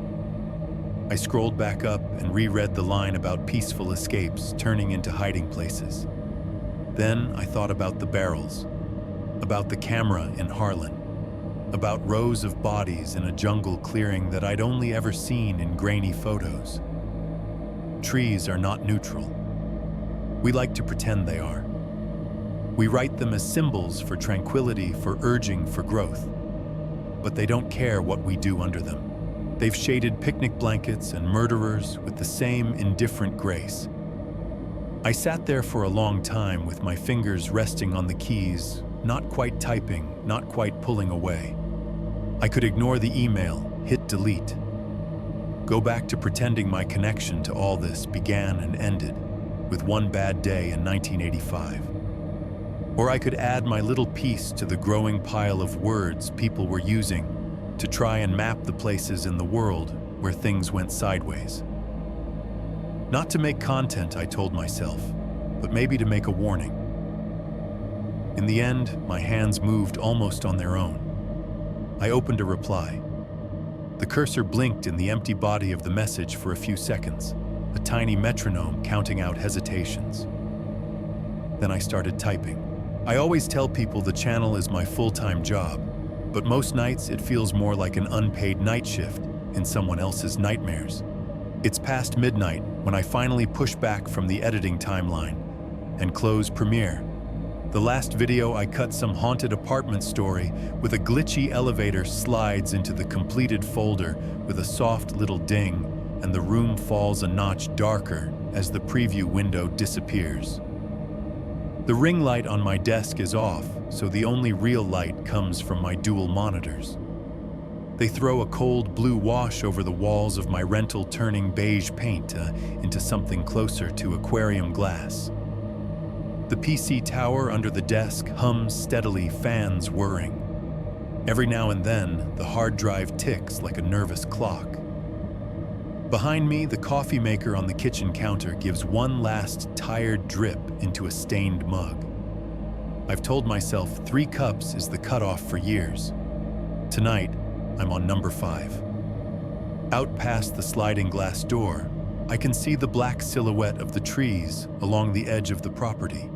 I scrolled back up and reread the line about peaceful escapes turning into hiding places. Then I thought about the barrels, about the camera in Harlan, about rows of bodies in a jungle clearing that I'd only ever seen in grainy photos. Trees are not neutral. We like to pretend they are. We write them as symbols for tranquility, for urging for growth. But they don't care what we do under them. They've shaded picnic blankets and murderers with the same indifferent grace. I sat there for a long time with my fingers resting on the keys, not quite typing, not quite pulling away. I could ignore the email, hit delete, go back to pretending my connection to all this began and ended with one bad day in 1985. Or I could add my little piece to the growing pile of words people were using to try and map the places in the world where things went sideways. Not to make content, I told myself, but maybe to make a warning. In the end, my hands moved almost on their own. I opened a reply. The cursor blinked in the empty body of the message for a few seconds, a tiny metronome counting out hesitations. Then I started typing. I always tell people the channel is my full-time job, but most nights it feels more like an unpaid night shift in someone else's nightmares. It's past midnight when I finally push back from the editing timeline and close Premiere. The last video I cut some haunted apartment story with a glitchy elevator slides into the completed folder with a soft little ding, and the room falls a notch darker as the preview window disappears. The ring light on my desk is off, so the only real light comes from my dual monitors. They throw a cold blue wash over the walls of my rental, turning beige paint into something closer to aquarium glass. The PC tower under the desk hums steadily, fans whirring. Every now and then, the hard drive ticks like a nervous clock. Behind me, the coffee maker on the kitchen counter gives one last tired drip into a stained mug. I've told myself 3 cups is the cutoff for years. Tonight, I'm on number 5. Out past the sliding glass door, I can see the black silhouette of the trees along the edge of the property.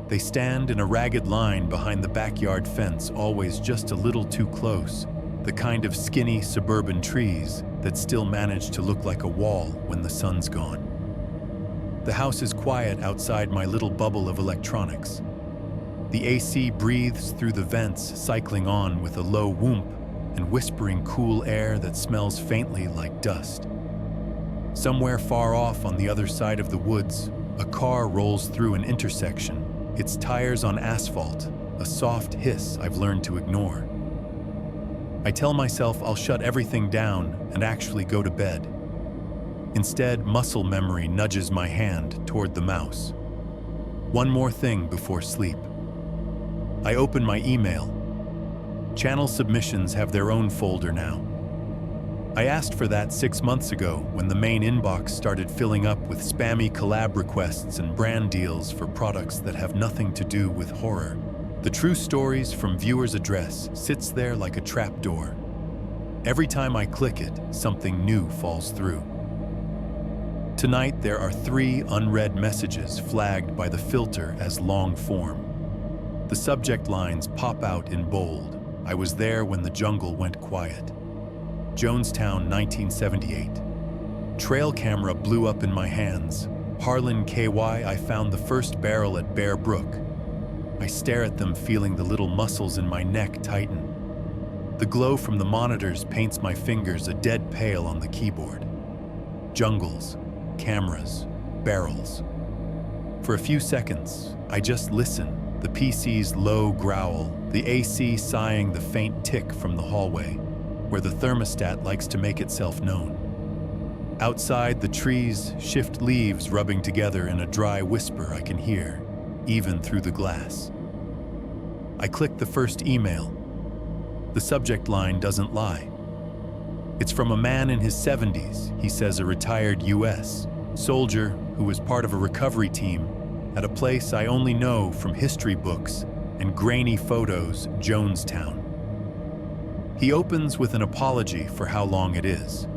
They stand in a ragged line behind the backyard fence, always just a little too close, the kind of skinny suburban trees that still manage to look like a wall when the sun's gone. The house is quiet outside my little bubble of electronics. The AC breathes through the vents, cycling on with a low whoomp and whispering cool air that smells faintly like dust. Somewhere far off on the other side of the woods, a car rolls through an intersection, its tires on asphalt, a soft hiss I've learned to ignore. I tell myself I'll shut everything down and actually go to bed. Instead, muscle memory nudges my hand toward the mouse. One more thing before sleep. I open my email. Channel submissions have their own folder now. I asked for that 6 months ago when the main inbox started filling up with spammy collab requests and brand deals for products that have nothing to do with horror. The true stories from viewer's address sits there like a trapdoor. Every time I click it, something new falls through. Tonight, there are 3 unread messages flagged by the filter as long form. The subject lines pop out in bold. I was there when the jungle went quiet. Jonestown, 1978. Trail camera blew up in my hands. Harlan KY, I found the first barrel at Bear Brook. I stare at them, feeling the little muscles in my neck tighten. The glow from the monitors paints my fingers a dead pale on the keyboard. Jungles, cameras, barrels. For a few seconds, I just listen, the PC's low growl, the AC sighing the faint tick from the hallway, where the thermostat likes to make itself known. Outside, the trees shift leaves rubbing together in a dry whisper I can hear, even through the glass. I click the first email. The subject line doesn't lie. It's from a man in his 70s, he says, a retired US soldier who was part of a recovery team at a place I only know from history books and grainy photos, Jonestown. He opens with an apology for how long it is.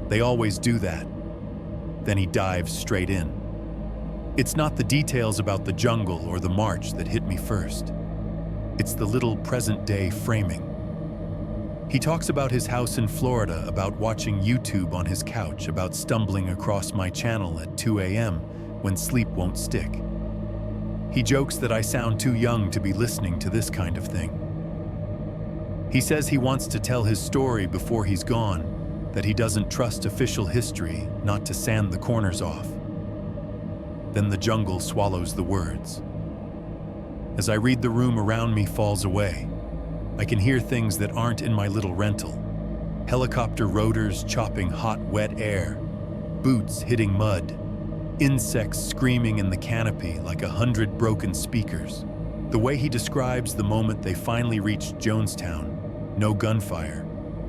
They always do that. Then he dives straight in. It's not the details about the jungle or the march that hit me first. It's the little present-day framing. He talks about his house in Florida, about watching YouTube on his couch, about stumbling across my channel at 2 a.m. when sleep won't stick. He jokes that I sound too young to be listening to this kind of thing. He says he wants to tell his story before he's gone, that he doesn't trust official history not to sand the corners off. Then the jungle swallows the words. As I read, the room around me falls away. I can hear things that aren't in my little rental. Helicopter rotors chopping hot, wet air, boots hitting mud, insects screaming in the canopy like 100 broken speakers. The way he describes the moment they finally reached Jonestown, no gunfire,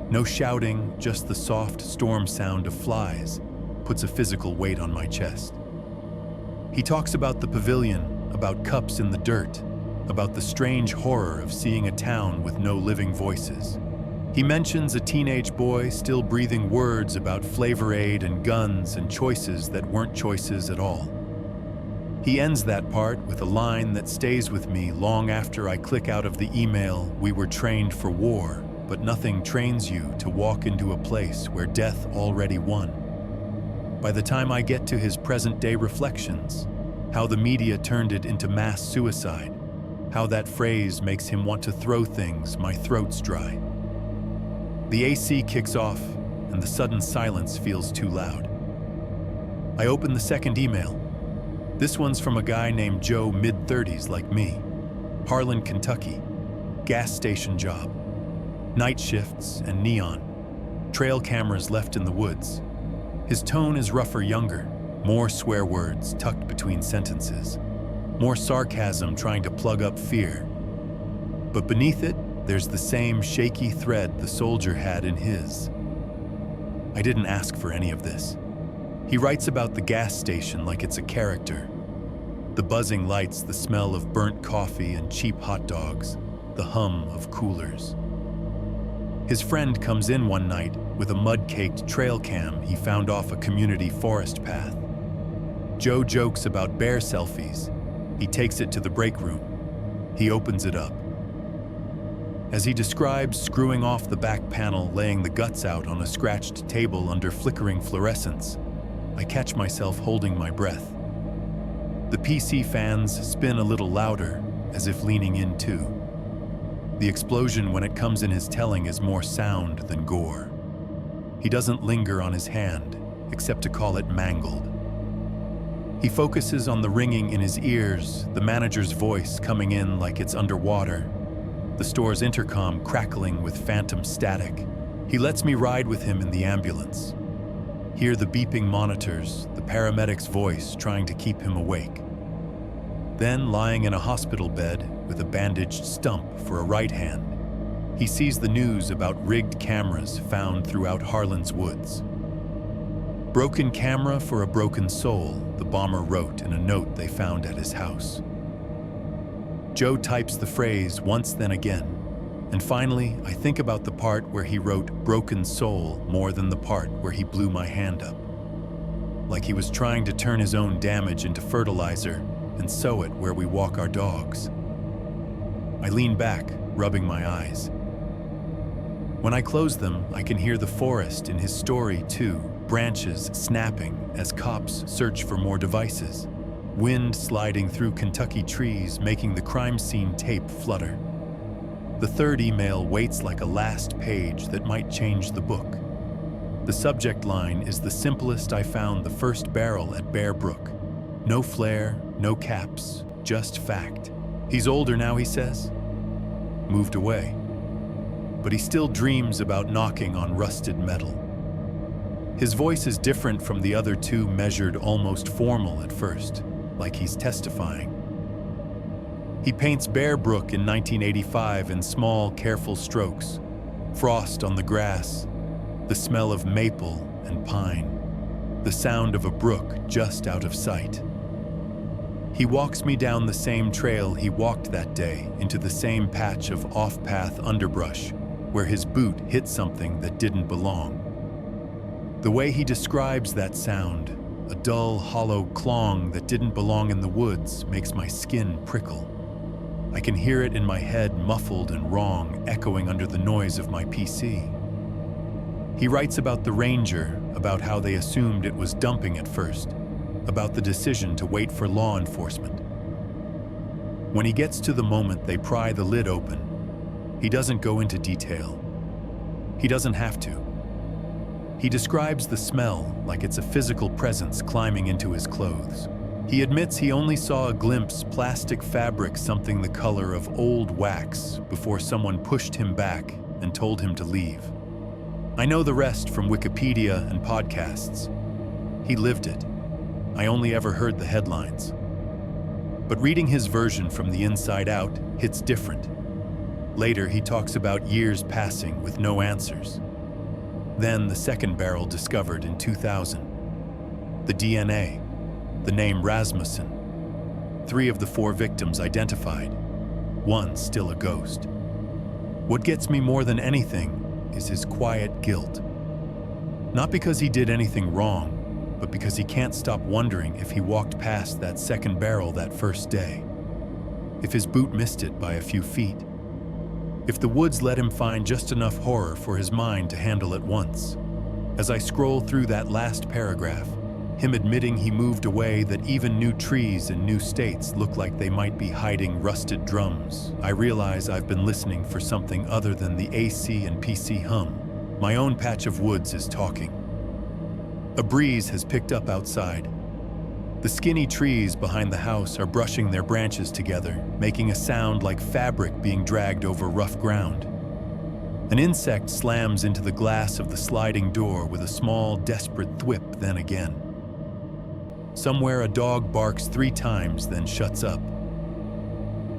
no shouting, just the soft storm sound of flies, puts a physical weight on my chest. He talks about the pavilion, about cups in the dirt, about the strange horror of seeing a town with no living voices. He mentions a teenage boy still breathing words about Flavor Aid and guns and choices that weren't choices at all. He ends that part with a line that stays with me long after I click out of the email. We were trained for war, but nothing trains you to walk into a place where death already won. By the time I get to his present-day reflections, how the media turned it into mass suicide, how that phrase makes him want to throw things, my throat's dry. The AC kicks off, and the sudden silence feels too loud. I open the second email. This one's from a guy named Joe, mid-30s like me. Harlan, Kentucky. Gas station job. Night shifts and neon. Trail cameras left in the woods. His tone is rougher, younger. More swear words tucked between sentences. More sarcasm trying to plug up fear. But beneath it, there's the same shaky thread the soldier had in his. I didn't ask for any of this. He writes about the gas station like it's a character. The buzzing lights, the smell of burnt coffee and cheap hot dogs, the hum of coolers. His friend comes in one night with a mud-caked trail cam he found off a community forest path. Joe jokes about bear selfies. He takes it to the break room. He opens it up. As he describes screwing off the back panel, laying the guts out on a scratched table under flickering fluorescence, I catch myself holding my breath. The PC fans spin a little louder, as if leaning in too. The explosion when it comes in his telling is more sound than gore. He doesn't linger on his hand, except to call it mangled. He focuses on the ringing in his ears, the manager's voice coming in like it's underwater, the store's intercom crackling with phantom static. He lets me ride with him in the ambulance. Hear the beeping monitors, the paramedic's voice trying to keep him awake. Then, lying in a hospital bed with a bandaged stump for a right hand, he sees the news about rigged cameras found throughout Harlan's woods. Broken camera for a broken soul, the bomber wrote in a note they found at his house. Joe types the phrase once then again, and finally I think about the part where he wrote broken soul more than the part where he blew my hand up. Like he was trying to turn his own damage into fertilizer and sow it where we walk our dogs. I lean back, rubbing my eyes. When I close them, I can hear the forest in his story too, branches snapping as cops search for more devices. Wind sliding through Kentucky trees, making the crime scene tape flutter. The third email waits like a last page that might change the book. The subject line is the simplest I found: the first barrel at Bear Brook. No flair, no caps, just fact. He's older now, he says. Moved away. But he still dreams about knocking on rusted metal. His voice is different from the other two, measured, almost formal at first, like he's testifying. He paints Bear Brook in 1985 in small, careful strokes. Frost on the grass, the smell of maple and pine, the sound of a brook just out of sight. He walks me down the same trail he walked that day into the same patch of off-path underbrush where his boot hit something that didn't belong. The way he describes that sound, a dull, hollow clong that didn't belong in the woods, makes my skin prickle. I can hear it in my head, muffled and wrong, echoing under the noise of my PC. He writes about the ranger, about how they assumed it was dumping at first, about the decision to wait for law enforcement. When he gets to the moment they pry the lid open, he doesn't go into detail. He doesn't have to. He describes the smell like it's a physical presence climbing into his clothes. He admits he only saw a glimpse, plastic fabric, something the color of old wax, before someone pushed him back and told him to leave. I know the rest from Wikipedia and podcasts. He lived it. I only ever heard the headlines. But reading his version from the inside out hits different. Later, he talks about years passing with no answers. Then the second barrel discovered in 2000. The DNA, the name Rasmussen. 3 of the 4 victims identified. 1 still a ghost. What gets me more than anything is his quiet guilt. Not because he did anything wrong, but because he can't stop wondering if he walked past that second barrel that first day. If his boot missed it by a few feet. If the woods let him find just enough horror for his mind to handle at once. As I scroll through that last paragraph, him admitting he moved away, that even new trees in new states look like they might be hiding rusted drums, I realize I've been listening for something other than the AC and PC hum. My own patch of woods is talking. A breeze has picked up outside. The skinny trees behind the house are brushing their branches together, making a sound like fabric being dragged over rough ground. An insect slams into the glass of the sliding door with a small, desperate thwip, then again. Somewhere a dog barks 3 times, then shuts up.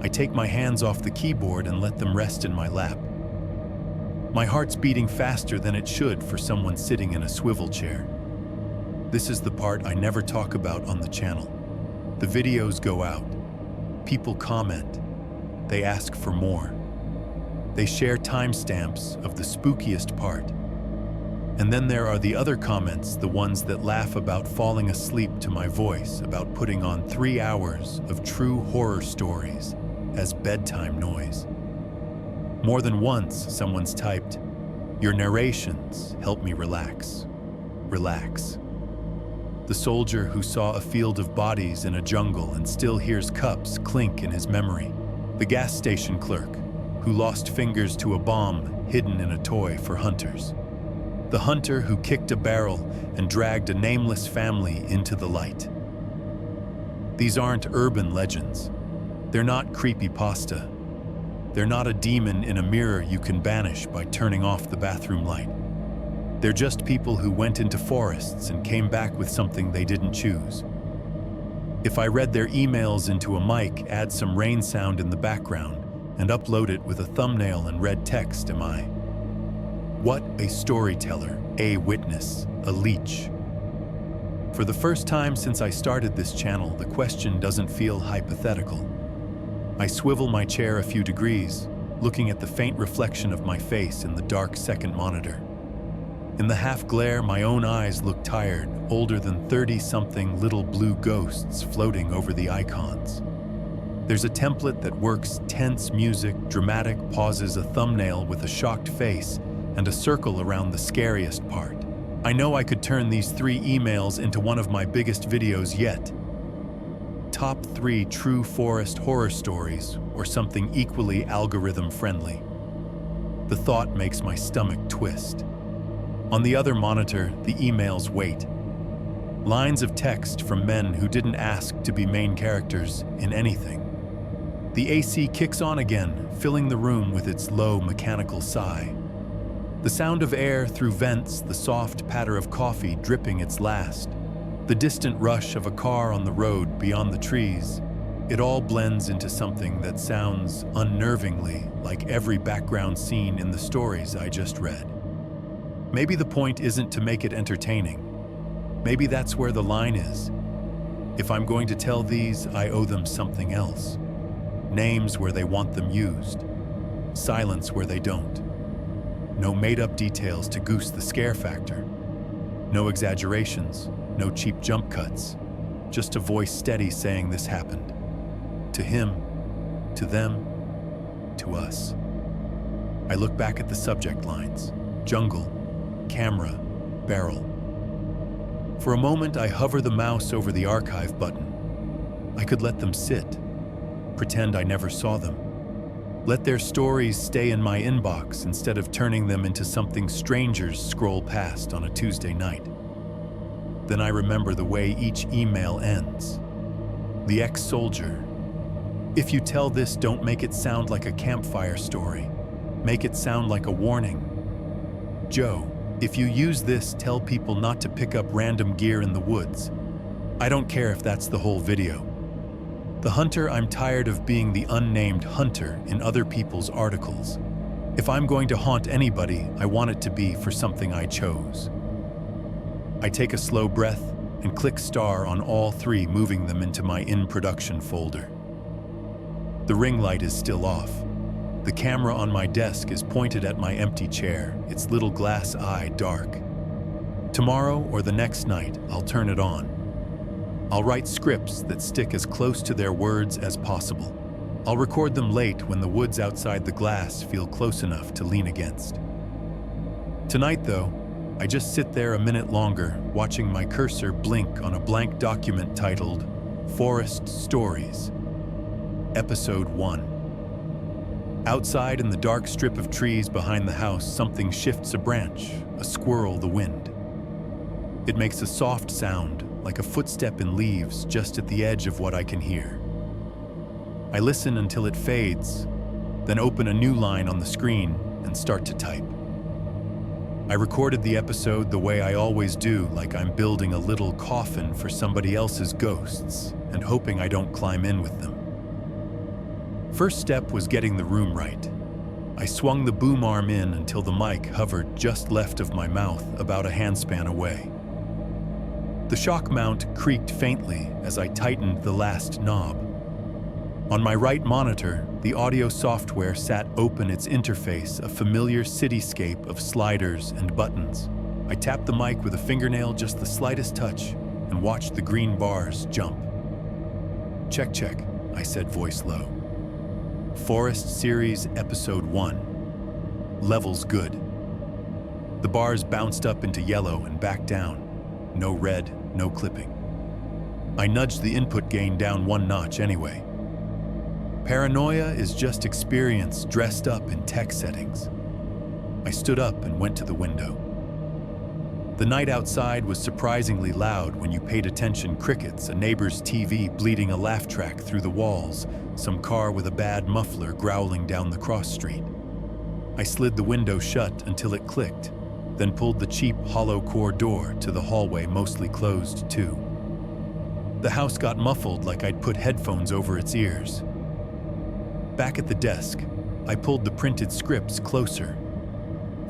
I take my hands off the keyboard and let them rest in my lap. My heart's beating faster than it should for someone sitting in a swivel chair. This is the part I never talk about on the channel. The videos go out. People comment. They ask for more. They share timestamps of the spookiest part. And then there are the other comments, the ones that laugh about falling asleep to my voice, about putting on 3 hours of true horror stories as bedtime noise. More than once, someone's typed, "Your narrations help me relax. Relax." The soldier who saw a field of bodies in a jungle and still hears cups clink in his memory. The gas station clerk who lost fingers to a bomb hidden in a toy for hunters. The hunter who kicked a barrel and dragged a nameless family into the light. These aren't urban legends. They're not creepypasta. They're not a demon in a mirror you can banish by turning off the bathroom light. They're just people who went into forests and came back with something they didn't choose. If I read their emails into a mic, add some rain sound in the background, and upload it with a thumbnail and red text, am I? What a storyteller, a witness, a leech. For the first time since I started this channel, the question doesn't feel hypothetical. I swivel my chair a few degrees, looking at the faint reflection of my face in the dark second monitor. In the half-glare, my own eyes look tired, older than 30-something little blue ghosts floating over the icons. There's a template that works: tense music, dramatic pauses, a thumbnail with a shocked face, and a circle around the scariest part. I know I could turn these 3 emails into one of my biggest videos yet. Top 3 true forest horror stories, or something equally algorithm-friendly. The thought makes my stomach twist. On the other monitor, the emails wait. Lines of text from men who didn't ask to be main characters in anything. The AC kicks on again, filling the room with its low mechanical sigh. The sound of air through vents, the soft patter of coffee dripping its last, the distant rush of a car on the road beyond the trees, it all blends into something that sounds unnervingly like every background scene in the stories I just read. Maybe the point isn't to make it entertaining. Maybe that's where the line is. If I'm going to tell these, I owe them something else. Names where they want them used. Silence where they don't. No made-up details to goose the scare factor. No exaggerations, no cheap jump cuts. Just a voice steady saying this happened. To him, to them, to us. I look back at the subject lines. Jungle, camera, barrel. For a moment, I hover the mouse over the archive button. I could let them sit, pretend I never saw them. Let their stories stay in my inbox instead of turning them into something strangers scroll past on a Tuesday night. Then I remember the way each email ends. The ex-soldier. If you tell this, don't make it sound like a campfire story. Make it sound like a warning. Joe, if you use this, tell people not to pick up random gear in the woods. I don't care if that's the whole video. The hunter, I'm tired of being the unnamed hunter in other people's articles. If I'm going to haunt anybody, I want it to be for something I chose. I take a slow breath and click star on all three, moving them into my in-production folder. The ring light is still off. The camera on my desk is pointed at my empty chair, its little glass eye dark. Tomorrow or the next night, I'll turn it on. I'll write scripts that stick as close to their words as possible. I'll record them late when the woods outside the glass feel close enough to lean against. Tonight, though, I just sit there a minute longer, watching my cursor blink on a blank document titled Forest Stories, Episode 1. Outside in the dark strip of trees behind the house, something shifts a branch, a squirrel the wind. It makes a soft sound, like a footstep in leaves just at the edge of what I can hear. I listen until it fades, then open a new line on the screen and start to type. I recorded the episode the way I always do, like I'm building a little coffin for somebody else's ghosts and hoping I don't climb in with them. First step was getting the room right. I swung the boom arm in until the mic hovered just left of my mouth, about a handspan away. The shock mount creaked faintly as I tightened the last knob. On my right monitor, the audio software sat open, its interface a familiar cityscape of sliders and buttons. I tapped the mic with a fingernail, just the slightest touch, and watched the green bars jump. Check, check, I said, voice low. Forest Series Episode 1. Levels good. The bars bounced up into yellow and back down. No red, no clipping. I nudged the input gain down one notch anyway. Paranoia is just experience dressed up in tech settings. I stood up and went to the window. The night outside was surprisingly loud when you paid attention. Crickets, a neighbor's TV bleeding a laugh track through the walls, some car with a bad muffler growling down the cross street. I slid the window shut until it clicked, then pulled the cheap hollow core door to the hallway, mostly closed too. The house got muffled like I'd put headphones over its ears. Back at the desk, I pulled the printed scripts closer.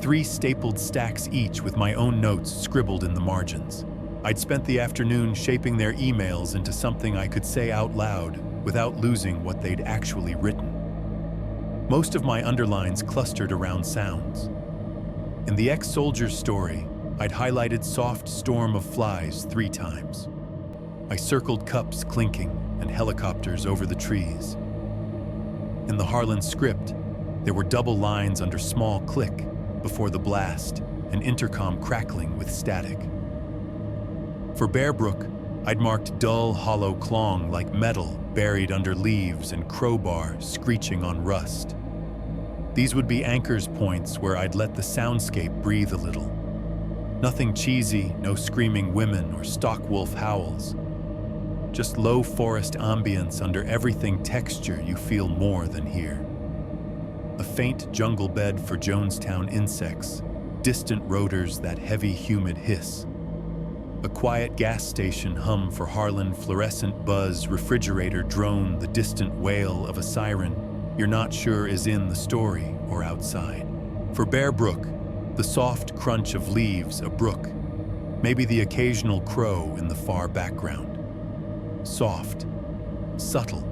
3 stapled stacks each with my own notes scribbled in the margins. I'd spent the afternoon shaping their emails into something I could say out loud without losing what they'd actually written. Most of my underlines clustered around sounds. In the ex-soldier's story, I'd highlighted soft storm of flies 3 times. I circled cups clinking and helicopters over the trees. In the Harlan script, there were double lines under small click before the blast, an intercom crackling with static. For Bear Brook, I'd marked dull, hollow clong like metal buried under leaves and crowbar screeching on rust. These would be anchors points where I'd let the soundscape breathe a little. Nothing cheesy, no screaming women or stock wolf howls. just low forest ambience under everything texture you feel more than here. A faint jungle bed for Jonestown insects, distant rotors that heavy humid hiss. A quiet gas station hum for Harlan, fluorescent buzz, refrigerator drone, the distant wail of a siren you're not sure is in the story or outside. For Bear Brook, the soft crunch of leaves, a brook, maybe the occasional crow in the far background. Soft, subtle.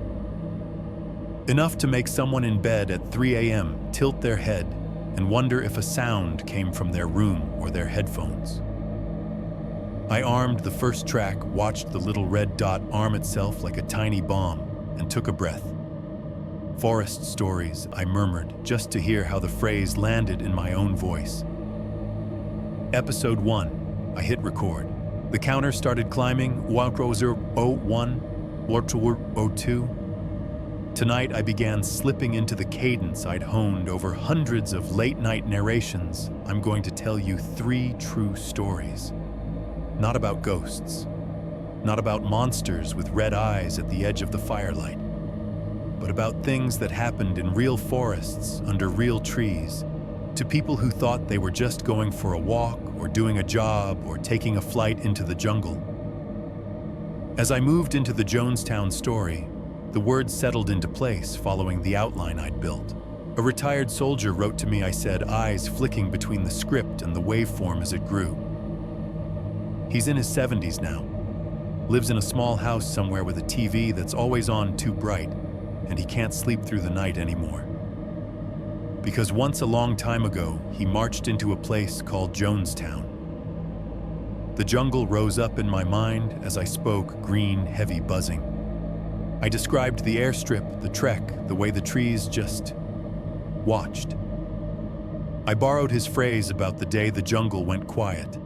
Enough to make someone in bed at 3 a.m. tilt their head and wonder if a sound came from their room or their headphones. I armed the first track, watched the little red dot arm itself like a tiny bomb, and took a breath. Forest stories, I murmured, just to hear how the phrase landed in my own voice. Episode 1. I hit record. The counter started climbing, 101, 102. Tonight I began slipping into the cadence I'd honed over hundreds of late-night narrations. I'm going to tell you 3 true stories. Not about ghosts, not about monsters with red eyes at the edge of the firelight, but about things that happened in real forests under real trees, to people who thought they were just going for a walk or doing a job or taking a flight into the jungle. As I moved into the Jonestown story, the words settled into place following the outline I'd built. A retired soldier wrote to me, I said, eyes flicking between the script and the waveform as it grew. He's in his 70s now, lives in a small house somewhere with a TV that's always on too bright, and he can't sleep through the night anymore. Because once a long time ago, he marched into a place called Jonestown. The jungle rose up in my mind as I spoke, green, heavy buzzing. I described the airstrip, the trek, the way the trees just watched. I borrowed his phrase about the day the jungle went quiet,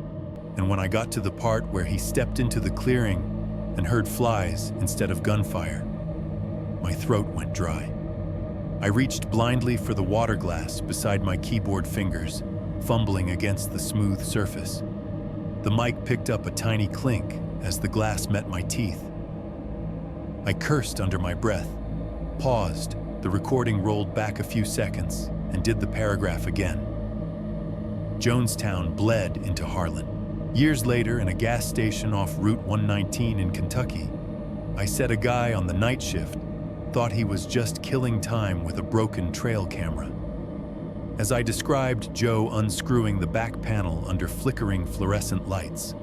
and when I got to the part where he stepped into the clearing and heard flies instead of gunfire, my throat went dry. I reached blindly for the water glass beside my keyboard fingers, fumbling against the smooth surface. The mic picked up a tiny clink as the glass met my teeth. I cursed under my breath, paused, the recording rolled back a few seconds, and did the paragraph again. Jonestown bled into Harlan. Years later, in a gas station off Route 119 in Kentucky, I said a guy on the night shift thought he was just killing time with a broken trail camera. As I described Joe unscrewing the back panel under flickering fluorescent lights,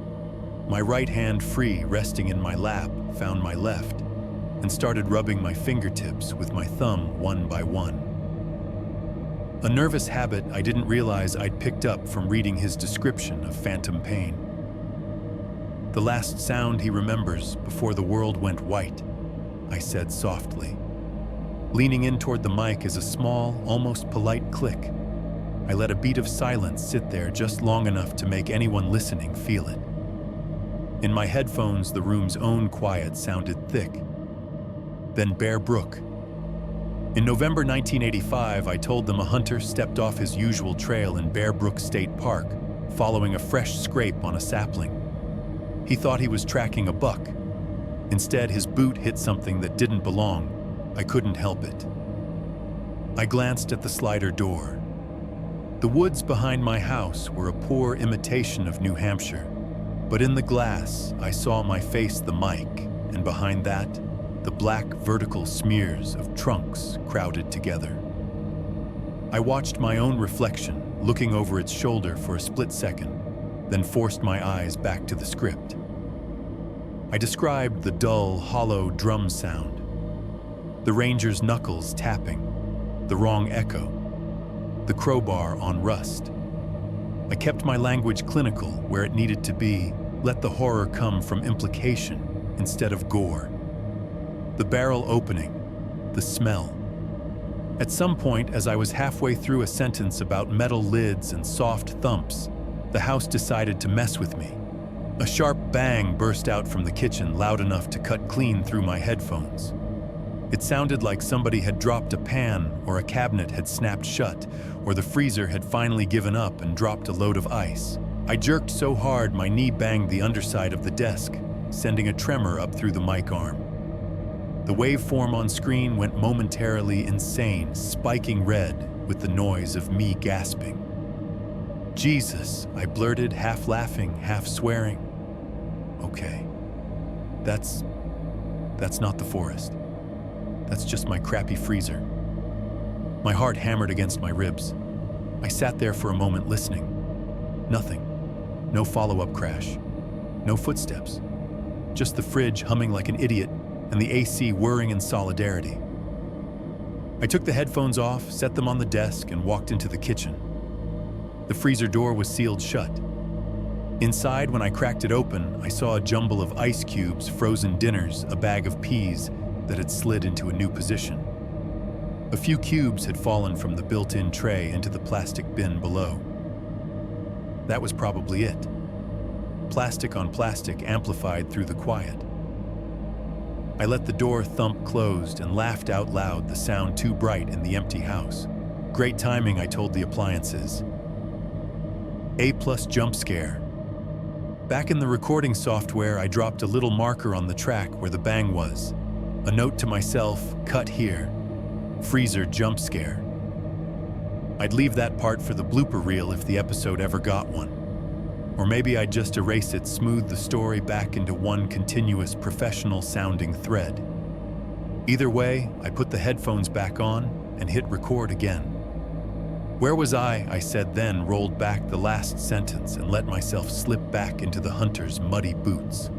my right hand free resting in my lap found my left and started rubbing my fingertips with my thumb one by one. A nervous habit I didn't realize I'd picked up from reading his description of phantom pain. The last sound he remembers before the world went white, I said softly. Leaning in toward the mic is a small, almost polite click. I let a beat of silence sit there just long enough to make anyone listening feel it. In my headphones, the room's own quiet sounded thick. Then Bear Brook. In November 1985, I told them a hunter stepped off his usual trail in Bear Brook State Park, following a fresh scrape on a sapling. He thought he was tracking a buck. Instead, his boot hit something that didn't belong. I couldn't help it. I glanced at the slider door. The woods behind my house were a poor imitation of New Hampshire, but in the glass, I saw my face the mic, and behind that, the black vertical smears of trunks crowded together. I watched my own reflection, looking over its shoulder for a split second, then forced my eyes back to the script. I described the dull, hollow drum sound, the ranger's knuckles tapping, the wrong echo, the crowbar on rust. I kept my language clinical where it needed to be, let the horror come from implication instead of gore. The barrel opening, the smell. At some point, as I was halfway through a sentence about metal lids and soft thumps, the house decided to mess with me. A sharp bang burst out from the kitchen, loud enough to cut clean through my headphones. It sounded like somebody had dropped a pan, or a cabinet had snapped shut, or the freezer had finally given up and dropped a load of ice. I jerked so hard my knee banged the underside of the desk, sending a tremor up through the mic arm. The waveform on screen went momentarily insane, spiking red with the noise of me gasping. "Jesus," I blurted, half laughing, half swearing. "Okay, that's not the forest. That's just my crappy freezer." My heart hammered against my ribs. I sat there for a moment listening. Nothing. No follow-up crash. No footsteps. Just the fridge humming like an idiot and the AC whirring in solidarity. I took the headphones off, set them on the desk, and walked into the kitchen. The freezer door was sealed shut. Inside, when I cracked it open, I saw a jumble of ice cubes, frozen dinners, a bag of peas that had slid into a new position. A few cubes had fallen from the built-in tray into the plastic bin below. That was probably it. Plastic on plastic amplified through the quiet. I let the door thump closed and laughed out loud, the sound too bright in the empty house. Great timing, I told the appliances. A+ jump scare. Back in the recording software, I dropped a little marker on the track where the bang was. A note to myself, cut here. Freezer jump scare. I'd leave that part for the blooper reel if the episode ever got one. Or maybe I'd just erase it, smooth the story back into one continuous professional-sounding thread. Either way, I put the headphones back on and hit record again. "Where was I said, then rolled back the last sentence and let myself slip back into the hunter's muddy boots.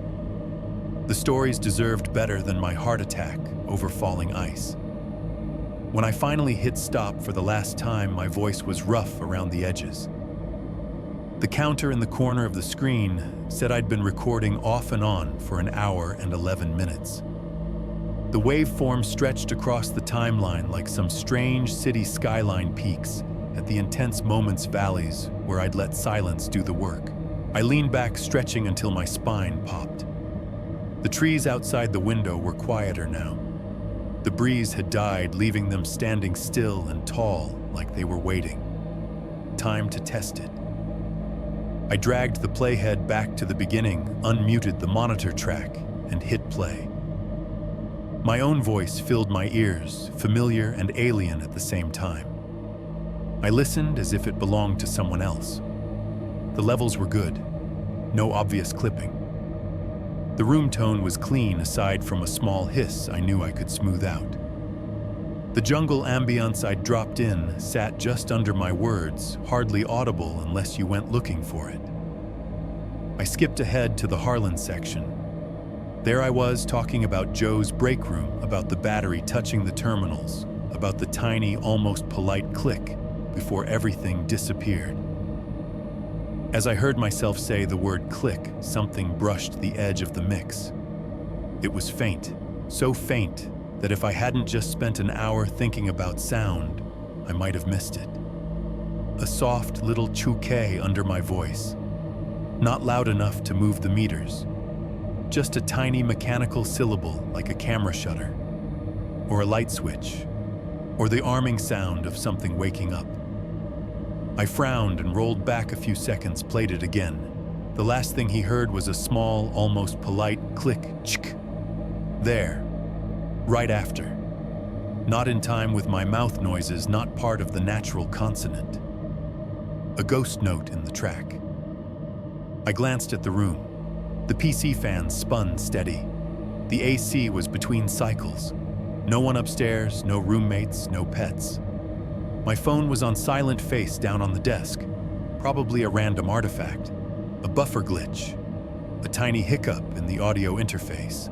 The stories deserved better than my heart attack over falling ice. When I finally hit stop for the last time, my voice was rough around the edges. The counter in the corner of the screen said I'd been recording off and on for an hour and 11 minutes. The waveform stretched across the timeline like some strange city skyline peaks at the intense moments valleys where I'd let silence do the work. I leaned back, stretching until my spine popped. The trees outside the window were quieter now. The breeze had died, leaving them standing still and tall like they were waiting. Time to test it. I dragged the playhead back to the beginning, unmuted the monitor track, and hit play. My own voice filled my ears, familiar and alien at the same time. I listened as if it belonged to someone else. The levels were good, no obvious clipping. The room tone was clean aside from a small hiss I knew I could smooth out. The jungle ambience I'd dropped in sat just under my words, hardly audible unless you went looking for it. I skipped ahead to the Harlan section. There I was talking about Joe's break room, about the battery touching the terminals, about the tiny, almost polite click before everything disappeared. As I heard myself say the word click, something brushed the edge of the mix. It was faint, so faint that if I hadn't just spent an hour thinking about sound, I might have missed it. A soft little chouquet under my voice, not loud enough to move the meters, just a tiny mechanical syllable like a camera shutter, or a light switch, or the arming sound of something waking up. I frowned and rolled back a few seconds, played it again. The last thing he heard was a small, almost polite click, chk. There, right after. Not in time with my mouth noises, not part of the natural consonant. A ghost note in the track. I glanced at the room. The PC fan spun steady. The AC was between cycles. No one upstairs, no roommates, no pets. My phone was on silent, face down on the desk. Probably a random artifact. A buffer glitch. A tiny hiccup in the audio interface.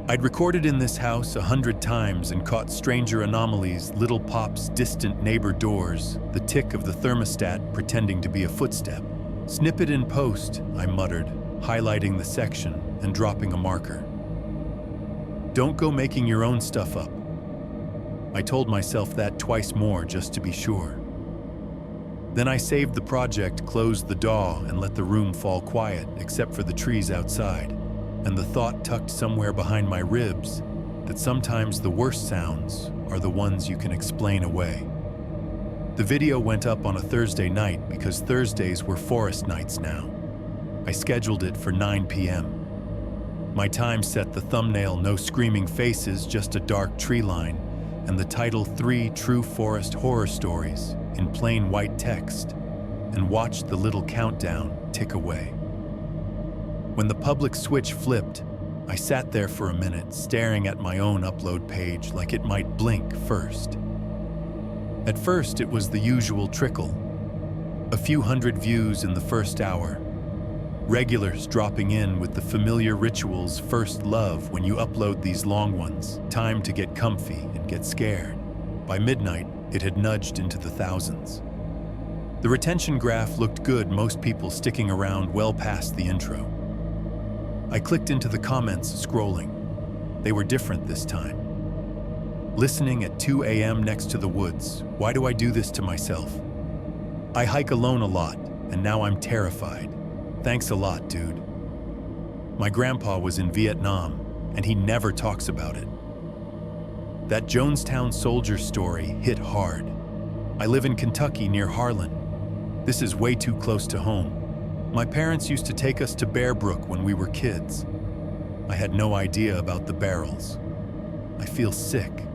I'd recorded in this house 100 times and caught stranger anomalies, little pops, distant neighbor doors, the tick of the thermostat pretending to be a footstep. Snippet in post, I muttered, highlighting the section and dropping a marker. Don't go making your own stuff up. I told myself that twice more just to be sure. Then I saved the project, closed the DAW, and let the room fall quiet, except for the trees outside, and the thought tucked somewhere behind my ribs that sometimes the worst sounds are the ones you can explain away. The video went up on a Thursday night because Thursdays were forest nights now. I scheduled it for 9 p.m. My time set the thumbnail "No Screaming Faces, Just a Dark Tree Line" and the title "3 True Forest Horror Stories" in plain white text, and watched the little countdown tick away. When the public switch flipped, I sat there for a minute staring at my own upload page like it might blink first. At first, it was the usual trickle. A few hundred views in the first hour. Regulars dropping in with the familiar rituals first love when you upload these long ones. Time to get comfy and get scared. By midnight, it had nudged into the thousands. The retention graph looked good, most people sticking around well past the intro. I clicked into the comments, scrolling. They were different this time. Listening at 2 a.m. next to the woods. Why do I do this to myself? I hike alone a lot, and now I'm terrified. Thanks a lot, dude. My grandpa was in Vietnam, and he never talks about it. That Jonestown soldier story hit hard. I live in Kentucky near Harlan. This is way too close to home. My parents used to take us to Bear Brook when we were kids. I had no idea about the barrels. I feel sick.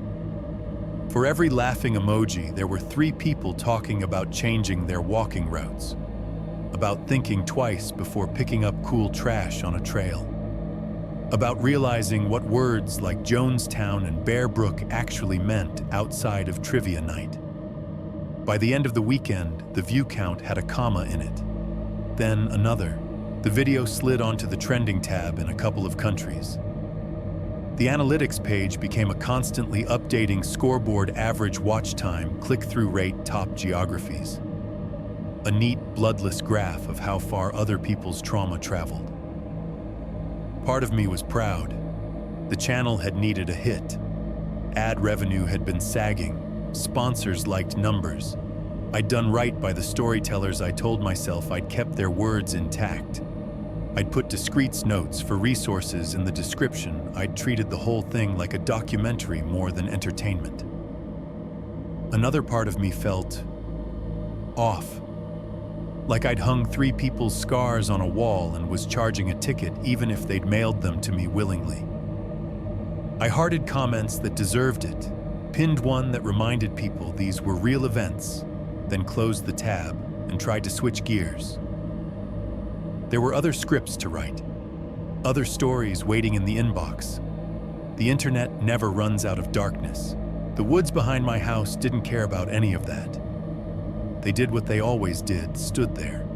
For every laughing emoji, there were 3 people talking about changing their walking routes, about thinking twice before picking up cool trash on a trail, about realizing what words like Jonestown and Bear Brook actually meant outside of trivia night. By the end of the weekend, the view count had a comma in it. Then another. The video slid onto the trending tab in a couple of countries. The analytics page became a constantly updating scoreboard: average watch time, click-through rate, top geographies. A neat, bloodless graph of how far other people's trauma traveled. Part of me was proud. The channel had needed a hit. Ad revenue had been sagging. Sponsors liked numbers. I'd done right by the storytellers. I told myself I'd kept their words intact. I'd put discreet notes for resources in the description. I'd treated the whole thing like a documentary more than entertainment. Another part of me felt off. Like I'd hung 3 people's scars on a wall and was charging a ticket even if they'd mailed them to me willingly. I hearted comments that deserved it, pinned one that reminded people these were real events, then closed the tab and tried to switch gears. There were other scripts to write, other stories waiting in the inbox. The internet never runs out of darkness. The woods behind my house didn't care about any of that. They did what they always did, stood there.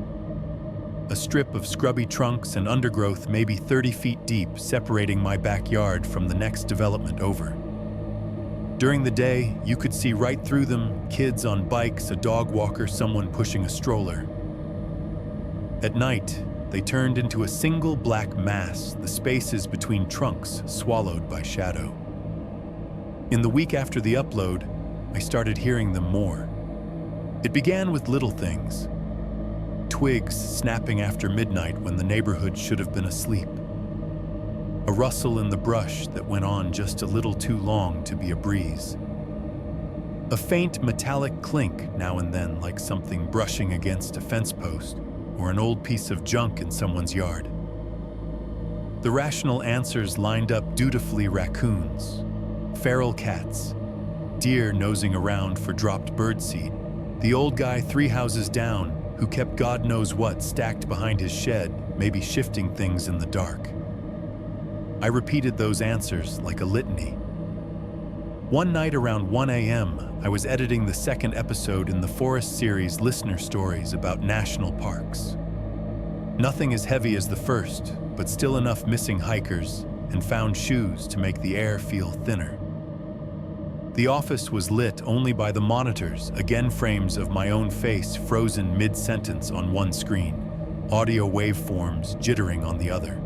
A strip of scrubby trunks and undergrowth maybe 30 feet deep, separating my backyard from the next development over. During the day, you could see right through them, kids on bikes, a dog walker, someone pushing a stroller. At night, they turned into a single black mass, the spaces between trunks swallowed by shadow. In the week after the upload, I started hearing them more. It began with little things. Twigs snapping after midnight when the neighborhood should have been asleep. A rustle in the brush that went on just a little too long to be a breeze. A faint metallic clink now and then, like something brushing against a fence post or an old piece of junk in someone's yard. The rational answers lined up dutifully: raccoons, feral cats, deer nosing around for dropped birdseed, the old guy 3 houses down who kept God knows what stacked behind his shed, maybe shifting things in the dark. I repeated those answers like a litany. One night around 1 a.m., I was editing the 2nd episode in the Forest series listener stories about national parks. Nothing as heavy as the first, but still enough missing hikers and found shoes to make the air feel thinner. The office was lit only by the monitors, again frames of my own face frozen mid-sentence on one screen, audio waveforms jittering on the other.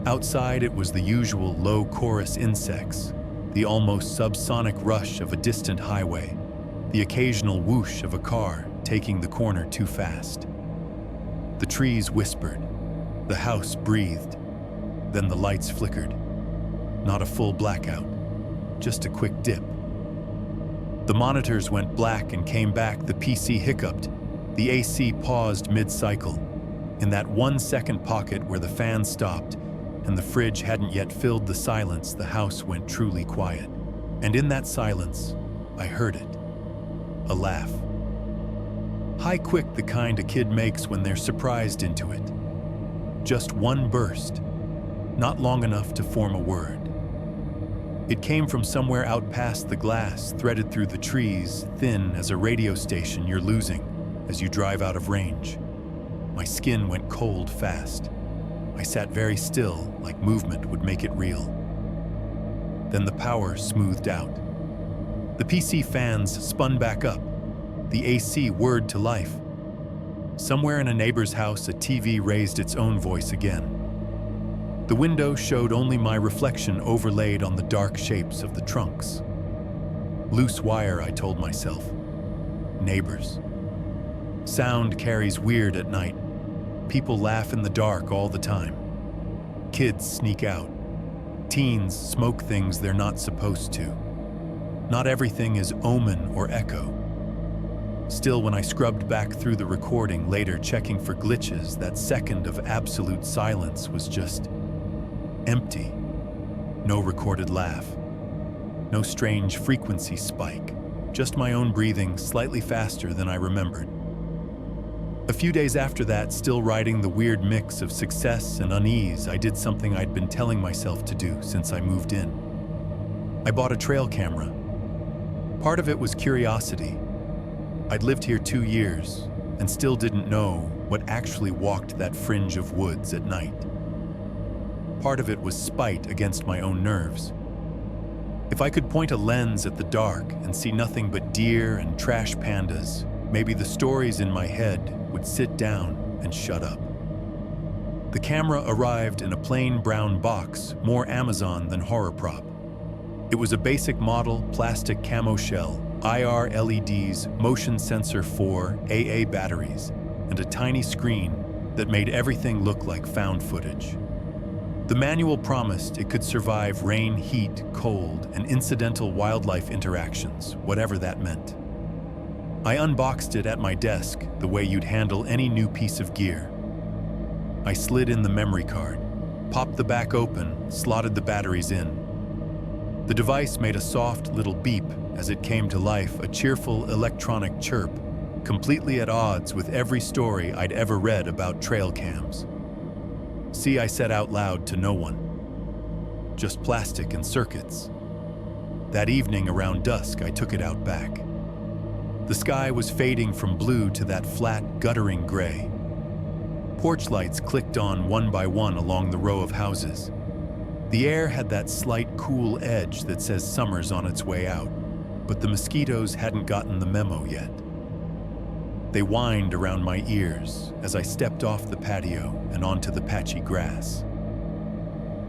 Outside, it was the usual low chorus insects, the almost subsonic rush of a distant highway, the occasional whoosh of a car taking the corner too fast. The trees whispered, the house breathed, then the lights flickered. Not a full blackout, just a quick dip. The monitors went black and came back, the PC hiccuped, the AC paused mid-cycle, in that 1-second pocket where the fan stopped and the fridge hadn't yet filled the silence, the house went truly quiet. And in that silence, I heard it. A laugh. High quick, the kind a kid makes when they're surprised into it. Just one burst, not long enough to form a word. It came from somewhere out past the glass, threaded through the trees, thin as a radio station you're losing as you drive out of range. My skin went cold fast. I sat very still, like movement would make it real. Then the power smoothed out. The PC fans spun back up. The AC whirred to life. Somewhere in a neighbor's house, a TV raised its own voice again. The window showed only my reflection overlaid on the dark shapes of the trunks. Loose wire, I told myself. Neighbors. Sound carries weird at night. People laugh in the dark all the time. Kids sneak out. Teens smoke things they're not supposed to. Not everything is omen or echo. Still, when I scrubbed back through the recording later, checking for glitches, that second of absolute silence was just empty. No recorded laugh. No strange frequency spike. Just my own breathing, slightly faster than I remembered. A few days after that, still riding the weird mix of success and unease, I did something I'd been telling myself to do since I moved in. I bought a trail camera. Part of it was curiosity. I'd lived here 2 years and still didn't know what actually walked that fringe of woods at night. Part of it was spite against my own nerves. If I could point a lens at the dark and see nothing but deer and trash pandas, maybe the stories in my head would sit down and shut up. The camera arrived in a plain brown box, more Amazon than horror prop. It was a basic model, plastic camo shell, IR LEDs, motion sensor 4, AA batteries, and a tiny screen that made everything look like found footage. The manual promised it could survive rain, heat, cold, and incidental wildlife interactions, whatever that meant. I unboxed it at my desk the way you'd handle any new piece of gear. I slid in the memory card, popped the back open, slotted the batteries in. The device made a soft little beep as it came to life, a cheerful electronic chirp, completely at odds with every story I'd ever read about trail cams. See, I said out loud to no one. Just plastic and circuits. That evening around dusk, I took it out back. The sky was fading from blue to that flat, guttering gray. Porch lights clicked on one by one along the row of houses. The air had that slight cool edge that says summer's on its way out, but the mosquitoes hadn't gotten the memo yet. They whined around my ears as I stepped off the patio and onto the patchy grass.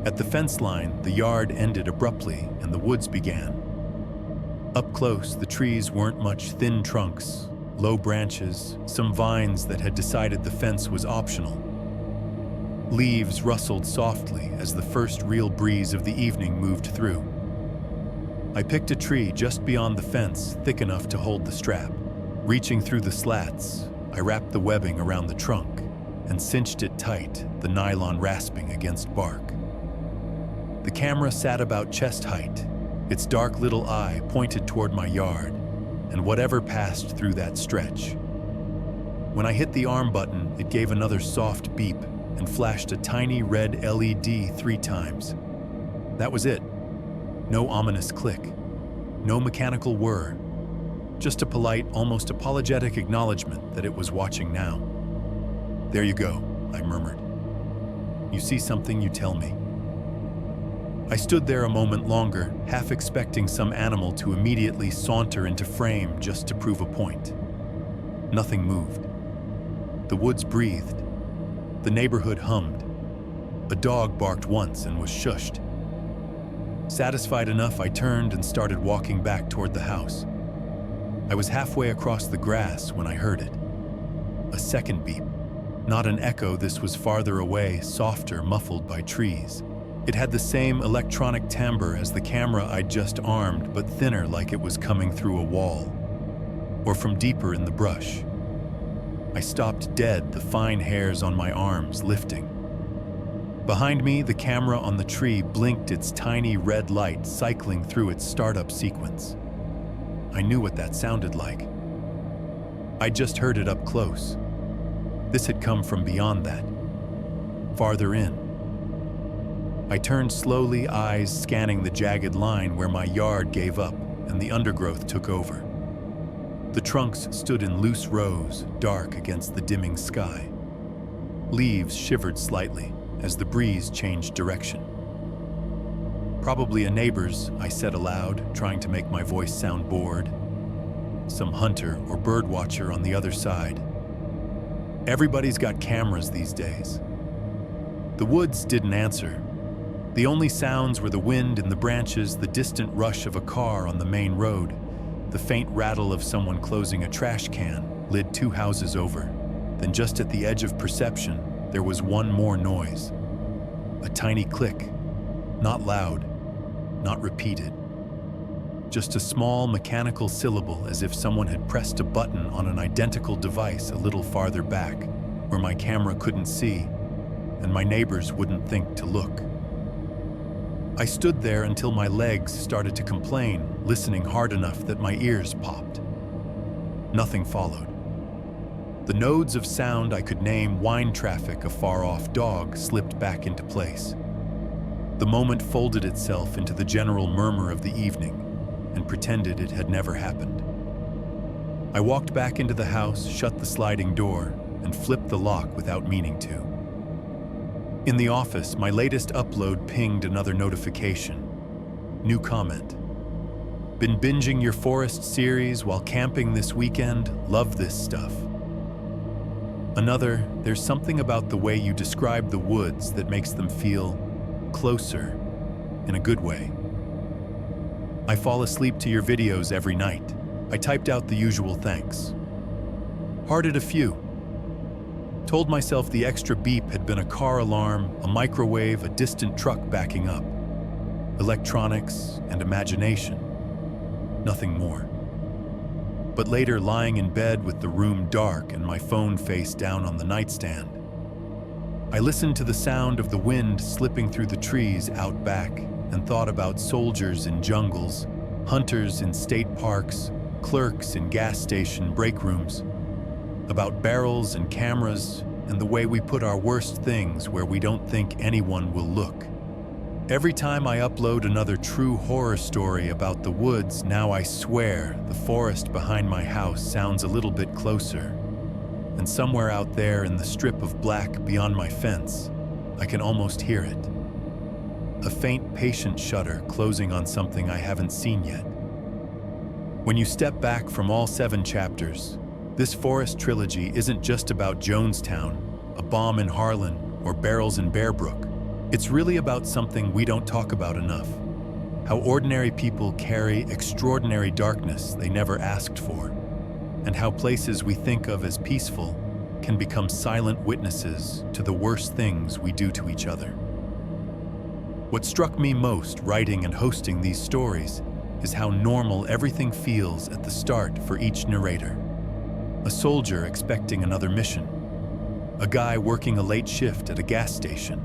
At the fence line, the yard ended abruptly and the woods began. Up close, the trees weren't much, thin trunks, low branches, some vines that had decided the fence was optional. Leaves rustled softly as the first real breeze of the evening moved through. I picked a tree just beyond the fence, thick enough to hold the strap. Reaching through the slats, I wrapped the webbing around the trunk and cinched it tight, the nylon rasping against bark. The camera sat about chest height, its dark little eye pointed toward my yard and whatever passed through that stretch. When I hit the arm button, it gave another soft beep and flashed a tiny red LED 3 times. That was it. No ominous click, no mechanical whir, just a polite, almost apologetic acknowledgement that it was watching now. "There you go," I murmured. "You see something, you tell me." I stood there a moment longer, half expecting some animal to immediately saunter into frame just to prove a point. Nothing moved. The woods breathed. The neighborhood hummed. A dog barked once and was shushed. Satisfied enough, I turned and started walking back toward the house. I was halfway across the grass when I heard it. A second beep. Not an echo, this was farther away, softer, muffled by trees. It had the same electronic timbre as the camera I'd just armed, but thinner, like it was coming through a wall. Or from deeper in the brush. I stopped dead, the fine hairs on my arms lifting. Behind me, the camera on the tree blinked its tiny red light, cycling through its startup sequence. I knew what that sounded like. I'd just heard it up close. This had come from beyond that, farther in. I turned slowly, eyes scanning the jagged line where my yard gave up and the undergrowth took over. The trunks stood in loose rows, dark against the dimming sky. Leaves shivered slightly as the breeze changed direction. Probably a neighbor's, I said aloud, trying to make my voice sound bored. Some hunter or bird watcher on the other side. Everybody's got cameras these days. The woods didn't answer. The only sounds were the wind in the branches, the distant rush of a car on the main road, the faint rattle of someone closing a trash can, lid 2 houses over. Then just at the edge of perception, there was one more noise. A tiny click, not loud, not repeated. Just a small mechanical syllable, as if someone had pressed a button on an identical device a little farther back, where my camera couldn't see, and my neighbors wouldn't think to look. I stood there until my legs started to complain, listening hard enough that my ears popped. Nothing followed. The nodes of sound I could name, wine traffic, a far-off dog, slipped back into place. The moment folded itself into the general murmur of the evening and pretended it had never happened. I walked back into the house, shut the sliding door, and flipped the lock without meaning to. In the office, my latest upload pinged another notification. New comment. Been binging your forest series while camping this weekend? Love this stuff. Another, there's something about the way you describe the woods that makes them feel closer, in a good way. I fall asleep to your videos every night. I typed out the usual thanks. Hearted a few. Told myself the extra beep had been a car alarm, a microwave, a distant truck backing up. Electronics and imagination. Nothing more. But later, lying in bed with the room dark and my phone face down on the nightstand, I listened to the sound of the wind slipping through the trees out back and thought about soldiers in jungles, hunters in state parks, clerks in gas station break rooms, about barrels and cameras and the way we put our worst things where we don't think anyone will look. Every time I upload another true horror story about the woods, now I swear the forest behind my house sounds a little bit closer. And somewhere out there in the strip of black beyond my fence, I can almost hear it. A faint, patient shudder closing on something I haven't seen yet. When you step back from all 7 chapters, this forest trilogy isn't just about Jonestown, a bomb in Harlan, or barrels in Bear Brook. It's really about something we don't talk about enough. How ordinary people carry extraordinary darkness they never asked for, and how places we think of as peaceful can become silent witnesses to the worst things we do to each other. What struck me most writing and hosting these stories is how normal everything feels at the start for each narrator. A soldier expecting another mission. A guy working a late shift at a gas station.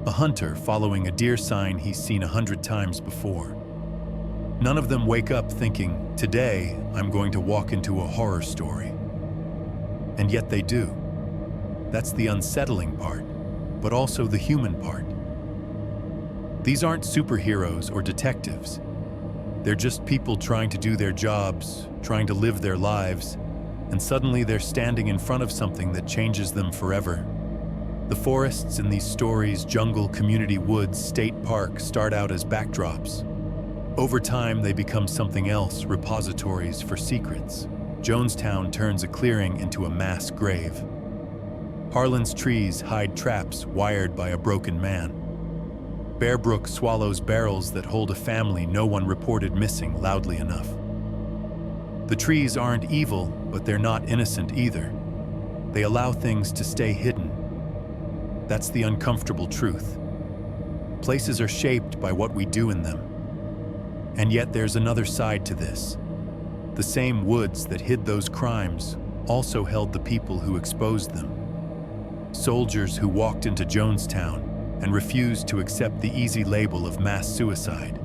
A hunter following a deer sign he's seen 100 times before. None of them wake up thinking, today I'm going to walk into a horror story. And yet they do. That's the unsettling part, but also the human part. These aren't superheroes or detectives. They're just people trying to do their jobs, trying to live their lives, and suddenly they're standing in front of something that changes them forever. The forests in these stories, jungle, community woods, state park, start out as backdrops. Over time, they become something else, repositories for secrets. Jonestown turns a clearing into a mass grave. Harlan's trees hide traps wired by a broken man. Bear Brook swallows barrels that hold a family no one reported missing loudly enough. The trees aren't evil, but they're not innocent either. They allow things to stay hidden. That's the uncomfortable truth. Places are shaped by what we do in them. And yet there's another side to this. The same woods that hid those crimes also held the people who exposed them. Soldiers who walked into Jonestown, and refused to accept the easy label of mass suicide.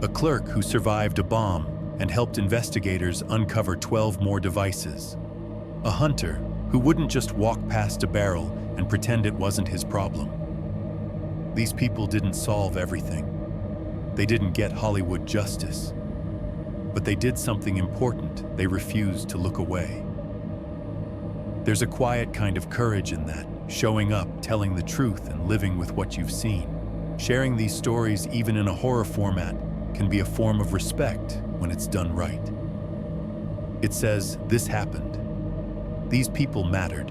A clerk who survived a bomb and helped investigators uncover 12 more devices. A hunter who wouldn't just walk past a barrel and pretend it wasn't his problem. These people didn't solve everything. They didn't get Hollywood justice. But they did something important. They refused to look away. There's a quiet kind of courage in that, showing up, telling the truth, and living with what you've seen. Sharing these stories, even in a horror format, can be a form of respect when it's done right. It says, this happened. These people mattered.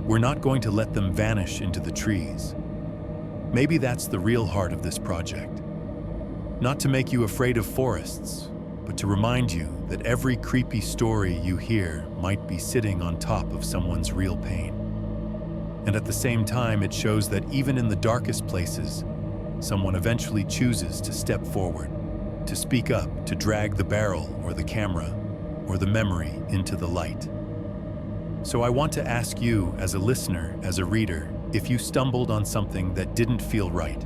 We're not going to let them vanish into the trees. Maybe that's the real heart of this project. Not to make you afraid of forests, but to remind you that every creepy story you hear might be sitting on top of someone's real pain. And at the same time, it shows that even in the darkest places, someone eventually chooses to step forward, to speak up, to drag the barrel or the camera or the memory into the light. So I want to ask you, as a listener, as a reader, if you stumbled on something that didn't feel right,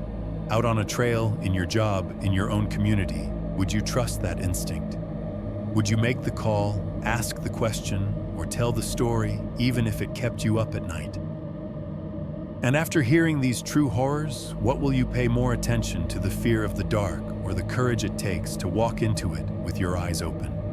out on a trail, in your job, in your own community, would you trust that instinct? Would you make the call, ask the question, or tell the story, even if it kept you up at night? And after hearing these true horrors, what will you pay more attention to, the fear of the dark or the courage it takes to walk into it with your eyes open?